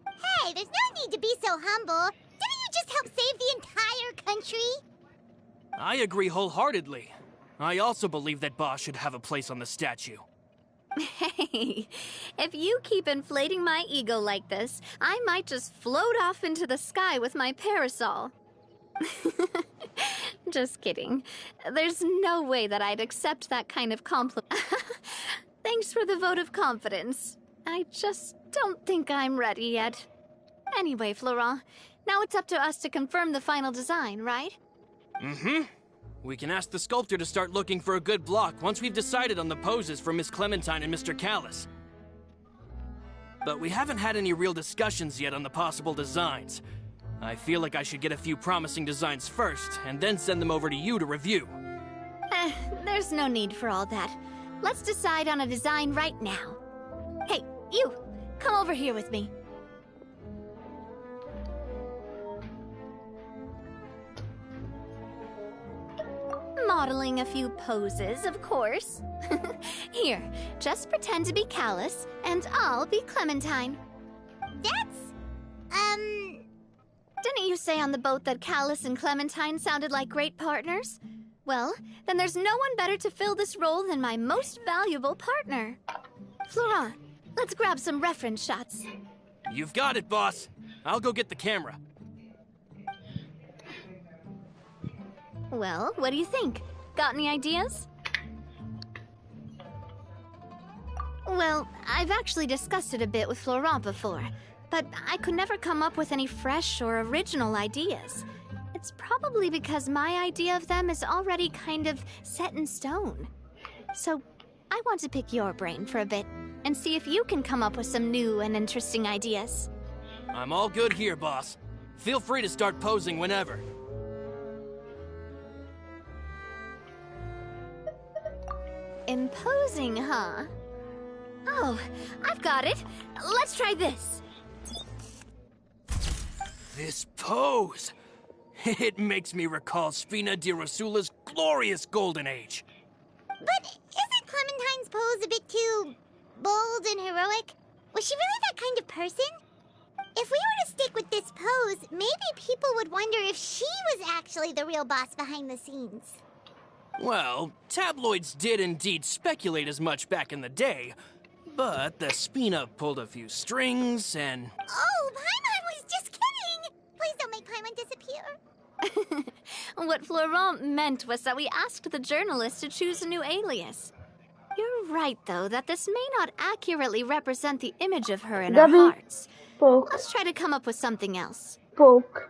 [SPEAKER 2] Hey, there's no need to be so humble. Didn't you just help save the entire country?
[SPEAKER 3] I agree wholeheartedly. I also believe that Boss should have a place on the statue.
[SPEAKER 8] Hey, if you keep inflating my ego like this, I might just float off into the sky with my parasol. Just kidding. There's no way that I'd accept that kind of compliment. Thanks for the vote of confidence. I just don't think I'm ready yet. Anyway, Florent, now it's up to us to confirm the final design, right?
[SPEAKER 3] Mm-hmm. We can ask the sculptor to start looking for a good block once we've decided on the poses for Miss Clementine and Mr. Callis. But we haven't had any real discussions yet on the possible designs. I feel like I should get a few promising designs first, and then send them over to you to review.
[SPEAKER 8] There's no need for all that. Let's decide on a design right now. Hey, you! Come over here with me. Modeling a few poses, of course. Here, just pretend to be Callis, and I'll be Clementine. Didn't you say on the boat that Callis and Clementine sounded like great partners? Well, then there's no one better to fill this role than my most valuable partner. Florent, let's grab some reference shots.
[SPEAKER 3] You've got it, boss. I'll go get the camera.
[SPEAKER 8] Well, what do you think? Got any ideas? Well, I've actually discussed it a bit with Florent before, but I could never come up with any fresh or original ideas. It's probably because my idea of them is already kind of set in stone. So, I want to pick your brain for a bit and see if you can come up with some new and interesting ideas.
[SPEAKER 3] I'm all good here, boss. Feel free to start posing whenever.
[SPEAKER 8] Imposing, huh? Oh, I've got it. Let's try this.
[SPEAKER 3] This pose! It makes me recall Spina di Rosula's glorious golden age.
[SPEAKER 2] But isn't Clementine's pose a bit too bold and heroic? Was she really that kind of person? If we were to stick with this pose, maybe people would wonder if she was actually the real boss behind the scenes.
[SPEAKER 3] Well, tabloids did indeed speculate as much back in the day, but the Spina pulled a few strings and...
[SPEAKER 2] Oh, Paimon was just kidding! Please don't make Paimon disappear.
[SPEAKER 8] What Florent meant was that we asked the journalist to choose a new alias. You're right, though, that this may not accurately represent the image of her in our hearts. Let's try to come up with something else.
[SPEAKER 18] Poke.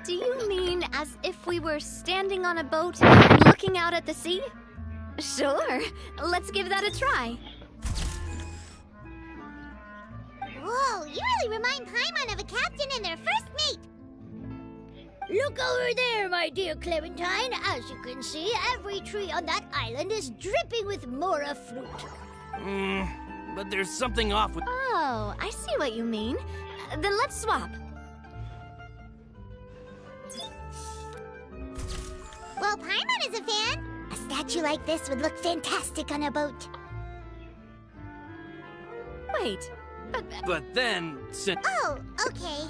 [SPEAKER 8] Do you mean as if we were standing on a boat and looking out at the sea? Sure. Let's give that a try.
[SPEAKER 2] Whoa, you really remind Paimon of a captain and their first mate.
[SPEAKER 4] Look over there, my dear Clementine. As you can see, every tree on that island is dripping with mora fruit.
[SPEAKER 3] But there's something off with...
[SPEAKER 8] Oh, I see what you mean. Then let's swap.
[SPEAKER 2] Well, Paimon is a fan. A statue like this would look fantastic on a boat.
[SPEAKER 8] Wait,
[SPEAKER 3] But then, since...
[SPEAKER 2] Oh, okay.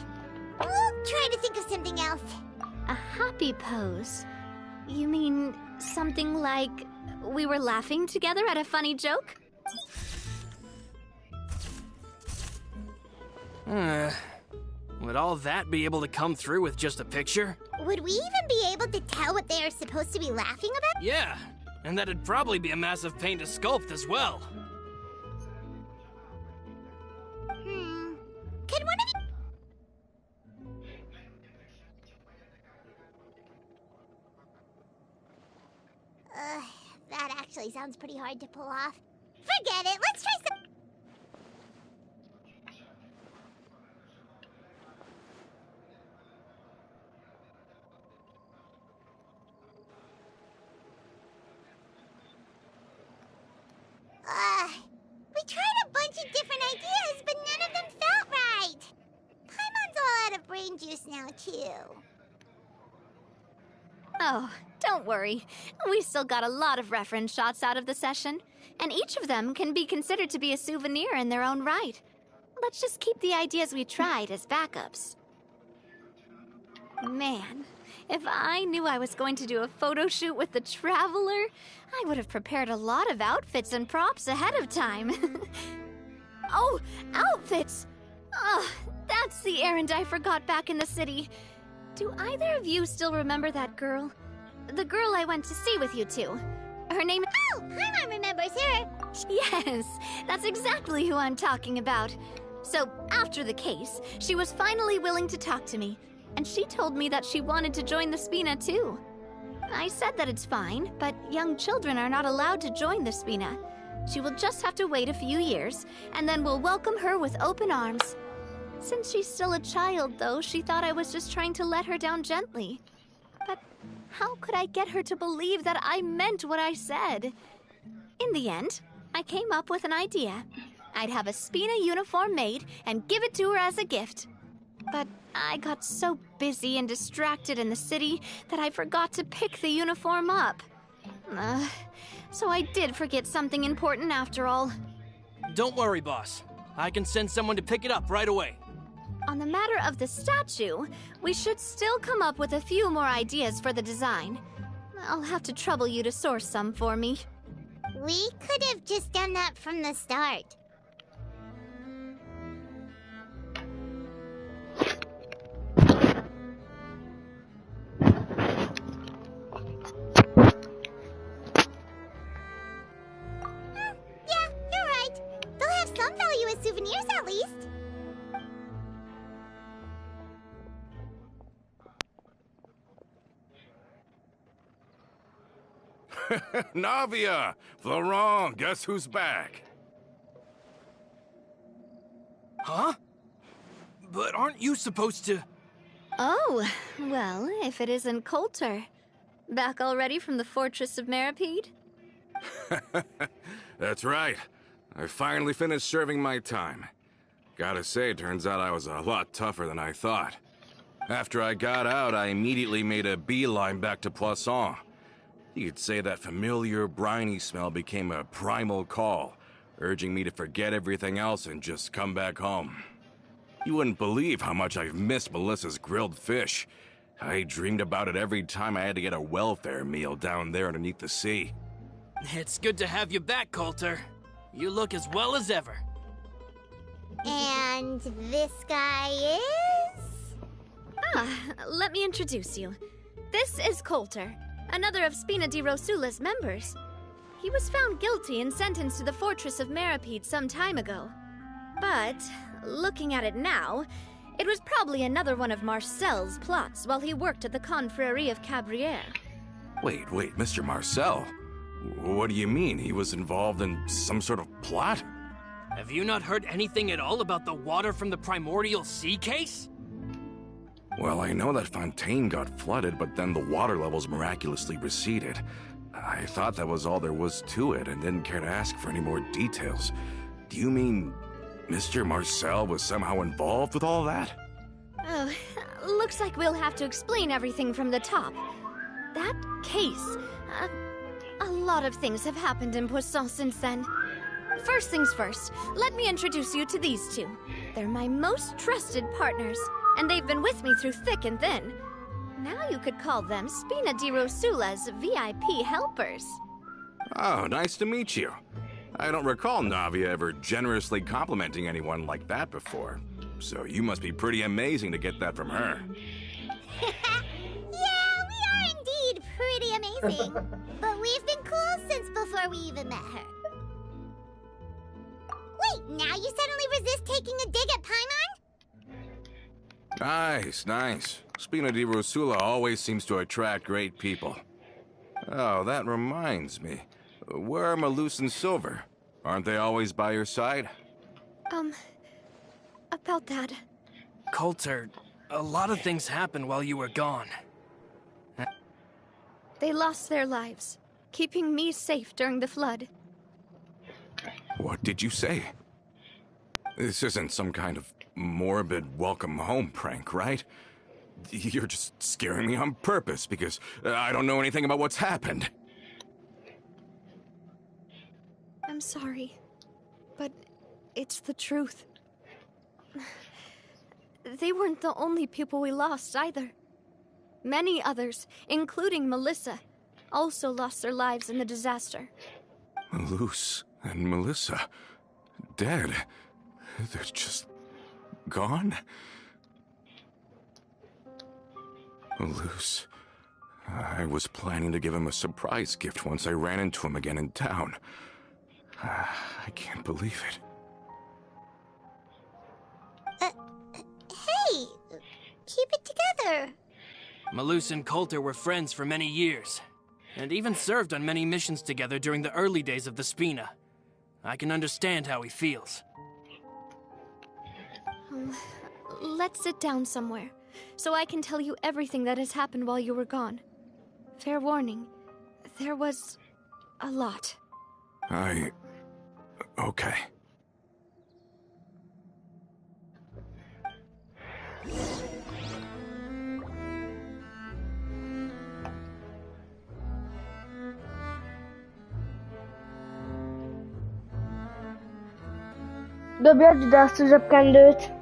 [SPEAKER 2] We'll try to think of something else.
[SPEAKER 8] A happy pose? You mean something like we were laughing together at a funny joke?
[SPEAKER 3] Would all that be able to come through with just a picture?
[SPEAKER 2] Would we even be able to tell what they are supposed to be laughing about?
[SPEAKER 3] Yeah, and that'd probably be a massive pain to sculpt as well.
[SPEAKER 2] Can one of you... That actually sounds pretty hard to pull off. Forget it, let's try some... We tried a bunch of different ideas, but none of them felt right. Paimon's all out of brain juice now, too.
[SPEAKER 8] Oh, don't worry. We still got a lot of reference shots out of the session, and each of them can be considered to be a souvenir in their own right. Let's just keep the ideas we tried as backups. Man, if I knew I was going to do a photo shoot with the Traveler, I would have prepared a lot of outfits and props ahead of time. Oh, outfits! That's the errand I forgot back in the city. Do either of you still remember that girl? The girl I went to see with you two. Her name...
[SPEAKER 2] Oh, Paimon remembers her!
[SPEAKER 8] Yes, that's exactly who I'm talking about. So, after the case, she was finally willing to talk to me, and she told me that she wanted to join the Spina too. I said that it's fine, but young children are not allowed to join the Spina. She will just have to wait a few years, and then we'll welcome her with open arms. Since she's still a child, though, she thought I was just trying to let her down gently. But how could I get her to believe that I meant what I said? In the end, I came up with an idea. I'd have a Spina uniform made and give it to her as a gift. But I got so busy and distracted in the city that I forgot to pick the uniform up. So I did forget something important after all.
[SPEAKER 3] Don't worry, boss. I can send someone to pick it up right away.
[SPEAKER 8] On the matter of the statue, we should still come up with a few more ideas for the design. I'll have to trouble you to source some for me.
[SPEAKER 2] We could have just done that from the start. Yeah, you're right. They'll have some value as souvenirs at least.
[SPEAKER 10] Navia! Florent, guess who's back?
[SPEAKER 3] Huh? But aren't you supposed to...
[SPEAKER 8] Oh, well, if it isn't Coulter. Back already from the Fortress of Meripede?
[SPEAKER 10] That's right. I finally finished serving my time. Gotta say, turns out I was a lot tougher than I thought. After I got out, I immediately made a beeline back to Poisson. You could say that familiar, briny smell became a primal call, urging me to forget everything else and just come back home. You wouldn't believe how much I've missed Melissa's grilled fish. I dreamed about it every time I had to get a welfare meal down there underneath the sea.
[SPEAKER 3] It's good to have you back, Coulter. You look as well as ever.
[SPEAKER 2] And this guy is?
[SPEAKER 8] Let me introduce you. This is Coulter, another of Spina di Rosula's members. He was found guilty and sentenced to the Fortress of Meripede some time ago. But, looking at it now, it was probably another one of Marcel's plots while he worked at the Confrérie of Cabrières.
[SPEAKER 10] Wait, Mr. Marcel? What do you mean? He was involved in some sort of plot?
[SPEAKER 3] Have you not heard anything at all about the water from the primordial sea case?
[SPEAKER 10] Well, I know that Fontaine got flooded, but then the water levels miraculously receded. I thought that was all there was to it and didn't care to ask for any more details. Do you mean Mr. Marcel was somehow involved with all that?
[SPEAKER 8] Oh, looks like we'll have to explain everything from the top. That case, a lot of things have happened in Poisson since then. First things first, let me introduce you to these two. They're my most trusted partners, and they've been with me through thick and thin. Now you could call them Spina di Rosula's VIP helpers.
[SPEAKER 10] Oh, nice to meet you. I don't recall Navia ever generously complimenting anyone like that before. so you must be pretty amazing to get that from her.
[SPEAKER 2] Yeah, we are indeed pretty amazing. But we've been cool since before we even met her. Wait, now you suddenly resist taking a dig at Paimon?
[SPEAKER 10] Nice, nice. Spina di Rosula always seems to attract great people. Oh, that reminds me. Where are Malus and Silver? Aren't they always by your side?
[SPEAKER 8] About that.
[SPEAKER 3] Coulter, a lot of things happened while you were gone.
[SPEAKER 8] They lost their lives, keeping me safe during the flood.
[SPEAKER 10] What did you say? This isn't some kind of morbid welcome home prank, right? You're just scaring me on purpose because I don't know anything about what's happened.
[SPEAKER 8] I'm sorry, but it's the truth. They weren't the only people we lost either. Many others, including Melissa, also lost their lives in the disaster.
[SPEAKER 10] Malus and Melissa, dead. They're just gone? Malus, I was planning to give him a surprise gift once I ran into him again in town. I can't believe it.
[SPEAKER 2] Hey, keep it together.
[SPEAKER 3] Malus and Coulter were friends for many years, and even served on many missions together during the early days of the Spina. I can understand how he feels.
[SPEAKER 8] Let's sit down somewhere, so I can tell you everything that has happened while you were gone. Fair warning, there was a lot.
[SPEAKER 10] Okay.
[SPEAKER 18] Dobjad ide azt a zsebkendőt.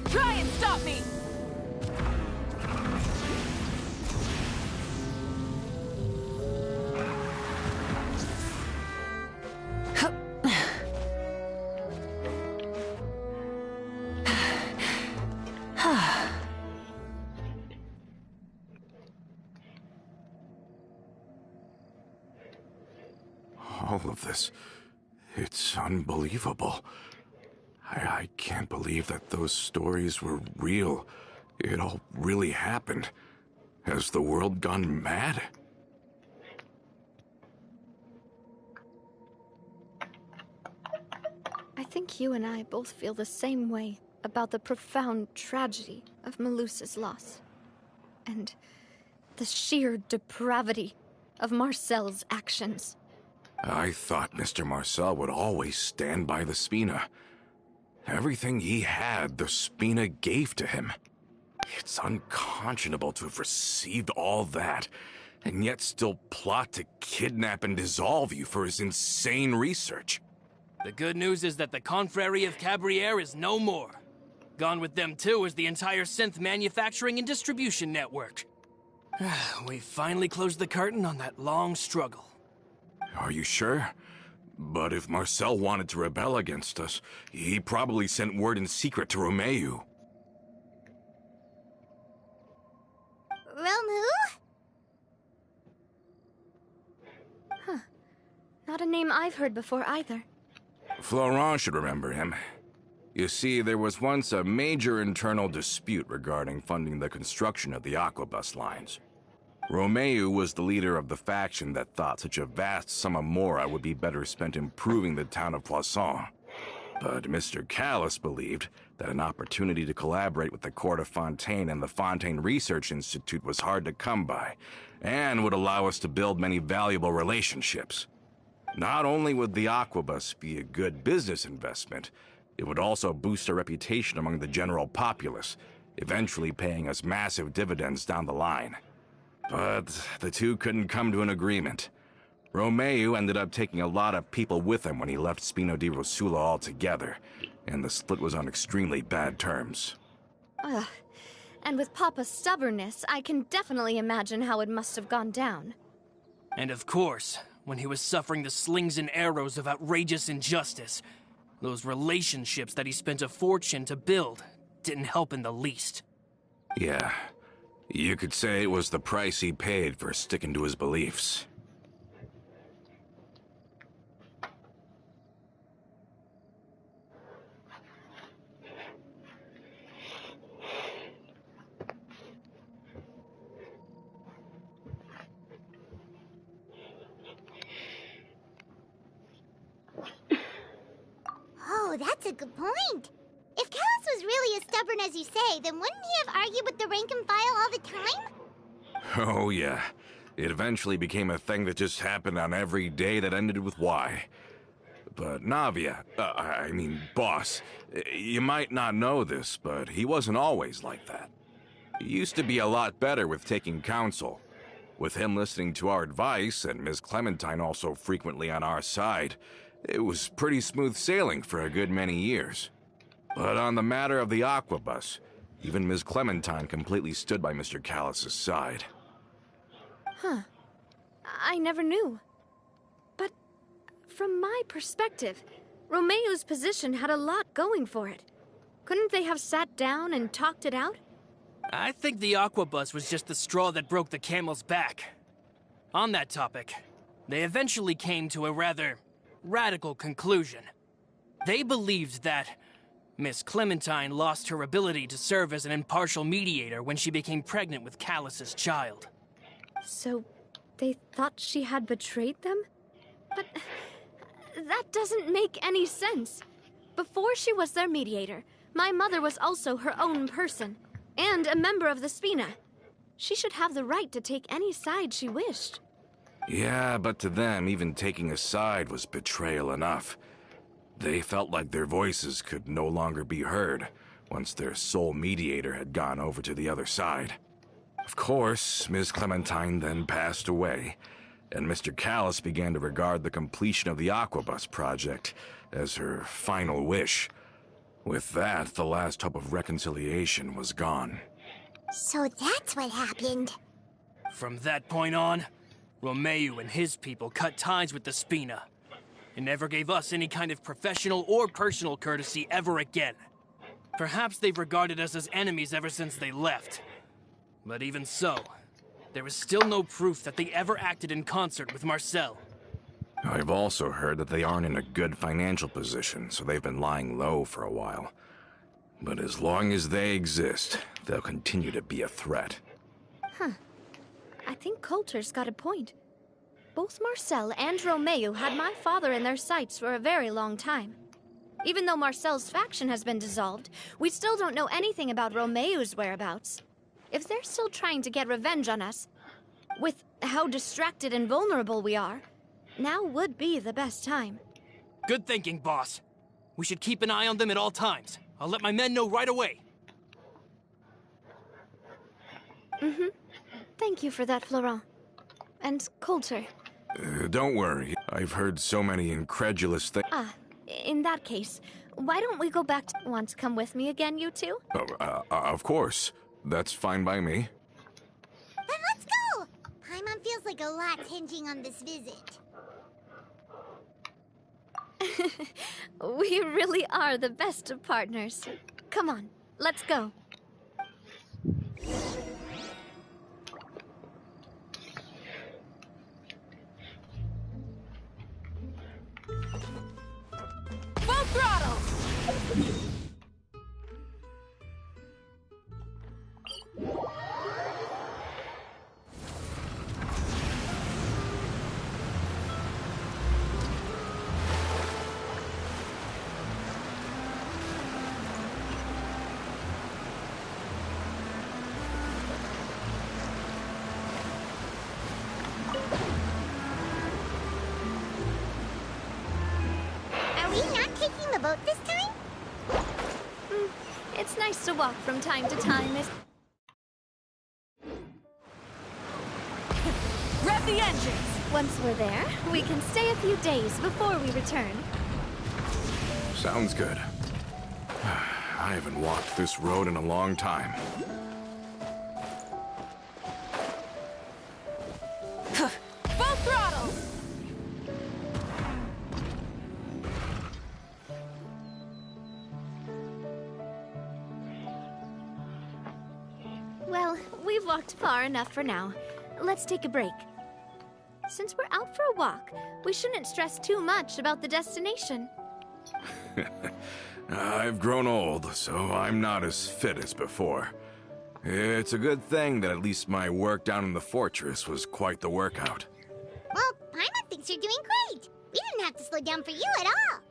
[SPEAKER 12] Try and stop me!
[SPEAKER 10] All of this, it's unbelievable. I can't believe that those stories were real. It all really happened. Has the world gone mad?
[SPEAKER 8] I think you and I both feel the same way about the profound tragedy of Melusa's loss. And the sheer depravity of Marcel's actions.
[SPEAKER 10] I thought Mr. Marcel would always stand by the Spina. Everything he had, the Spina gave to him. It's unconscionable to have received all that, and yet still plot to kidnap and dissolve you for his insane research.
[SPEAKER 3] The good news is that the Confrérie of Cabriere is no more. Gone with them too is the entire synth manufacturing and distribution network. We finally closed the curtain on that long struggle.
[SPEAKER 10] Are you sure? But if Marcel wanted to rebel against us, he probably sent word in secret to Romeu.
[SPEAKER 2] Romu?
[SPEAKER 8] Not a name I've heard before either.
[SPEAKER 10] Florent should remember him. You see, there was once a major internal dispute regarding funding the construction of the Aquabus lines. Romeu was the leader of the faction that thought such a vast sum of mora would be better spent improving the town of Poisson. But Mr. Callis believed that an opportunity to collaborate with the Court of Fontaine and the Fontaine Research Institute was hard to come by, and would allow us to build many valuable relationships. Not only would the Aquabus be a good business investment, it would also boost our reputation among the general populace, eventually paying us massive dividends down the line. But the two couldn't come to an agreement. Romeu ended up taking a lot of people with him when he left Spino di Rosula altogether, and the split was on extremely bad terms.
[SPEAKER 8] Ugh. And with Papa's stubbornness, I can definitely imagine how it must have gone down.
[SPEAKER 3] And of course, when he was suffering the slings and arrows of outrageous injustice, those relationships that he spent a fortune to build didn't help in the least.
[SPEAKER 10] Yeah, you could say it was the price he paid for sticking to his beliefs.
[SPEAKER 2] Oh, that's a good point. If Callis was really as stubborn as you say, then wouldn't he have argued with the rank and file all the time?
[SPEAKER 10] Oh yeah, it eventually became a thing that just happened on every day that ended with Y. But Navia, boss, you might not know this, but he wasn't always like that. He used to be a lot better with taking counsel. With him listening to our advice, and Ms. Clementine also frequently on our side, it was pretty smooth sailing for a good many years. But on the matter of the Aquabus, even Ms. Clementine completely stood by Mr. Callis's side.
[SPEAKER 8] Huh. I never knew. But from my perspective, Romeu's position had a lot going for it. Couldn't they have sat down and talked it out?
[SPEAKER 3] I think the Aquabus was just the straw that broke the camel's back. On that topic, they eventually came to a rather radical conclusion. They believed that Miss Clementine lost her ability to serve as an impartial mediator when she became pregnant with Callis's child.
[SPEAKER 8] So, they thought she had betrayed them? But that doesn't make any sense. Before she was their mediator, my mother was also her own person, and a member of the Spina. She should have the right to take any side she wished.
[SPEAKER 10] Yeah, but to them, even taking a side was betrayal enough. They felt like their voices could no longer be heard once their sole mediator had gone over to the other side. Of course, Ms. Clementine then passed away, and Mr. Callis began to regard the completion of the Aquabus project as her final wish. With that, the last hope of reconciliation was gone.
[SPEAKER 2] So that's what happened.
[SPEAKER 3] From that point on, Romeu and his people cut ties with the Spina, and never gave us any kind of professional or personal courtesy ever again. Perhaps they've regarded us as enemies ever since they left. But even so, there is still no proof that they ever acted in concert with Marcel.
[SPEAKER 10] I've also heard that they aren't in a good financial position, so they've been lying low for a while. But as long as they exist, they'll continue to be a threat.
[SPEAKER 8] Huh. I think Coulter's got a point. Both Marcel and Romeu had my father in their sights for a very long time. Even though Marcel's faction has been dissolved, we still don't know anything about Romeu's whereabouts. If they're still trying to get revenge on us, with how distracted and vulnerable we are, now would be the best time.
[SPEAKER 3] Good thinking, boss. We should keep an eye on them at all times. I'll let my men know right away.
[SPEAKER 8] Mm-hmm. Thank you for that, Florent. And Coulter.
[SPEAKER 10] Don't worry. I've heard so many incredulous things.
[SPEAKER 8] Ah, in that case, why don't we go back to... Want to come with me again, you two?
[SPEAKER 10] Of course. That's fine by me.
[SPEAKER 2] Then let's go! Paimon feels like a lot's hinging on this visit.
[SPEAKER 8] We really are the best of partners. Come on, let's go.
[SPEAKER 12] Full throttle!
[SPEAKER 2] Are we not taking the boat this time?
[SPEAKER 8] It's nice to walk from time to time.
[SPEAKER 12] Rev the engines!
[SPEAKER 8] Once we're there, we can stay a few days before we return.
[SPEAKER 10] Sounds good. I haven't walked this road in a long time.
[SPEAKER 12] Full throttle!
[SPEAKER 8] Well, we've walked far enough for now. Let's take a break. Since we're out for a walk, we shouldn't stress too much about the destination.
[SPEAKER 10] I've grown old, so I'm not as fit as before. It's a good thing that at least my work down in the fortress was quite the workout.
[SPEAKER 2] Well, Paimon thinks you're doing great. We didn't have to slow down for you at all.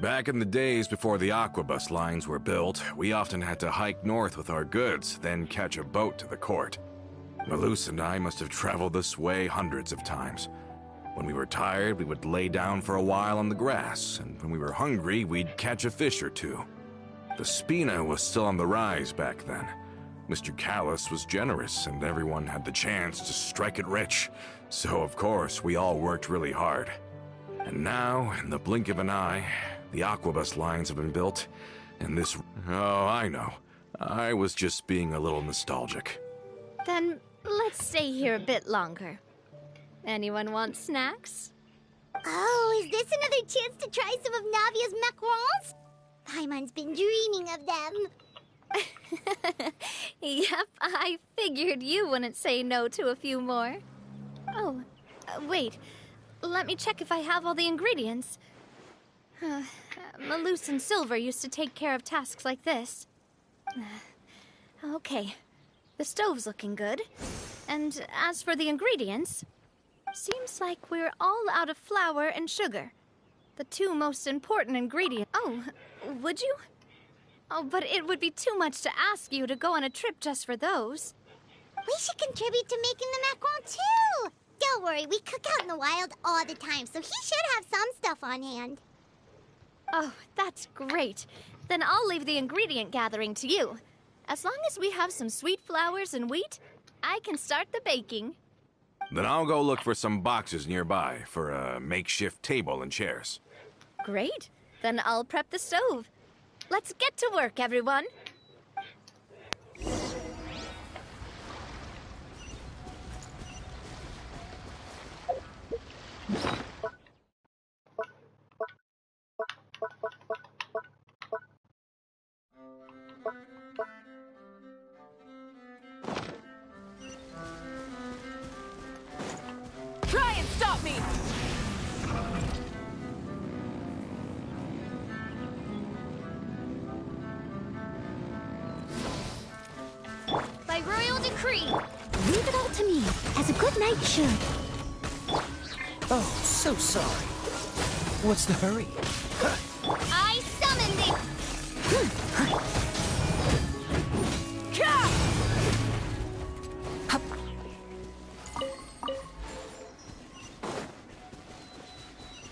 [SPEAKER 10] Back in the days before the aquabus lines were built, we often had to hike north with our goods, then catch a boat to the court. Malus and I must have traveled this way hundreds of times. When we were tired, we would lay down for a while on the grass, and when we were hungry, we'd catch a fish or two. The spina was still on the rise back then. Mr. Callis was generous, and everyone had the chance to strike it rich. So, of course, we all worked really hard. And now, in the blink of an eye, the aquabus lines have been built, and this... Oh, I know. I was just being a little nostalgic.
[SPEAKER 8] Then let's stay here a bit longer. Anyone want snacks?
[SPEAKER 2] Oh, is this another chance to try some of Navia's macarons? Paimon's been dreaming of them.
[SPEAKER 8] Yep, I figured you wouldn't say no to a few more. Oh, wait. Let me check if I have all the ingredients. Malus and Silver used to take care of tasks like this. Okay, the stove's looking good. And as for the ingredients, seems like we're all out of flour and sugar. The two most important ingredients. Oh, would you? Oh, but it would be too much to ask you to go on a trip just for those.
[SPEAKER 2] We should contribute to making the macaron too. Don't worry, we cook out in the wild all the time, so he should have some stuff on hand.
[SPEAKER 8] Oh, that's great. Then I'll leave the ingredient gathering to you. As long as we have some sweet flours and wheat, I can start the baking.
[SPEAKER 10] Then I'll go look for some boxes nearby for a makeshift table and chairs.
[SPEAKER 8] Great. Then I'll prep the stove. Let's get to work, everyone.
[SPEAKER 12] Try and stop me!
[SPEAKER 5] By royal decree, leave it all to me, as a good knight should.
[SPEAKER 1] Oh, so sorry. What's the hurry?
[SPEAKER 5] I summoned it!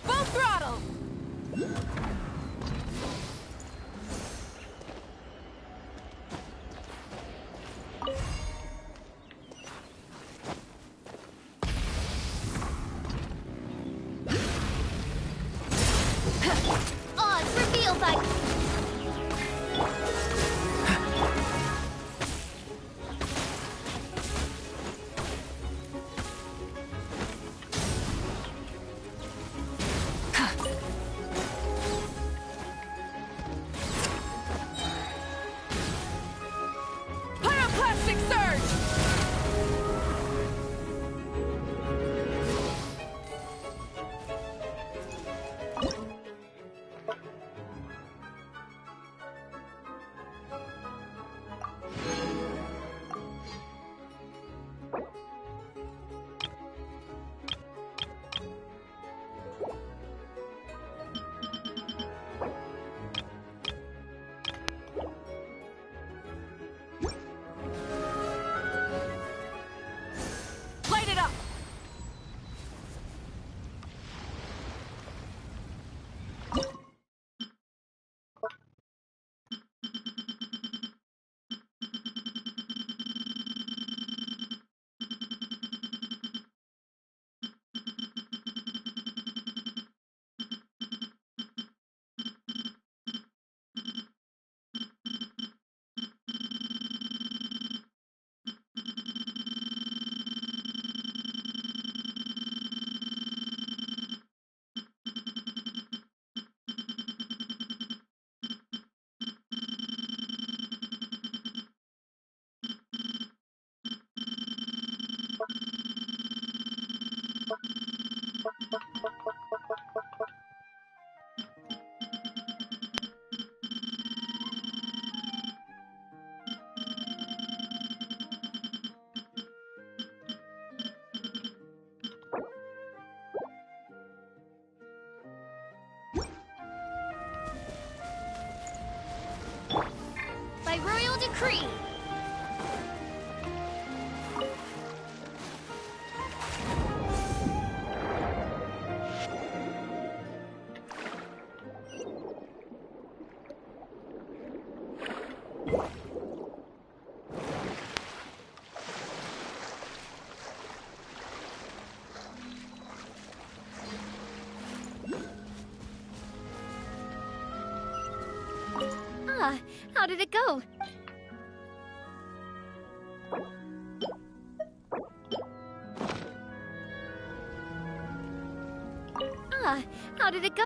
[SPEAKER 12] Full throttle!
[SPEAKER 5] Odds revealed by...
[SPEAKER 8] Cree! How did it go? How did it go?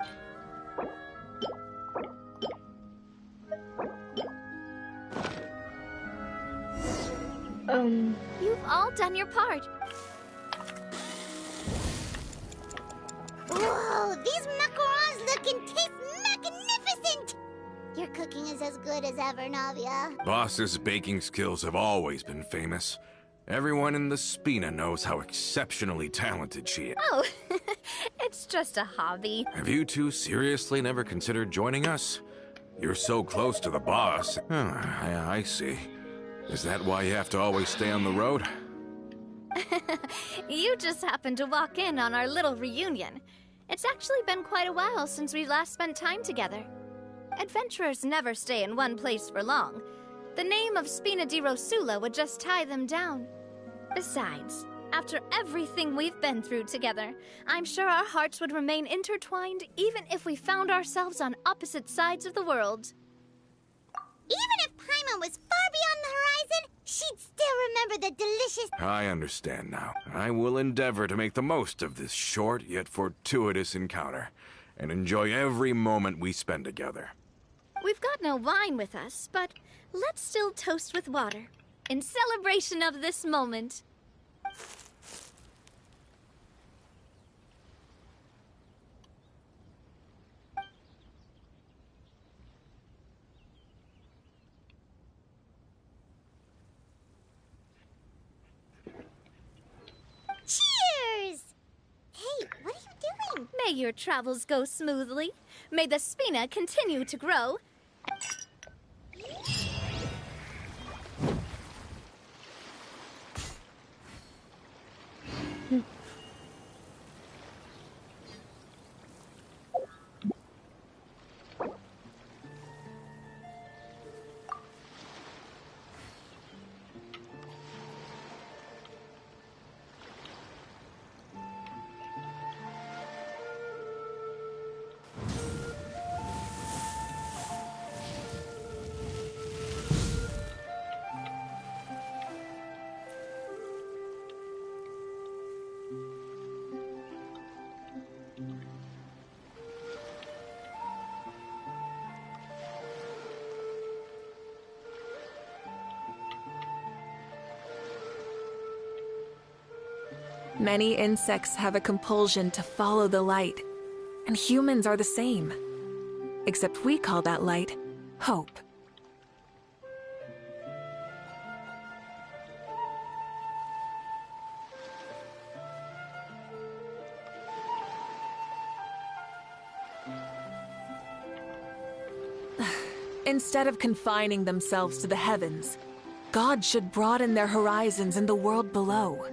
[SPEAKER 8] You've all done your part.
[SPEAKER 2] Whoa, these macarons look and taste magnificent! Your cooking is as good as ever, Navia.
[SPEAKER 10] Boss's baking skills have always been famous. Everyone in the Spina knows how exceptionally talented she is.
[SPEAKER 8] Oh, it's just a hobby.
[SPEAKER 10] Have you two seriously never considered joining us? You're so close to the boss. I see. Is that why you have to always stay on the road?
[SPEAKER 8] You just happened to walk in on our little reunion. It's actually been quite a while since we last spent time together. Adventurers never stay in one place for long. The name of Spina di Rosula would just tie them down. Besides, after everything we've been through together, I'm sure our hearts would remain intertwined even if we found ourselves on opposite sides of the world.
[SPEAKER 2] Even if Paimon was far beyond the horizon, she'd still remember the delicious...
[SPEAKER 10] I understand now. I will endeavor to make the most of this short yet fortuitous encounter, and enjoy every moment we spend together.
[SPEAKER 8] We've got no wine with us, but let's still toast with water, in celebration of this moment.
[SPEAKER 2] Cheers! Hey, what are you doing?
[SPEAKER 8] May your travels go smoothly. May the Spina continue to grow.
[SPEAKER 13] Many insects have a compulsion to follow the light, and humans are the same. Except we call that light hope. Instead of confining themselves to the heavens, God should broaden their horizons in the world below.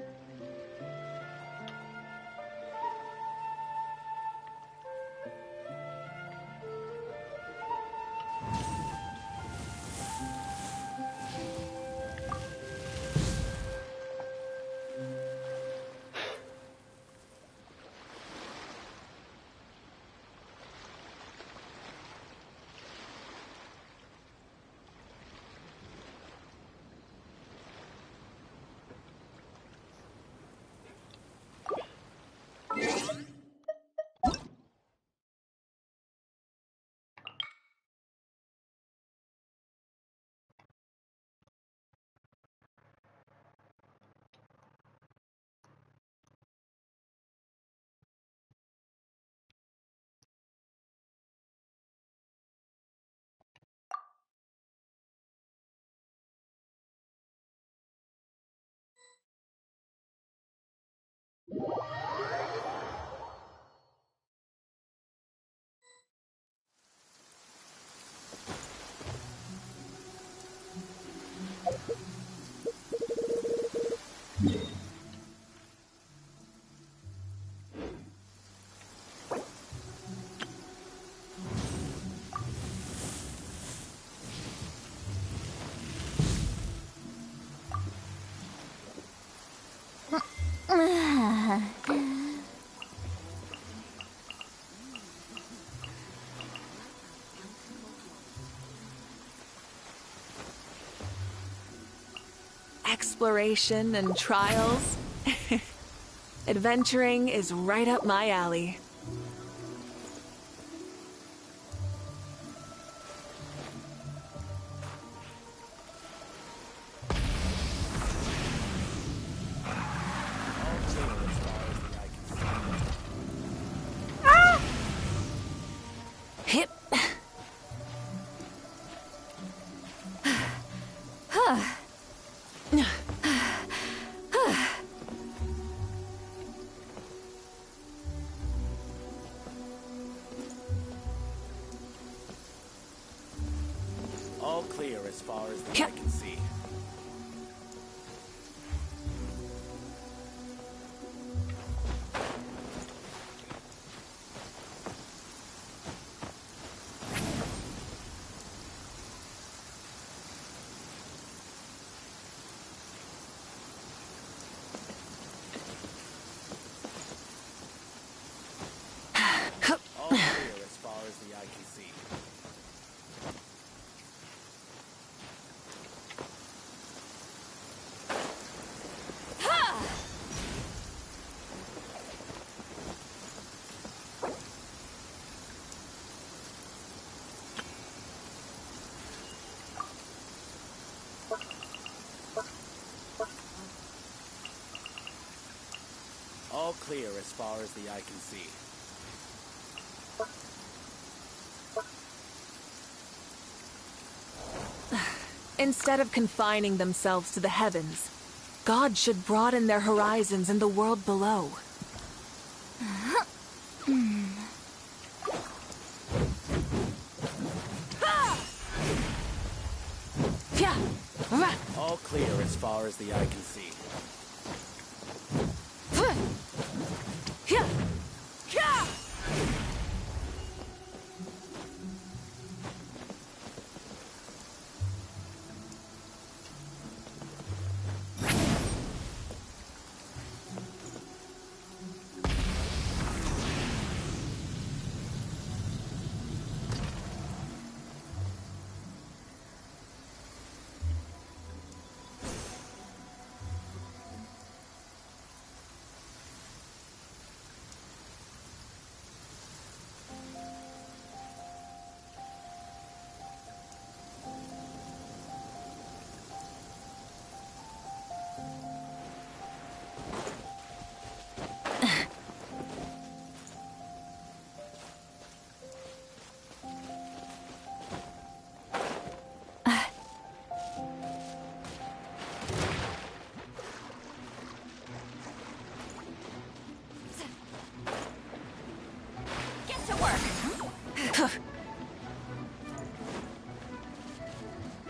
[SPEAKER 13] exploration and trials. Adventuring is right up my alley. Hip.
[SPEAKER 6] All clear as far as the eye can see. All clear as far as the eye can see. All clear as far as the eye can see.
[SPEAKER 13] Instead of confining themselves to the heavens, God should broaden their horizons in the world below.
[SPEAKER 6] All clear as far as the eye can see.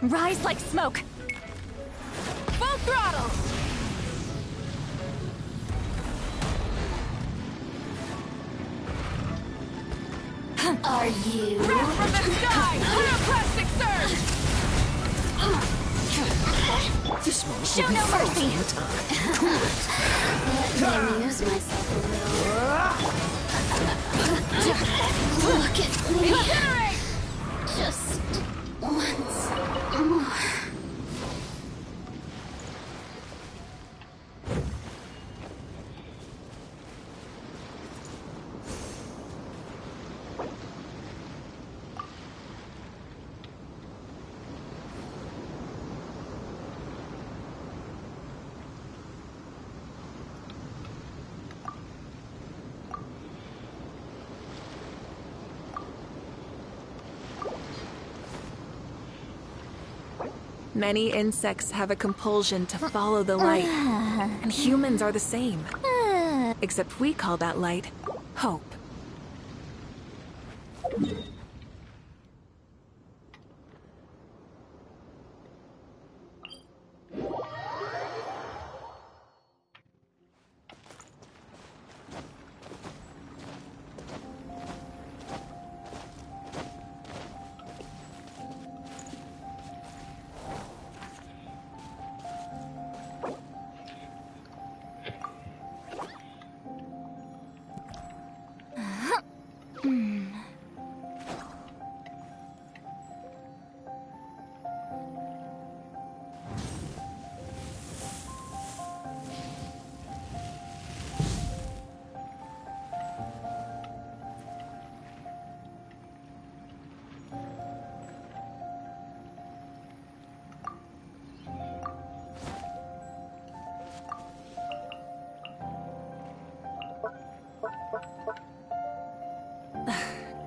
[SPEAKER 12] Rise like smoke. Full throttle.
[SPEAKER 9] Are you?
[SPEAKER 12] Wrath from the sky! Pyroclastic surge!
[SPEAKER 1] This moment
[SPEAKER 12] Show
[SPEAKER 1] will be
[SPEAKER 12] no
[SPEAKER 1] frozen
[SPEAKER 12] mercy.
[SPEAKER 1] in time. Cool it.
[SPEAKER 9] Let me amuse myself a little. Look at me.
[SPEAKER 12] Incinerate!
[SPEAKER 9] Just once more.
[SPEAKER 13] Many insects have a compulsion to follow the light, and humans are the same. Except we call that light hope.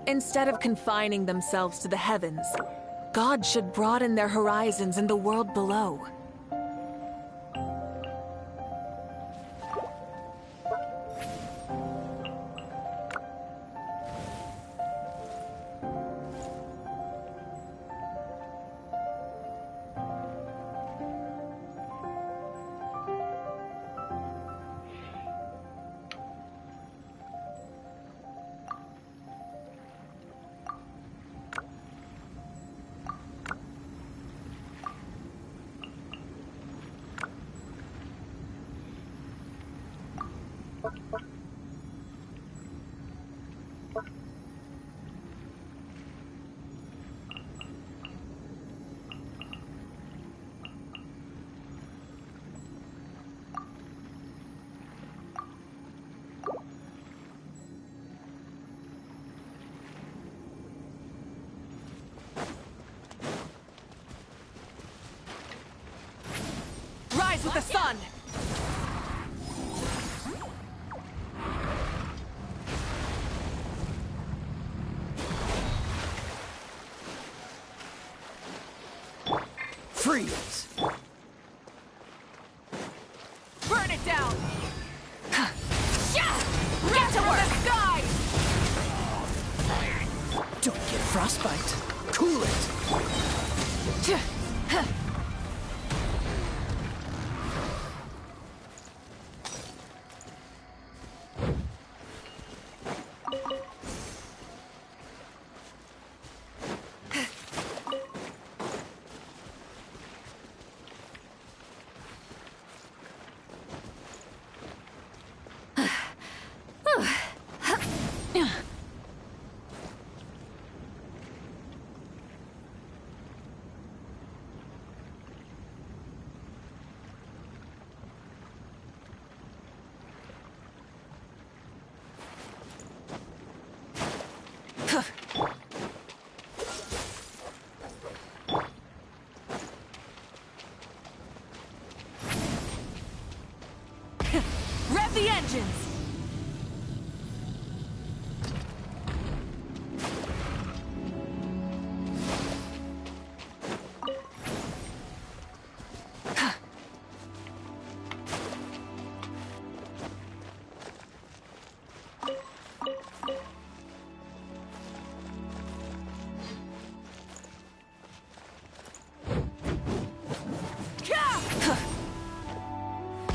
[SPEAKER 13] Instead of confining themselves to the heavens, God should broaden their horizons in the world below.
[SPEAKER 11] Rise with the sun!
[SPEAKER 1] Freeze!
[SPEAKER 11] Burn it down! Get to work! Sky!
[SPEAKER 1] Don't get frostbite. Cool it.
[SPEAKER 11] Rev the engines!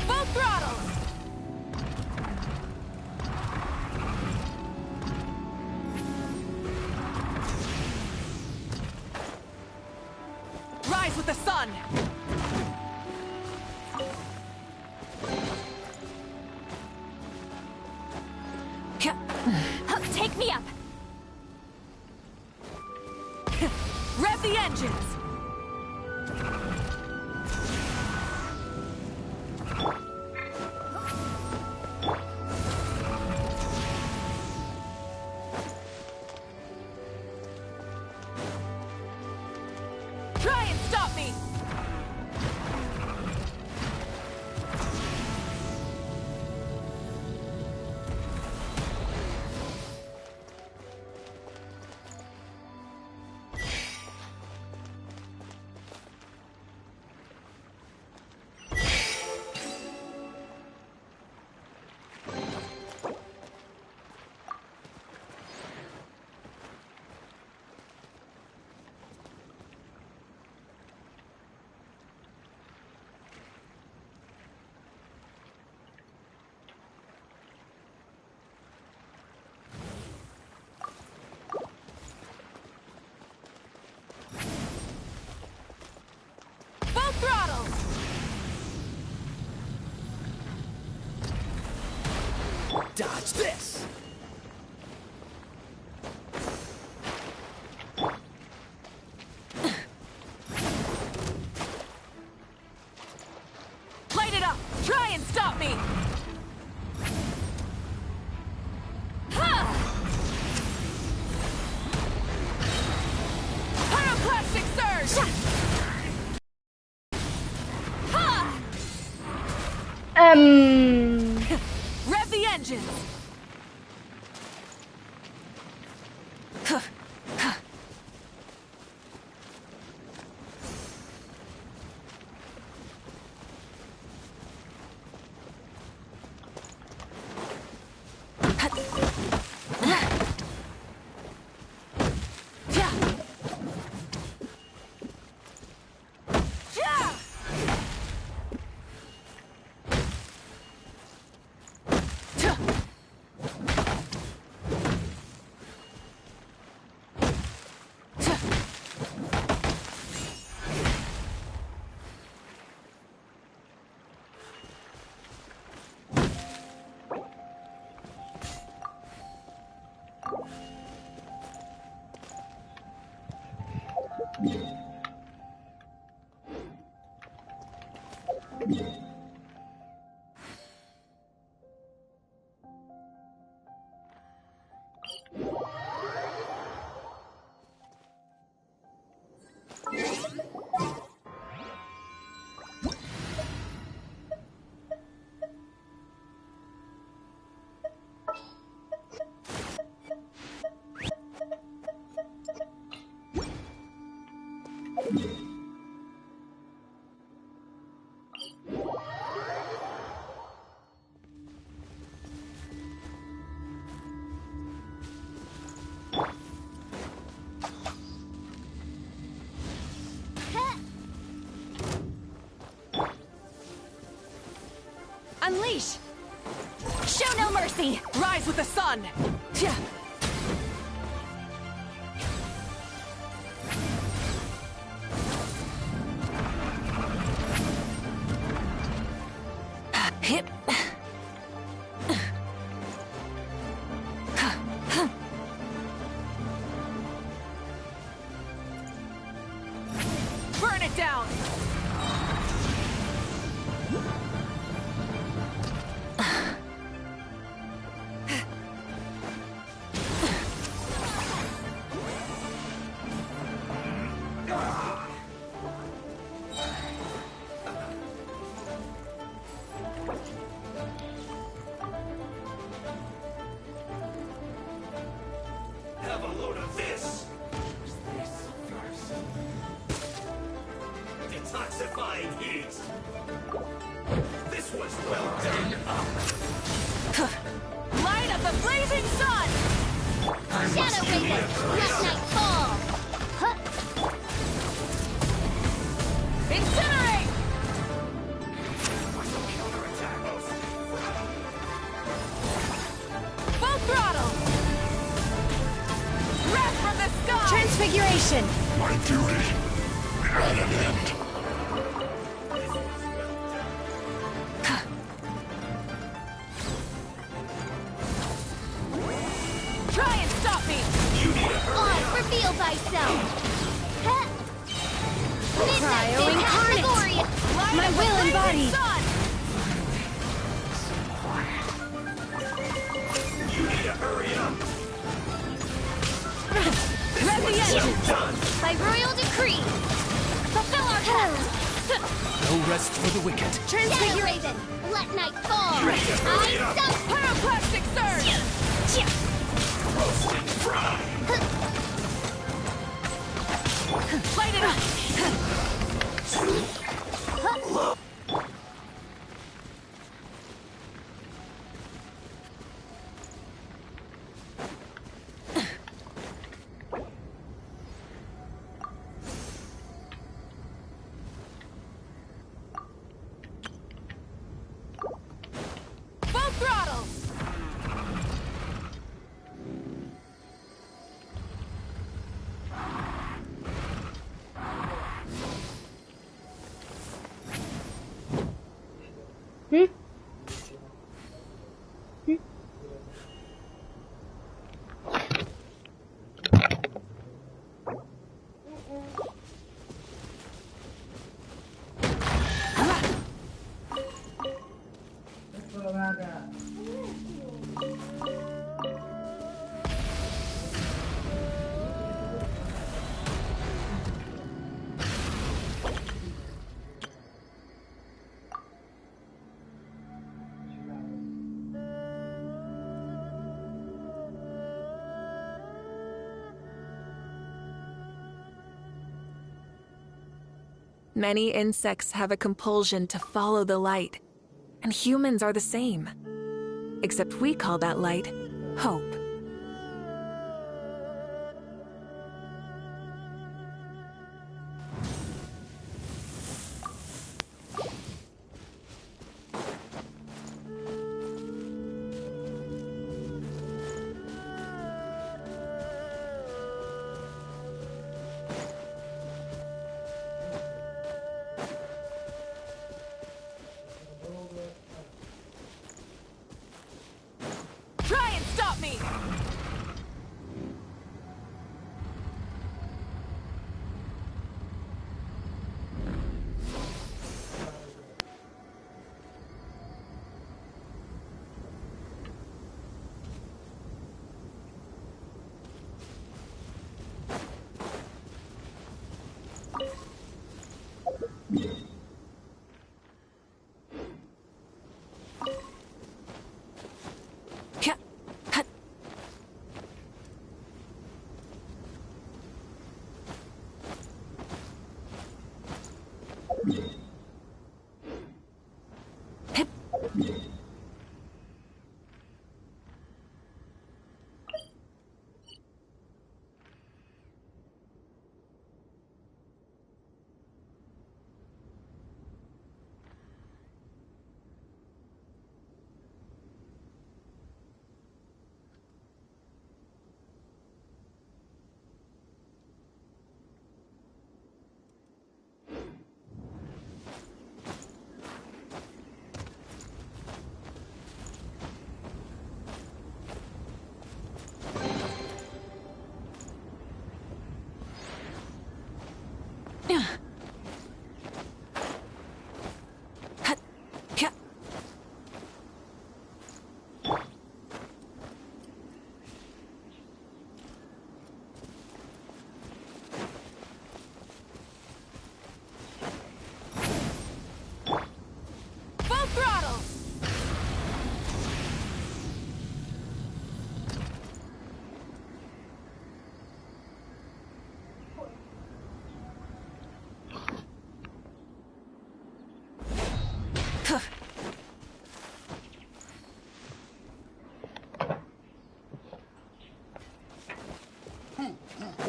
[SPEAKER 11] Full throttle! Rise with the sun! Take me up! Rev the engines! Try and stop me! Full throttle!
[SPEAKER 1] Dodge this!
[SPEAKER 11] Light it up! Try and stop me! Pyroclastic surge! Rev the engines! mercy! Rise with the sun! Tja. Hip. Burn it down!
[SPEAKER 19] Have a load of this! Detoxifying heat! This was well done!
[SPEAKER 11] Light of the blazing sun!
[SPEAKER 2] Shadow Raven, let night fall! Huh.
[SPEAKER 11] Incinerate! Full throttle! Wrath from the sky!
[SPEAKER 5] Transfiguration!
[SPEAKER 19] My duty at an end.
[SPEAKER 11] Try and stop me!
[SPEAKER 2] Oh, reveal thyself! Huh. Midnight
[SPEAKER 5] Cryo incarnate!
[SPEAKER 2] Fantasmagoria!
[SPEAKER 5] My will embodied!
[SPEAKER 19] You need to hurry up!
[SPEAKER 11] Rev the engine!
[SPEAKER 2] By royal decree! Fulfill our task!
[SPEAKER 14] No rest for the wicked.
[SPEAKER 2] Shadow Raven, let night fall! I stop
[SPEAKER 11] Pyroclastic surge!
[SPEAKER 19] Roast and fry!
[SPEAKER 11] Light it up! Full throttle!
[SPEAKER 13] Many insects have a compulsion to follow the light, and humans are the same. Except we call that light hope.
[SPEAKER 11] Try and stop me!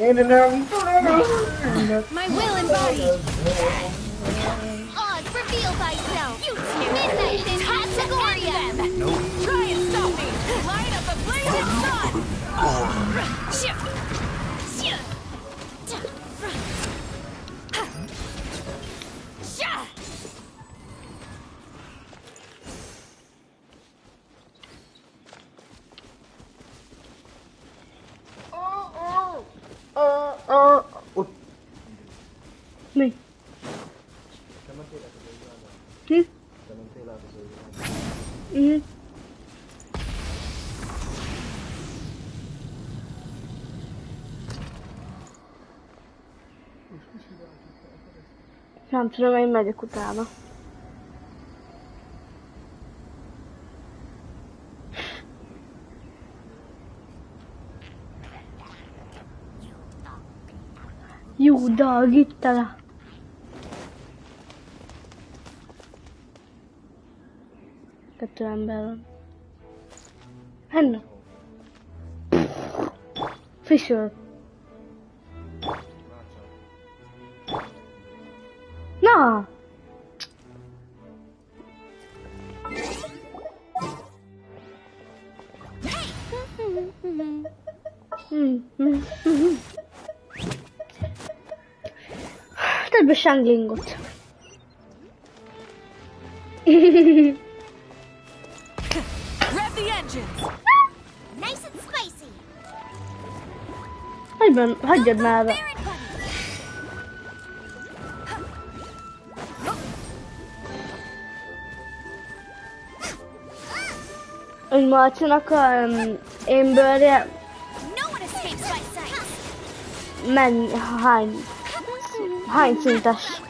[SPEAKER 2] My will embodied. Odds reveal thyself. You two. Midnight in Categoria.
[SPEAKER 19] Nope.
[SPEAKER 12] Try and stop me! Light up a blazing sun!
[SPEAKER 18] Mi? Sì? Mhm. Nem tudom, én megyek utána. Jó dag, itt tele. Kettő ember van. Henna. Fisher. Na! Több sanglingot.
[SPEAKER 12] Rev the engines!
[SPEAKER 2] Nice and spicy.
[SPEAKER 18] Hagyjad már be. Hogy Marcinak a Amberje mennyi, hány szintes?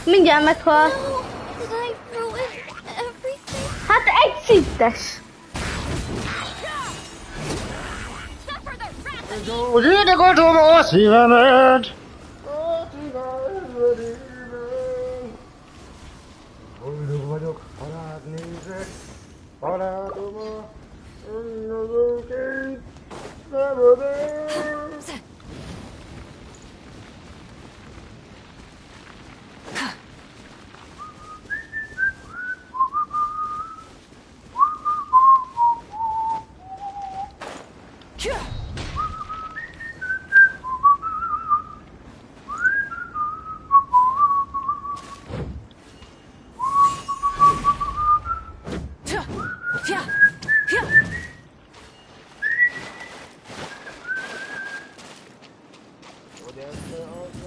[SPEAKER 18] Mindjárt meghal. Hát egy szintes.
[SPEAKER 16] Gyűjtögatom a szívemet! Boldog vagyok, ha rád nézek, barátom a önnözőként szenvedek.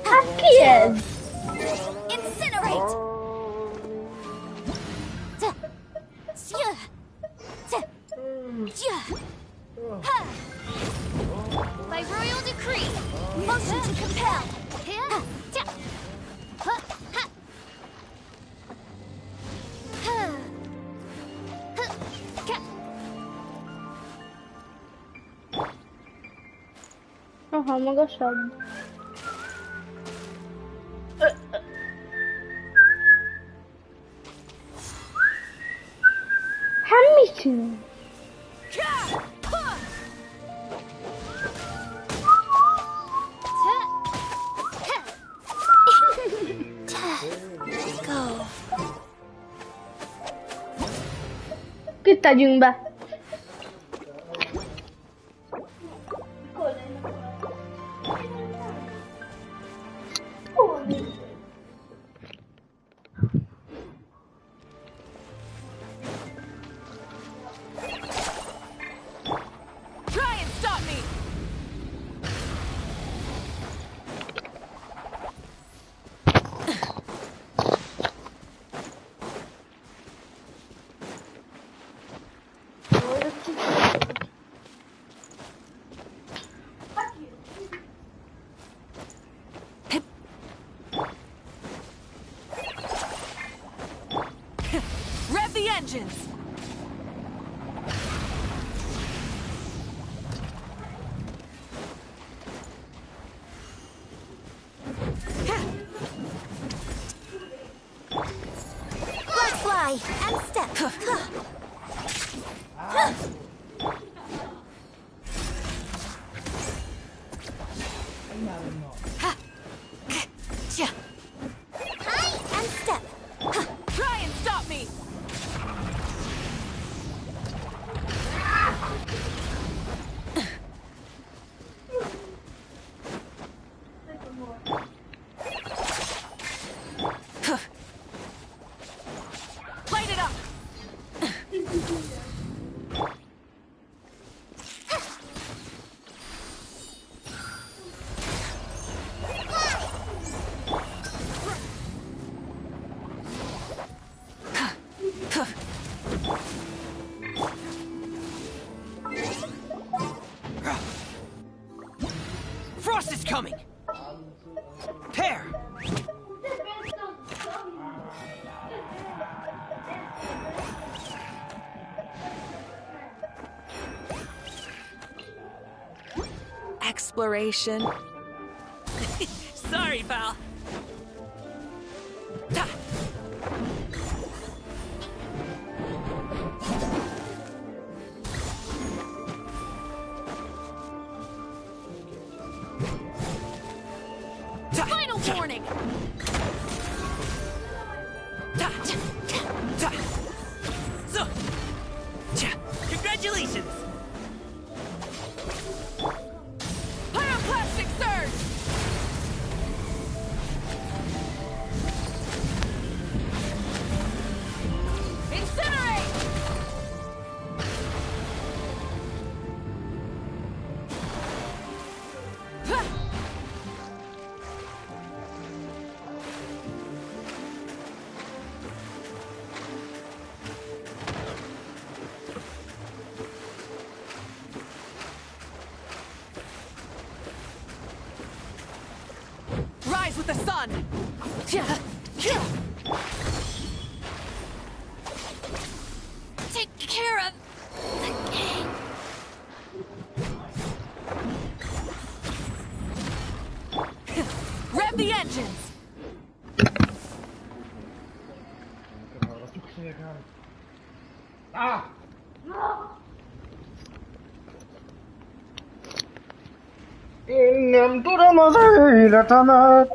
[SPEAKER 18] Hát ki ez?
[SPEAKER 2] Incinerate. By royal decree, motion to compel.
[SPEAKER 18] Aha, magasabb. Hát mit csinál? Kit tegyünk be?
[SPEAKER 12] Try and stop me! Rev the engines!
[SPEAKER 2] Let's fly and step.
[SPEAKER 9] Hi, and step.
[SPEAKER 12] Try and stop me! Light it up!
[SPEAKER 1] Frost is coming! Pear!
[SPEAKER 13] Exploration.
[SPEAKER 3] Sorry, pal.
[SPEAKER 12] Final warning!
[SPEAKER 3] Congratulations!
[SPEAKER 12] Pyroclastic surge! Incinerate! Rise with the sun!
[SPEAKER 5] Take care of the gang.
[SPEAKER 12] Rev the engines!
[SPEAKER 16] Ah! إنم ترى ليلتنا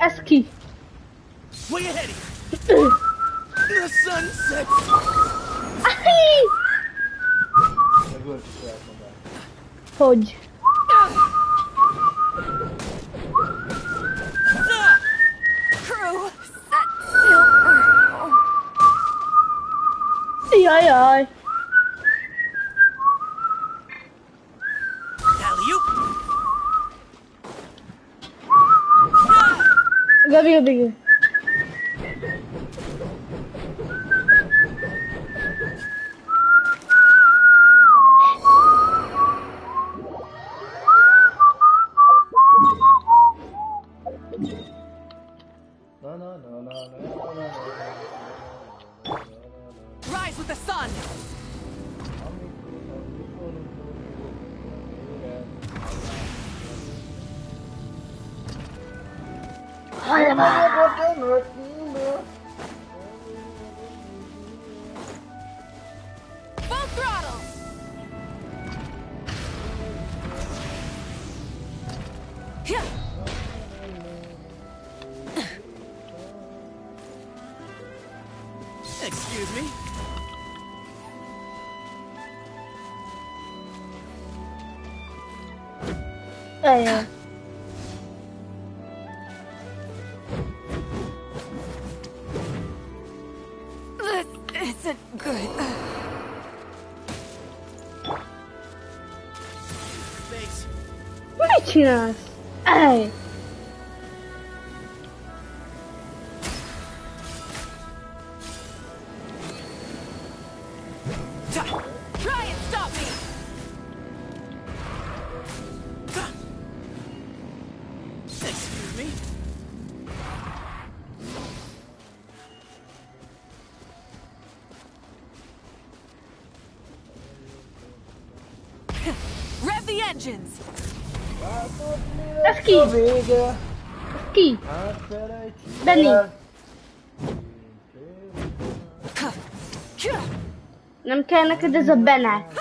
[SPEAKER 18] Eski.
[SPEAKER 1] Way ahead of you! The sun sets!
[SPEAKER 18] Chodź.
[SPEAKER 12] Crew, set sail for home.
[SPEAKER 18] Jaj.
[SPEAKER 1] Alley-oop!
[SPEAKER 18] Gabi.
[SPEAKER 12] Rise with the sun! Full throttle!
[SPEAKER 1] Excuse me?
[SPEAKER 18] Yeah.
[SPEAKER 12] This isn't good.
[SPEAKER 1] Thanks.
[SPEAKER 18] Mit csinálsz? Ej!
[SPEAKER 12] Try and stop me!
[SPEAKER 1] Excuse me?
[SPEAKER 12] Rev the engines!
[SPEAKER 18] Eski! Eski! Benni! Nem kell neked ez a benet.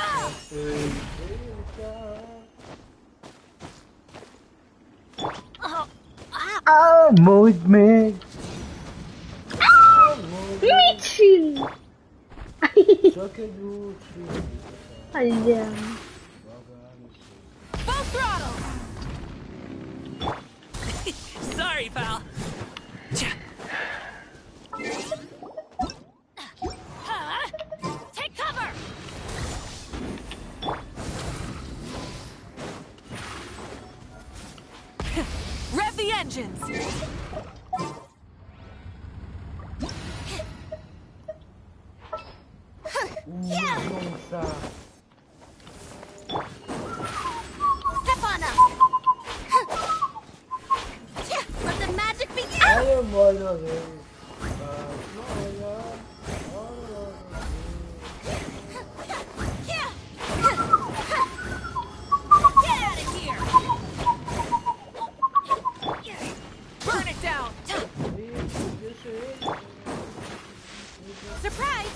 [SPEAKER 16] Mújt még!
[SPEAKER 18] Mit csinál?
[SPEAKER 16] Csak egy út.
[SPEAKER 18] Hagyjam.
[SPEAKER 12] Full throttle! Sorry, pal. Take cover! Rev the engines!
[SPEAKER 2] Step on up! Let the magic begin!
[SPEAKER 16] Nagyon majd azért.
[SPEAKER 12] Get out of here! Burn it down! Surprise!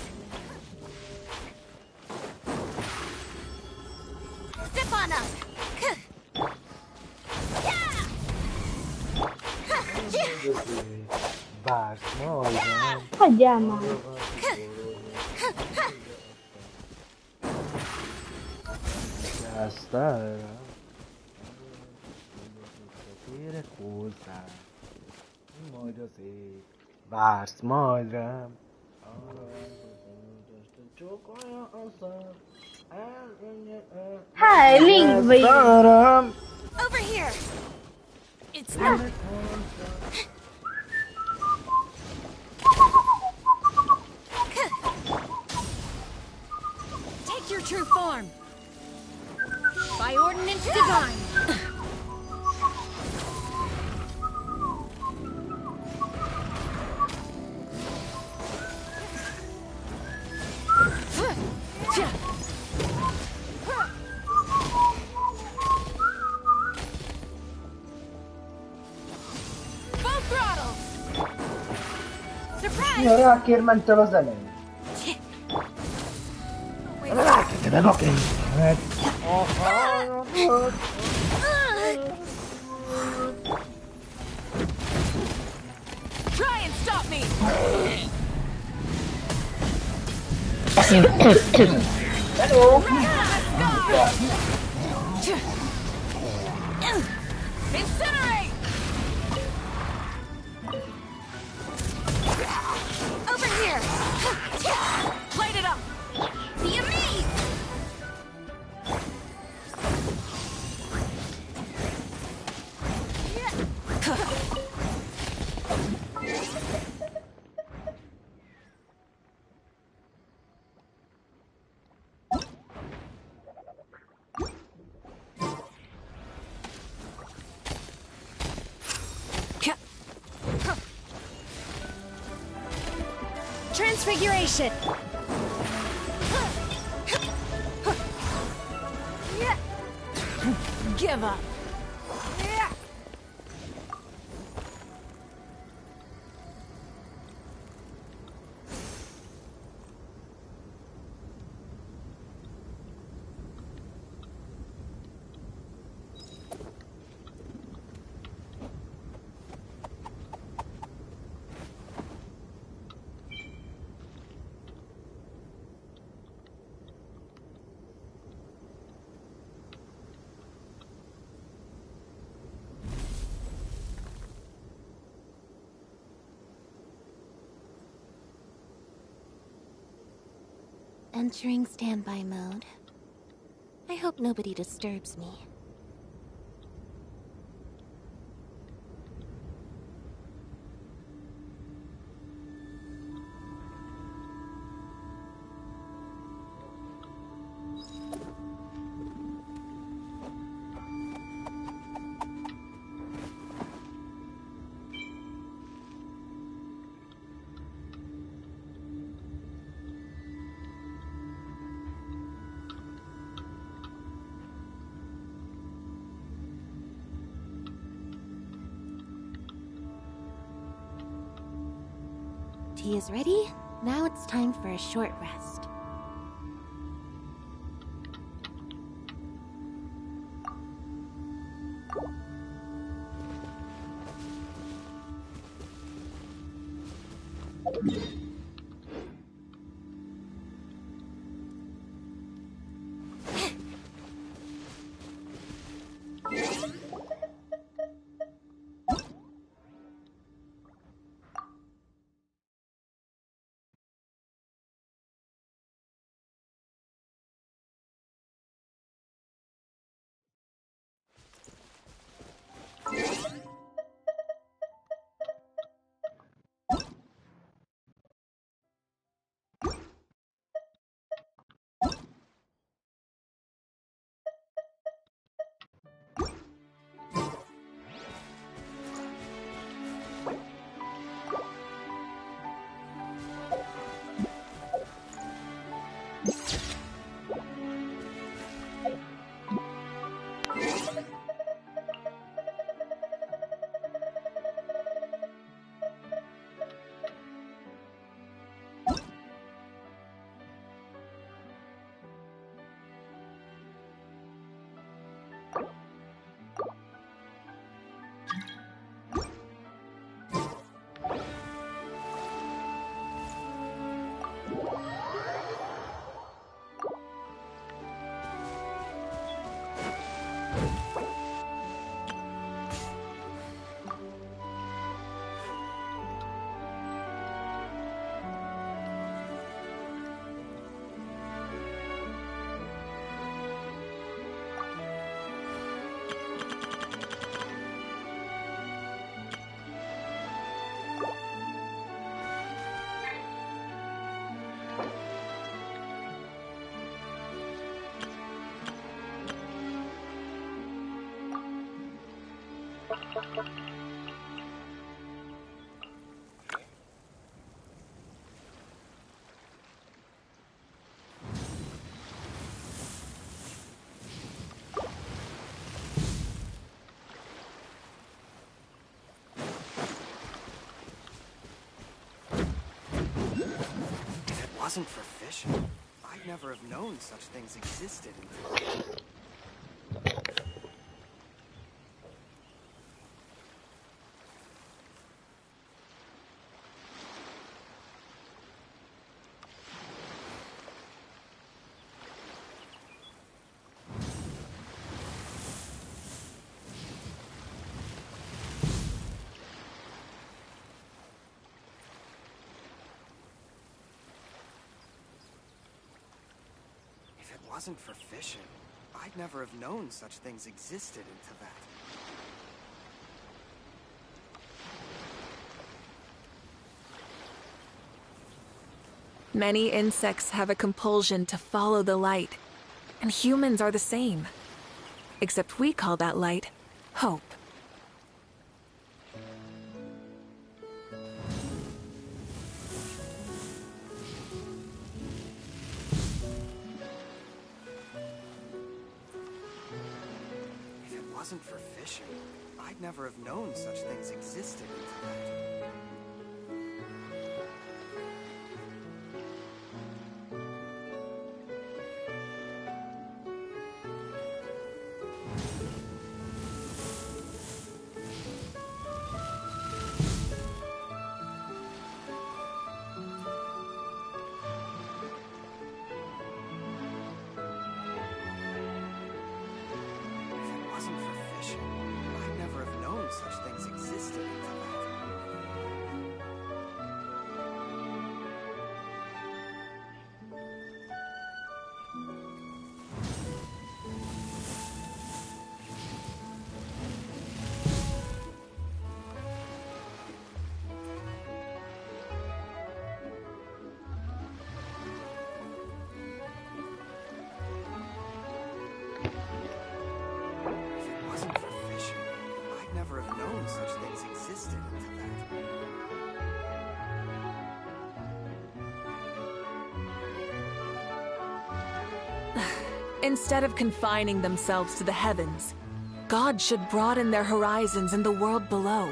[SPEAKER 2] Step on up!
[SPEAKER 16] Vársz majd, nem?
[SPEAKER 18] Hagyjál már.
[SPEAKER 16] Aztán... Érek hozzá. Majd azért. Vársz majd rám.
[SPEAKER 18] Hey, Link, wait.
[SPEAKER 12] Over here! It's not... Take your true form! By ordinance divine! Full throttle! Surprise!
[SPEAKER 16] Ja, rákér mentél az elején. Rákérded a kényszered.
[SPEAKER 12] Try and stop me!
[SPEAKER 16] Hello!
[SPEAKER 12] Incinerate! Over here! Light it up! Be amazed! Transfiguration! Give up!
[SPEAKER 20] Entering standby mode. I hope nobody disturbs me. Tea is ready. Now it's time for a short rest.
[SPEAKER 1] If it wasn't for fishing, I'd never have known such things existed until... If it wasn't for fishing, I'd never have known such things existed until that.
[SPEAKER 13] Many insects have a compulsion to follow the light, and humans are the same. Except we call that light hope.
[SPEAKER 1] If it wasn't for fishing, I'd never have known such things existed until that. If it wasn't for fishing, I'd never have known such things existed until that. If it wasn't for fishing, I'd never have known such things existed until that.
[SPEAKER 13] Instead of confining themselves to the heavens, God should broaden their horizons in the world below.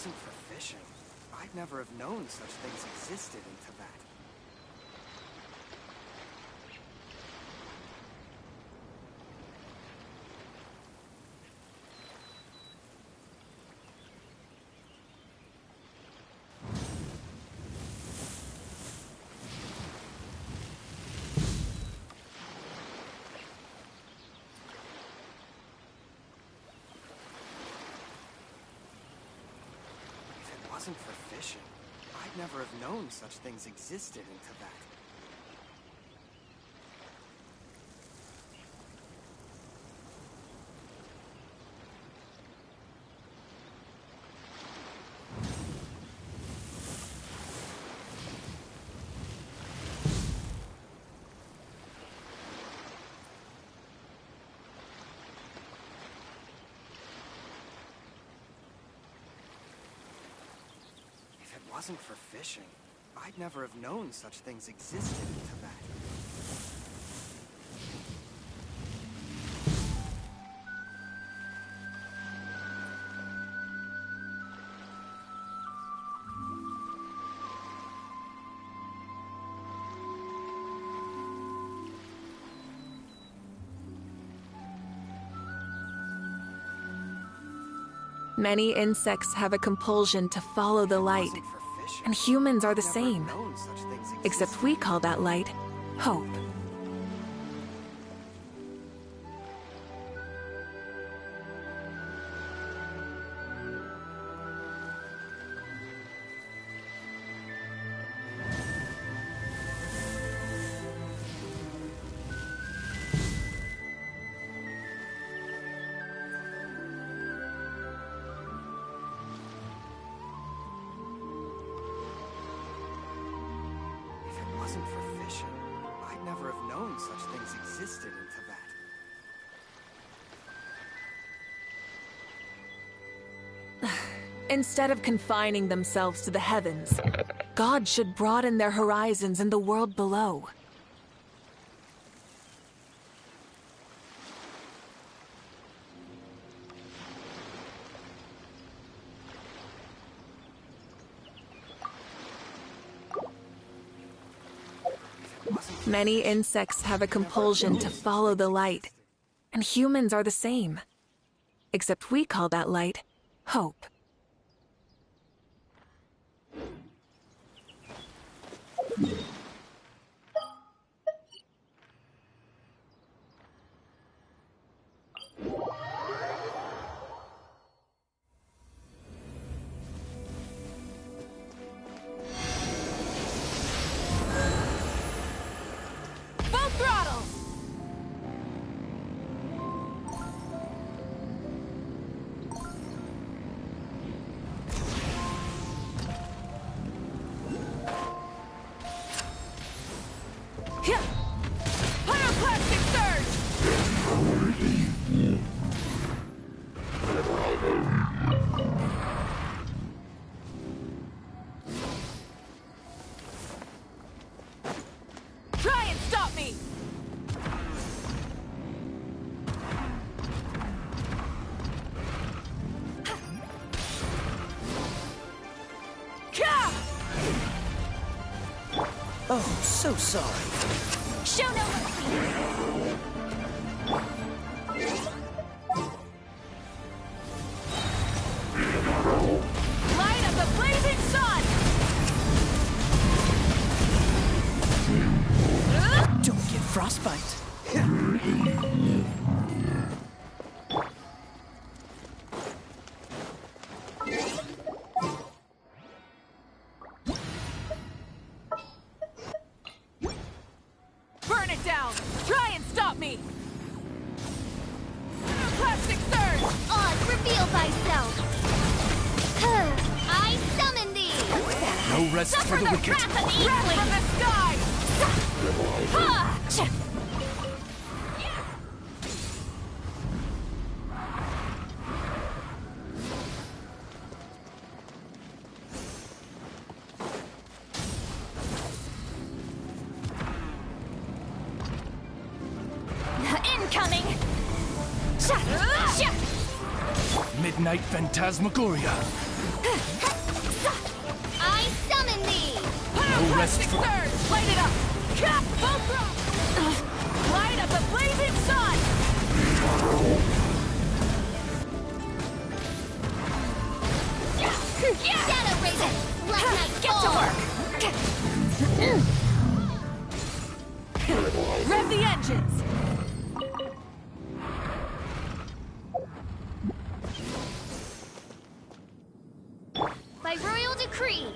[SPEAKER 1] wasn't for fishing, I'd never have known such things existed in Tibet. If it wasn't for fishing, I'd never have known such things existed in Tibet. If it wasn't for fishing, I'd never have known such things existed in Tibet.
[SPEAKER 13] Many insects have a compulsion to follow the light, and humans are the same. Except we call that light hope.
[SPEAKER 1] If it wasn't for fishing, I'd never have known such things existed in Tibet.
[SPEAKER 13] Instead of confining themselves to the heavens, God should broaden their horizons in the world below. Many insects have a compulsion to follow the light, and humans are the same. Except we call that light hope.
[SPEAKER 12] Full throttle! Yeah! Pyroclastic surge! Try and stop me! Ka!
[SPEAKER 21] Oh, so sorry.
[SPEAKER 12] Show no mercy! Light of the blazing sun!
[SPEAKER 21] Don't get frostbite.
[SPEAKER 12] Burn it down! Try and stop me! Plastic surge!
[SPEAKER 2] Oz, reveal thyself! I summon thee!
[SPEAKER 21] No rest
[SPEAKER 2] Suffer
[SPEAKER 21] for the
[SPEAKER 2] the
[SPEAKER 21] wicked.
[SPEAKER 2] wrath of the
[SPEAKER 12] Wrath from the sky!
[SPEAKER 2] Ha!
[SPEAKER 12] Incoming!
[SPEAKER 21] Midnight Phantasmagoria.
[SPEAKER 2] I summon thee!
[SPEAKER 17] No rest for...
[SPEAKER 12] Surge! Light it up! Cap! Light up the blazing sun!
[SPEAKER 2] Shadow Raven! Let night
[SPEAKER 12] Get to work! Rev the engines!
[SPEAKER 2] By royal decree!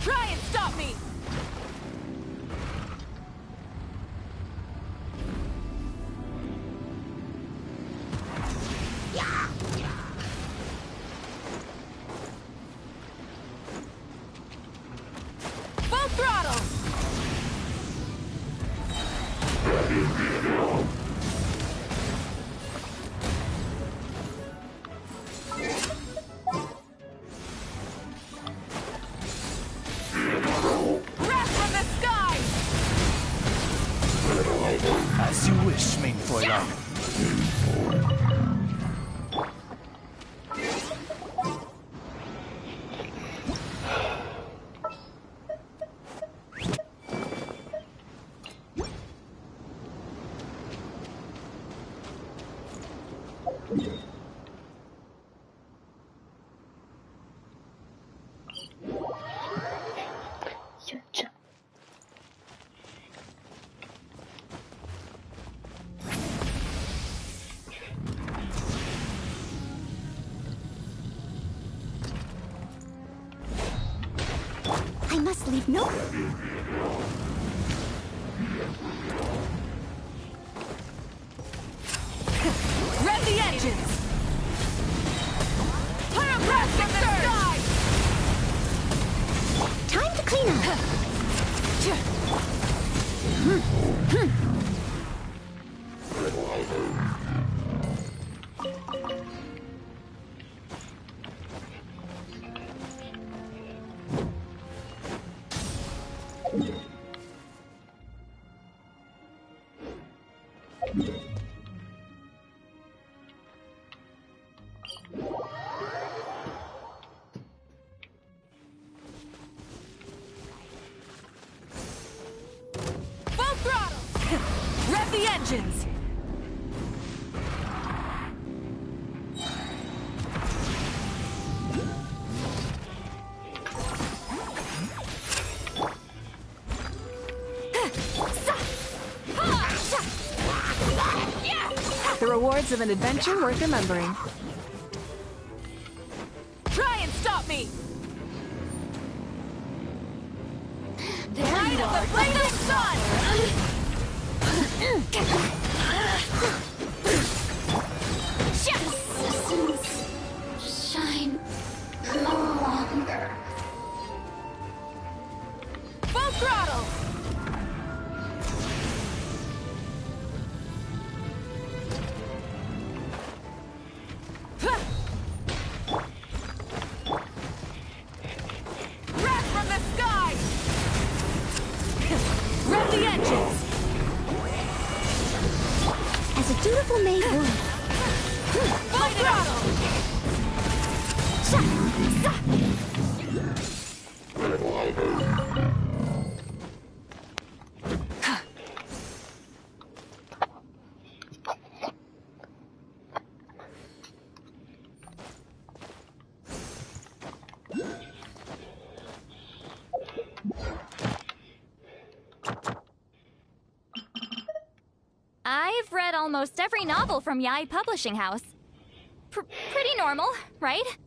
[SPEAKER 12] Try and stop me! Full throttle! Breath from the sky!
[SPEAKER 17] As you wish, main foiler.
[SPEAKER 2] I must leave no...
[SPEAKER 12] Rev the engines! Pyroclastic surge!
[SPEAKER 2] Time to clean up!
[SPEAKER 12] Full throttle! Rev the engines!
[SPEAKER 13] The rewards of an adventure worth remembering.
[SPEAKER 12] Try and stop me!
[SPEAKER 2] There
[SPEAKER 12] Light
[SPEAKER 2] you
[SPEAKER 12] of
[SPEAKER 2] are!
[SPEAKER 12] the blazing sun!
[SPEAKER 2] Shine long.
[SPEAKER 12] Full throttle! Breath from the sky! Rev the engines!
[SPEAKER 2] As a dutiful maid would.
[SPEAKER 12] Full throttle!
[SPEAKER 15] I've read almost every novel from Yai Publishing House. Pretty normal, right?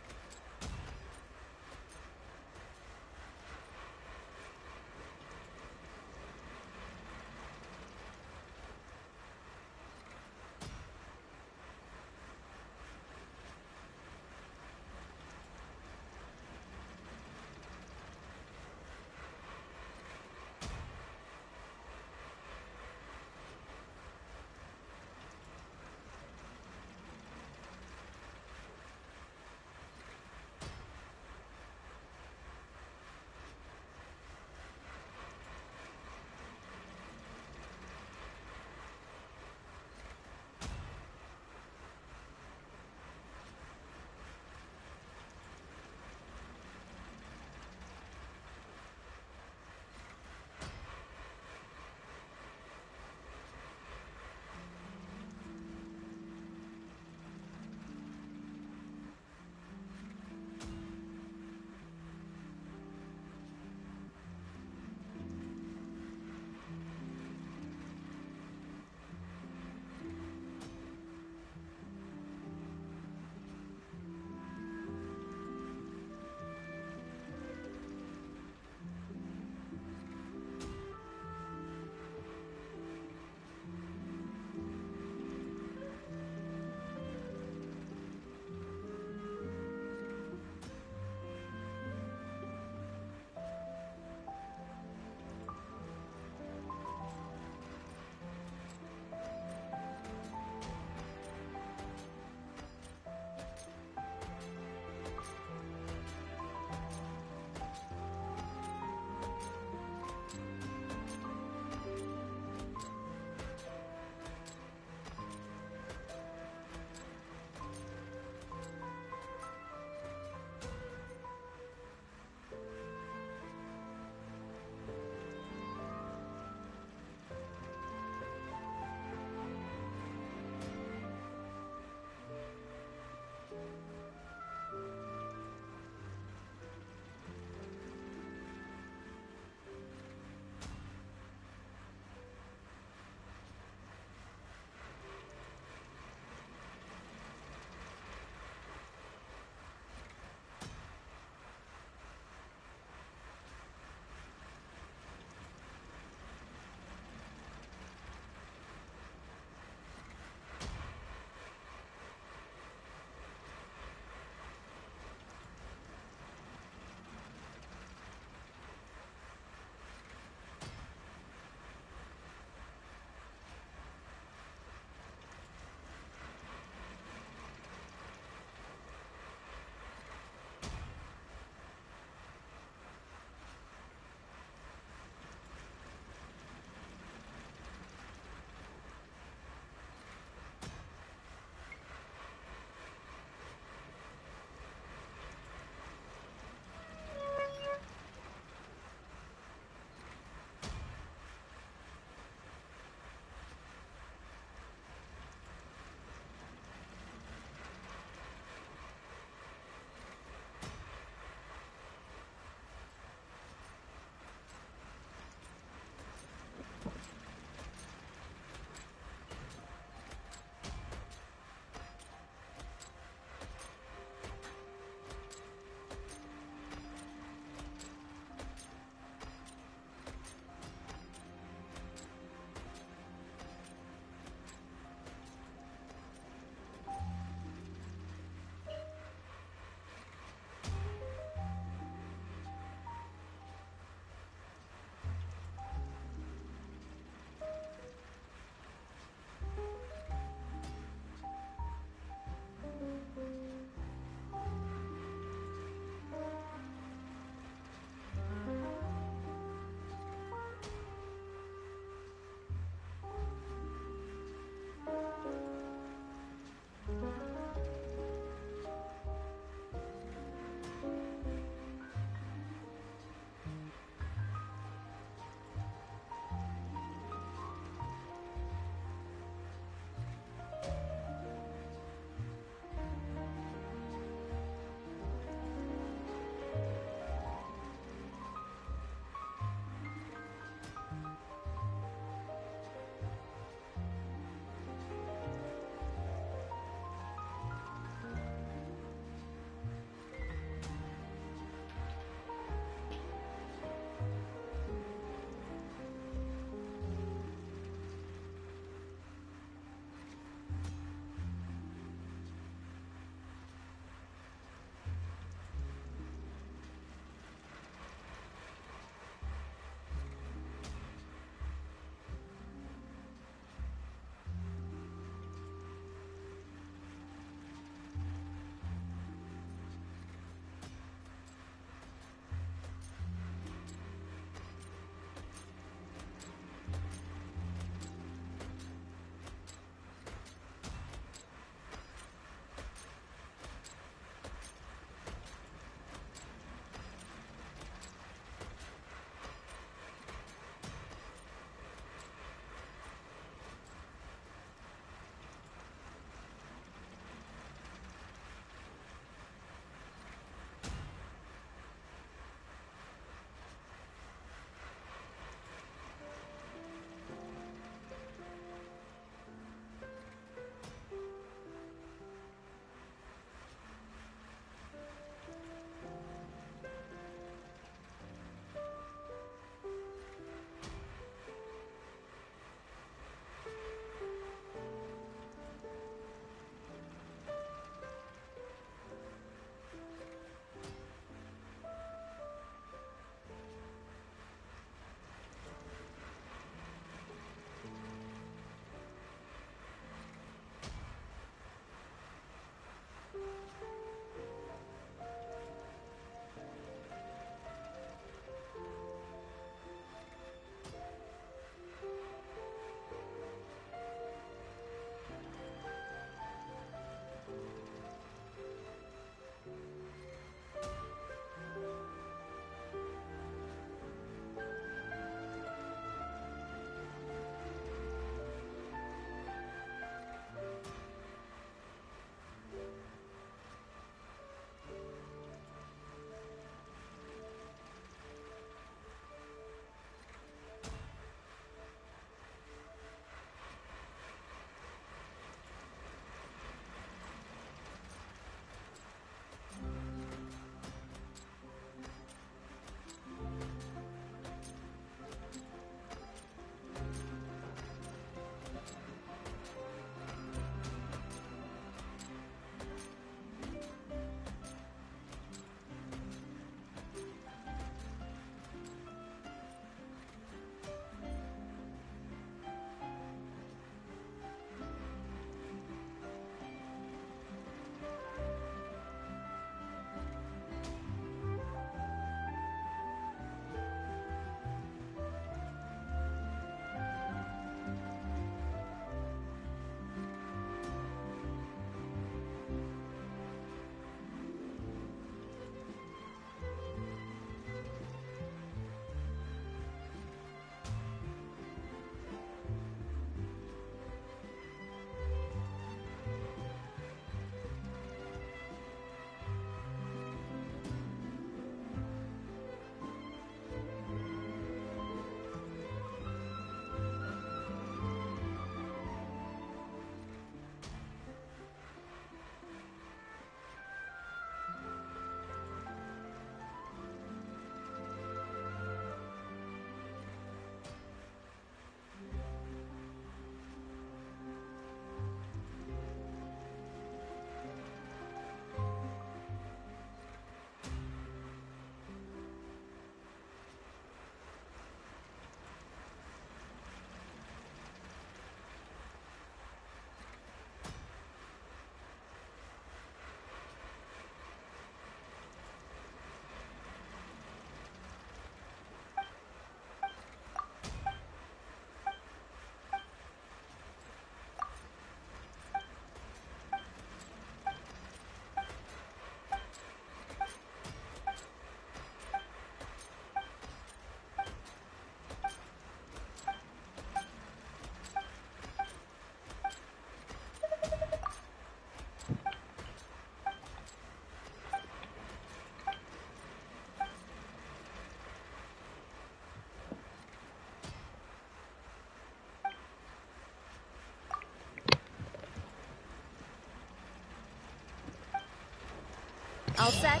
[SPEAKER 8] All set?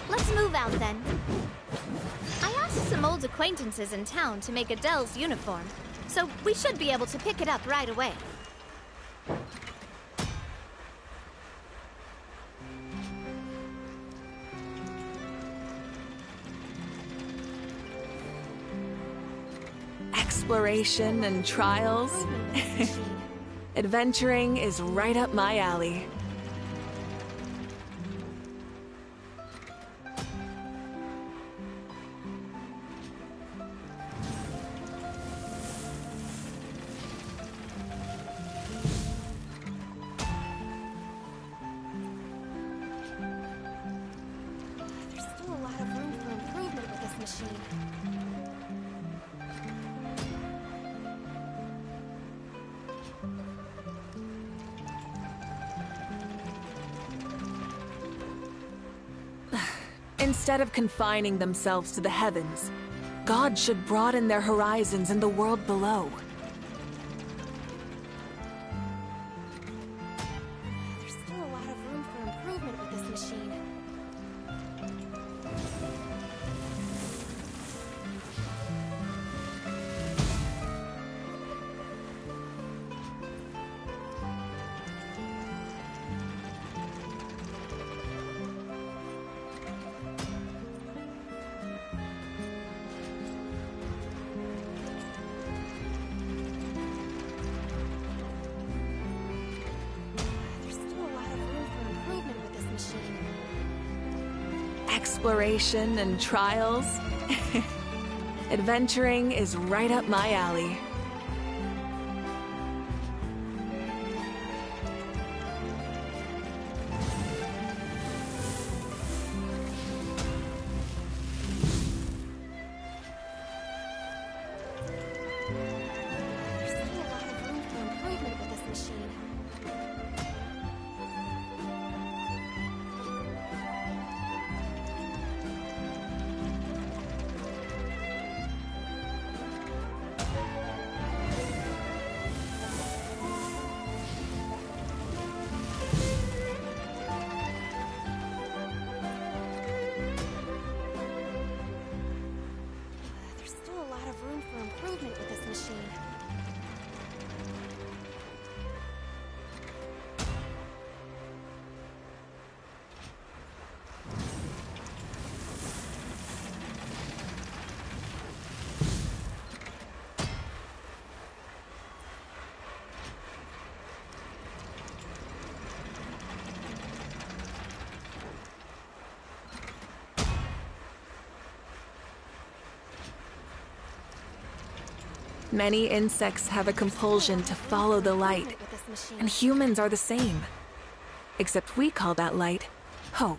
[SPEAKER 8] Let's move out then. I asked some old acquaintances in town to make Adele's uniform, so we should be able to pick it up right away.
[SPEAKER 13] Exploration and trials. Adventuring is right up my alley.
[SPEAKER 20] There's still a lot of room for improvement with this machine.
[SPEAKER 13] Instead of confining themselves to the heavens, God should broaden their horizons in the world below.
[SPEAKER 20] There's still a lot of room for improvement with this machine. There's still a lot of room for improvement with this machine.
[SPEAKER 13] Exploration and trials. Adventuring is right up my alley.
[SPEAKER 20] There's still a lot of room for improvement with this machine. There's still a lot of room for improvement with this machine.
[SPEAKER 13] Many insects have a compulsion to follow the light,
[SPEAKER 20] With this machine.
[SPEAKER 13] and humans are the same. Except we call that light hope.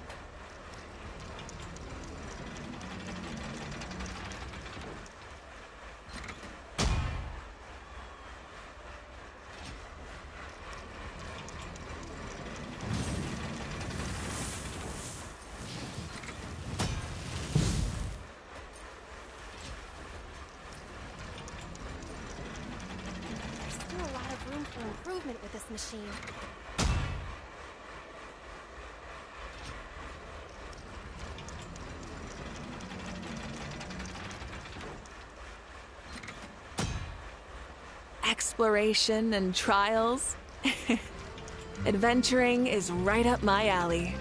[SPEAKER 20] There's still a lot of room for improvement with this machine.
[SPEAKER 13] Exploration and trials. Adventuring is right up my alley.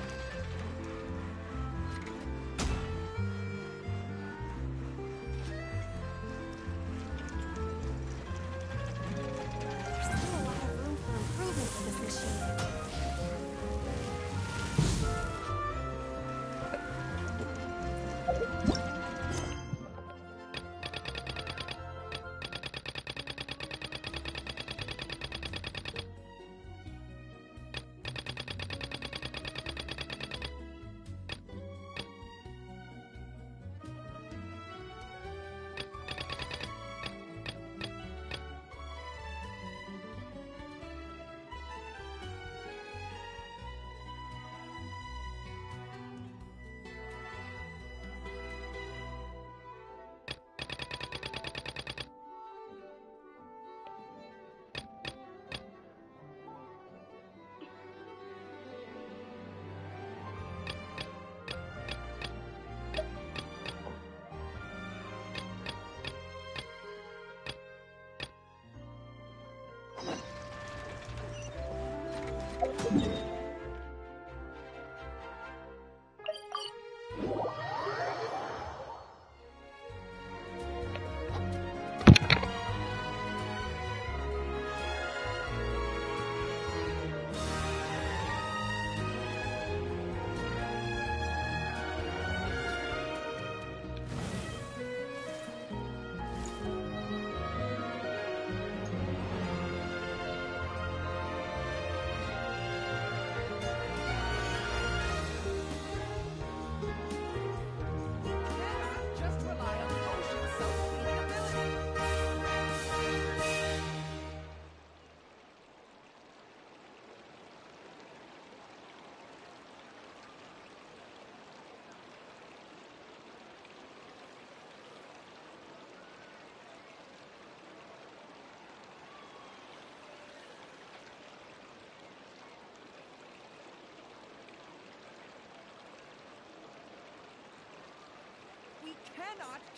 [SPEAKER 20] There's still a lot of room for improvement with this machine.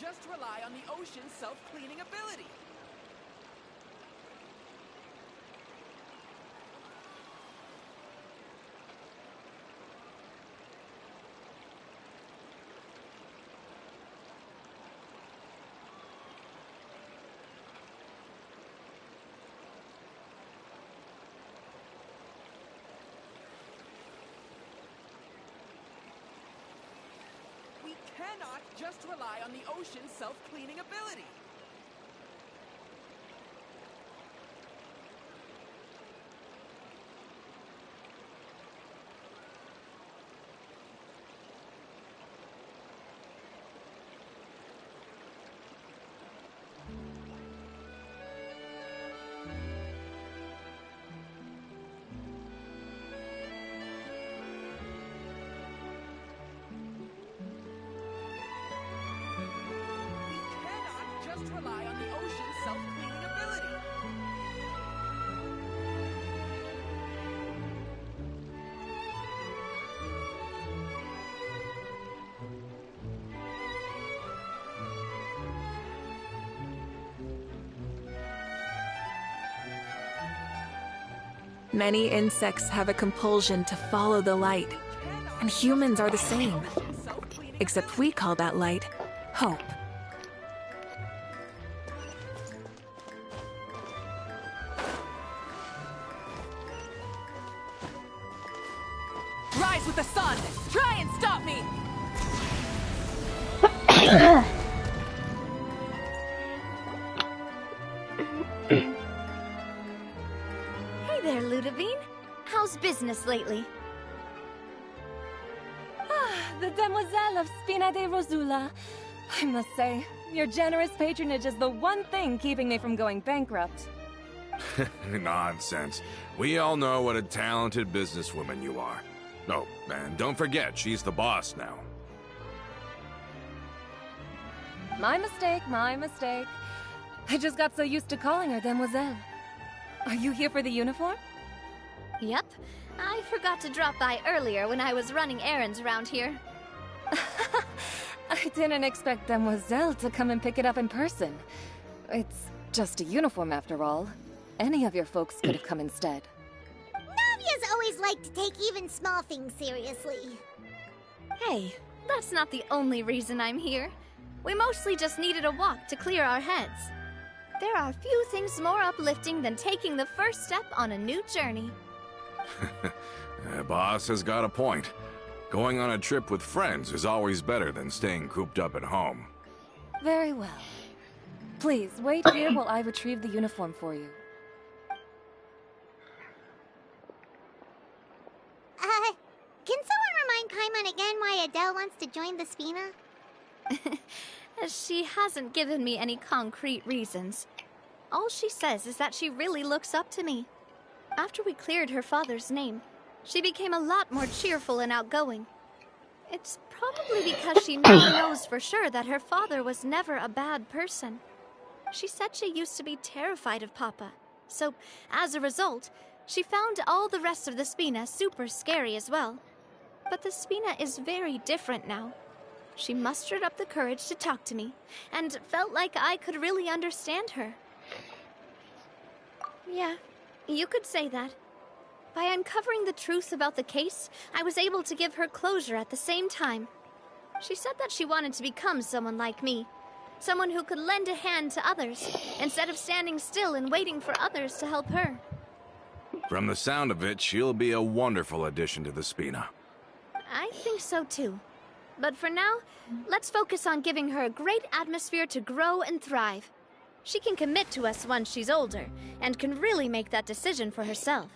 [SPEAKER 21] just rely on the ocean's self-cleaning ability. We cannot just rely on the ocean's self-cleaning ability. Just rely on the ocean's self-cleaning ability.
[SPEAKER 13] Many insects have a compulsion to follow the light, and humans are the same. Except we call that light hope.
[SPEAKER 11] Rise with the sun! Try and stop me!
[SPEAKER 8] Hey there, Ludovine. How's business lately?
[SPEAKER 7] The Demoiselle of Spina de Rosula. I must say, your generous patronage is the one thing keeping me from going bankrupt.
[SPEAKER 10] Nonsense. We all know what a talented businesswoman you are. Oh, and don't forget, she's the boss now.
[SPEAKER 7] My mistake, my mistake. I just got so used to calling her Demoiselle. Are you here for the uniform?
[SPEAKER 8] Yep. I forgot to drop by earlier when I was running errands around here.
[SPEAKER 7] I didn't expect Demoiselle to come and pick it up in person. It's just a uniform after all. Any of your folks could have come instead.
[SPEAKER 2] Navia's always liked to take even small things seriously.
[SPEAKER 8] Hey, that's not the only reason I'm here. We mostly just needed a walk to clear our heads. There are few things more uplifting than taking the first step on a new journey.
[SPEAKER 10] Boss has got a point. Going on a trip with friends is always better than staying cooped up at home.
[SPEAKER 7] Very well. Please, wait here while I retrieve the uniform for you.
[SPEAKER 2] Can someone remind Paimon again why Adele wants to join the Spina?
[SPEAKER 8] She hasn't given me any concrete reasons. All she says is that she really looks up to me. After we cleared her father's name, she became a lot more cheerful and outgoing. It's probably because she now knows for sure that her father was never a bad person. She said she used to be terrified of Papa, so as a result, she found all the rest of the Spina super scary as well. But the Spina is very different now. She mustered up the courage to talk to me, and felt like I could really understand her. Yeah, you could say that. By uncovering the truth about the case, I was able to give her closure at the same time. She said that she wanted to become someone like me. Someone who could lend a hand to others, instead of standing still and waiting for others to help her.
[SPEAKER 10] From the sound of it, she'll be a wonderful addition to the Spina.
[SPEAKER 8] I think so too. But for now, let's focus on giving her a great atmosphere to grow and thrive. She can commit to us once she's older, and can really make that decision for herself.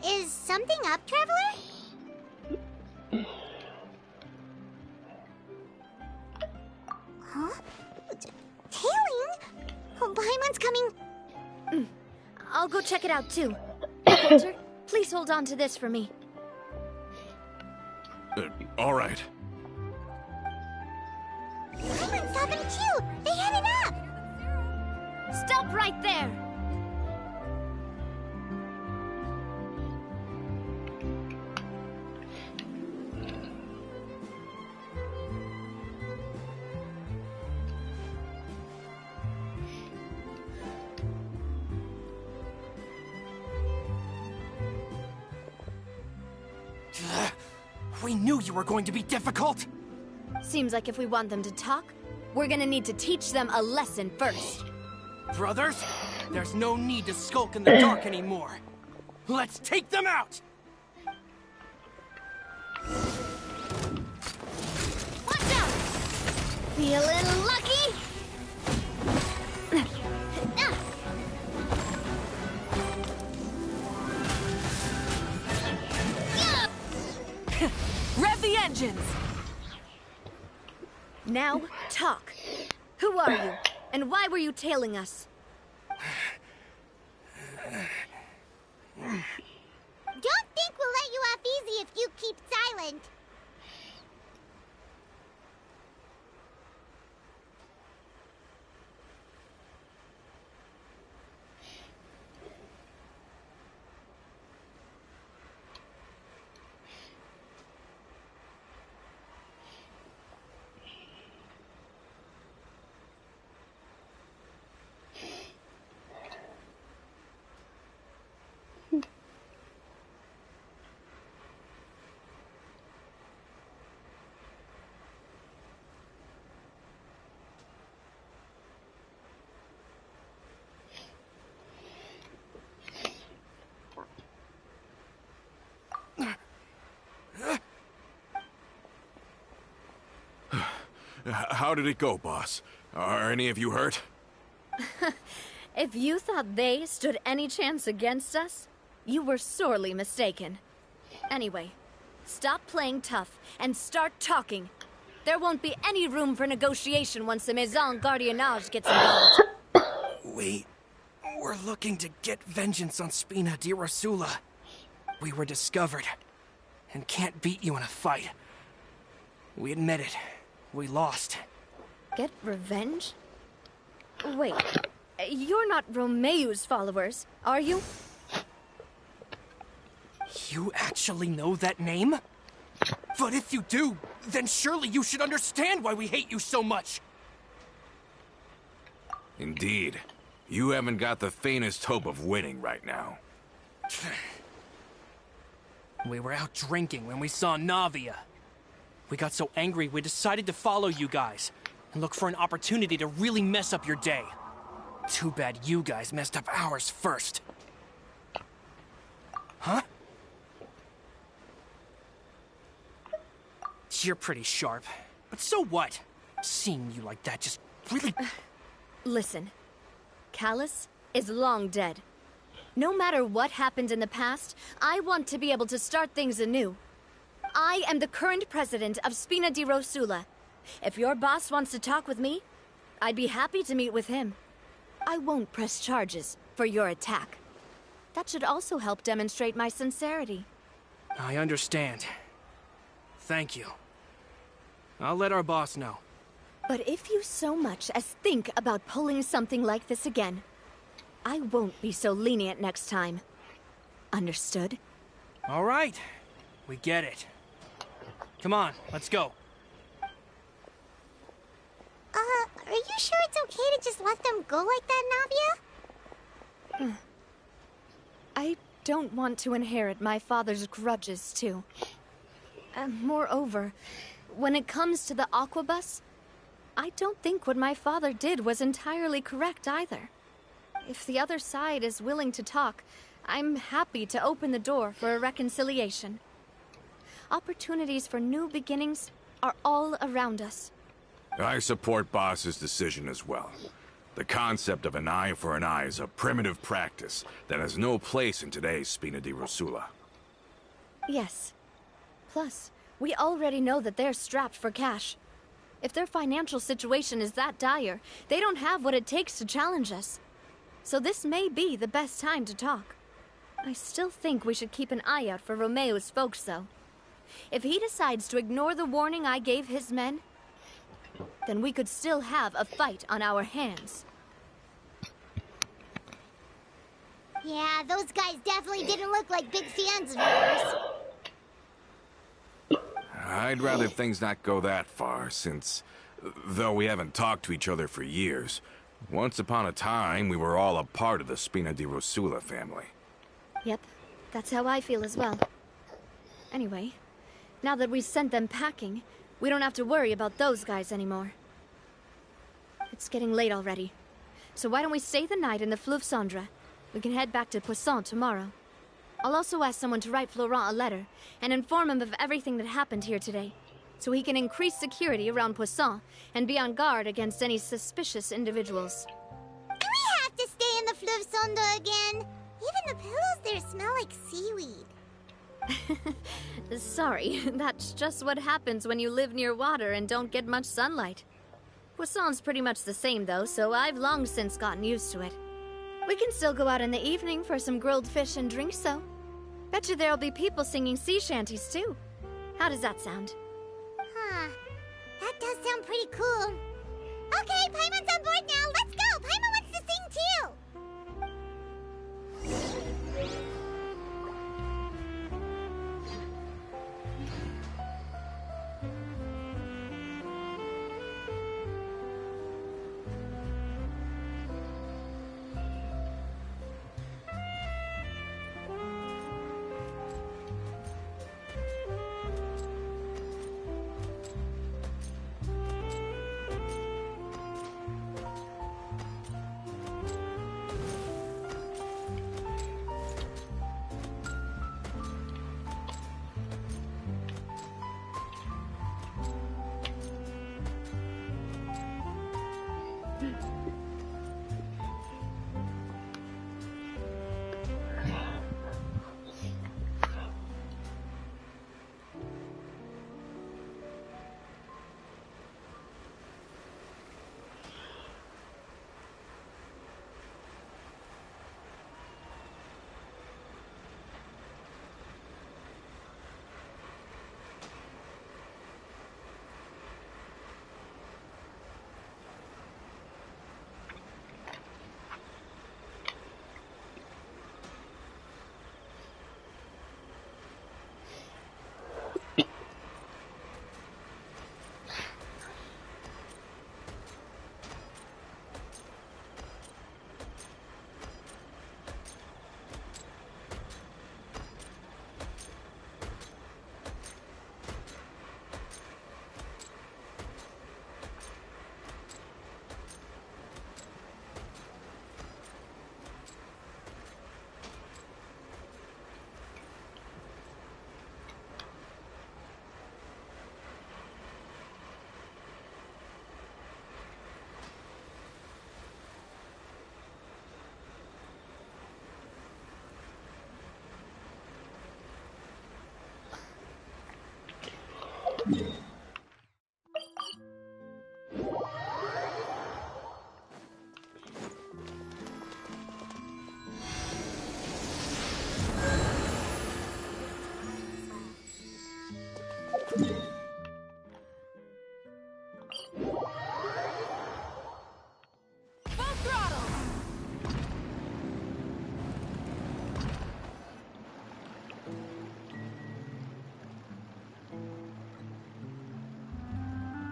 [SPEAKER 2] Is something up, Traveler? Huh? Tailing? Oh, Paimon's coming.
[SPEAKER 8] I'll go check it out too. Walter, please hold on to this for me.
[SPEAKER 10] All right.
[SPEAKER 2] Paimon's stopping too. They headed up.
[SPEAKER 8] Stop right there!
[SPEAKER 3] We knew you were going to be difficult!
[SPEAKER 8] Seems like if we want them to talk, we're gonna need to teach them a lesson first.
[SPEAKER 3] Brothers, there's no need to skulk in the dark anymore. Let's take them out!
[SPEAKER 8] Watch out! Feeling lucky?
[SPEAKER 12] Rev the engines!
[SPEAKER 8] Now, talk. Who are you? And why were you tailing us?
[SPEAKER 2] Don't think we'll let you off easy if you keep silent.
[SPEAKER 10] How did it go, boss? Are any of you hurt?
[SPEAKER 8] If you thought they stood any chance against us, you were sorely mistaken. Anyway, stop playing tough and start talking. There won't be any room for negotiation once the Maison Gardiennage gets involved.
[SPEAKER 3] We're looking to get vengeance on Spina di Rosula. We were discovered, and can't beat you in a fight. We admit it. We lost.
[SPEAKER 8] Get revenge? Wait, you're not Romeu's followers, are you?
[SPEAKER 3] You actually know that name? But if you do, then surely you should understand why we hate you so much.
[SPEAKER 10] Indeed. You haven't got the faintest hope of winning right now.
[SPEAKER 3] We were out drinking when we saw Navia. We got so angry we decided to follow you guys and look for an opportunity to really mess up your day. Too bad you guys messed up ours first. Huh? You're pretty sharp, but so what? Seeing you like that just really...
[SPEAKER 8] Listen, Callus is long dead. No matter what happened in the past, I want to be able to start things anew. I am the current president of Spina di Rosula. If your boss wants to talk with me, I'd be happy to meet with him. I won't press charges for your attack. That should also help demonstrate my sincerity.
[SPEAKER 3] I understand. Thank you. I'll let our boss know.
[SPEAKER 8] But if you so much as think about pulling something like this again, I won't be so lenient next time. Understood?
[SPEAKER 3] All right. We get it. Come on, let's go.
[SPEAKER 2] Are you sure it's okay to just let them go like that, Navia?
[SPEAKER 8] I don't want to inherit my father's grudges, too. Moreover, when it comes to the Aquabus, I don't think what my father did was entirely correct either. If the other side is willing to talk, I'm happy to open the door for a reconciliation. Opportunities for new beginnings are all around us.
[SPEAKER 10] I support Boss's decision as well. The concept of an eye for an eye is a primitive practice that has no place in today's Spina di Rosula.
[SPEAKER 8] Yes. Plus, we already know that they're strapped for cash. If their financial situation is that dire, they don't have what it takes to challenge us. So this may be the best time to talk. I still think we should keep an eye out for Romeu's folks, though. If he decides to ignore the warning I gave his men, then we could still have a fight on our hands.
[SPEAKER 2] Yeah, those guys definitely didn't look like big fans of yours.
[SPEAKER 10] I'd rather things not go that far, since, though we haven't talked to each other for years, once upon a time we were all a part of the Spina di Rosula family.
[SPEAKER 8] Yep, that's how I feel as well. Anyway, Now that we've sent them packing, we don't have to worry about those guys anymore. It's getting late already. So why don't we stay the night in the Fleuve Cendre? We can head back to Poisson tomorrow. I'll also ask someone to write Florent a letter and inform him of everything that happened here today, so he can increase security around Poisson and be on guard against any suspicious individuals.
[SPEAKER 2] Do we have to stay in the Fleuve Cendre again? Even the pillows there smell like seaweed.
[SPEAKER 8] Sorry, that's just what happens when you live near water and don't get much sunlight. Poisson's pretty much the same though, so I've long since gotten used to it. We can still go out in the evening for some grilled fish and drinks though. Betcha there'll be people singing sea shanties too. How does that sound?
[SPEAKER 2] Huh. That does sound pretty cool. Okay, Paimon's on board now. Let's go! Paimon wants to sing too!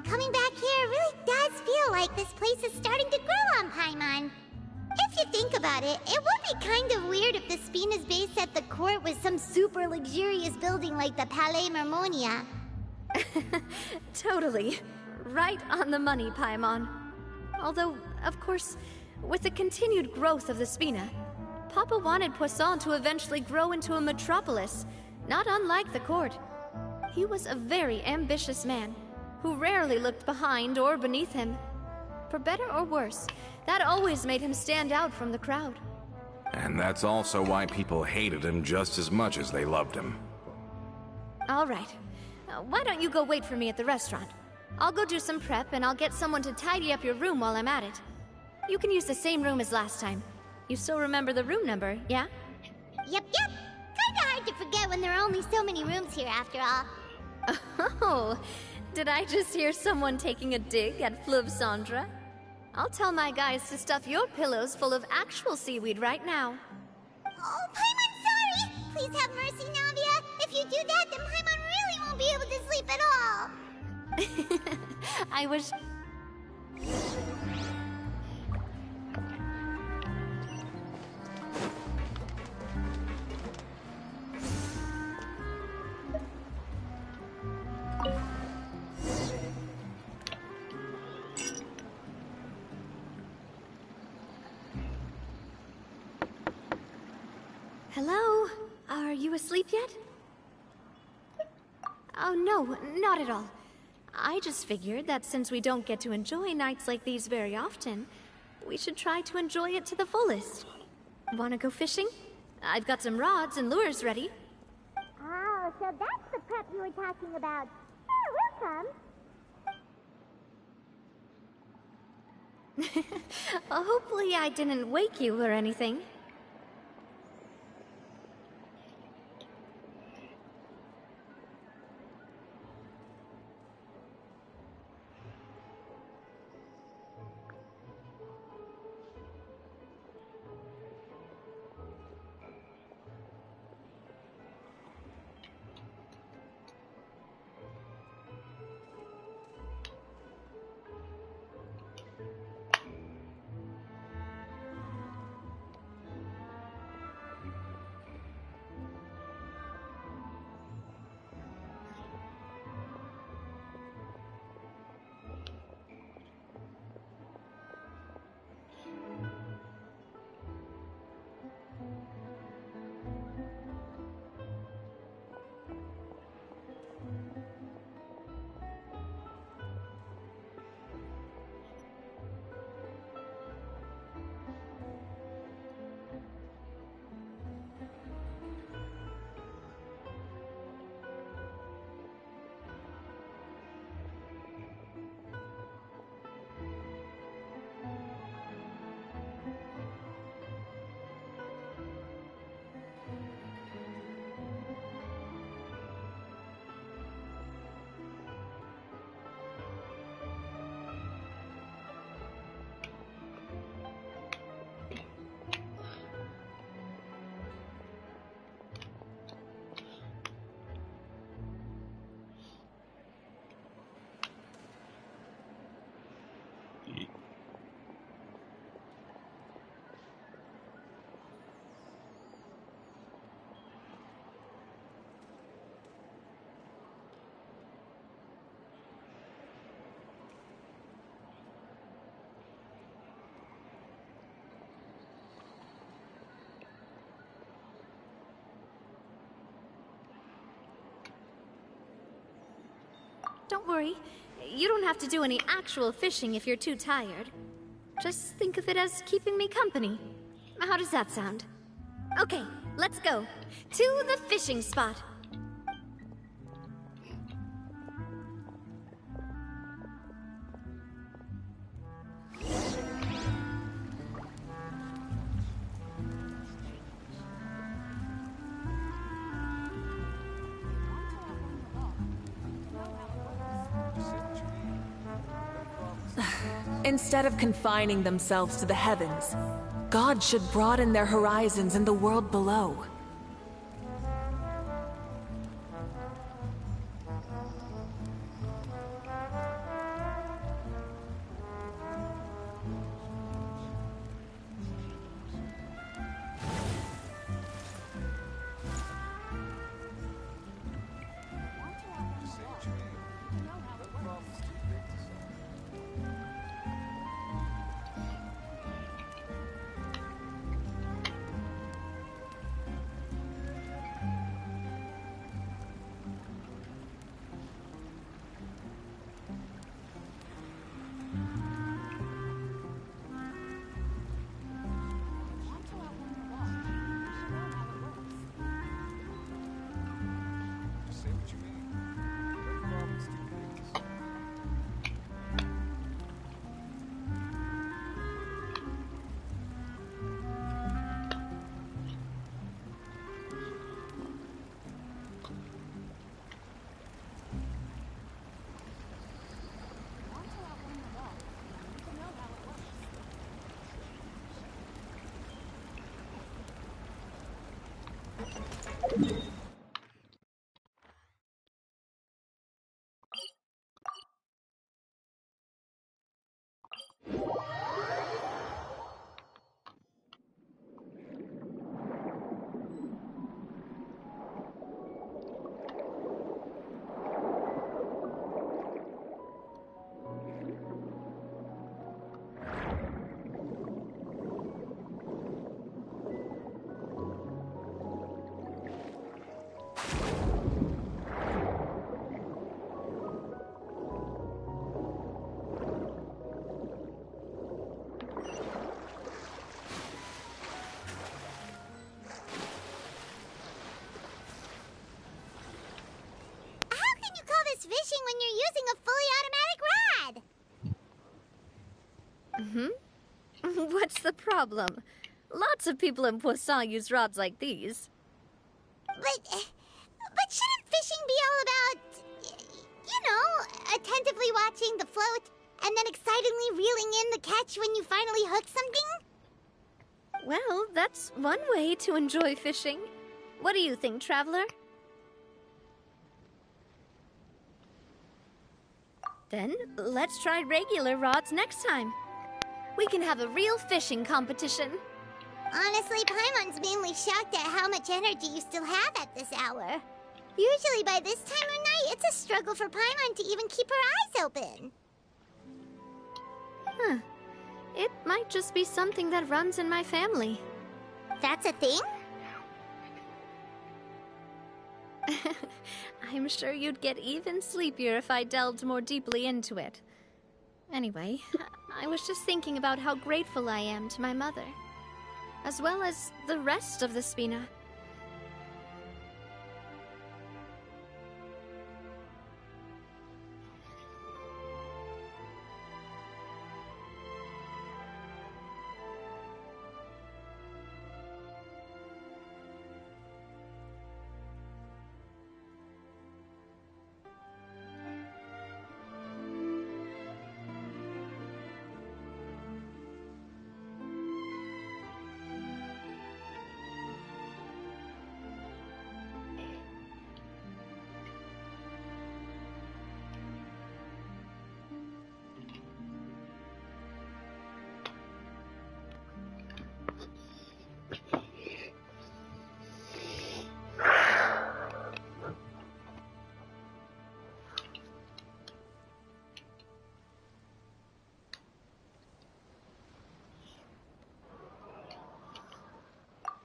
[SPEAKER 2] Coming back here really does feel like this place is starting to grow on Paimon. If you think about it, it would be kind of weird if the Spina's base at the court was some super luxurious building like the Palais Mermonia.
[SPEAKER 8] Totally. Right on the money, Paimon. Although, of course, with the continued growth of the Spina, Papa wanted Poisson to eventually grow into a metropolis, not unlike the court. He was a very ambitious man, who rarely looked behind or beneath him. For better or worse, that always made him stand out from the crowd.
[SPEAKER 10] And that's also why people hated him just as much as they loved him.
[SPEAKER 8] All right. Why don't you go wait for me at the restaurant? I'll go do some prep and I'll get someone to tidy up your room while I'm at it. You can use the same room as last time. You still remember the room number, yeah?
[SPEAKER 2] Yep. Kinda hard to forget when there are only so many rooms here after all.
[SPEAKER 8] Oh, did I just hear someone taking a dig at Fleuve Cendre? I'll tell my guys to stuff your pillows full of actual seaweed right now.
[SPEAKER 2] Oh, Paimon, sorry! Please have mercy, Navia. If you do that, then Paimon really won't be able to sleep at all.
[SPEAKER 8] I wish... you asleep yet? Oh, no, not at all. I just figured that since we don't get to enjoy nights like these very often, we should try to enjoy it to the fullest. Wanna go fishing? I've got some rods and lures ready.
[SPEAKER 2] Oh, so that's the prep you were talking about. Sure, we'll come.
[SPEAKER 8] Hopefully I didn't wake you or anything. Don't worry. You don't have to do any actual fishing if you're too tired. Just think of it as keeping me company. How does that sound? Okay, let's go. To the fishing spot.
[SPEAKER 13] Instead of confining themselves to the heavens, God should broaden their horizons in the world below.
[SPEAKER 8] the problem. Lots of people in Poisson use rods like these.
[SPEAKER 2] But shouldn't fishing be all about, you know, attentively watching the float and then excitedly reeling in the catch when you finally hook something?
[SPEAKER 8] Well, that's one way to enjoy fishing. What do you think, Traveler? Then, let's try regular rods next time. We can have a real fishing competition.
[SPEAKER 2] Honestly, Paimon's mainly shocked at how much energy you still have at this hour. Usually by this time of night, it's a struggle for Paimon to even keep her eyes open.
[SPEAKER 8] Huh. It might just be something that runs in my family.
[SPEAKER 2] That's a thing?
[SPEAKER 8] I'm sure you'd get even sleepier if I delved more deeply into it. Anyway, I was just thinking about how grateful I am to my mother, as well as the rest of the Spina.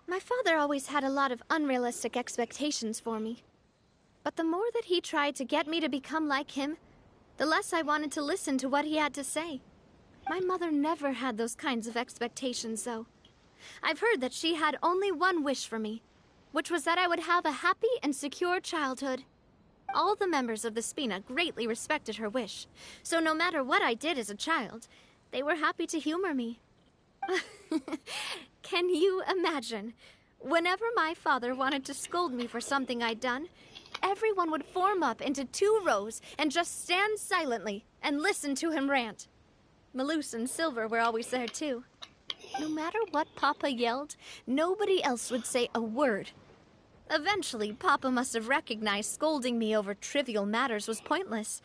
[SPEAKER 8] My father always had a lot of unrealistic expectations for me. But the more that he tried to get me to become like him, the less I wanted to listen to what he had to say. My mother never had those kinds of expectations, though. I've heard that she had only one wish for me, which was that I would have a happy and secure childhood. All the members of the Spina greatly respected her wish, so no matter what I did as a child, they were happy to humor me. Can you imagine? Whenever my father wanted to scold me for something I'd done, everyone would form up into 2 rows and just stand silently and listen to him rant. Malouse and Silver were always there too. No matter what Papa yelled, nobody else would say a word. Eventually, Papa must have recognized scolding me over trivial matters was pointless,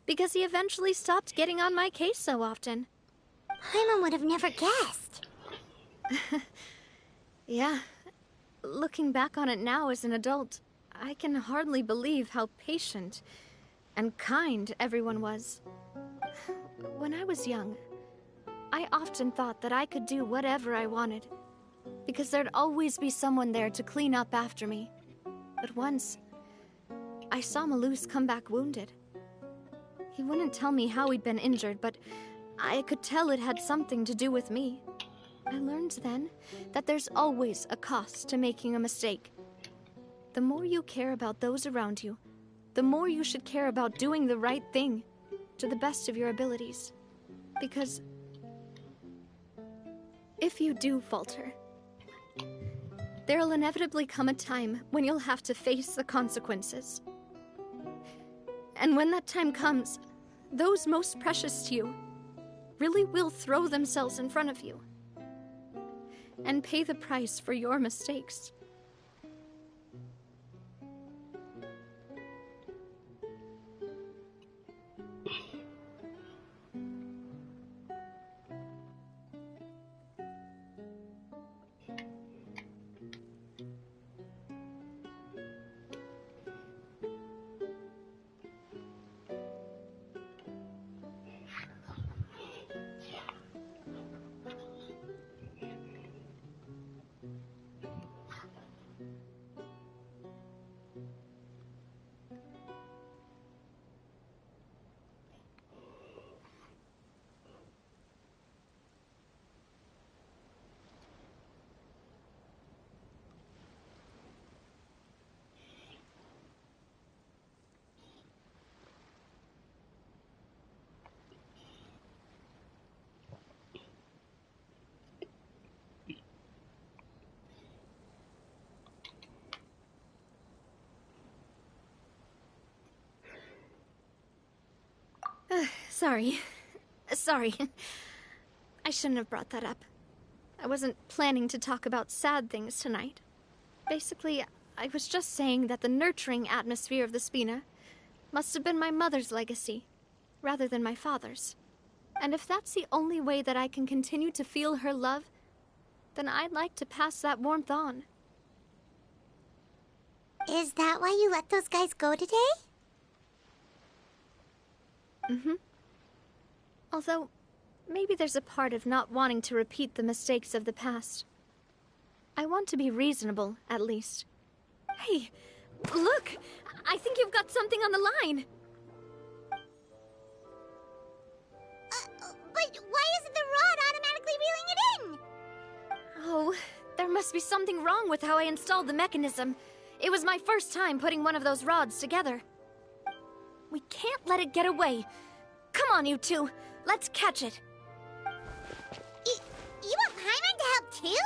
[SPEAKER 8] because he eventually stopped getting on my case so often.
[SPEAKER 2] Paimon would have never guessed.
[SPEAKER 8] Yeah. Looking back on it now as an adult, I can hardly believe how patient and kind everyone was. When I was young, I often thought that I could do whatever I wanted, because there'd always be someone there to clean up after me. But once, I saw Malouse come back wounded. He wouldn't tell me how he'd been injured, but I could tell it had something to do with me. I learned then that there's always a cost to making a mistake. The more you care about those around you, the more you should care about doing the right thing to the best of your abilities. Because if you do falter, there'll inevitably come a time when you'll have to face the consequences. And when that time comes, those most precious to you really will throw themselves in front of you and pay the price for your mistakes. Sorry. Sorry. I shouldn't have brought that up. I wasn't planning to talk about sad things tonight. Basically, I was just saying that the nurturing atmosphere of the Spina must have been my mother's legacy, rather than my father's. And if that's the only way that I can continue to feel her love, then I'd like to pass that warmth on.
[SPEAKER 2] Is that why you let those guys go today?
[SPEAKER 8] Mm-hmm. Although, maybe there's a part of not wanting to repeat the mistakes of the past. I want to be reasonable, at least. Hey, look! I think you've got something on the line!
[SPEAKER 2] But why isn't the rod automatically reeling it in?
[SPEAKER 8] Oh, there must be something wrong with how I installed the mechanism. It was my first time putting one of those rods together. We can't let it get away. Come on, you two. Let's catch it.
[SPEAKER 2] You want Paimon to help too?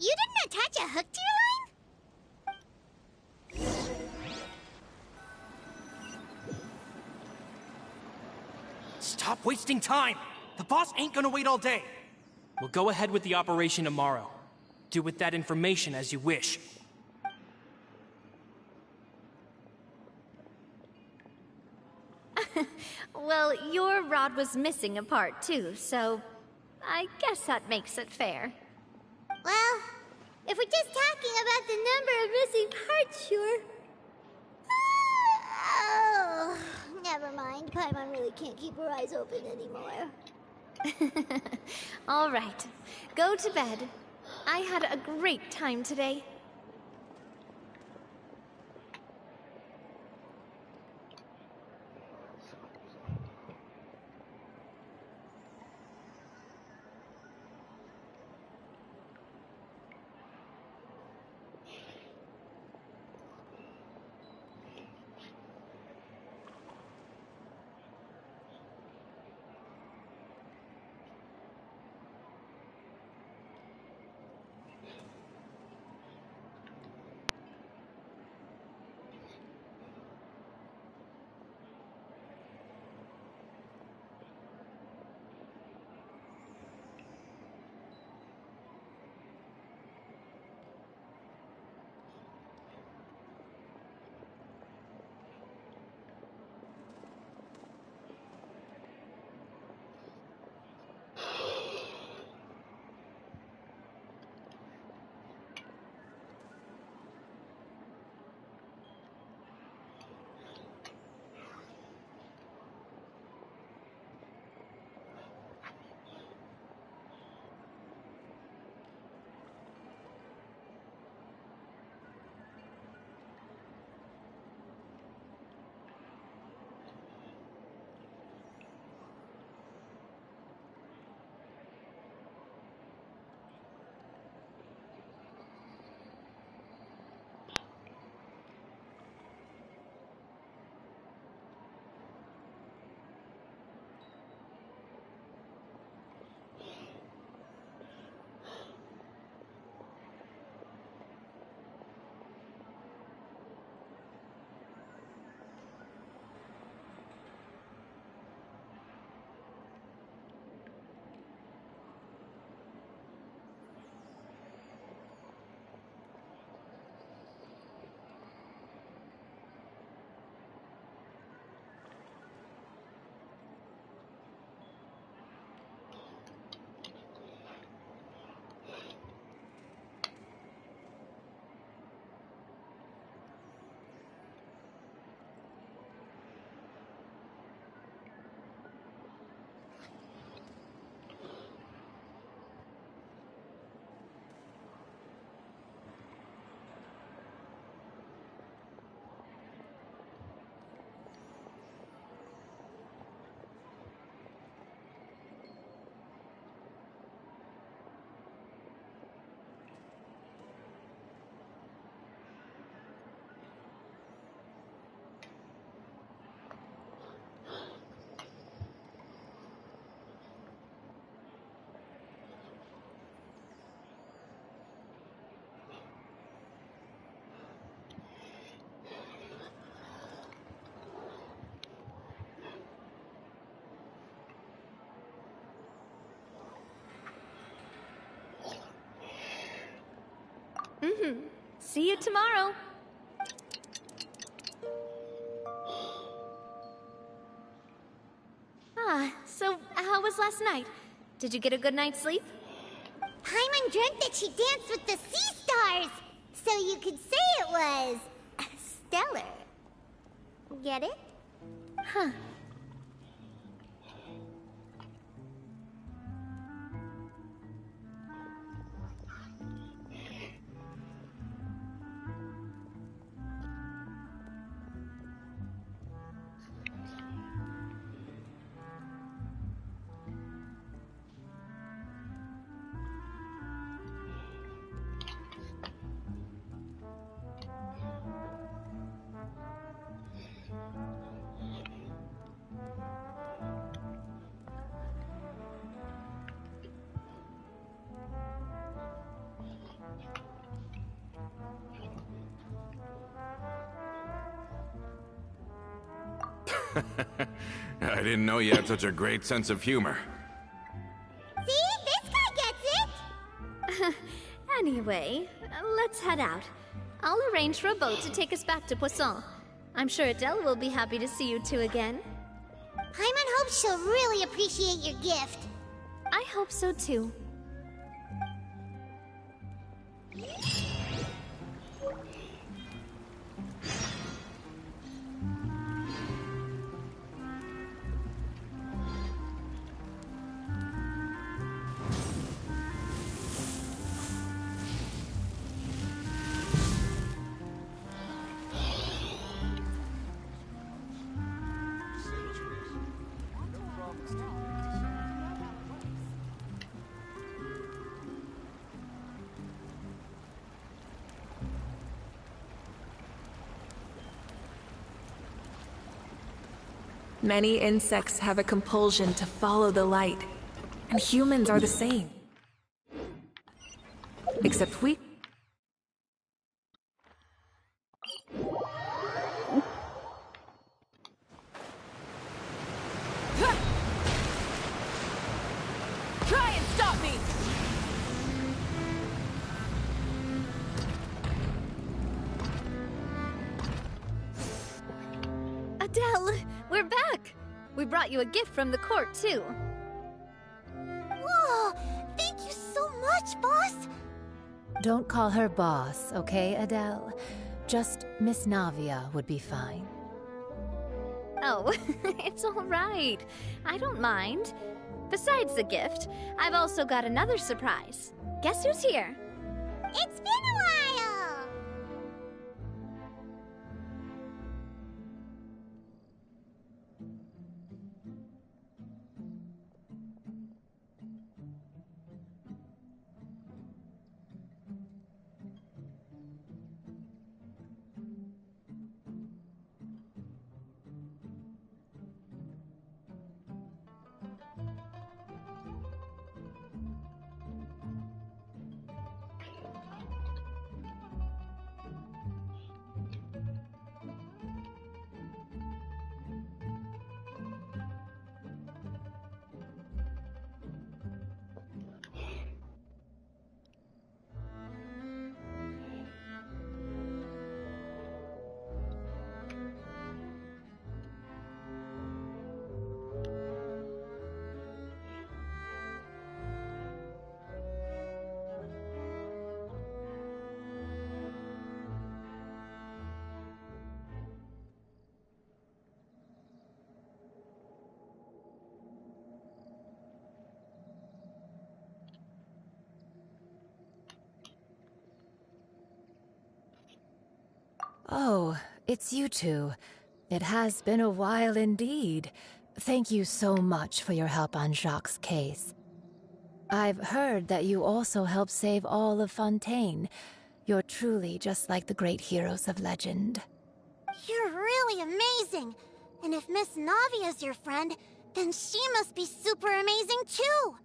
[SPEAKER 2] You didn't attach a hook to your line?
[SPEAKER 3] Stop wasting time! The boss ain't gonna wait all day! We'll go ahead with the operation tomorrow. Do with that information as you wish.
[SPEAKER 8] Well, your rod was missing a part too, so I guess that makes it fair.
[SPEAKER 2] Well, if we're just talking about the number of missing parts, sure. Oh, never mind. Paimon really can't keep her eyes open anymore.
[SPEAKER 8] All right, go to bed. I had a great time today. See you tomorrow. So how was last night? Did you get a good night's sleep?
[SPEAKER 2] Paimon dreamt that she danced with the sea stars, so you could say it was stellar. Get it?
[SPEAKER 8] Huh.
[SPEAKER 10] I didn't know you had such a great sense of humor.
[SPEAKER 2] See? This guy gets it!
[SPEAKER 8] Anyway, let's head out. I'll arrange for a boat to take us back to Poisson. I'm sure Adele will be happy to see you two again.
[SPEAKER 2] Paimon hopes she'll really appreciate your gift.
[SPEAKER 8] I hope so too.
[SPEAKER 13] Many insects have a compulsion to follow the light, and humans are the same. Except we...
[SPEAKER 12] Try and stop me!
[SPEAKER 8] Adele, we're back! We brought you a gift from the court, too.
[SPEAKER 2] Whoa! Thank you so much, boss!
[SPEAKER 4] Don't call her boss, okay, Adele? Just Miss Navia would be fine.
[SPEAKER 8] Oh, it's all right. I don't mind. Besides the gift, I've also got another surprise. Guess who's here?
[SPEAKER 2] It's been a while!
[SPEAKER 4] Oh, it's you two. It has been a while indeed. Thank you so much for your help on Jacques' case. I've heard that you also helped save all of Fontaine. You're truly just like the great heroes of legend.
[SPEAKER 2] You're really amazing! And if Miss Navia's your friend, then she must be super amazing too!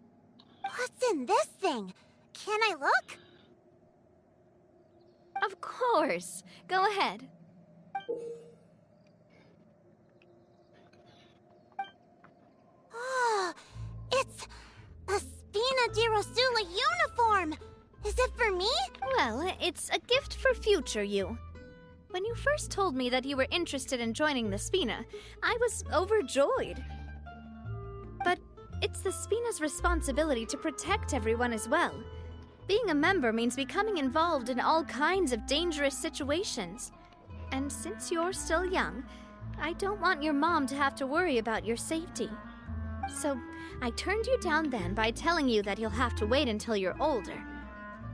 [SPEAKER 2] What's in this thing? Can I look?
[SPEAKER 8] Of course. Go ahead.
[SPEAKER 2] Oh, it's a Spina di Rosula uniform! Is it for me?
[SPEAKER 8] Well, it's a gift for future you. When you first told me that you were interested in joining the Spina, I was overjoyed. But it's the Spina's responsibility to protect everyone as well. Being a member means becoming involved in all kinds of dangerous situations. And since you're still young, I don't want your mom to have to worry about your safety. So I turned you down then by telling you that you'll have to wait until you're older.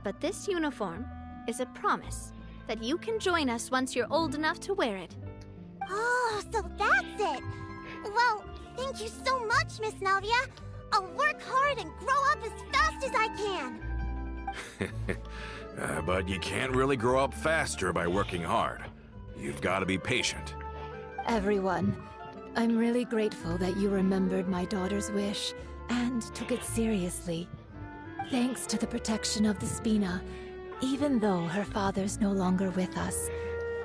[SPEAKER 8] But this uniform is a promise that you can join us once you're old enough to wear it.
[SPEAKER 2] Oh, so that's it! Well, thank you so much, Miss Navia. I'll work hard and grow up as fast as I can.
[SPEAKER 10] But you can't really grow up faster by working hard. You've got to be patient.
[SPEAKER 4] Everyone, I'm really grateful that you remembered my daughter's wish and took it seriously. Thanks to the protection of the Spina, even though her father's no longer with us,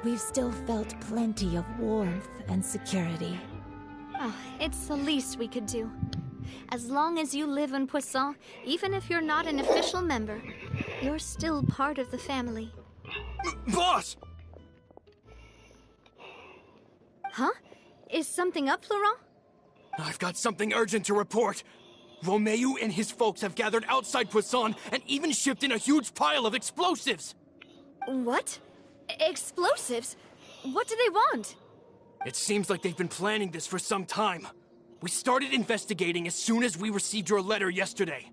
[SPEAKER 4] we've still felt plenty of warmth and security.
[SPEAKER 8] Oh, it's the least we could do. As long as you live in Poisson, even if you're not an official member, you're still part of the family.
[SPEAKER 3] Boss!
[SPEAKER 8] Huh? Is something up, Florent?
[SPEAKER 3] I've got something urgent to report. Romeu and his folks have gathered outside Poisson and even shipped in a huge pile of explosives.
[SPEAKER 8] What? Explosives? What do they want?
[SPEAKER 3] It seems like they've been planning this for some time. We started investigating as soon as we received your letter yesterday.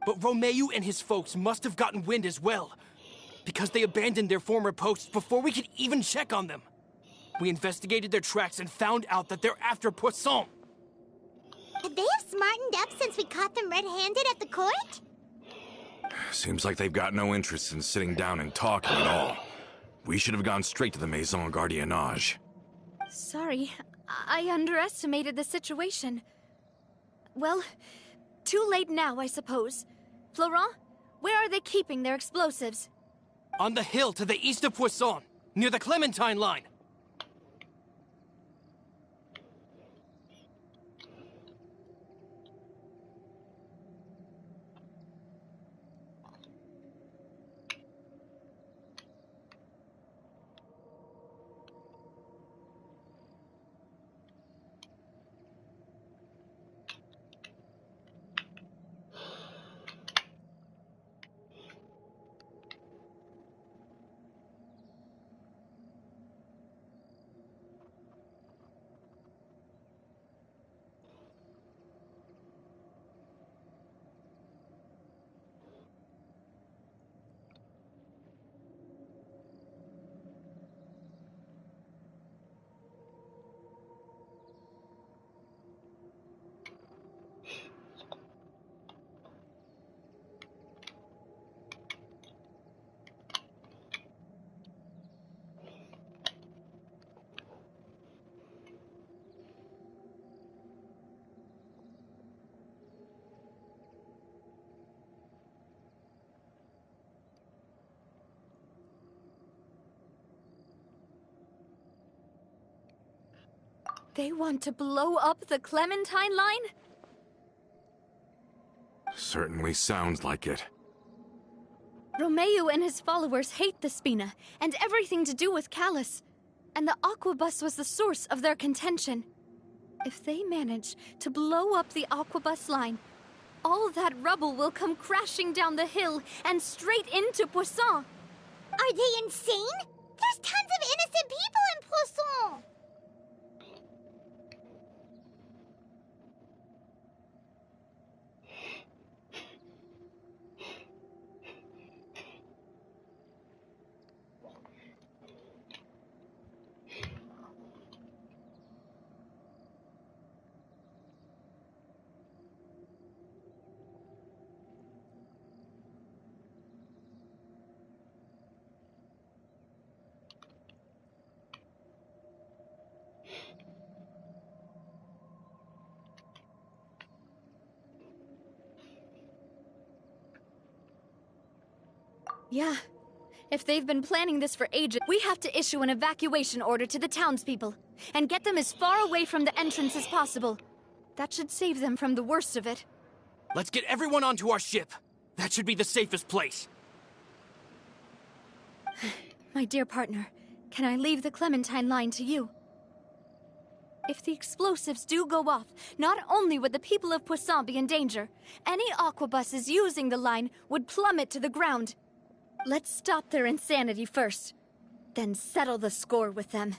[SPEAKER 3] But Romeu and his folks must have gotten wind as well, because they abandoned their former posts before we could even check on them. We investigated their tracks and found out that they're after Poisson.
[SPEAKER 2] Could they have smartened up since we caught them red-handed at the court?
[SPEAKER 10] Seems like they've got no interest in sitting down and talking at all. We should have gone straight to the Maison Gardiennage.
[SPEAKER 8] Sorry, I underestimated the situation. Well, too late now, I suppose. Florent, where are they keeping their explosives?
[SPEAKER 3] On the hill to the east of Poisson, near the Clementine line.
[SPEAKER 8] They want to blow up the Clementine line?
[SPEAKER 10] Certainly sounds like it.
[SPEAKER 8] Romeu and his followers hate the Spina and everything to do with Callus. And the Aquabus was the source of their contention. If they manage to blow up the Aquabus line, all that rubble will come crashing down the hill and straight into Poisson.
[SPEAKER 2] Are they insane? There's tons of innocent people in Poisson!
[SPEAKER 8] Yeah. If they've been planning this for ages, we have to issue an evacuation order to the townspeople and get them as far away from the entrance as possible. That should save them from the worst of it.
[SPEAKER 3] Let's get everyone onto our ship. That should be the safest place.
[SPEAKER 8] My dear partner, can I leave the Clementine line to you? If the explosives do go off, not only would the people of Poisson be in danger, any aquabuses using the line would plummet to the ground. Let's stop their insanity first, then settle the score with them.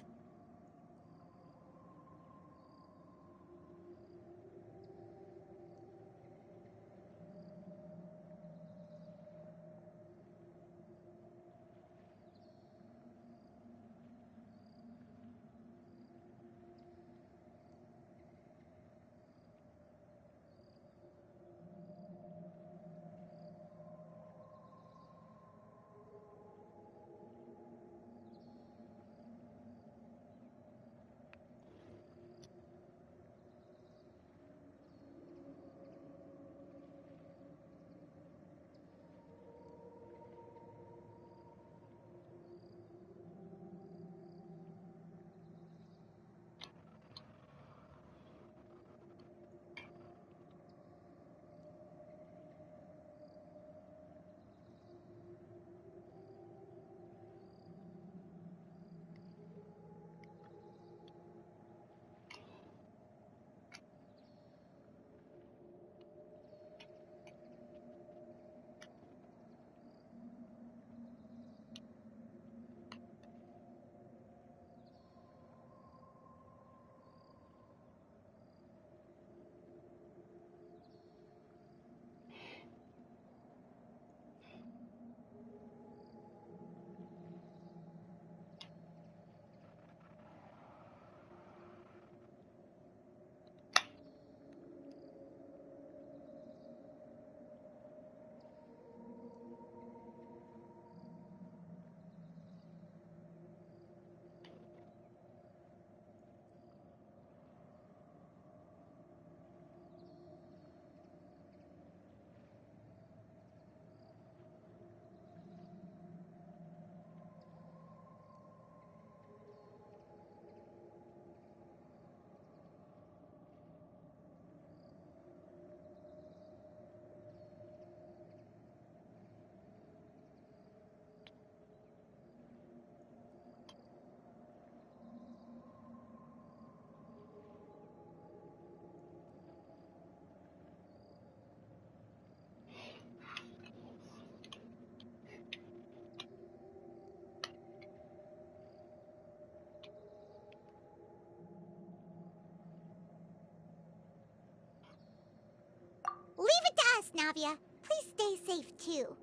[SPEAKER 2] Leave it to us, Navia. Please stay safe, too.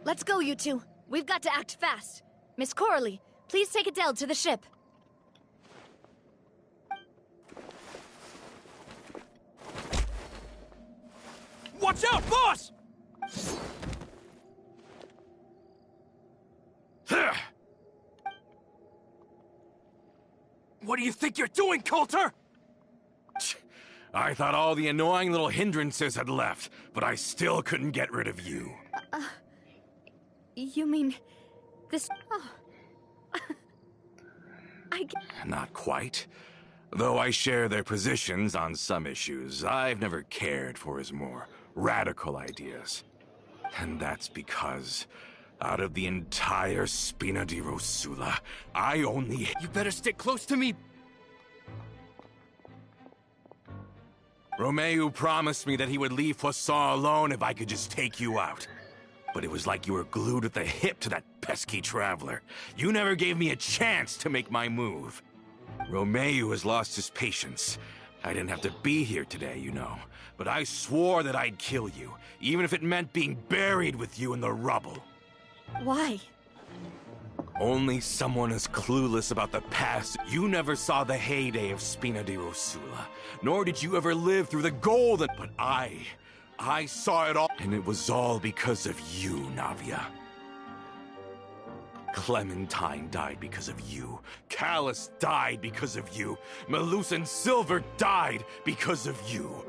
[SPEAKER 8] Let's go, you two. We've got to act fast. Miss Coralie, please take Adele to the ship.
[SPEAKER 3] Watch out, boss! What do you think you're doing, Coulter?
[SPEAKER 10] I thought all the annoying little hindrances had left, but I still couldn't get rid of you.
[SPEAKER 8] You mean... this... Oh.
[SPEAKER 10] Not quite. Though I share their positions on some issues, I've never cared for his more radical ideas. And that's because, out of the entire Spina di Rosula, I only...
[SPEAKER 3] You better stick close to me.
[SPEAKER 10] Romeo promised me that he would leave Poisson alone if I could just take you out. But it was like you were glued at the hip to that pesky traveler. You never gave me a chance to make my move. Romeo has lost his patience. I didn't have to be here today, you know. But I swore that I'd kill you, even if it meant being buried with you in the rubble.
[SPEAKER 8] Why?
[SPEAKER 10] Only someone as clueless about the past. You never saw the heyday of Spina di Rosula, nor did you ever live through the golden... But I saw it all, and it was all because of you, Navia. Clementine died because of you. Callus died because of you. Melusan Silver died because of you.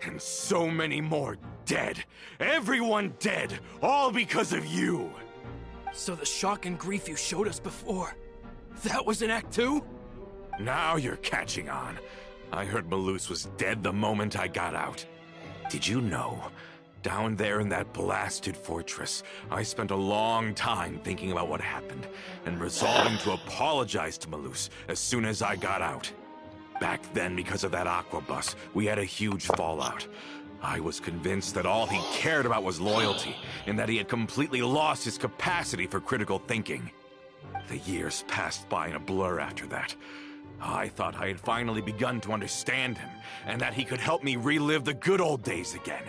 [SPEAKER 10] And so many more dead. Everyone dead, all because of you.
[SPEAKER 3] So the shock and grief you showed us before, that was in Act 2?
[SPEAKER 10] Now you're catching on. I heard Malus was dead the moment I got out. Did you know? Down there in that blasted fortress, I spent a long time thinking about what happened and resolving to apologize to Malus as soon as I got out. Back then, because of that aqua bus, we had a huge fallout. I was convinced that all he cared about was loyalty, and that he had completely lost his capacity for critical thinking. The years passed by in a blur after that. I thought I had finally begun to understand him, and that he could help me relive the good old days again.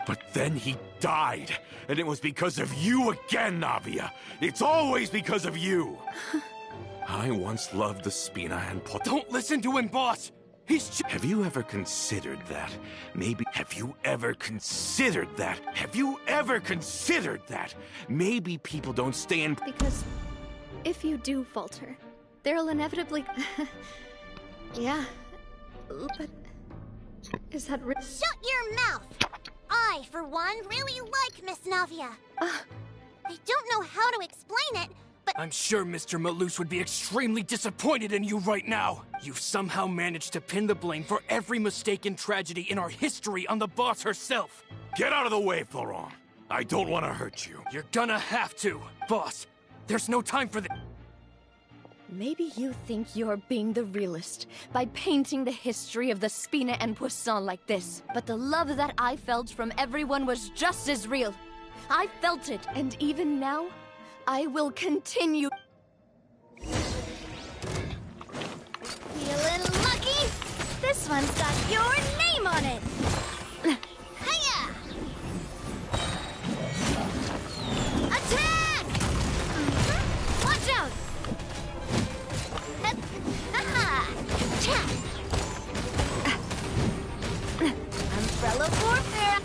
[SPEAKER 10] But then he died, and it was because of you again, Navia. It's always because of you. I once loved the Spina and
[SPEAKER 3] Don't listen to him, boss!
[SPEAKER 10] Have you ever considered that? Maybe... Have you ever considered that? Have you ever considered that? Maybe people don't stay in...
[SPEAKER 8] Because if you do falter, there'll inevitably... Yeah, but... Is that real?
[SPEAKER 9] Shut your mouth! I, for one, really like Miss Navia. I don't know how to explain it, but...
[SPEAKER 3] I'm sure Mr. Malus would be extremely disappointed in you right now. You've somehow managed to pin the blame for every mistake and tragedy in our history on the boss herself.
[SPEAKER 10] Get out of the way, Florent. I don't want to hurt you.
[SPEAKER 3] You're gonna have to. Boss, there's no time for this.
[SPEAKER 6] Maybe you think you're being the realist by painting the history of the Spina and Poisson like this. But the love that I felt from everyone was just as real. I felt it, and even now, I will continue.
[SPEAKER 2] Feeling lucky? This one's got your name on it. Hiya! Attack! Watch out! Umbrella warfare!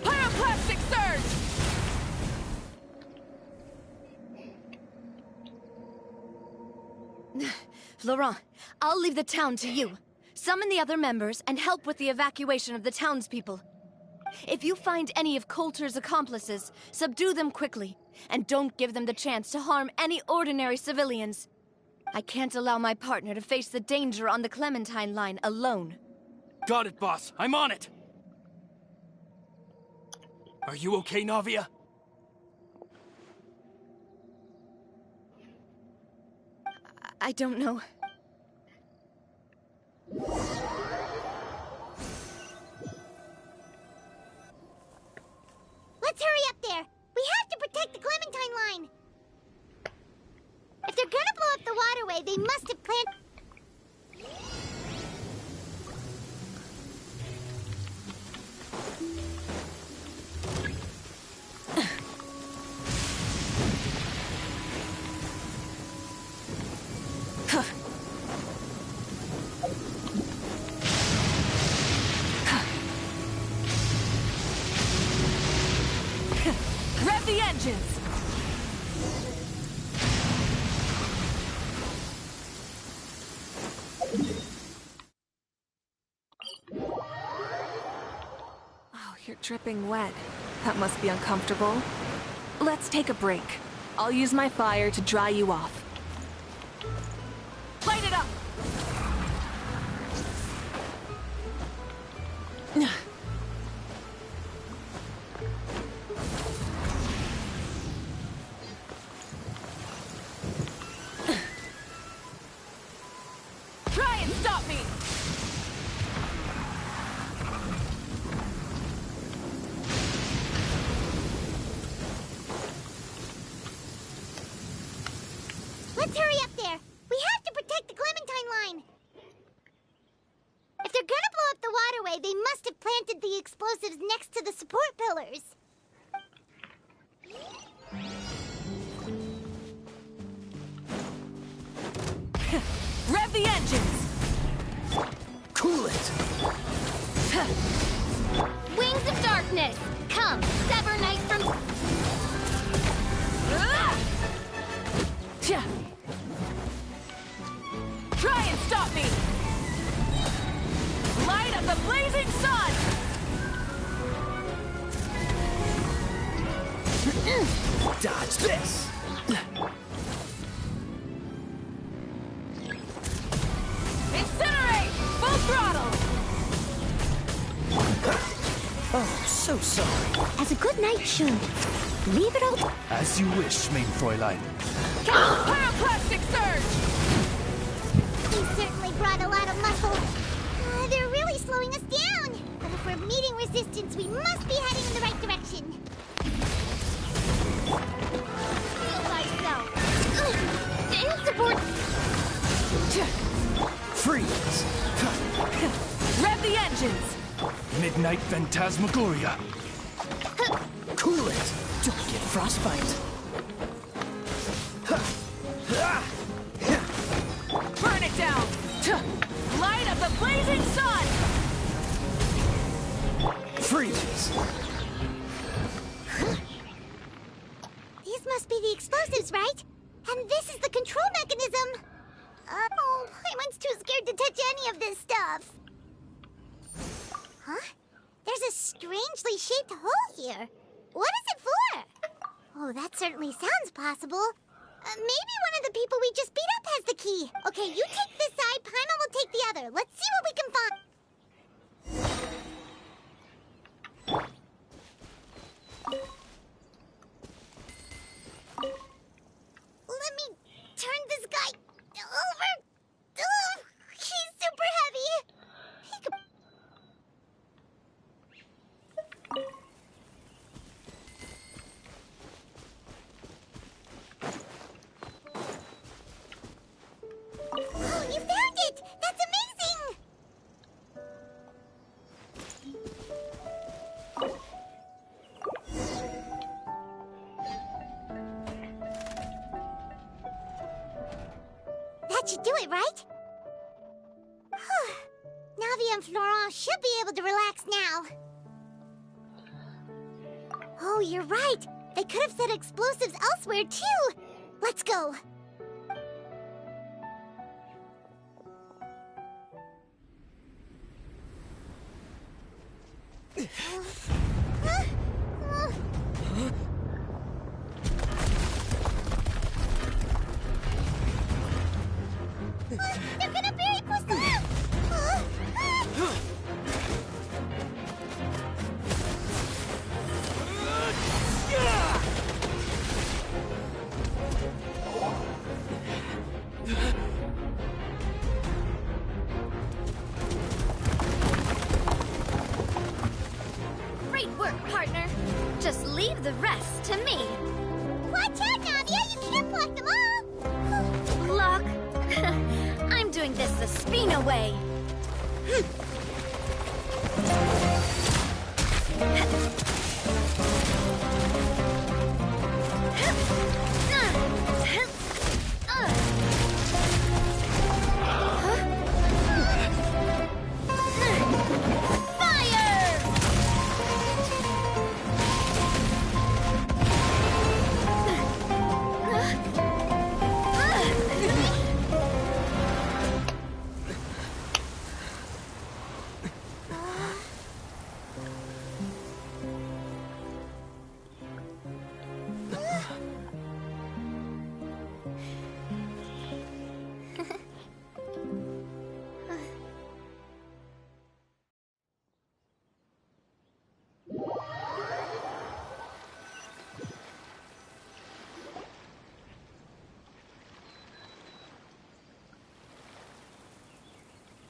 [SPEAKER 12] Pyroclastic surge!
[SPEAKER 6] Laurent, I'll leave the town to you. Summon the other members and help with the evacuation of the townspeople. If you find any of Coulter's accomplices, subdue them quickly, and don't give them the chance to harm any ordinary civilians. I can't allow my partner to face the danger on the Clementine line alone.
[SPEAKER 3] Got it, boss. I'm on it. Are you okay, Navia?
[SPEAKER 6] I don't know.
[SPEAKER 2] Let's hurry up there! We have to protect the Clementine line! If they're gonna blow up the waterway, they must have planted...
[SPEAKER 12] Rev the engines!
[SPEAKER 13] Oh, you're dripping wet. That must be uncomfortable. Let's take a break. I'll use my fire to dry you off.
[SPEAKER 12] Light it up! Try and stop me!
[SPEAKER 2] Let's hurry up there! We have to protect the Clementine line! If they're gonna blow up the waterway, they must have planted the explosives next to the support pillars.
[SPEAKER 12] Rev the engines!
[SPEAKER 3] Cool it!
[SPEAKER 2] Wings of darkness! Come, sever night from...
[SPEAKER 12] Try and stop me! Light of the blazing sun!
[SPEAKER 3] Dodge this!
[SPEAKER 12] Incinerate! Full
[SPEAKER 14] so sorry.
[SPEAKER 2] As a good knight should. Leave it all.
[SPEAKER 14] As you wish, main Fräulein.
[SPEAKER 12] Pyroclastic surge!
[SPEAKER 2] He certainly brought a lot of muscle. They're really slowing us down. But if we're meeting resistance, we must be heading in the right direction. Feel thyself. And support.
[SPEAKER 14] Freeze!
[SPEAKER 12] Rev the engines!
[SPEAKER 14] Midnight Phantasmagoria. Cool it. Don't get frostbite.
[SPEAKER 12] Burn it down! Light of the blazing sun!
[SPEAKER 14] Freeze!
[SPEAKER 2] These must be the explosives, right? And this is the control mechanism. Oh, Paimon's too scared to touch any of this stuff. Huh? There's a strangely shaped hole here. What is it for? Oh, that certainly sounds possible. Maybe one of the people we just beat up has the key. Okay, you take this side, Paimon will take the other. Let's see what we can find. Let me turn this guy over. Ugh, he's super heavy. He could... Oh, you found it! That's amazing! That should do it, right? Navi and Florent should be able to relax now. Oh, you're right. They could have set explosives elsewhere, too. Let's go. They're gonna bury Priscilla!
[SPEAKER 8] Great work, partner. Just leave the rest to me.
[SPEAKER 2] Watch out, Navia! You can't block them all!
[SPEAKER 8] Block? I'm doing this the Spina way.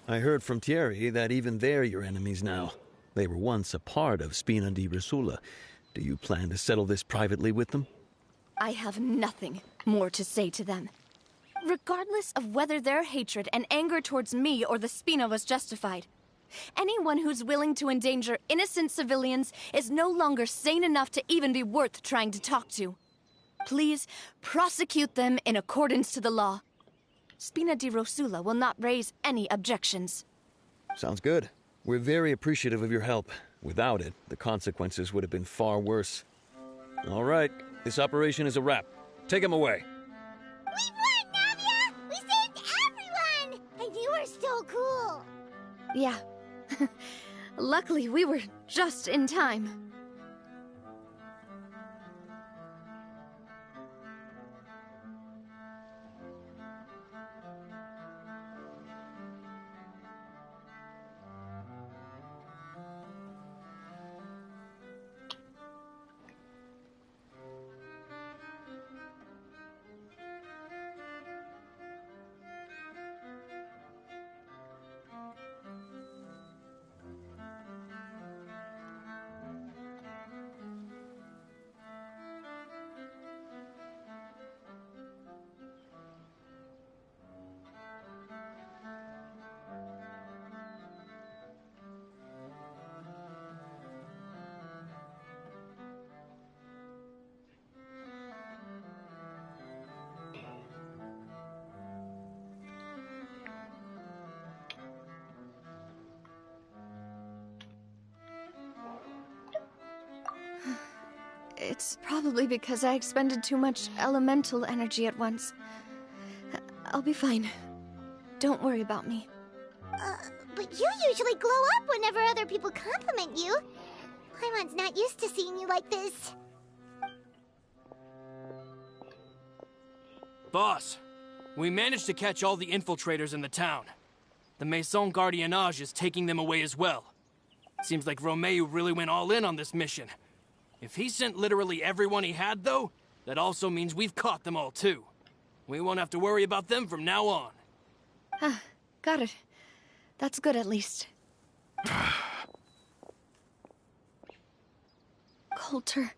[SPEAKER 22] I heard from Thierry that even they're your enemies now. They were once a part of Spina di Rosula. Do you plan to settle this privately with them?
[SPEAKER 6] I have nothing more to say to them. Regardless of whether their hatred and anger towards me or the Spina was justified, anyone who's willing to endanger innocent civilians is no longer sane enough to even be worth trying to talk to. Please prosecute them in accordance to the law. Spina di Rosula will not raise any objections.
[SPEAKER 22] Sounds good. We're very appreciative of your help. Without it, the consequences would have been far worse. All right, this operation is a wrap. Take him away.
[SPEAKER 2] We won, Navia! We saved everyone! And you were so cool!
[SPEAKER 6] Yeah. Luckily, we were just in time. It's probably because I expended too much elemental energy at once. I'll be fine. Don't worry about me.
[SPEAKER 2] But you usually glow up whenever other people compliment you. Paimon's not used to seeing you like this.
[SPEAKER 3] Boss, we managed to catch all the infiltrators in the town. The Maison Gardiennage is taking them away as well. Seems like Romeo really went all in on this mission. If he sent literally everyone he had, though, that also means we've caught them all, too. We won't have to worry about them from now on.
[SPEAKER 6] Got it. That's good, at least. Coulter,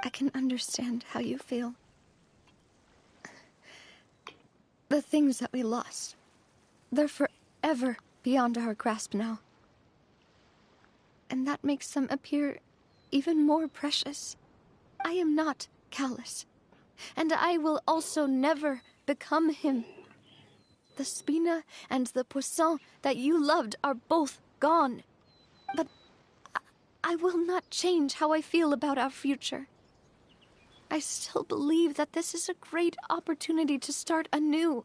[SPEAKER 6] I can understand how you feel. The things that we lost, they're forever beyond our grasp now. And that makes them appear even more precious. I am not Callus, and I will also never become him. The Spina and the Poisson that you loved are both gone. But I will not change how I feel about our future. I still believe that this is a great opportunity to start anew.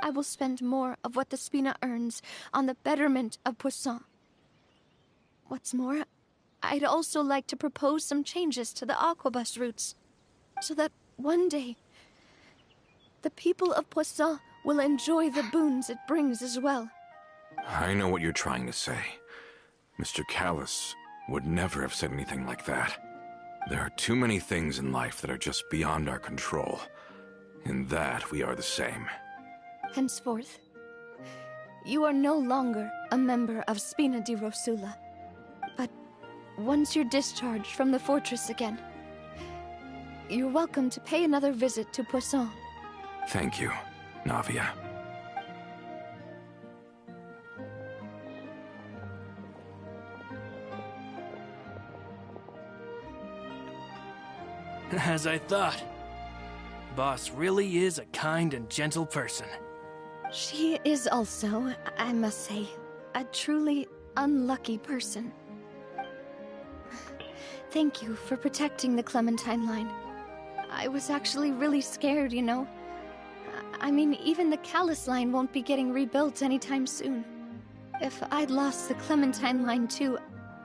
[SPEAKER 6] I will spend more of what the Spina earns on the betterment of Poisson. What's more, I'd also like to propose some changes to the Aquabus routes, so that one day, the people of Poisson will enjoy the boons it brings as well.
[SPEAKER 10] I know what you're trying to say. Mr. Callus would never have said anything like that. There are too many things in life that are just beyond our control. In that, we are the same.
[SPEAKER 6] Henceforth, you are no longer a member of Spina di Rosula. But once you're discharged from the fortress again, you're welcome to pay another visit to Poisson.
[SPEAKER 10] Thank you, Navia.
[SPEAKER 3] As I thought. Boss really is a kind and gentle person.
[SPEAKER 6] She is also, I must say, a truly unlucky person. Thank you for protecting the Clementine line. I was actually really scared, you know. I mean, even the Callus line won't be getting rebuilt anytime soon. If I'd lost the Clementine line too,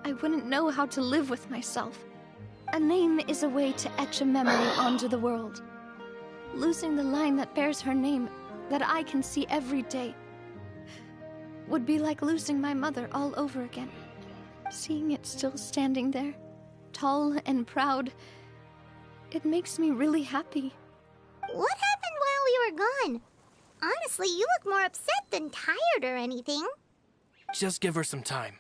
[SPEAKER 6] I wouldn't know how to live with myself. A name is a way to etch a memory onto the world. Losing the line that bears her name, that I can see every day, would be like losing my mother all over again. Seeing it still standing there, tall and proud, it makes me really happy.
[SPEAKER 2] What happened while we were gone? Honestly, you look more upset than tired or anything.
[SPEAKER 3] Just give her some time.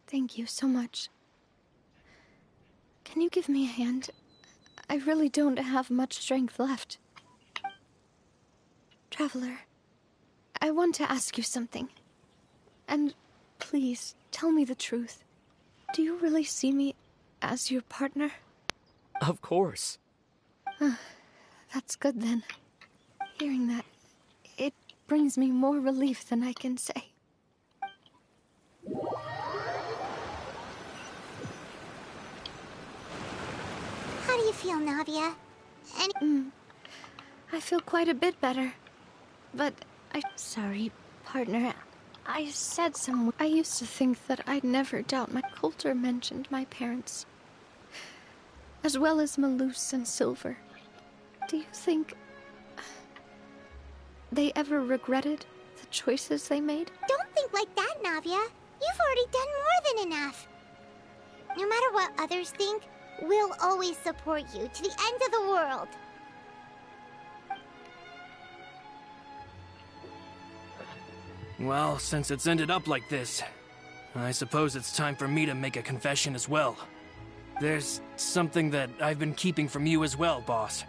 [SPEAKER 6] Thank you so much. Can you give me a hand? I really don't have much strength left. Traveler, I want to ask you something. And please, tell me the truth. Do you really see me as your partner?
[SPEAKER 3] Of course.
[SPEAKER 6] That's good then. Hearing that, it brings me more relief than I can say.
[SPEAKER 2] How do you feel, Navia?
[SPEAKER 6] I feel quite a bit better. But sorry, partner. I said some... I used to think that I'd never doubt my... Coulter mentioned my parents. As well as Malus and Silver. Do you think... they ever regretted the choices they made?
[SPEAKER 2] Don't think like that, Navia. You've already done more than enough. No matter what others think, we'll always support you to the end of the world.
[SPEAKER 3] Well, since it's ended up like this, I suppose it's time for me to make a confession as well. There's something that I've been keeping from you as well, boss.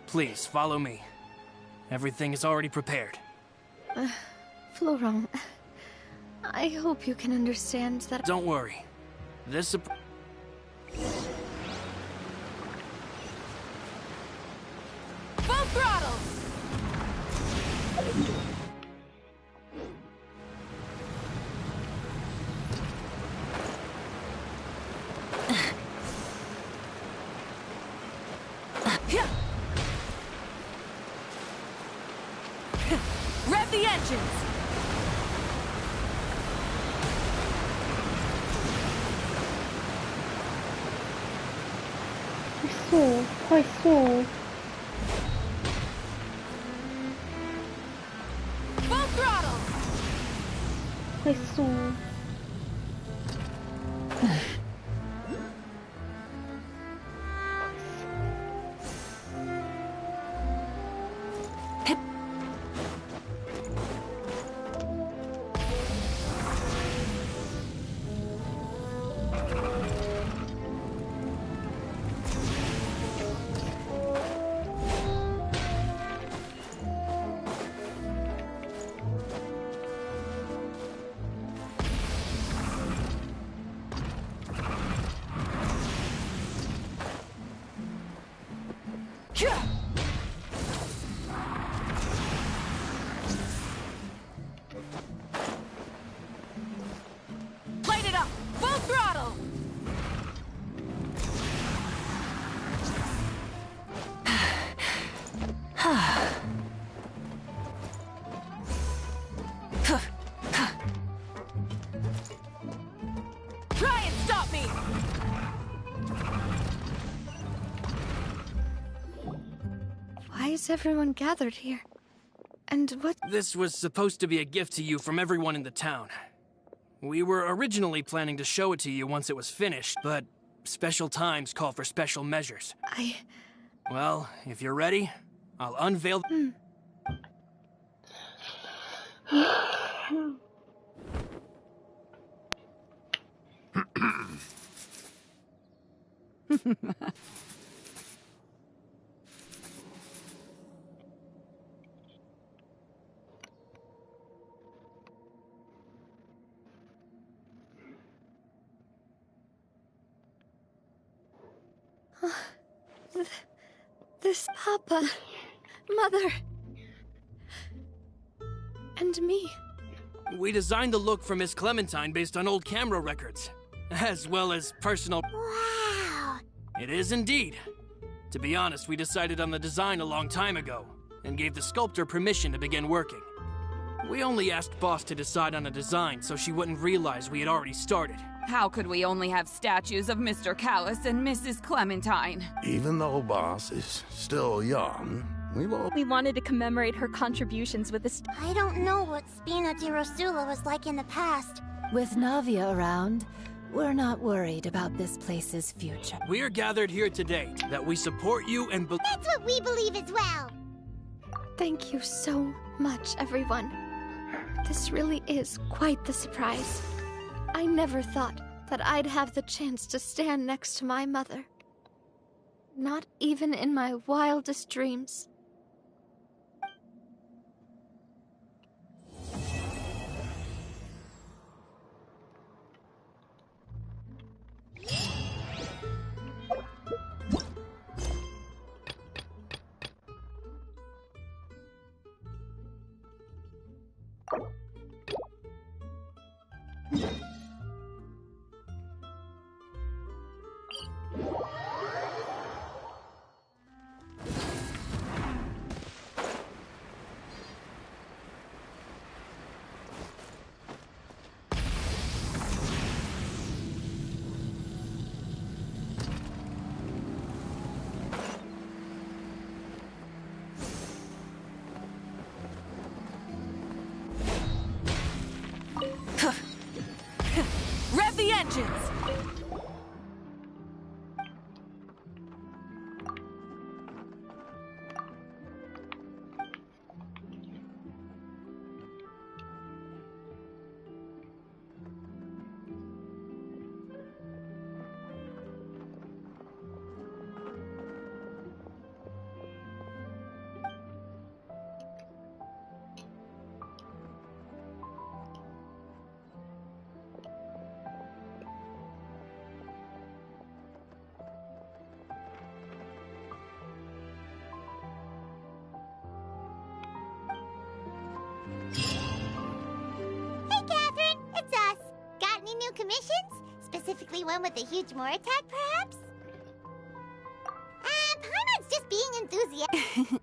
[SPEAKER 3] Please, follow me. Everything is already prepared.
[SPEAKER 6] Florent, I hope you can understand that...
[SPEAKER 3] Don't worry. This...
[SPEAKER 12] Full throttle! Rev the engines!
[SPEAKER 18] Quite so.
[SPEAKER 12] Full throttle!
[SPEAKER 18] Quite so.
[SPEAKER 12] Light it up! Full throttle! Try and stop me!
[SPEAKER 6] Why is everyone gathered here? And what...
[SPEAKER 3] This was supposed to be a gift to you from everyone in the town. We were originally planning to show it to you once it was finished, but special times call for special measures. Well, if you're ready, I'll unveil...
[SPEAKER 6] This Papa, Mother, and me.
[SPEAKER 3] We designed the look for Miss Clementine based on old camera records, as well as personal...
[SPEAKER 2] Wow!
[SPEAKER 3] It is indeed. To be honest, we decided on the design a long time ago, and gave the sculptor permission to begin working. We only asked Boss to decide on a design so she wouldn't realize we had already started.
[SPEAKER 12] How could we only have statues of Mr. Callis and Mrs. Clementine?
[SPEAKER 5] Even though Boss is still young,
[SPEAKER 15] we wanted to commemorate her contributions with this.
[SPEAKER 2] I don't know what Spina di Rosula was like in the past.
[SPEAKER 4] With Navia around, we're not worried about this place's future.
[SPEAKER 3] We are gathered here today that we support you and
[SPEAKER 2] That's what we believe as well!
[SPEAKER 6] Thank you so much, everyone. This really is quite the surprise. I never thought that I'd have the chance to stand next to my mother. Not even in my wildest dreams.
[SPEAKER 12] Rev the engines!
[SPEAKER 2] Hey, Catherine! It's us! Got any new commissions? Specifically one with a huge Moor attack, perhaps? Paimon's just being enthusiastic.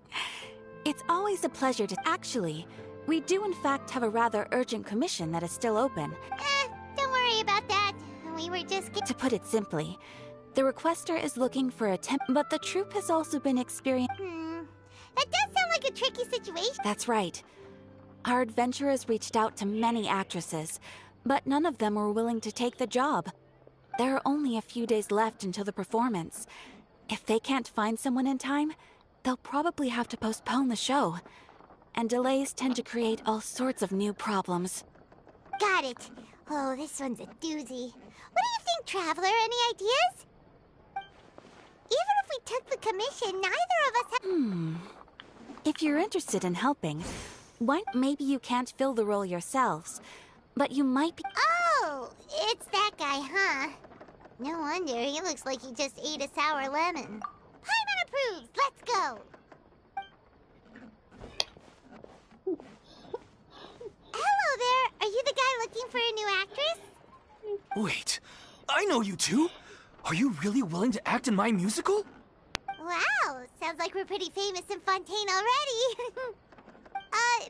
[SPEAKER 16] It's always a pleasure to... Actually, we do in fact have a rather urgent commission that is still open.
[SPEAKER 2] Don't worry about that. We were just...
[SPEAKER 16] To put it simply, the requester is looking for a temp... But the troupe has also been experiencing...
[SPEAKER 2] That does sound like a tricky situation.
[SPEAKER 16] That's right. Our adventurers reached out to many actresses, but none of them were willing to take the job. There are only a few days left until the performance. If they can't find someone in time, they'll probably have to postpone the show. And delays tend to create all sorts of new problems.
[SPEAKER 2] Got it. Oh, this one's a doozy. What do you think, Traveler? Any ideas? Even if we took the commission, neither of us have...
[SPEAKER 16] If you're interested in helping, maybe you can't fill the role yourselves, but you might be...
[SPEAKER 2] Oh, it's that guy, huh? No wonder, he looks like he just ate a sour lemon. Paimon approves! Let's go! Hello there! Are you the guy looking for a new actress?
[SPEAKER 14] Wait, I know you two! Are you really willing to act in my musical?
[SPEAKER 2] Wow, sounds like we're pretty famous in Fontaine already.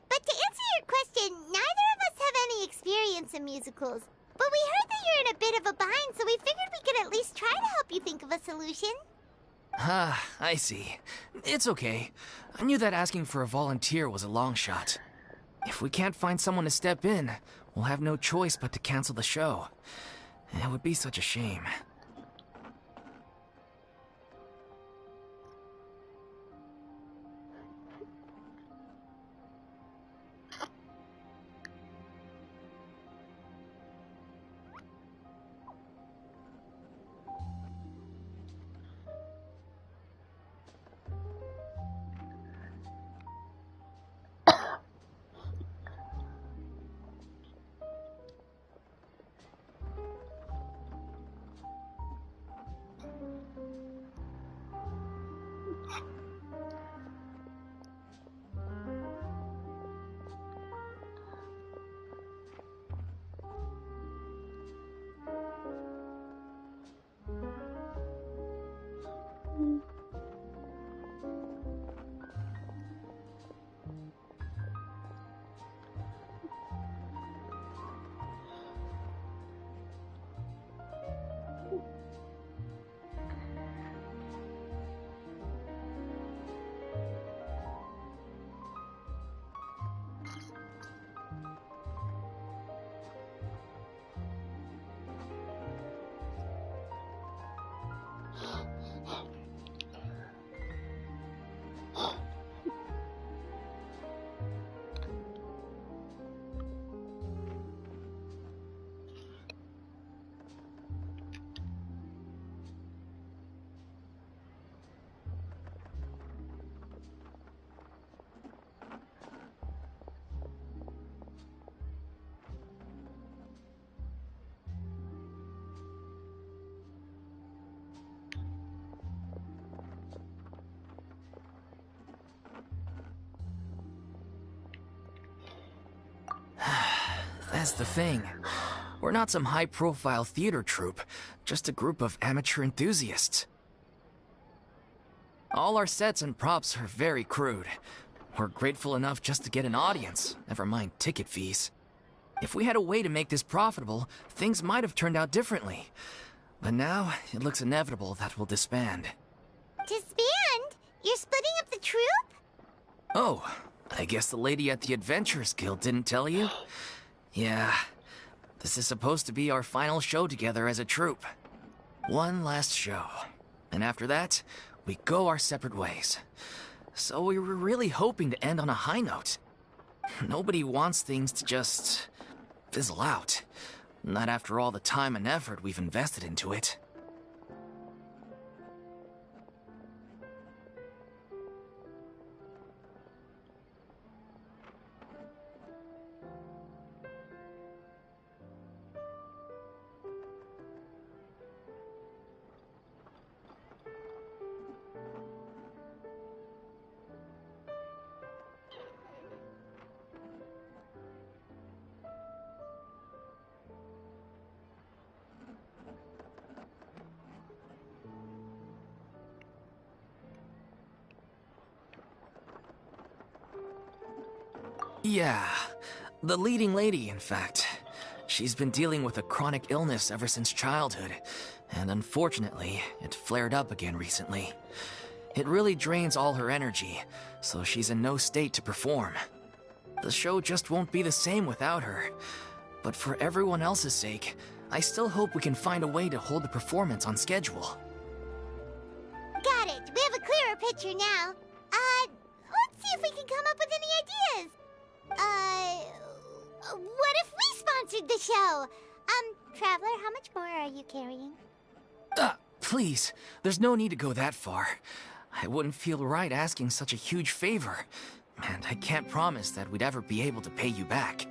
[SPEAKER 2] But to answer your question, neither of us have any experience in musicals. But we heard that you're in a bit of a bind, so we figured we could at least try to help you think of a solution.
[SPEAKER 14] Ah, I see. It's okay. I knew that asking for a volunteer was a long shot. If we can't find someone to step in, we'll have no choice but to cancel the show. It would be such a shame. That's the thing. We're not some high-profile theater troupe, just a group of amateur enthusiasts. All our sets and props are very crude. We're grateful enough just to get an audience, never mind ticket fees. If we had a way to make this profitable, things might have turned out differently. But now, it looks inevitable that we'll disband.
[SPEAKER 2] Disband? You're splitting up the troupe?
[SPEAKER 14] Oh, I guess the lady at the Adventurers Guild didn't tell you? Yeah, this is supposed to be our final show together as a troupe. One last show. And after that, we go our separate ways. So we were really hoping to end on a high note. Nobody wants things to just fizzle out. Not after all the time and effort we've invested into it. Yeah, the leading lady, in fact. She's been dealing with a chronic illness ever since childhood, and unfortunately, it flared up again recently. It really drains all her energy, so she's in no state to perform. The show just won't be the same without her. But for everyone else's sake, I still hope we can find a way to hold the performance on schedule.
[SPEAKER 2] Got it. We have a clearer picture now. Let's see if we can come up with any ideas. What if we sponsored the show? Traveler, how much more are you carrying?
[SPEAKER 14] Please, there's no need to go that far. I wouldn't feel right asking such a huge favor, and I can't promise that we'd ever be able to pay you back.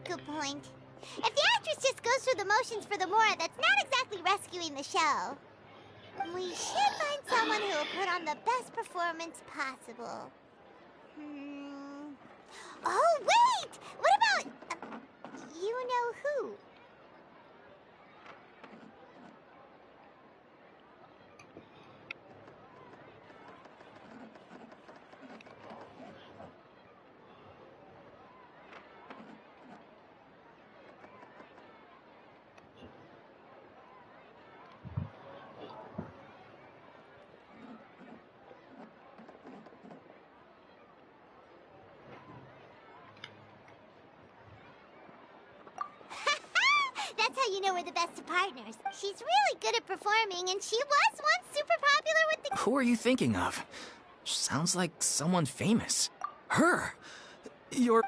[SPEAKER 2] Good point. If the actress just goes through the motions for the Mora, that's not exactly rescuing the show. We should find someone who will put on the best performance possible. Oh, wait! What about... you know who? Farina were the best of partners. She's really good at performing, and she was once super popular with the...
[SPEAKER 14] Who are you thinking of? Sounds like someone famous. Her! You're...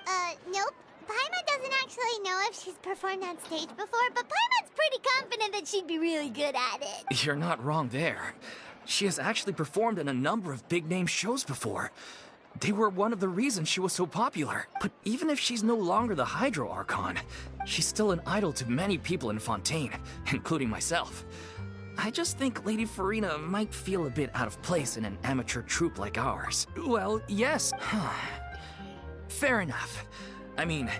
[SPEAKER 2] Nope. Paimon doesn't actually know if she's performed on stage before, but Paimon's pretty confident that she'd be really good at it.
[SPEAKER 14] You're not wrong there. She has actually performed in a number of big-name shows before. They were one of the reasons she was so popular. But even if she's no longer the Hydro Archon, she's still an idol to many people in Fontaine, including myself. I just think Lady Farina might feel a bit out of place in an amateur troupe like ours. Well, yes. Fair enough. I mean,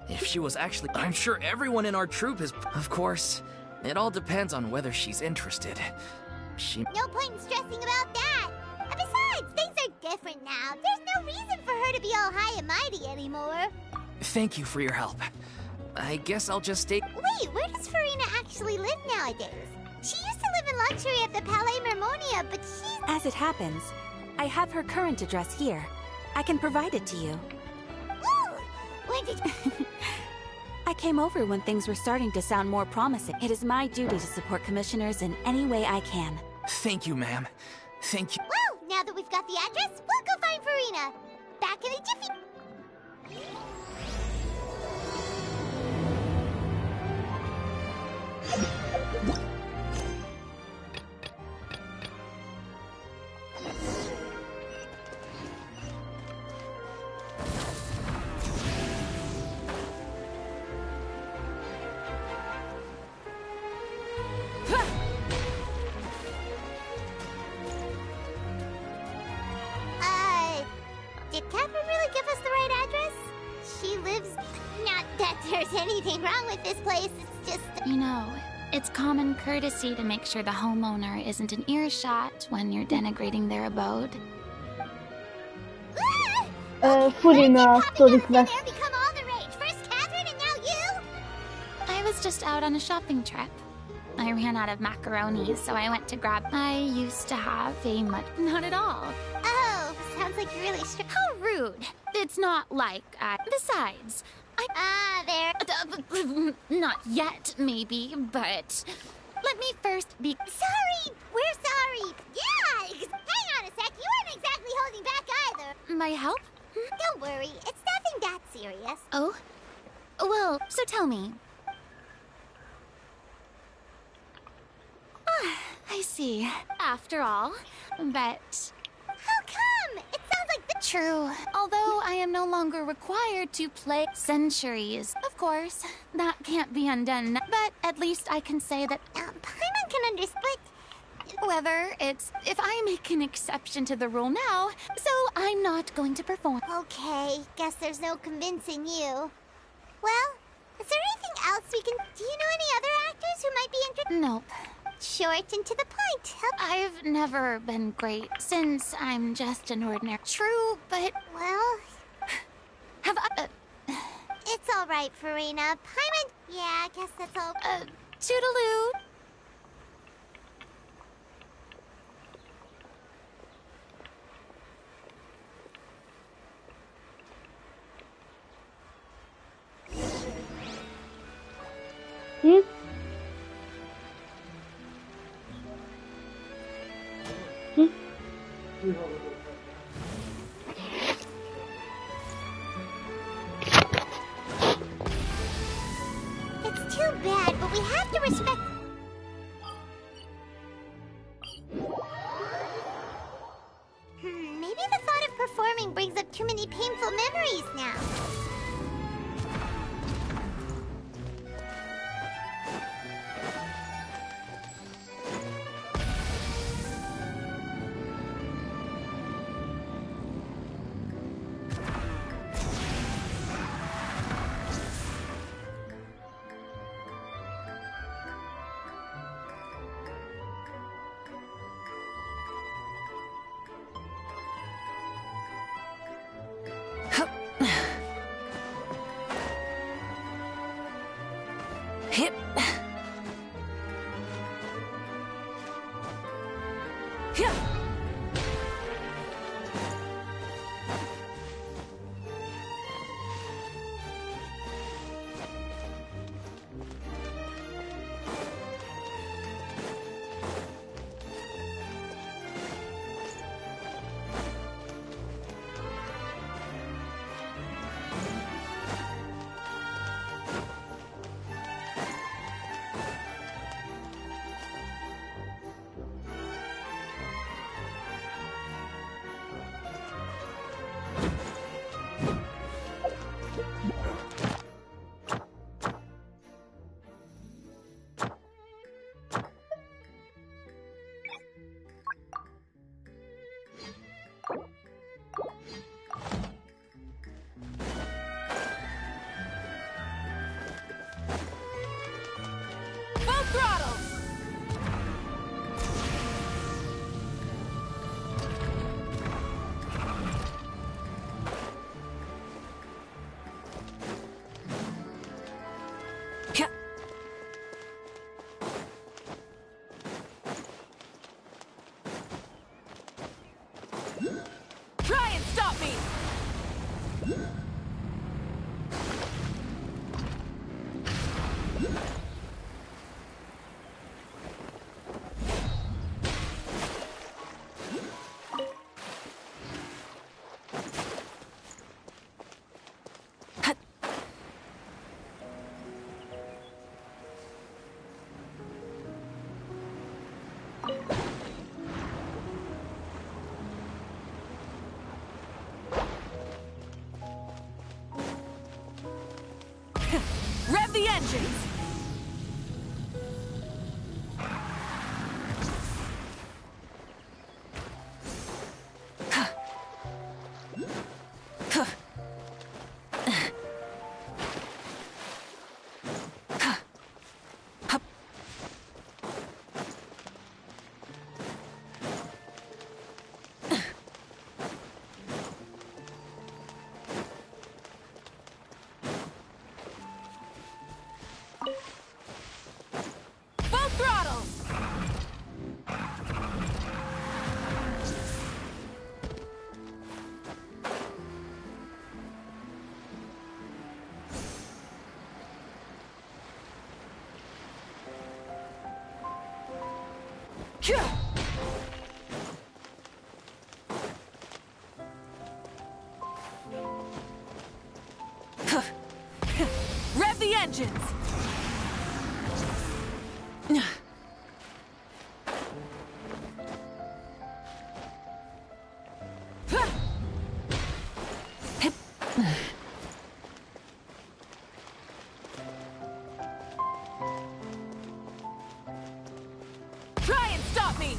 [SPEAKER 14] if she was actually... I'm sure everyone in our troupe is... Of course, it all depends on whether she's interested.
[SPEAKER 2] No point in stressing about that. And besides, things are different now. There's no reason for her to be all high and mighty anymore.
[SPEAKER 14] Thank you for your help. I guess I'll just stay...
[SPEAKER 2] Wait, where does Farina actually live nowadays? She used to live in luxury at the Palais Mermonia, but she's...
[SPEAKER 16] As it happens, I have her current address here. I can provide it to you.
[SPEAKER 2] When did
[SPEAKER 16] I came over when things were starting to sound more promising. It is my duty to support commissioners in any way I can.
[SPEAKER 14] Thank you, ma'am. Thank you.
[SPEAKER 2] Well, now that we've got the address, we'll go find Farina. Back in a jiffy. Did Catherine really give us the right address? She lives... Not that there's anything wrong with this place, it's just...
[SPEAKER 1] You know, it's common courtesy to make sure the homeowner isn't in earshot when you're denigrating their abode.
[SPEAKER 18] Farina, story class.
[SPEAKER 2] Become all the rage. First Catherine and now you?
[SPEAKER 1] I was just out on a shopping trip. I ran out of macaroni, so I went to grab... I used to have a much... Not at all.
[SPEAKER 2] Oh, sounds like you're really strict.
[SPEAKER 1] How rude. It's not like I... Besides, I...
[SPEAKER 2] there.
[SPEAKER 1] Not yet, maybe, but... Let me first be...
[SPEAKER 2] Sorry! We're sorry! Yeah! Hang on a sec, you weren't exactly holding back either.
[SPEAKER 1] My help?
[SPEAKER 2] Don't worry, it's nothing that serious.
[SPEAKER 1] Oh? Well, so tell me. I see. After all, but...
[SPEAKER 2] How come? It sounds like the...
[SPEAKER 1] True. Although I am no longer required to play centuries. Of course, that can't be undone. But at least I can say that...
[SPEAKER 2] Paimon can understand.
[SPEAKER 1] However, it's... If I make an exception to the rule now, so I'm not going to perform.
[SPEAKER 2] Okay, guess there's no convincing you. Well, is there anything else we can... Do you know any other actors who might be interested?
[SPEAKER 1] Nope.
[SPEAKER 2] Short and to the point.
[SPEAKER 1] I've never been great, since I'm just an ordinary... True, but...
[SPEAKER 2] Well...
[SPEAKER 1] Have I...
[SPEAKER 2] It's all right, Farina. Paimon... Yeah, I guess that's all...
[SPEAKER 1] Toodaloo.
[SPEAKER 2] It's too bad, but we have to respect... Maybe the thought of performing brings up too many painful memories now.
[SPEAKER 14] Hit. Yeah.
[SPEAKER 13] Rev the engines! Full throttle! Rev the engines! Try and stop me!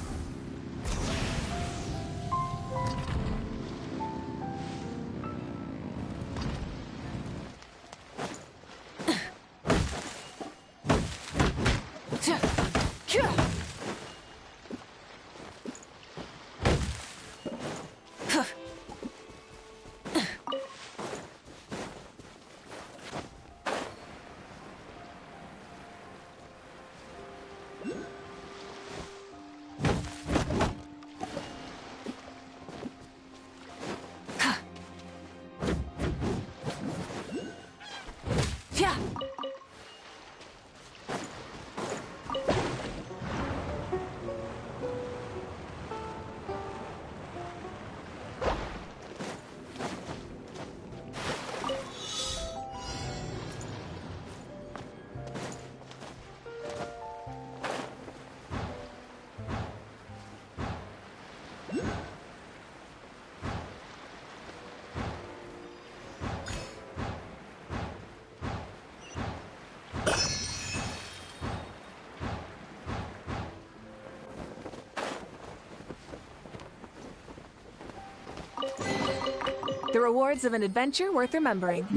[SPEAKER 13] The rewards of an adventure worth remembering.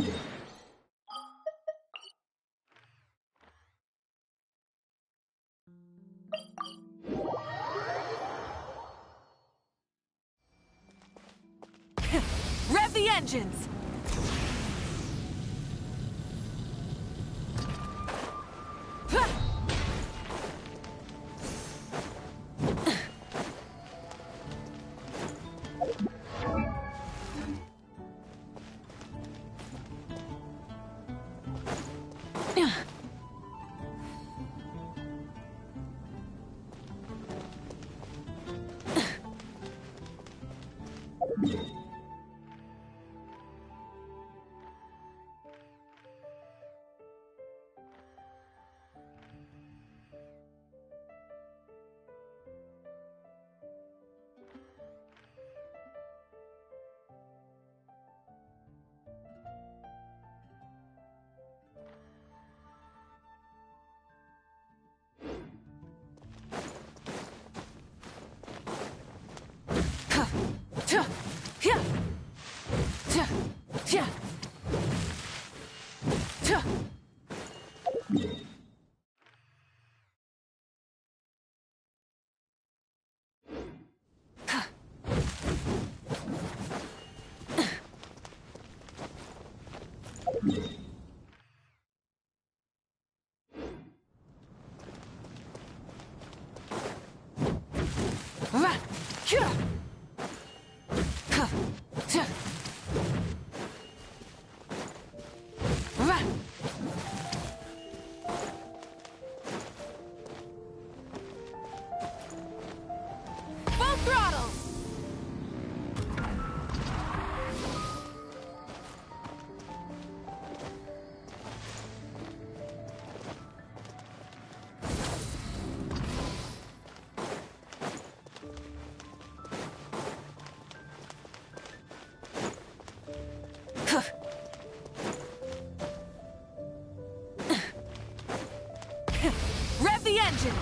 [SPEAKER 13] Rev the engines! engines!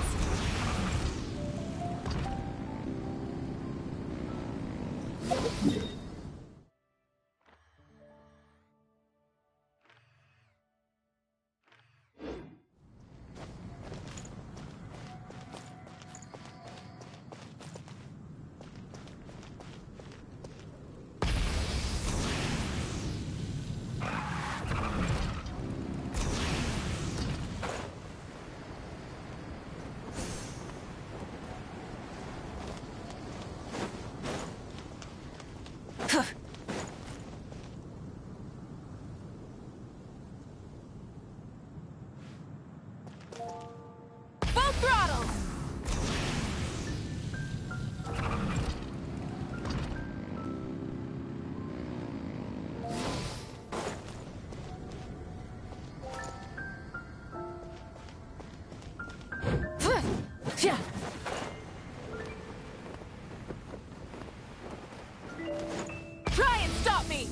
[SPEAKER 12] Full throttle! Try and stop me!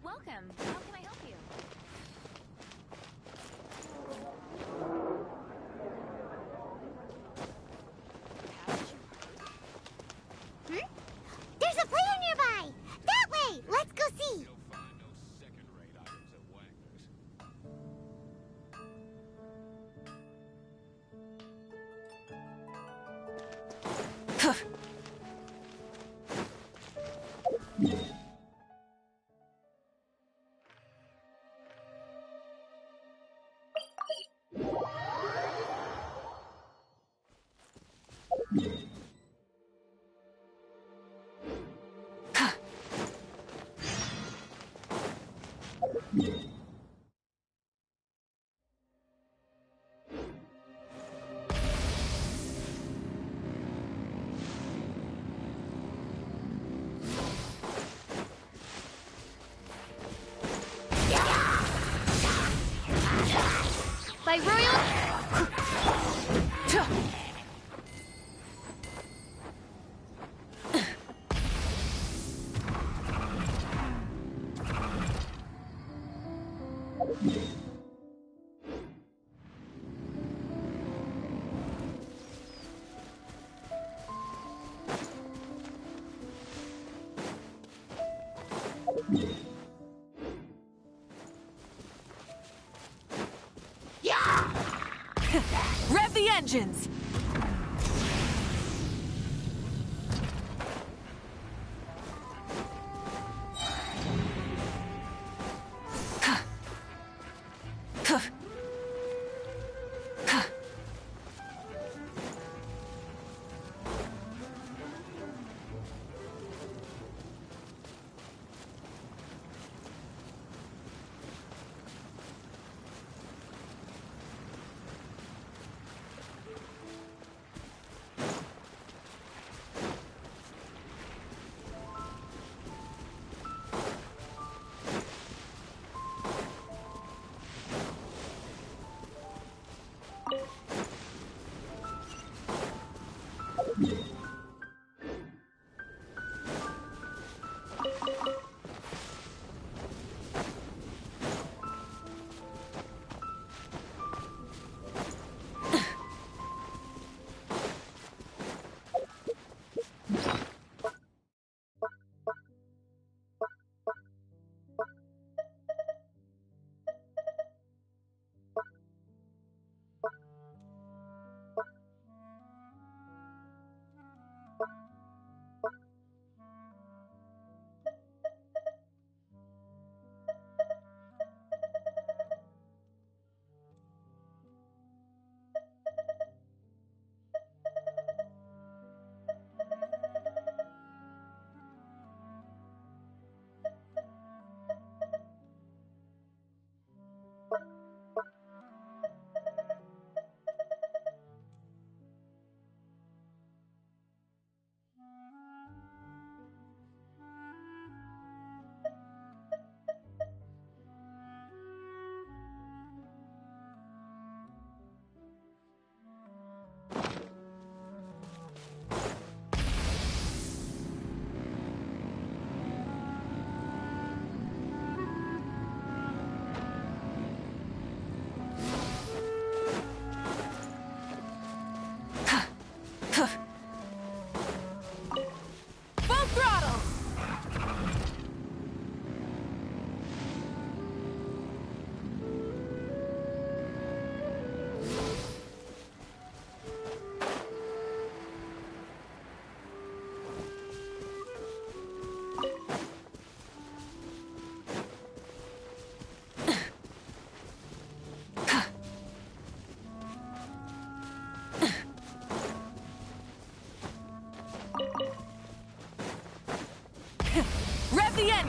[SPEAKER 1] Welcome. How can I help you?
[SPEAKER 2] There's a player nearby! That way! Let's go see!
[SPEAKER 1] By Royal...
[SPEAKER 12] Rev the engines!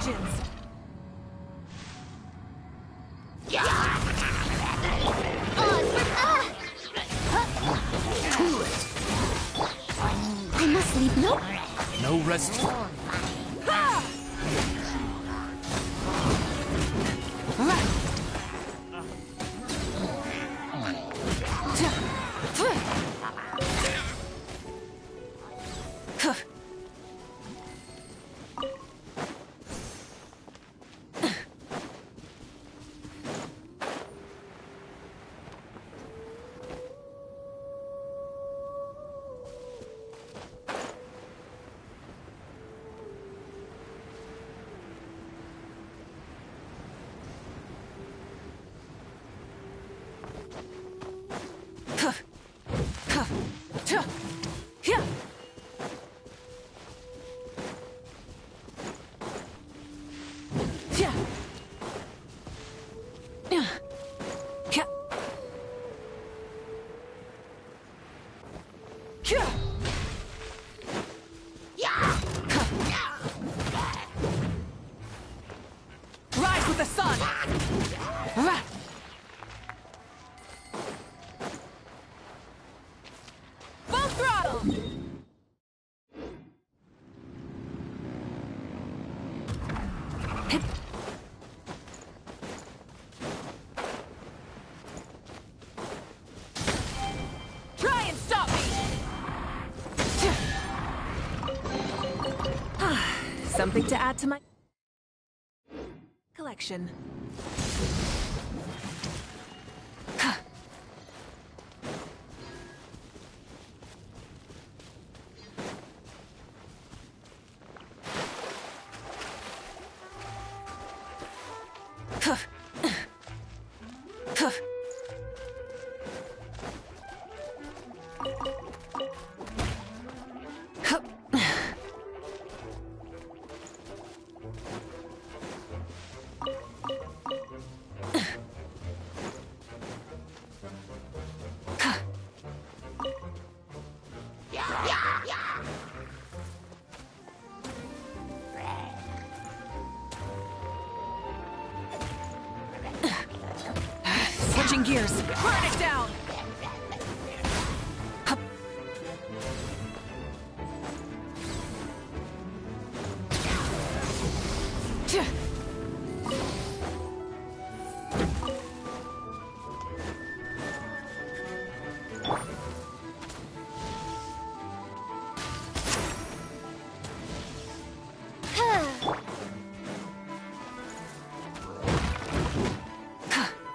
[SPEAKER 6] engines!
[SPEAKER 9] I must leave no...
[SPEAKER 22] No rest.
[SPEAKER 6] Rise with the sun! Full throttle! Try and stop me!
[SPEAKER 13] Something to add to my collection.
[SPEAKER 6] Switching gears. Burn it down!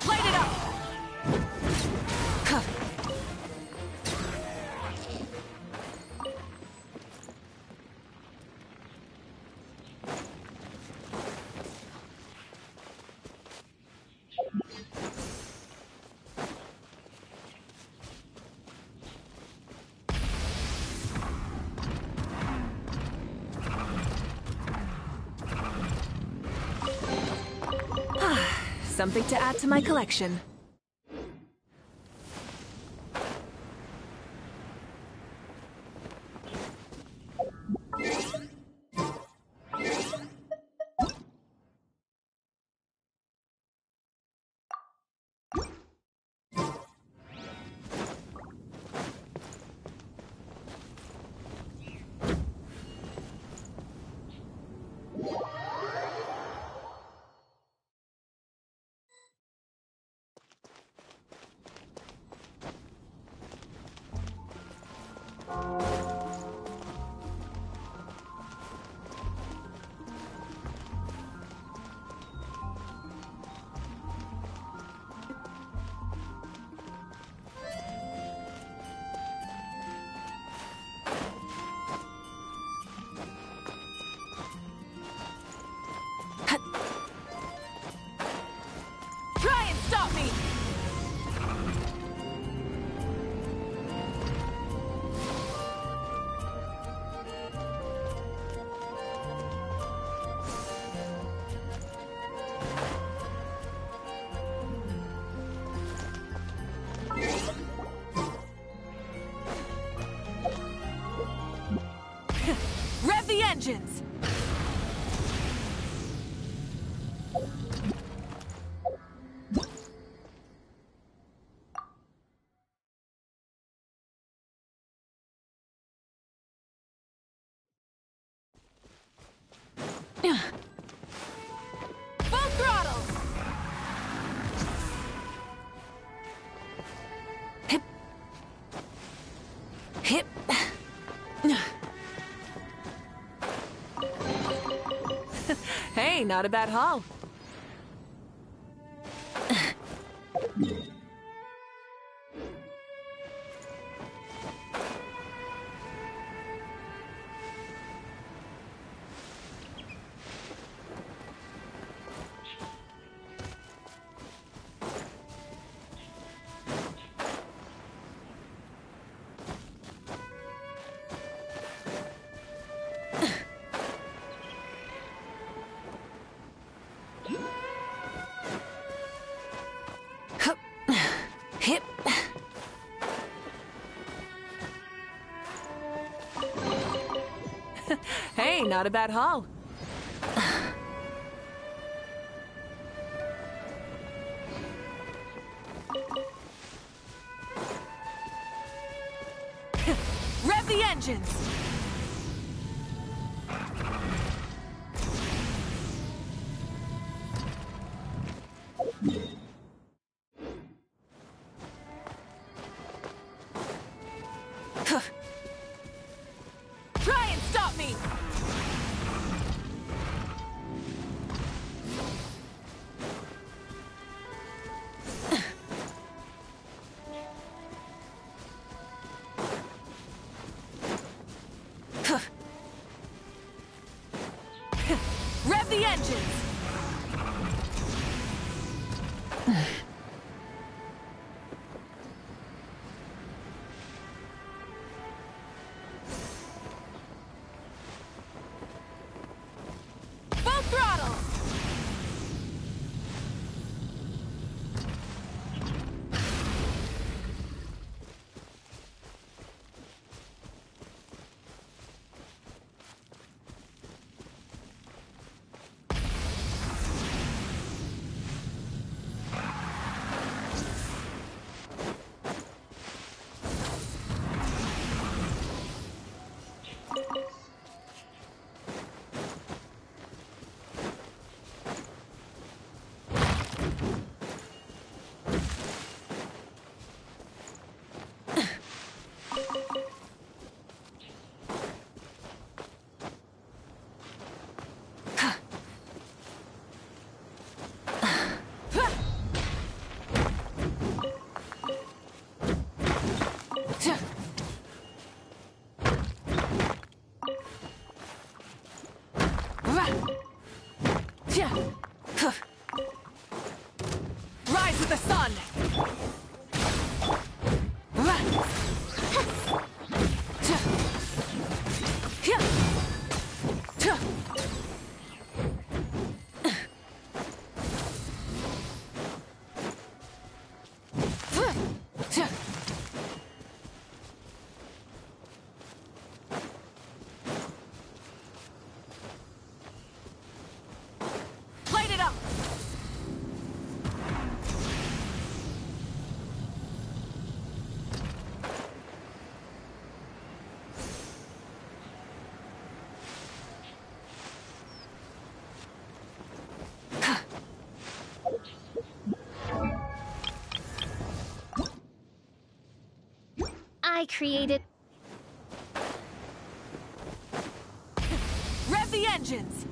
[SPEAKER 6] Light it up!
[SPEAKER 13] Something to add to my collection.
[SPEAKER 6] Try and stop me! Rev the engines!
[SPEAKER 13] Hey, not a bad haul. Hip. Hey, not a bad haul. Rev the engines! Try and stop me! Rev the engines! Full throttle! Rise with the sun! Light it up!
[SPEAKER 2] I created...
[SPEAKER 13] Rev the engines!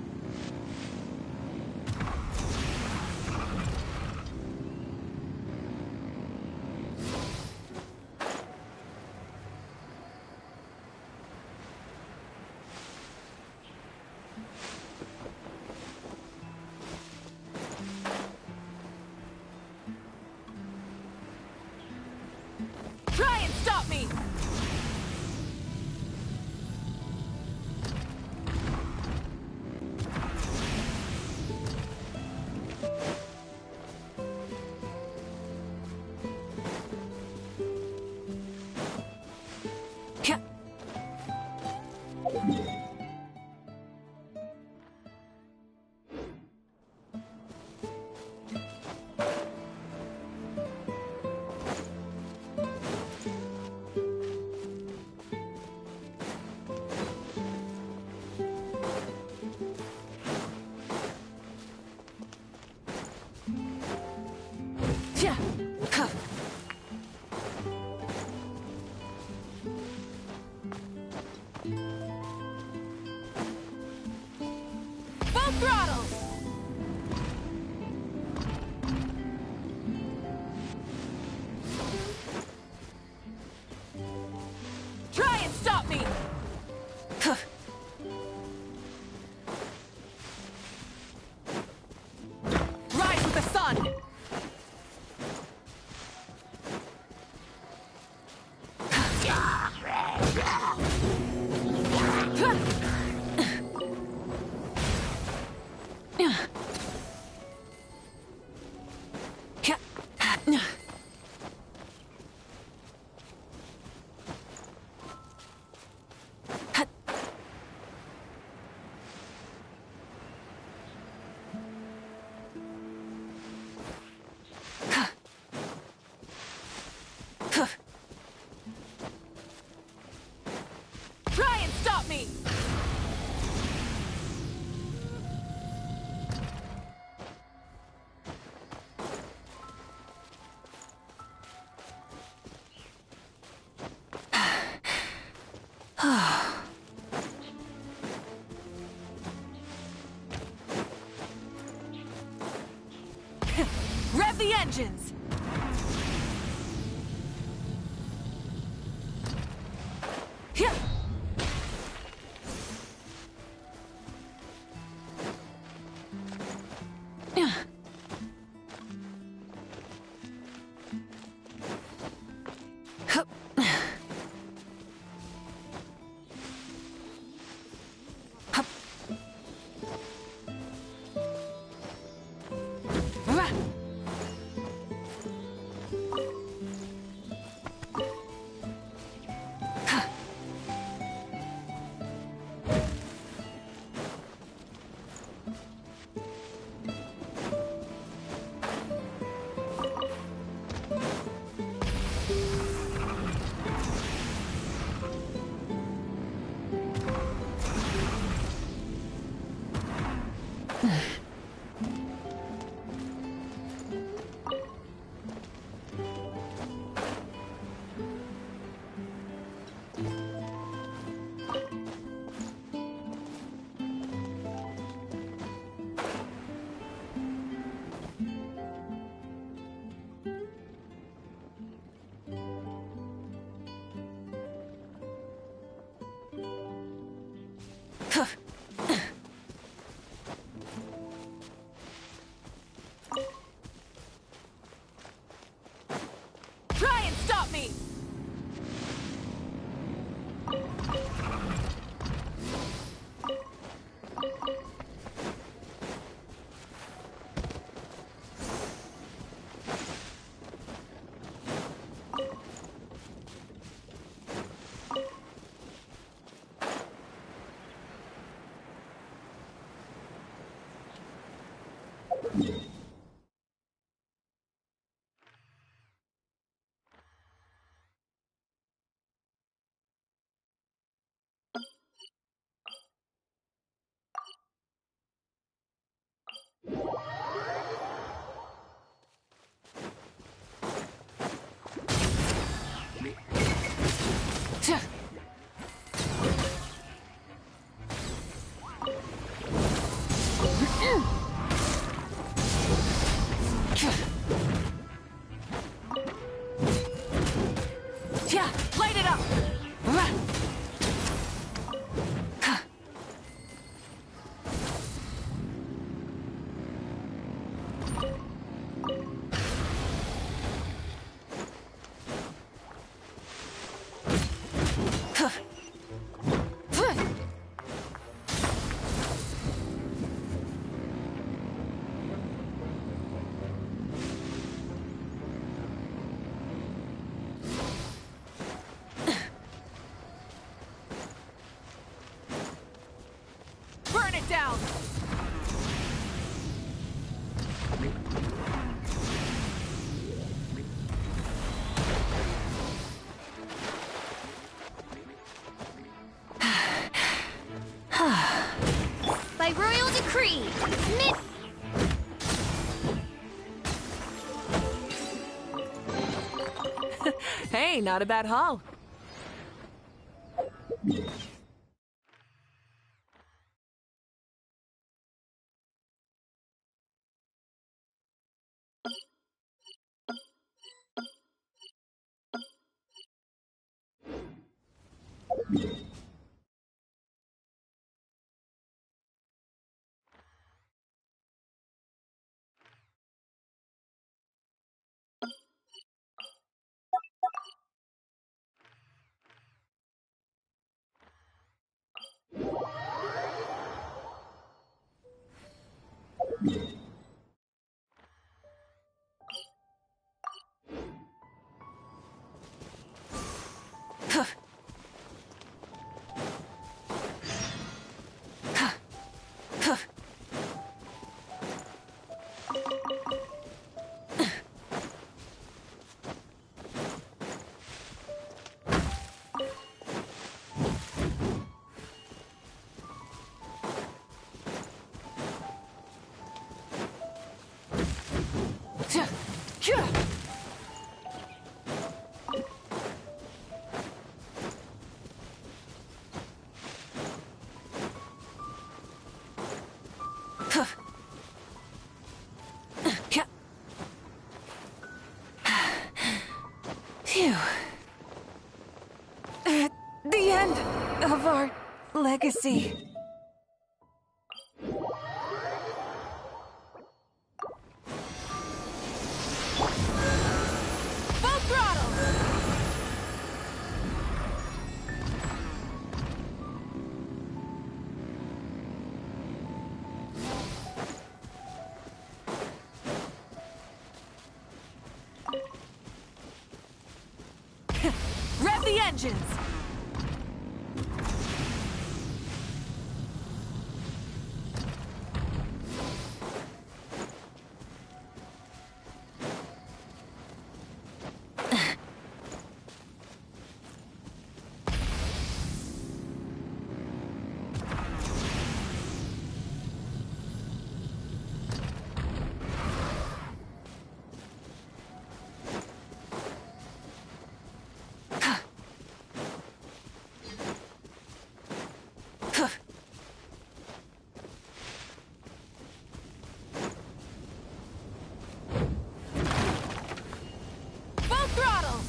[SPEAKER 13] Try and stop me! Full throttle! Rev the engines! Yeah. Try and stop me! Light it up! Burn it down!
[SPEAKER 2] By royal decree,
[SPEAKER 13] Hey, not a bad haul. Phew. The end of our legacy.
[SPEAKER 12] Full throttle!
[SPEAKER 13] Rev the engines!
[SPEAKER 12] Full throttle!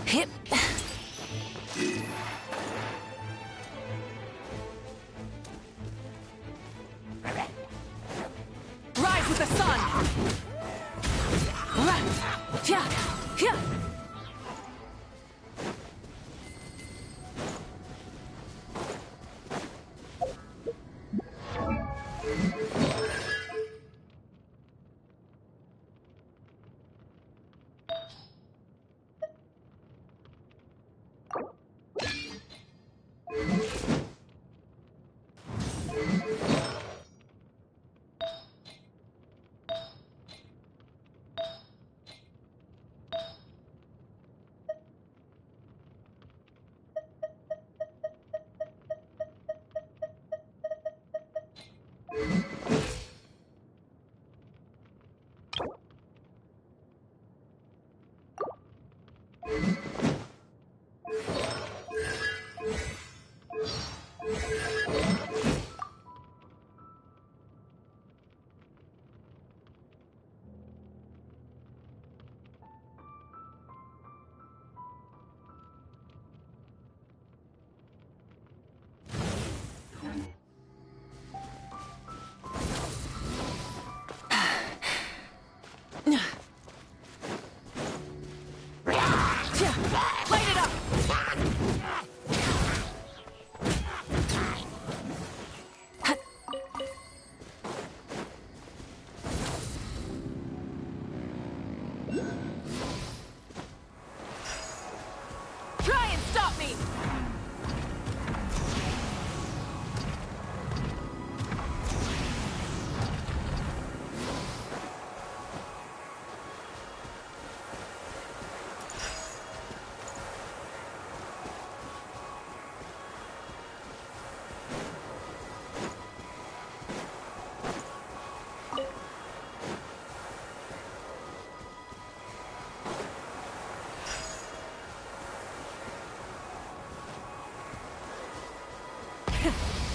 [SPEAKER 13] Hip.
[SPEAKER 12] Rise with the sun! Light it up! Try and stop me!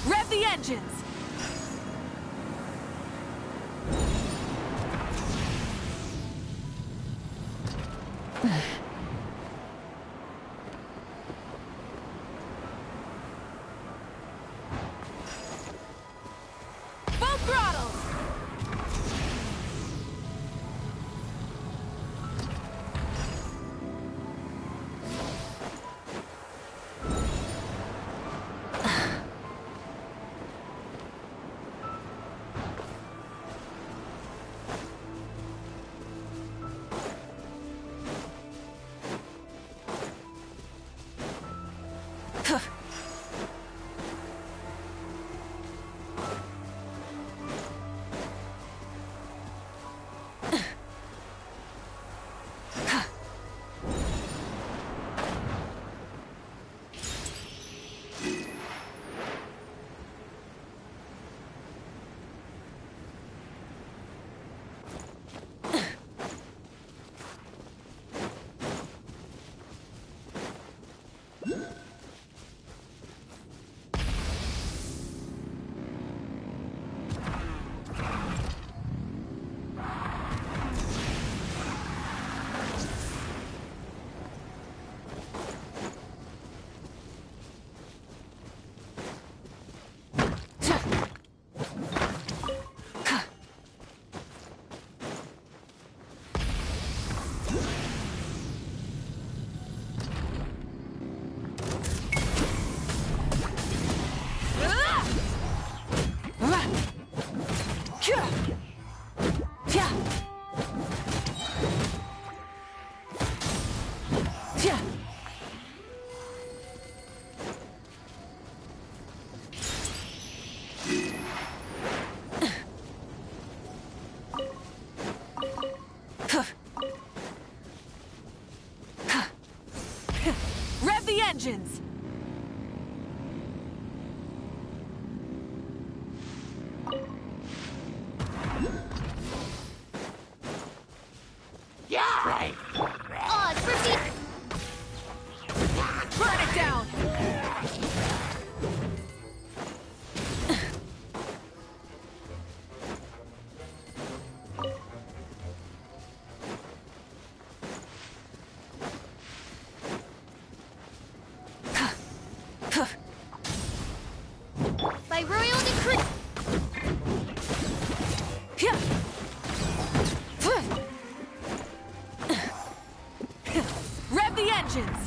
[SPEAKER 13] Rev the engines!
[SPEAKER 12] Full throttle! Rev the engines!
[SPEAKER 2] Yeah! Right. Odds for
[SPEAKER 12] Burn it down!
[SPEAKER 2] By royal decree.
[SPEAKER 12] Rev the engines!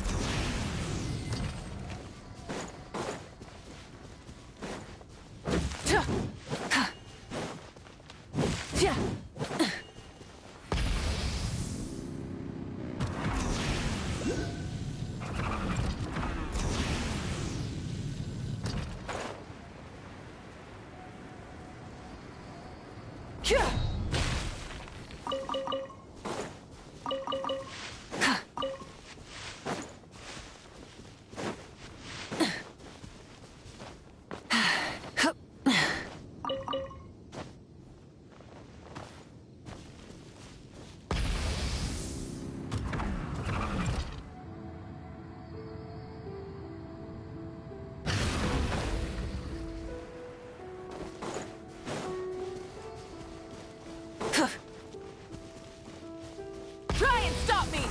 [SPEAKER 12] Try and stop me!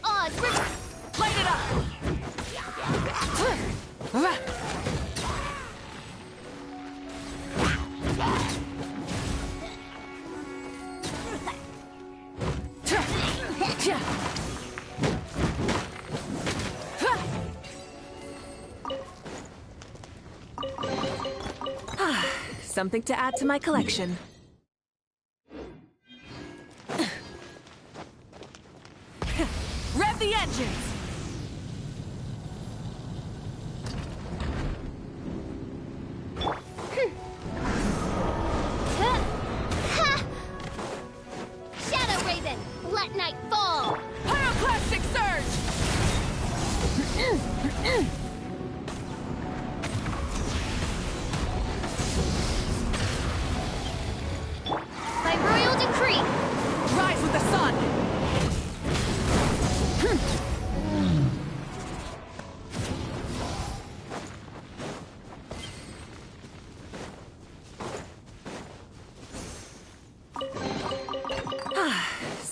[SPEAKER 2] Odds for
[SPEAKER 12] Light it up!
[SPEAKER 13] Something to add to my collection.
[SPEAKER 12] Rev the engines!
[SPEAKER 2] Shadow Raven, let night fall.
[SPEAKER 12] Pyroclastic surge!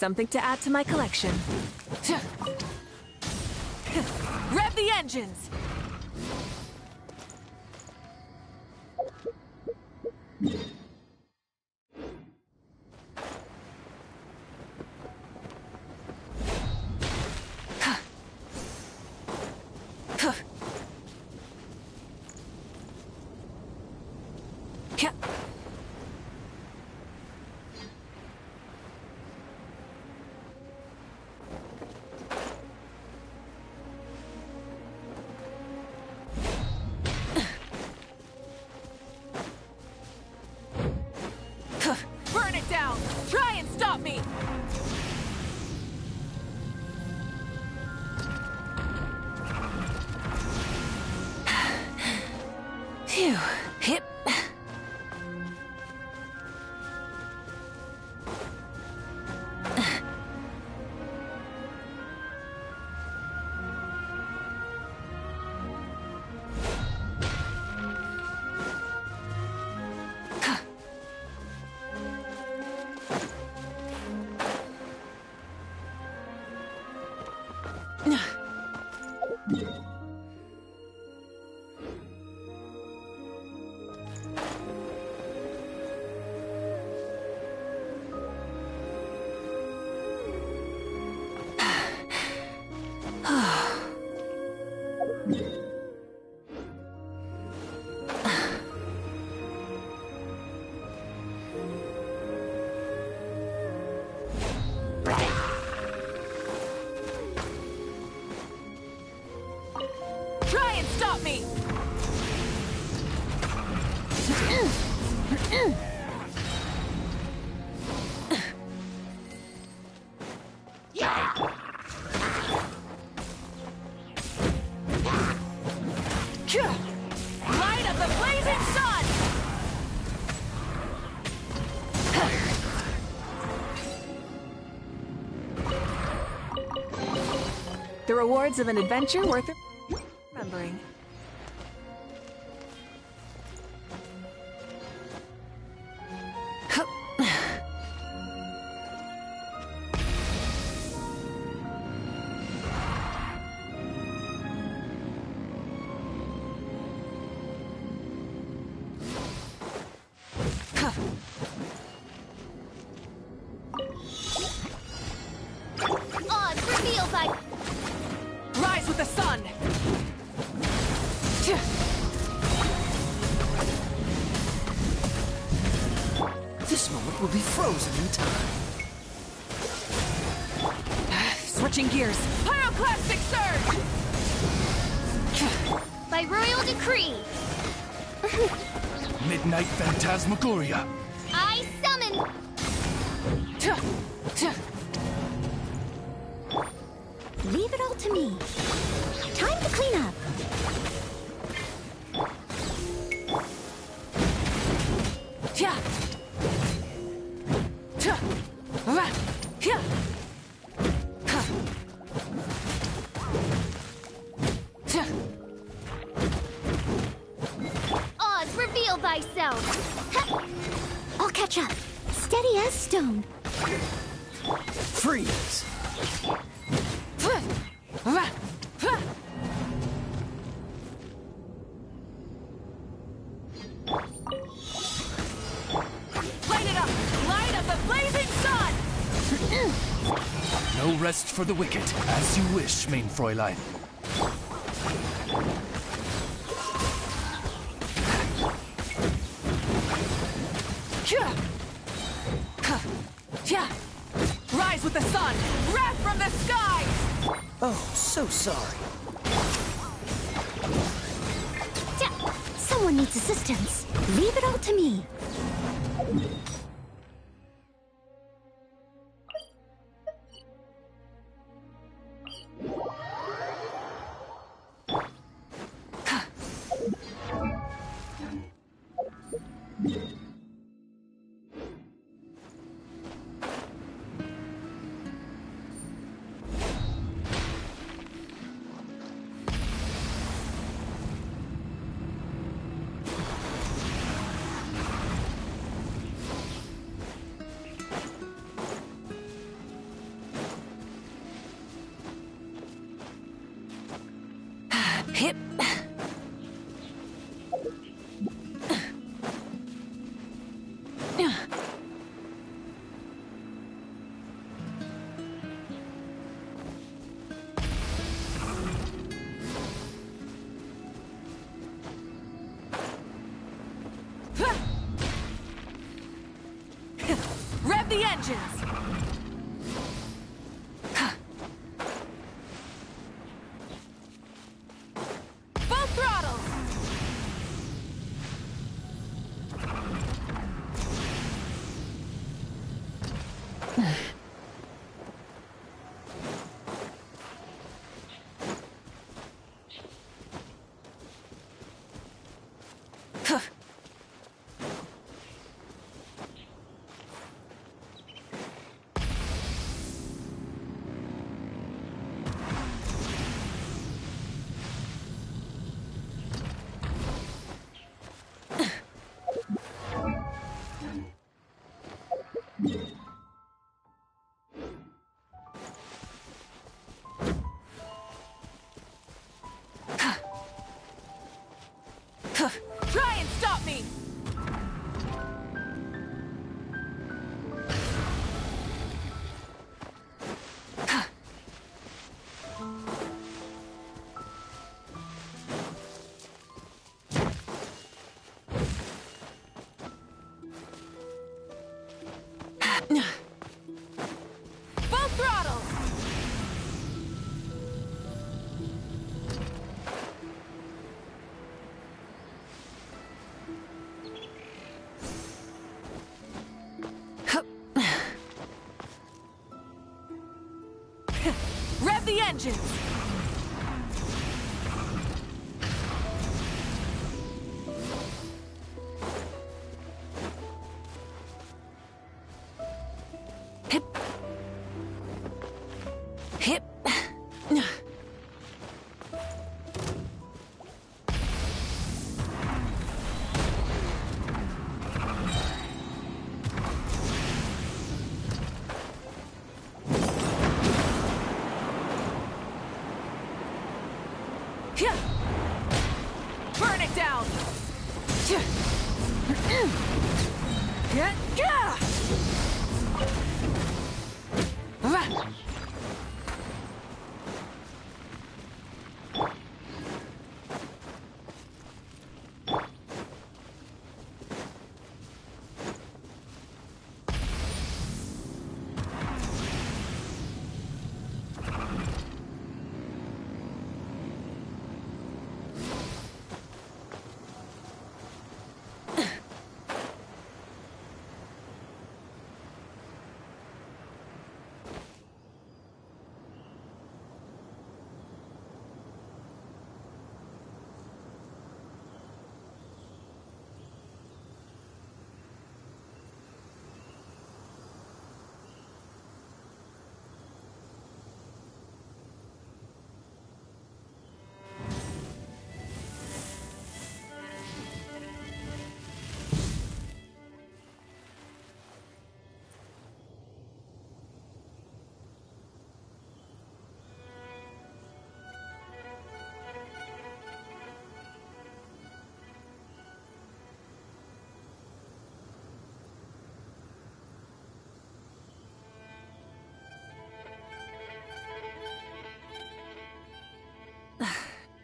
[SPEAKER 13] Something to add to my collection. Rev the engines! Burn it down! Try and stop me! Phew. Hip. Try and stop me! Light of the blazing sun! The rewards of an adventure worth remembering.
[SPEAKER 2] Odds revealed by...
[SPEAKER 13] Rise with the sun!
[SPEAKER 14] This moment will be frozen in time.
[SPEAKER 13] Switching gears. Pyroclastic surge!
[SPEAKER 2] By royal decree,
[SPEAKER 17] Midnight Phantasmagoria.
[SPEAKER 2] I summon... Leave it all to me. Time to clean up. Oz, reveal thyself. I'll catch up. Steady as stone.
[SPEAKER 17] Freeze.
[SPEAKER 13] Light it up! Light of the blazing sun!
[SPEAKER 17] No rest for the wicked. As you wish, main Fräulein.
[SPEAKER 13] Rise with the sun! Wrath from the skies!
[SPEAKER 14] Oh, so sorry.
[SPEAKER 2] Someone needs assistance. Leave it all to me.
[SPEAKER 13] Rev the engines! Full throttle! Try and stop me! Full throttle! Rev the engines! Hip. Hip. Burn it down!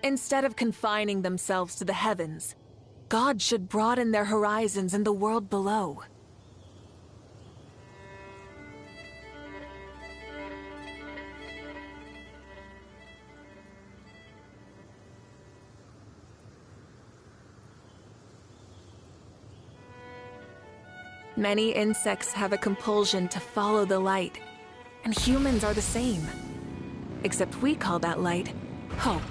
[SPEAKER 13] Instead of confining themselves to the heavens, God should broaden their horizons in the world below. Many insects have a compulsion to follow the light, and humans are the same. Except we call that light hope.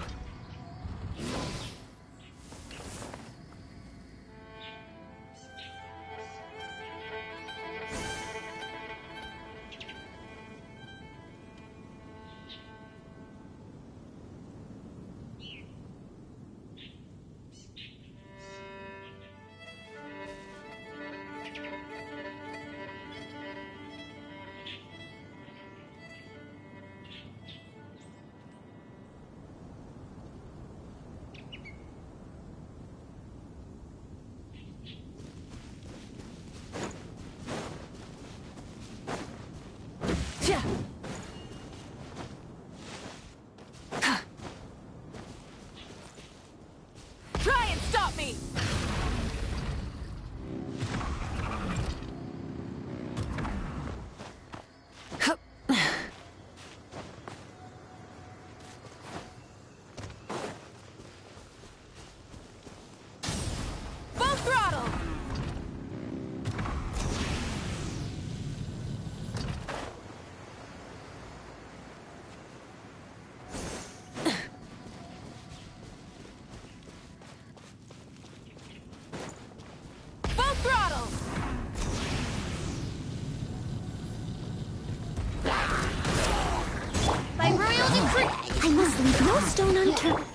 [SPEAKER 2] I must leave no stone unturned.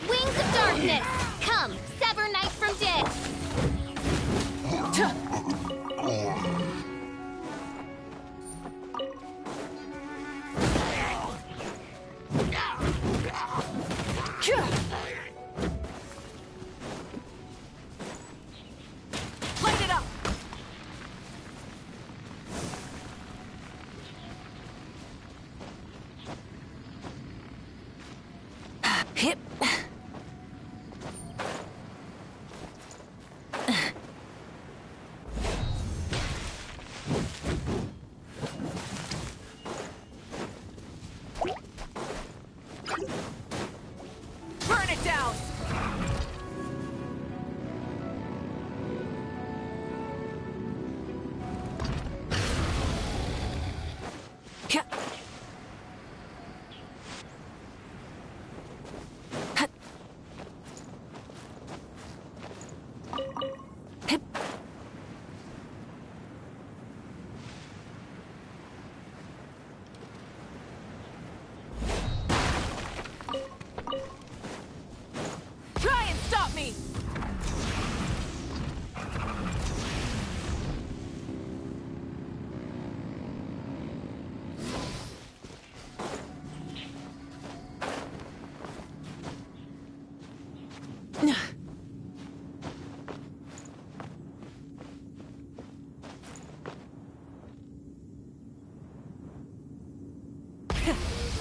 [SPEAKER 19] Wings of darkness! Come, sever night from day!
[SPEAKER 12] Light it up!
[SPEAKER 13] Hip.
[SPEAKER 12] Burn it down! Try and stop me!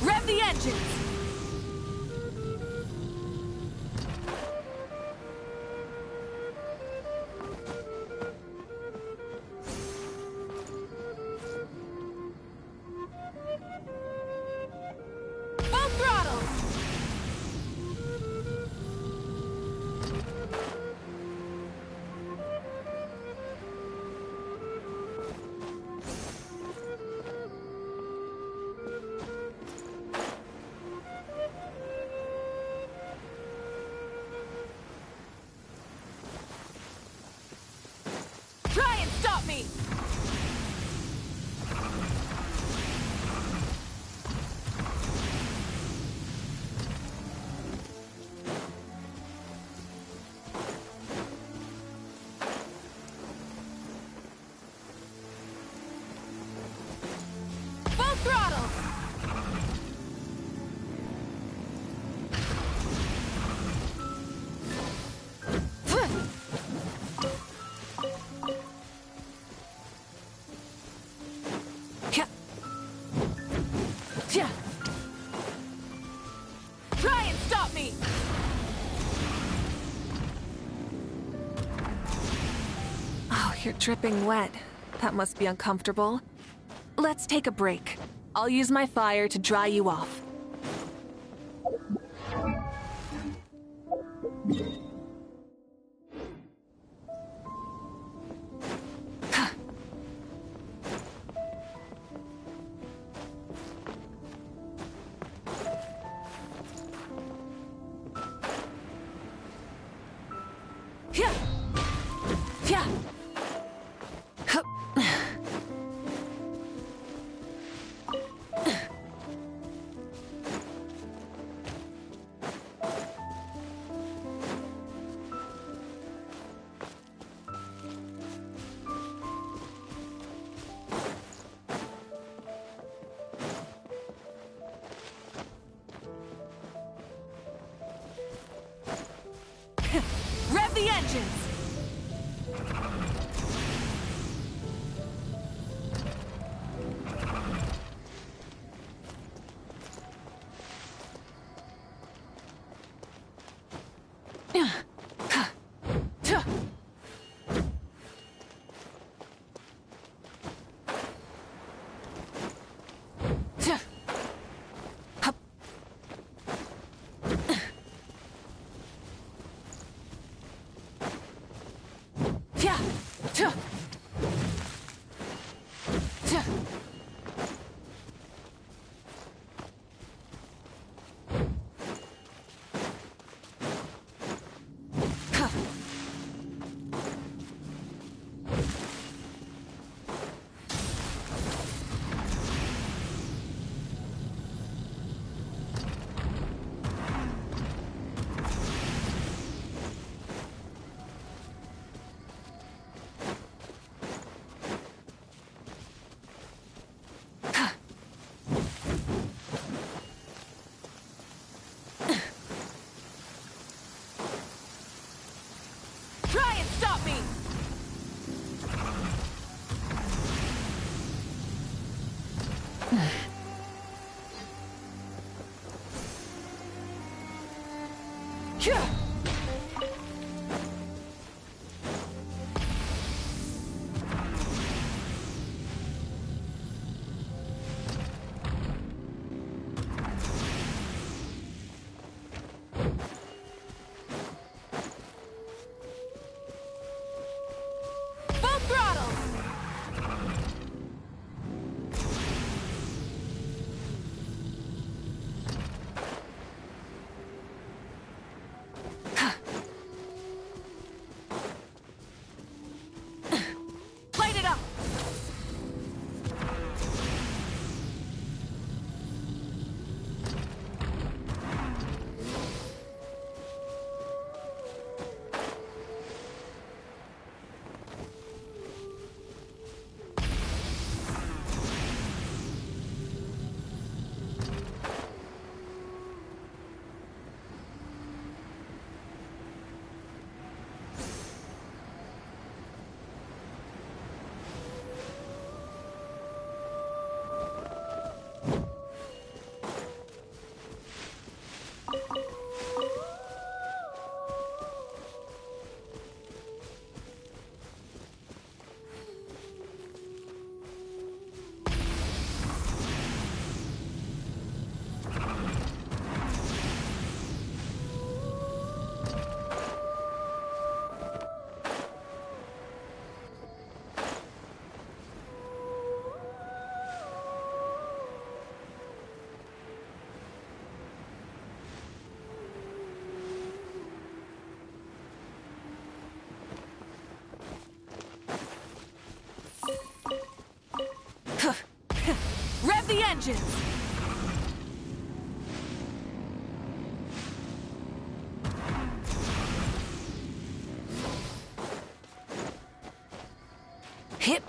[SPEAKER 12] Rev the engines! Full throttle! Try and stop me! Full throttle! Try and stop me!
[SPEAKER 13] Oh, you're dripping wet. That must be uncomfortable. Let's take a break. I'll use my fire to dry you off.
[SPEAKER 6] Full throttle! Light it up! Rev the engines! Hip.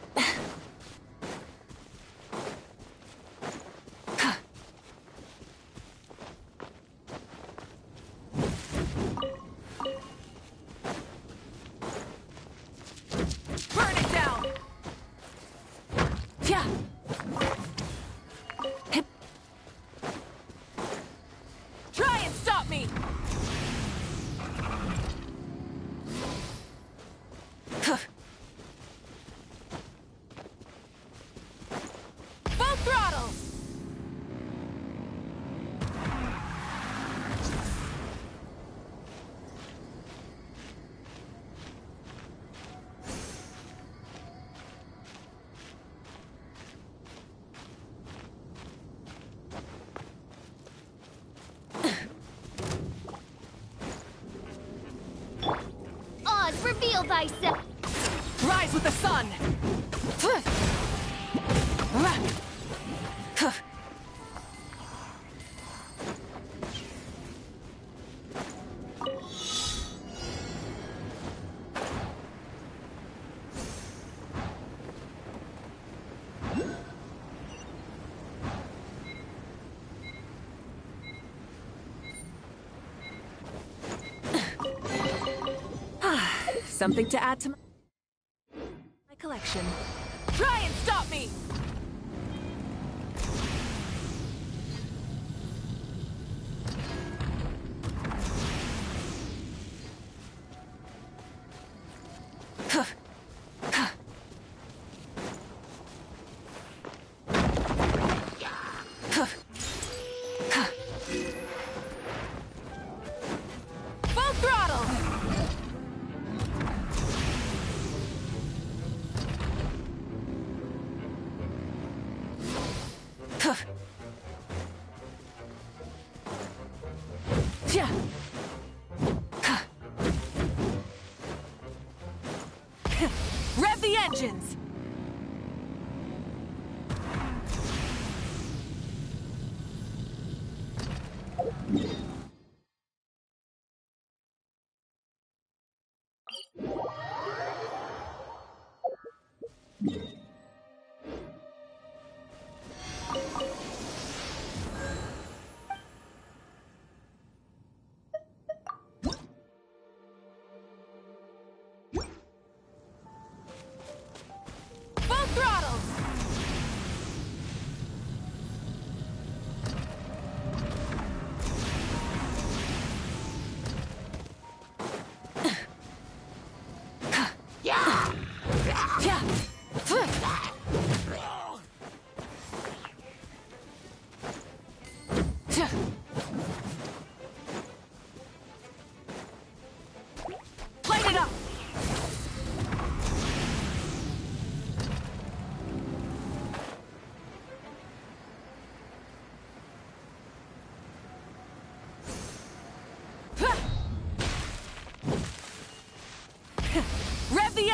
[SPEAKER 6] Burn it down! Yeah. Hip. Try and stop me! Full throttle!
[SPEAKER 19] Oz, reveal thyself!
[SPEAKER 6] Rise with the sun!
[SPEAKER 13] Something to add to my collection.
[SPEAKER 6] Try and stop me! Full throttle! Yeah. Rev the engines!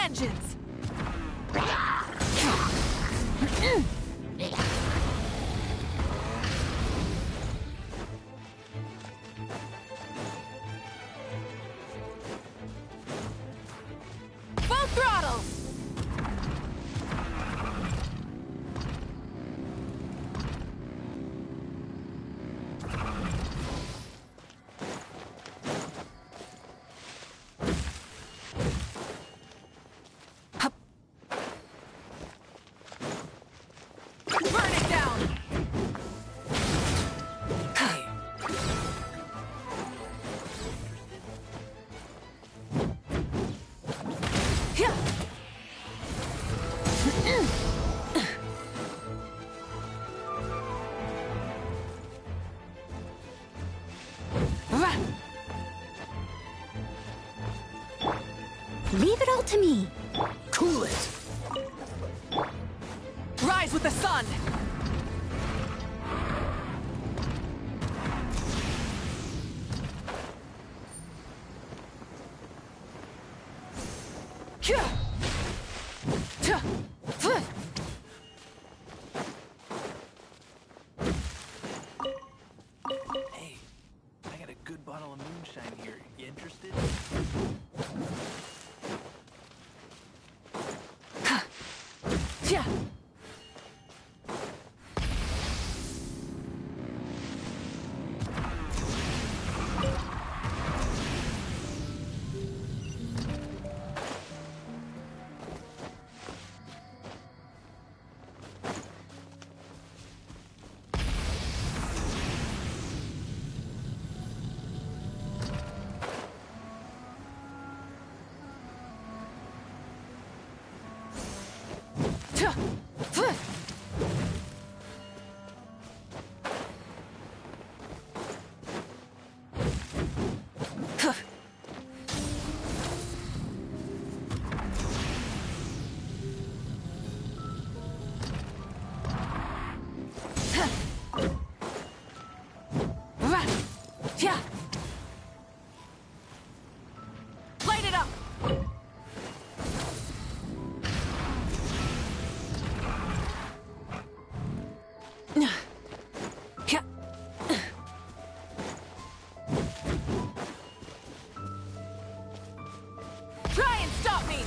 [SPEAKER 6] engines! Full throttle! Burn it down!
[SPEAKER 2] Leave it all to me.
[SPEAKER 14] Cool it!
[SPEAKER 6] Rise with the sun!
[SPEAKER 14] Hey, I got a good bottle of moonshine here. You interested?
[SPEAKER 6] Yeah. Light it up! Try and stop me!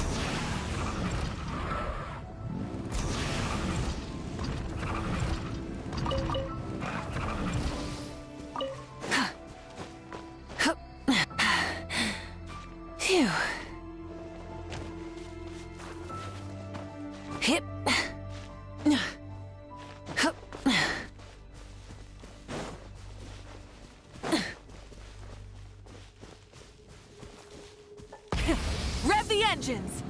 [SPEAKER 6] Phew. Hip. Hup. Rev the engines!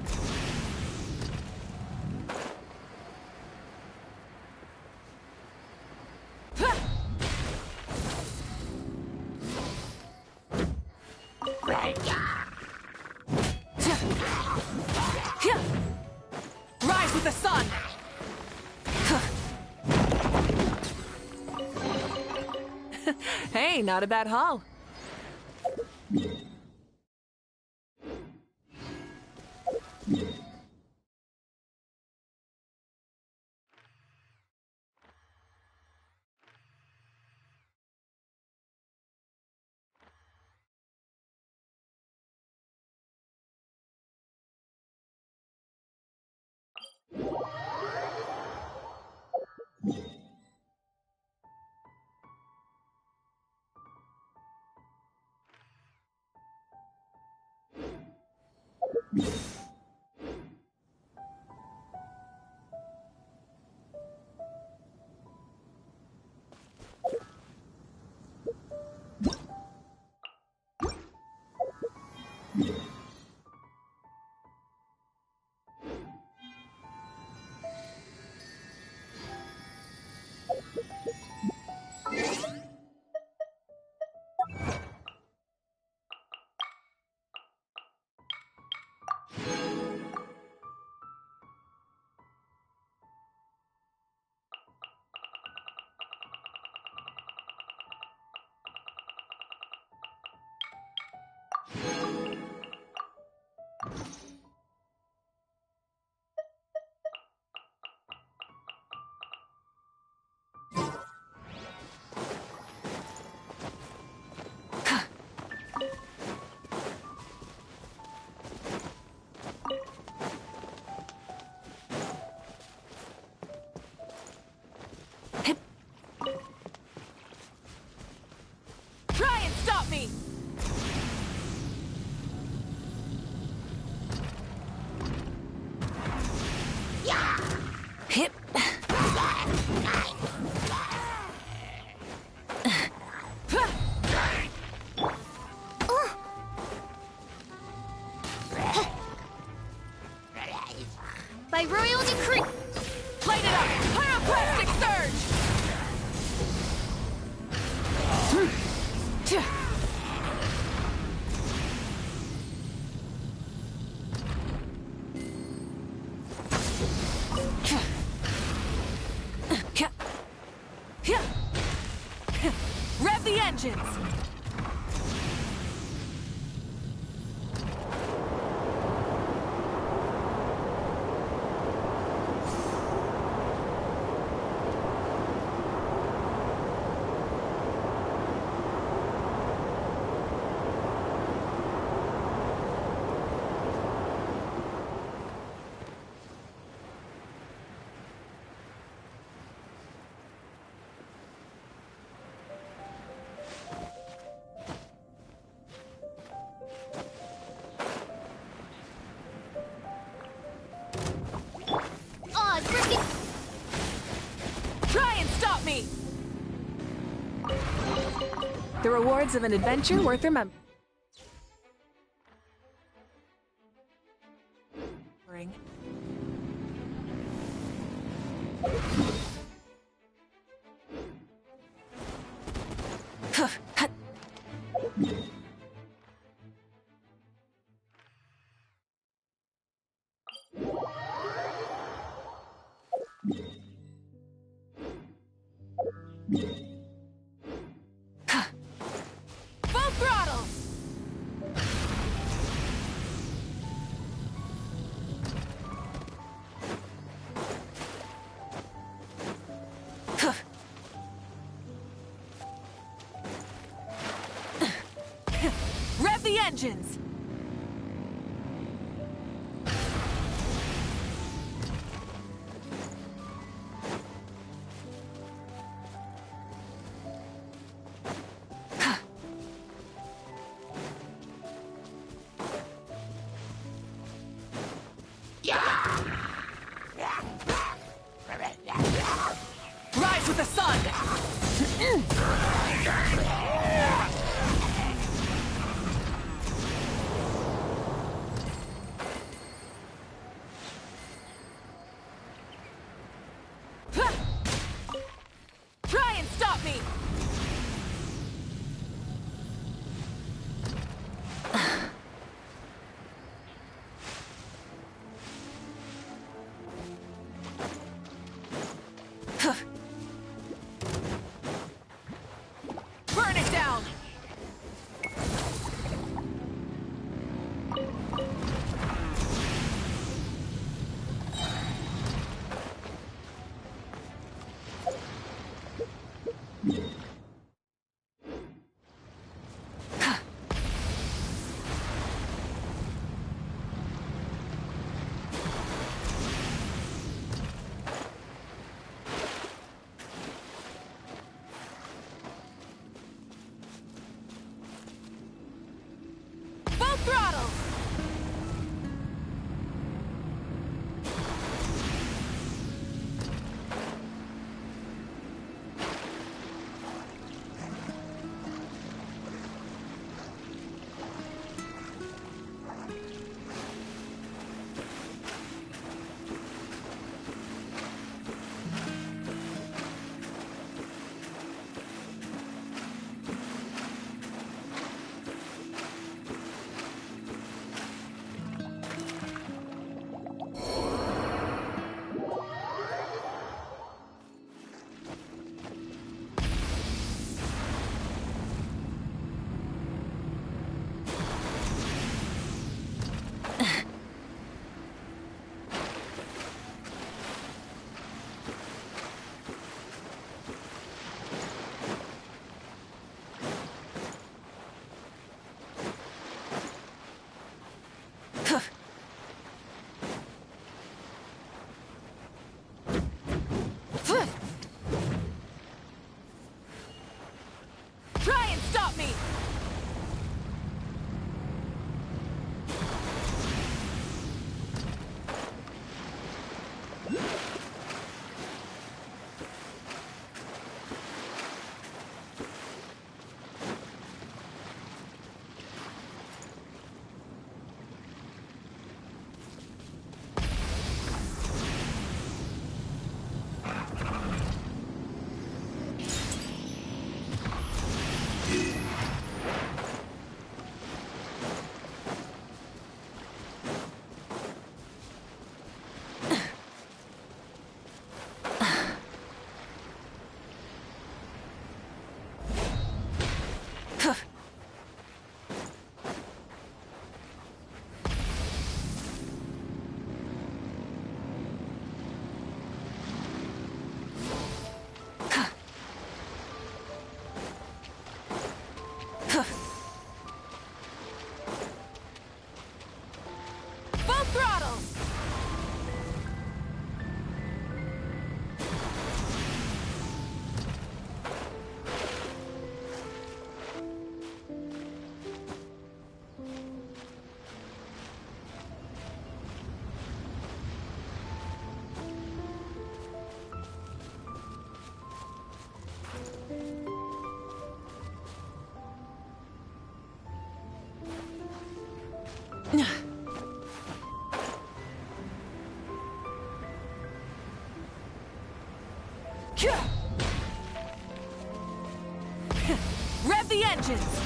[SPEAKER 6] Rise with the sun!
[SPEAKER 13] Hey, not a bad haul. Hip.
[SPEAKER 6] By royal decree! Light it up! Pyroclastic surge! Rev the engines! Try and stop me!
[SPEAKER 13] The rewards of an adventure worth remembering.
[SPEAKER 6] Full throttle! Rev the engines! Rise with the sun! Try and stop me! Burn it down! Rev the engines!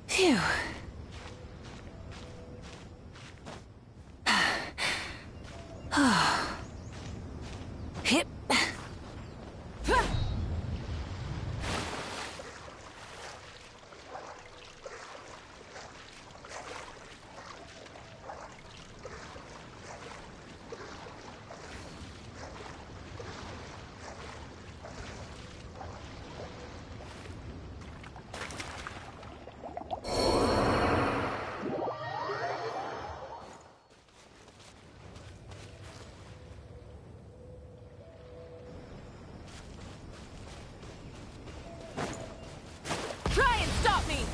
[SPEAKER 13] Phew. Hip.
[SPEAKER 6] Try and stop me!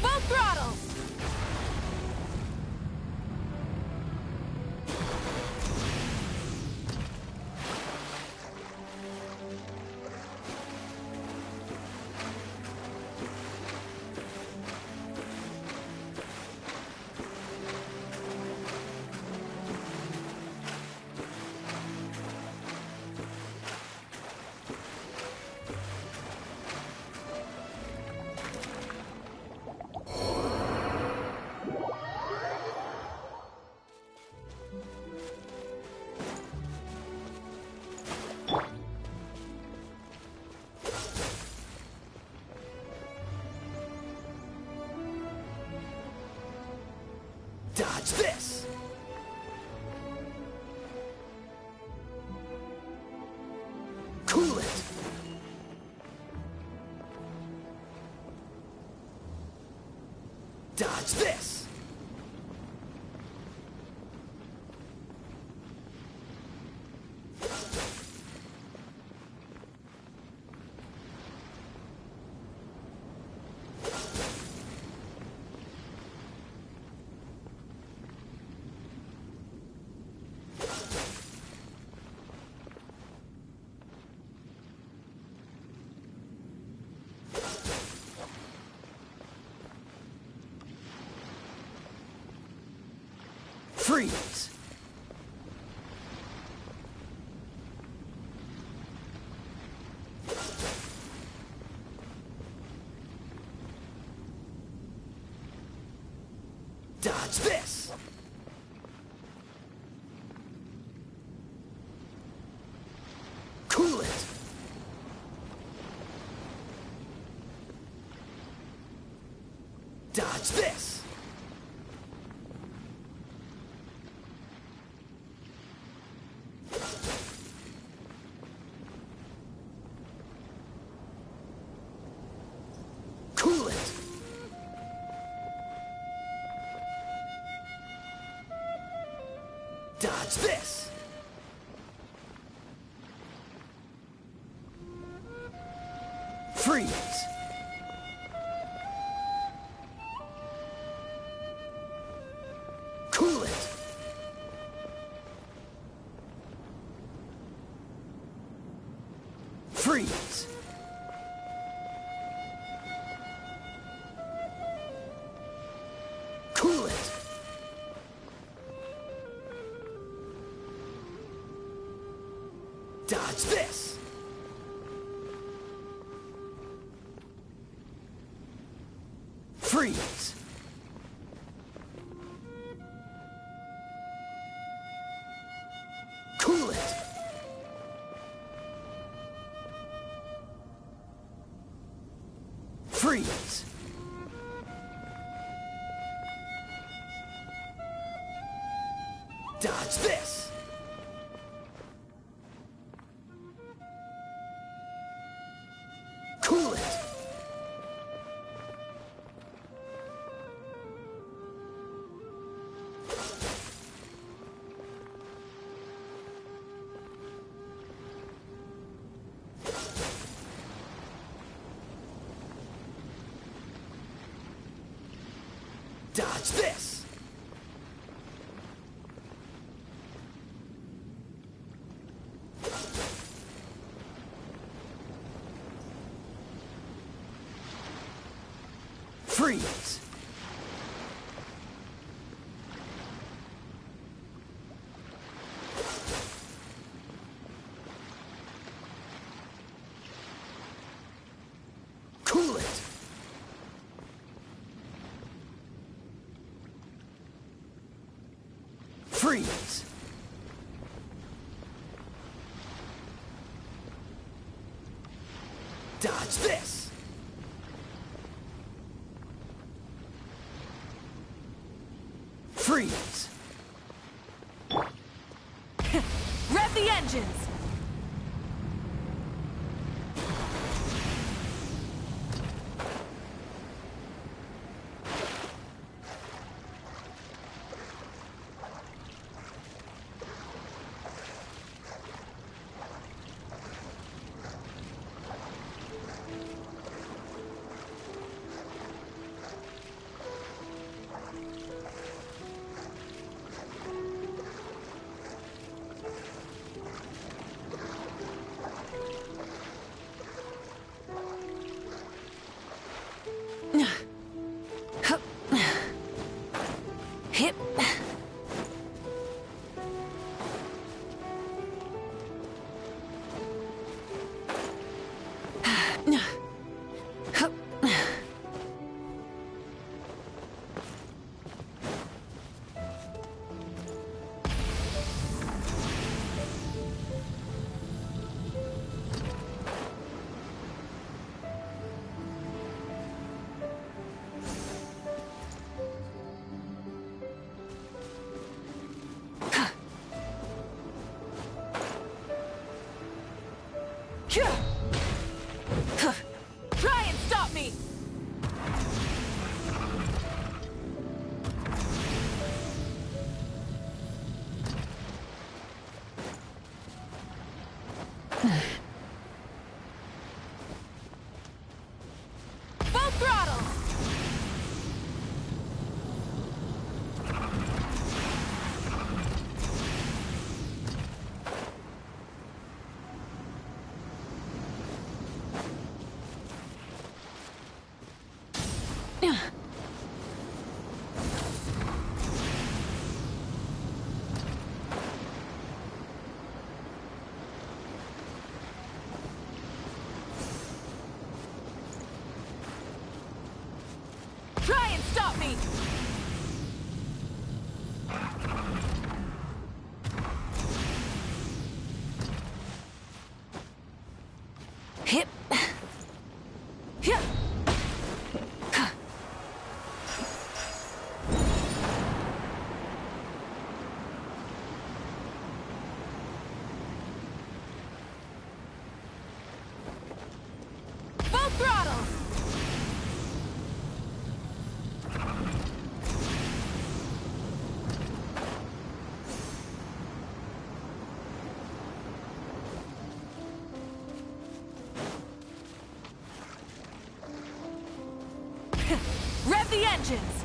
[SPEAKER 6] Full throttle!
[SPEAKER 17] Dodge this! Cool it! Dodge this! Freeze! Dodge this! Cool it! Dodge this! Cool it! Dodge this! Freeze! Cool it! Freeze! Cool it! Dodge this! Freeze! Cool it! Freeze! Dodge this! Cool it! Dodge this! Freeze! Cool it! Freeze! Dodge this! Freeze!
[SPEAKER 12] Rev the engines!
[SPEAKER 13] Hip.
[SPEAKER 12] Try and stop me! Full throttle! Try and stop me!
[SPEAKER 13] Hip.
[SPEAKER 12] Here! Full throttle! Rev the engines!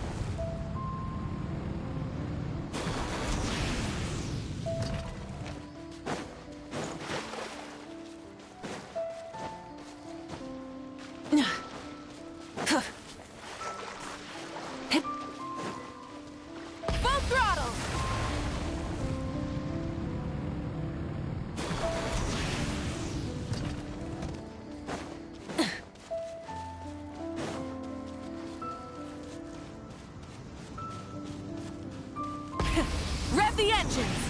[SPEAKER 12] Full throttle! Rev the engines!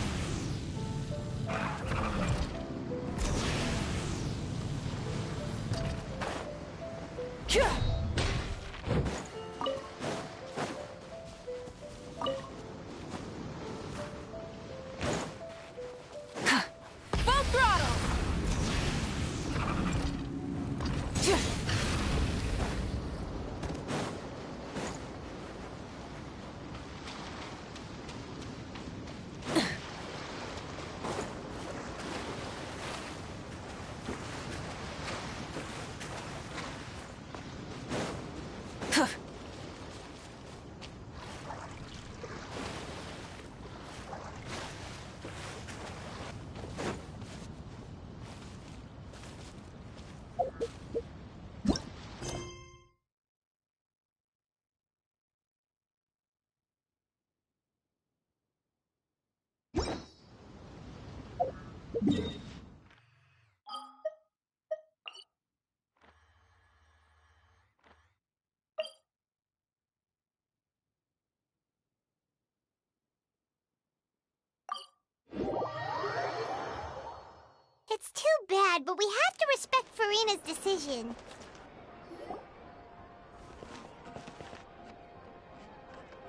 [SPEAKER 2] It's too bad, but we have to respect Farina's decision.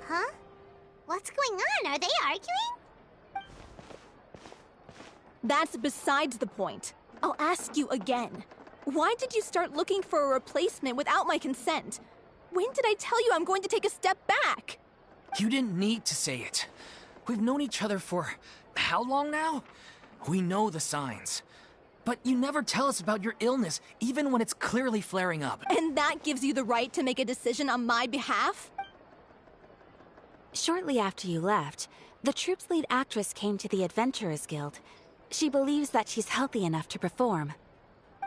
[SPEAKER 2] Huh? What's going on? Are they arguing?
[SPEAKER 15] That's besides the point. I'll ask you again. Why did you start looking for a replacement without my consent? When did I tell you I'm going to take a step back?
[SPEAKER 14] You didn't need to say it. We've known each other for how long now? We know the signs. But you never tell us about your illness, even when it's clearly flaring up.
[SPEAKER 15] And that gives you the right to make a decision on my behalf?
[SPEAKER 16] Shortly after you left, the troupe's lead actress came to the Adventurers Guild. She believes that she's healthy enough to perform.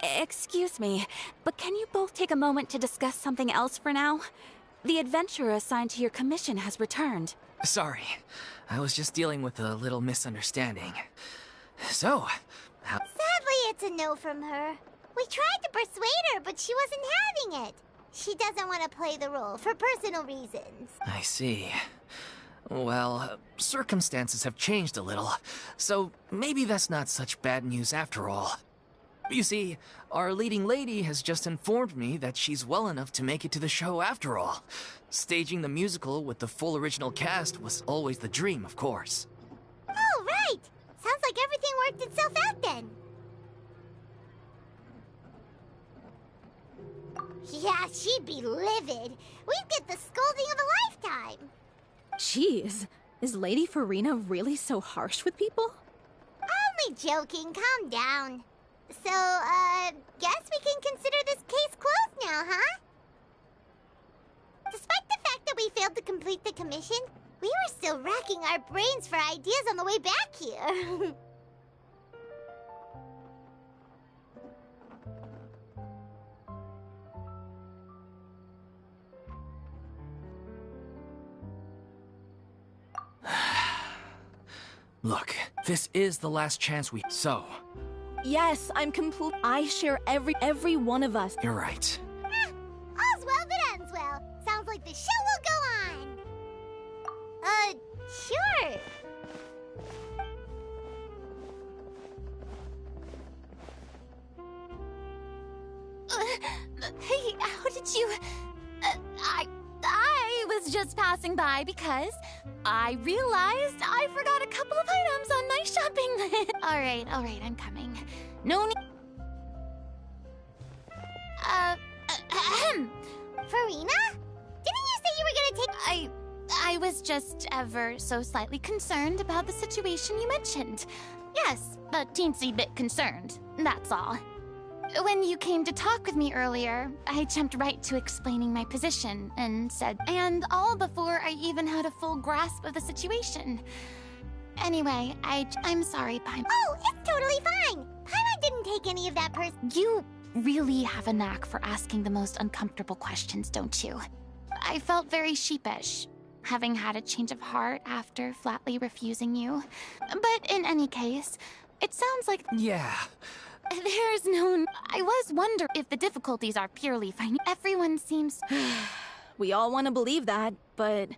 [SPEAKER 16] Excuse me, but can you both take a moment to discuss something else for now? The adventurer assigned to your commission has returned.
[SPEAKER 14] Sorry, I was just dealing with a little misunderstanding. So,
[SPEAKER 2] Sadly, it's a no from her. We tried to persuade her, but she wasn't having it. She doesn't want to play the role for personal reasons.
[SPEAKER 14] I see. Well, circumstances have changed a little, so maybe that's not such bad news after all. You see, our leading lady has just informed me that she's well enough to make it to the show after all. Staging the musical with the full original cast was always the dream, of course.
[SPEAKER 2] Oh, right! Sounds like everything worked itself out then. Yeah, she'd be livid. We'd get the scolding of a lifetime.
[SPEAKER 15] Jeez, is Lady Farina really so harsh with people?
[SPEAKER 2] Only joking, calm down. So, guess we can consider this case closed now, huh? Despite the fact that we failed to complete the commission, we were still racking our brains for ideas on the way back here.
[SPEAKER 14] Look, this is the last chance So,
[SPEAKER 15] Yes, I'm complete. I share every one of us.
[SPEAKER 14] you're right.
[SPEAKER 2] All's well that ends well. Sounds like the show will go on. Sure.
[SPEAKER 1] Hey, how did you... I was just passing by because I realized I forgot a couple of items on my shopping list. All right, I'm coming. No need...
[SPEAKER 2] Farina? Didn't you say you were gonna take...
[SPEAKER 1] I was just ever so slightly concerned about the situation you mentioned. Yes, a teensy bit concerned, that's all. When you came to talk with me earlier, I jumped right to explaining my position and said, and all before I even had a full grasp of the situation. Anyway, I'm sorry, Paimon.
[SPEAKER 2] Oh, it's totally fine. Paimon didn't take any of that
[SPEAKER 1] You really have a knack for asking the most uncomfortable questions, don't you? I felt very sheepish, having had a change of heart after flatly refusing you. But in any case, it sounds like...
[SPEAKER 14] Yeah.
[SPEAKER 1] There's no... I was wondering if the difficulties are purely financial. Everyone seems...
[SPEAKER 15] We all want to believe that, but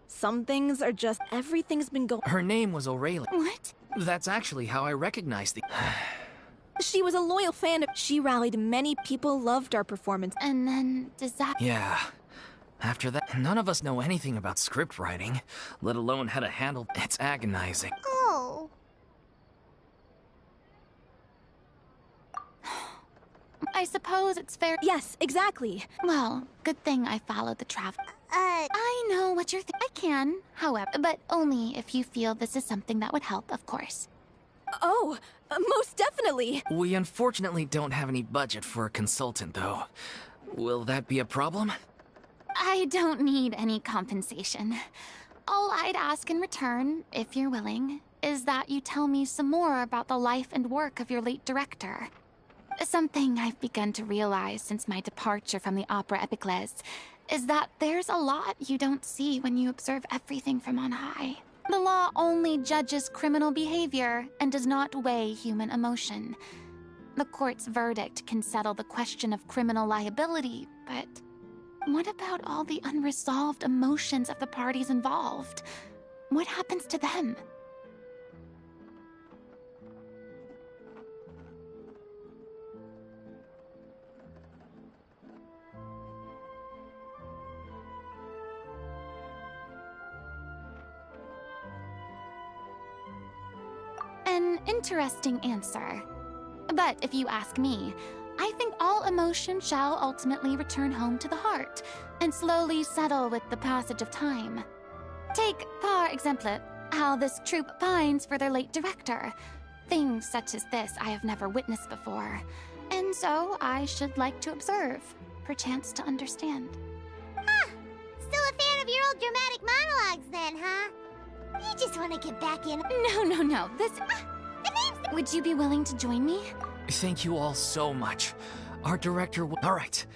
[SPEAKER 15] some things are just... Everything's been going...
[SPEAKER 14] Her name was Aurelia.
[SPEAKER 1] What?
[SPEAKER 14] That's actually how I recognized the...
[SPEAKER 15] She was a loyal fan of... She rallied many people, loved our performance.
[SPEAKER 1] And then, does that...
[SPEAKER 14] Yeah. After that, none of us know anything about script writing, let alone how to handle... It's agonizing.
[SPEAKER 2] Oh.
[SPEAKER 1] I suppose it's fair...
[SPEAKER 15] Yes, exactly.
[SPEAKER 1] Well, good thing I followed the I know what you're I can, however, but only if you feel this is something that would help, of course.
[SPEAKER 15] Oh, most definitely.
[SPEAKER 14] We unfortunately don't have any budget for a consultant, though. Will that be a problem?
[SPEAKER 1] I don't need any compensation. All I'd ask in return, if you're willing, is that you tell me some more about the life and work of your late director. Something I've begun to realize since my departure from the Opera Epicles is that there's a lot you don't see when you observe everything from on high. The law only judges criminal behavior and does not weigh human emotion. The court's verdict can settle the question of criminal liability, but what about all the unresolved emotions of the parties involved? What happens to them? Interesting answer. But if you ask me, I think all emotion shall ultimately return home to the heart and slowly settle with the passage of time. Take, par exemple, how this troupe pines for their late director. Things such as this I have never witnessed before, and so I should like to observe, perchance to understand.
[SPEAKER 2] Huh. Still a fan of your old dramatic monologues then, huh? You just want to get back in.
[SPEAKER 1] No. This... Would you be willing to join me?
[SPEAKER 14] Thank you all so much. Our director will... All right.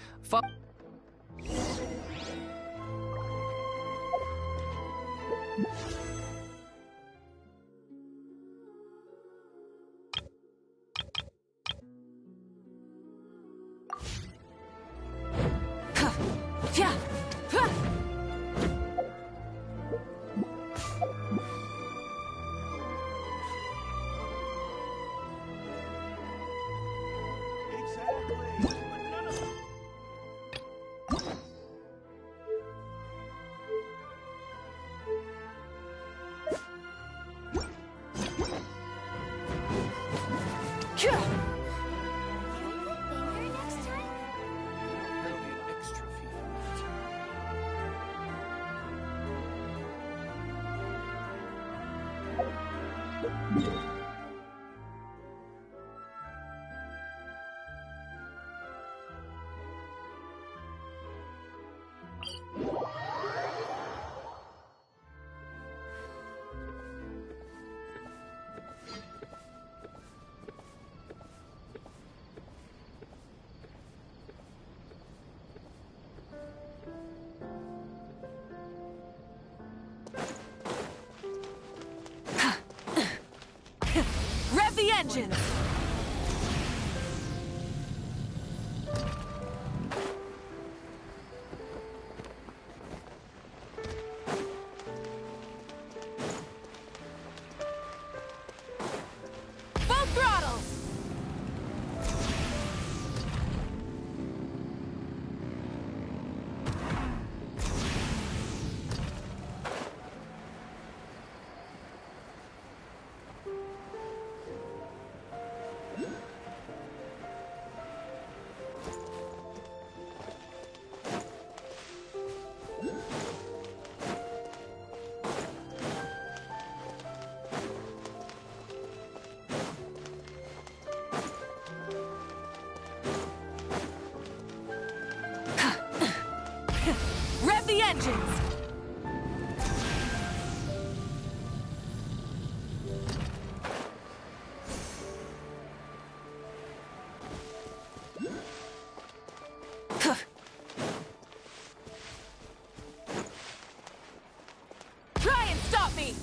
[SPEAKER 6] Rev the engine! Full throttle! Rev the engines! Try and stop me!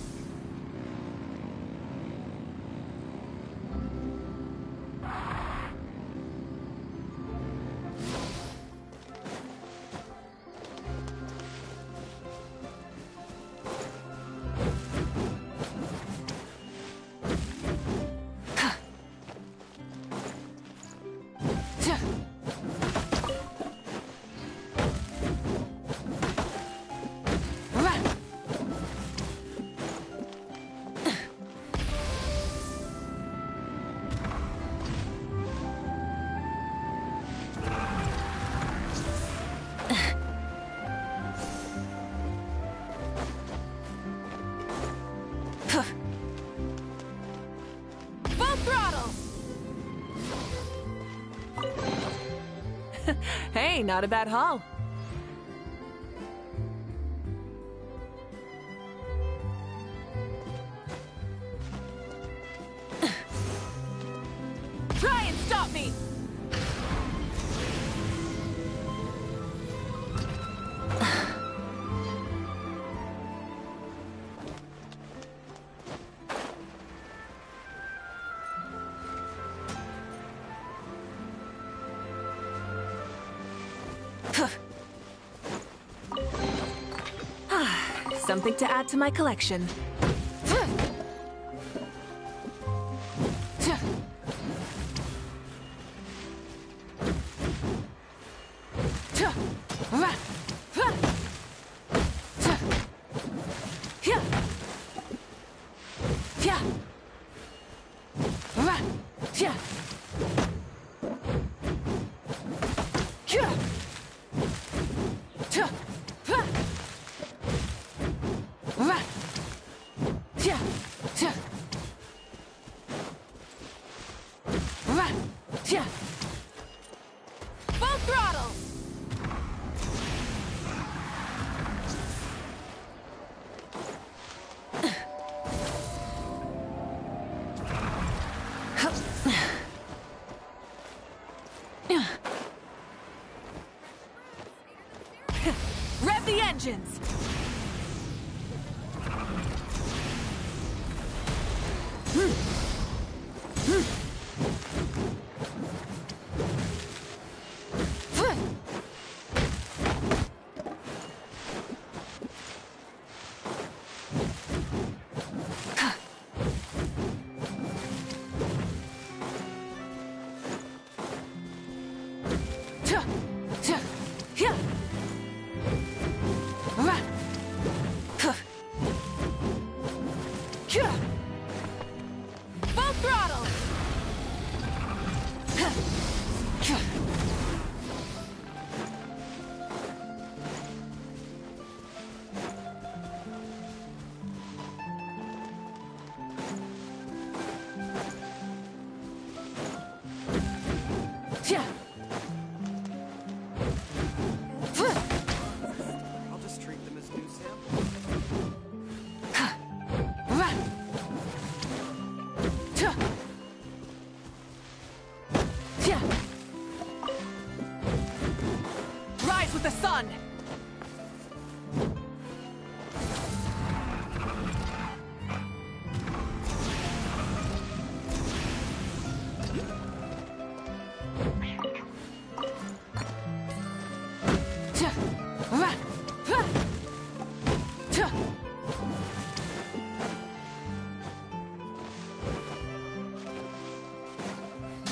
[SPEAKER 6] Full throttle!
[SPEAKER 13] Hey, not a bad haul.
[SPEAKER 6] Try and stop me!
[SPEAKER 13] Something to add to my collection. Rev the engines!
[SPEAKER 6] Full throttle!
[SPEAKER 3] I'll just treat them as new samples.
[SPEAKER 13] Rise with the sun!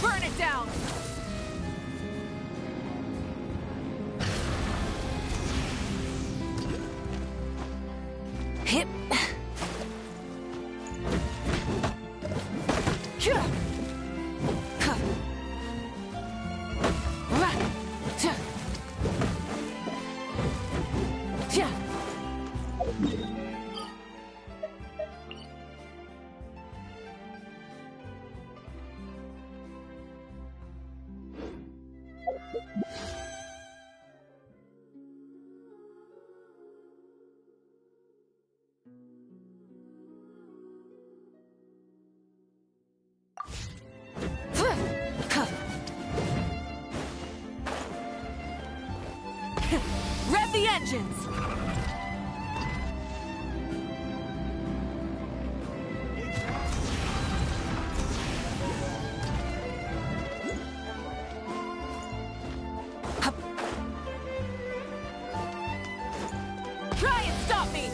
[SPEAKER 13] Burn it down! Hip. Rev the engines! Try and stop me!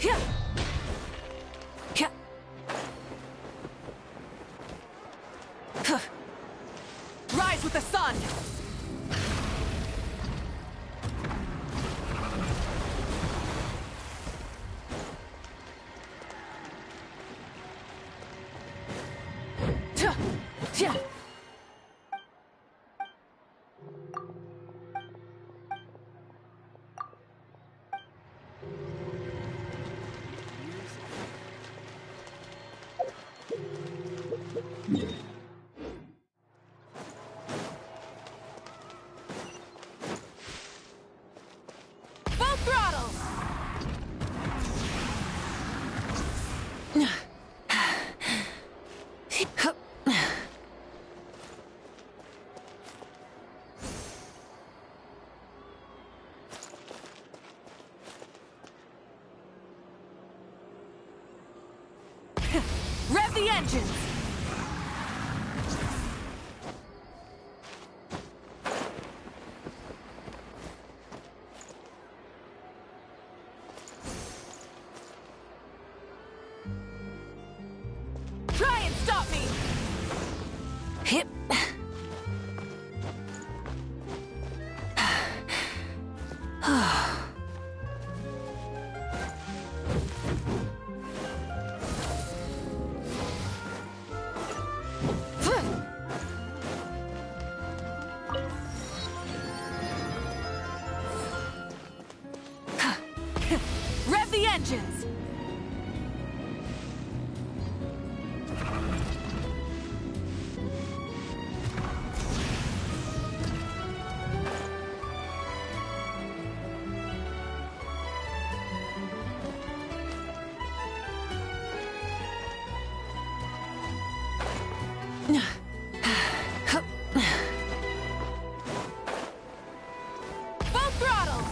[SPEAKER 13] Yeah. Yeah. Rise with the sun! Full throttle! Rev the engines! Try and stop me! Hip. Rev the engines!
[SPEAKER 7] Full throttle!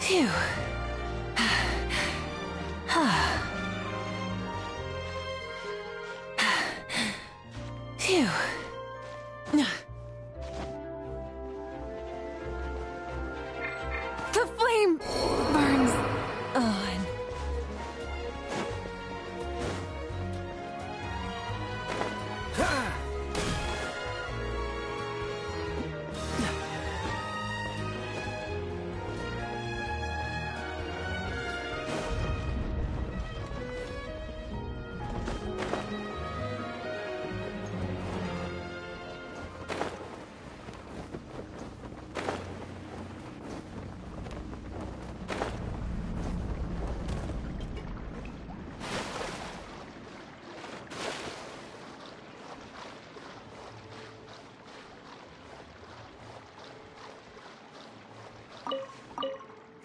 [SPEAKER 13] Phew. Phew. The flame burns on.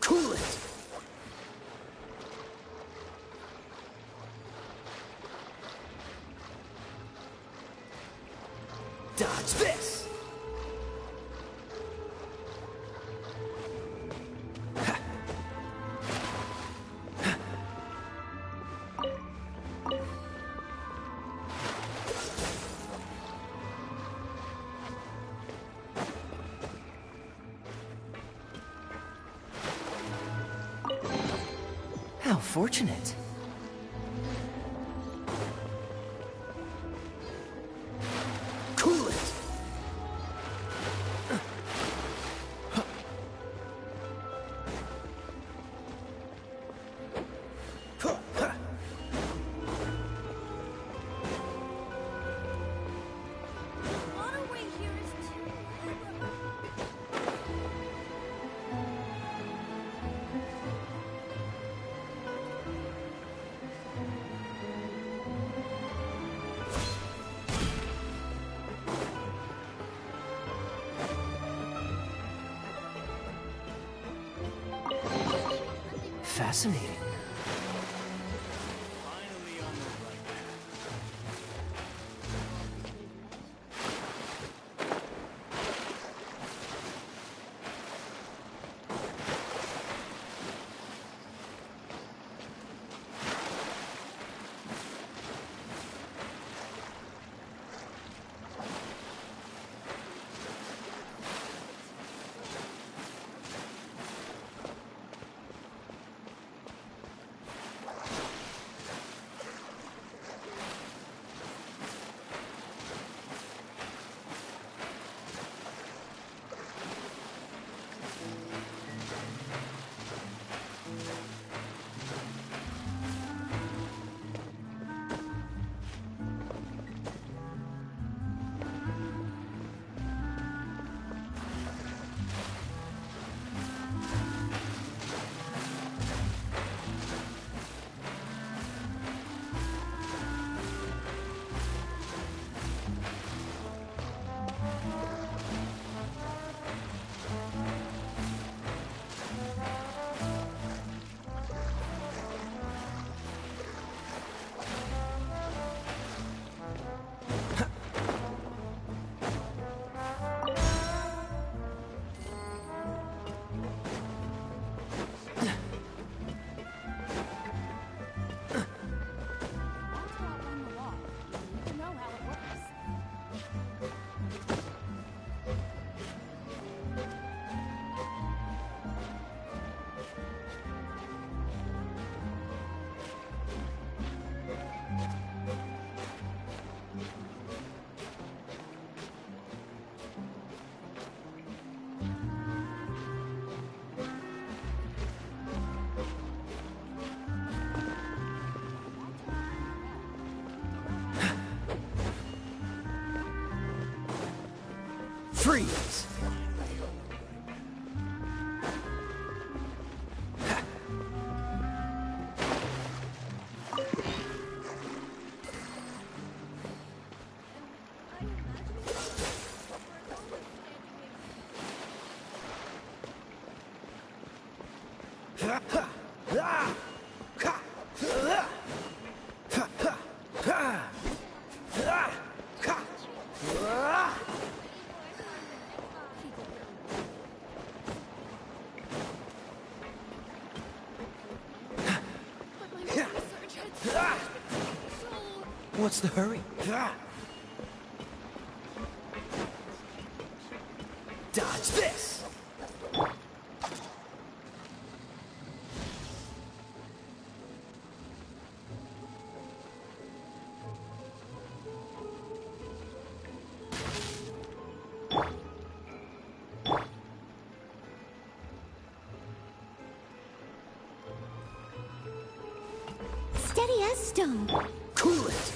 [SPEAKER 17] Cool it! Dodge this! How fortunate. Cool it! Fascinating. Freeze! What's the hurry? Dodge this!
[SPEAKER 2] Steady as stone.
[SPEAKER 17] Cool it!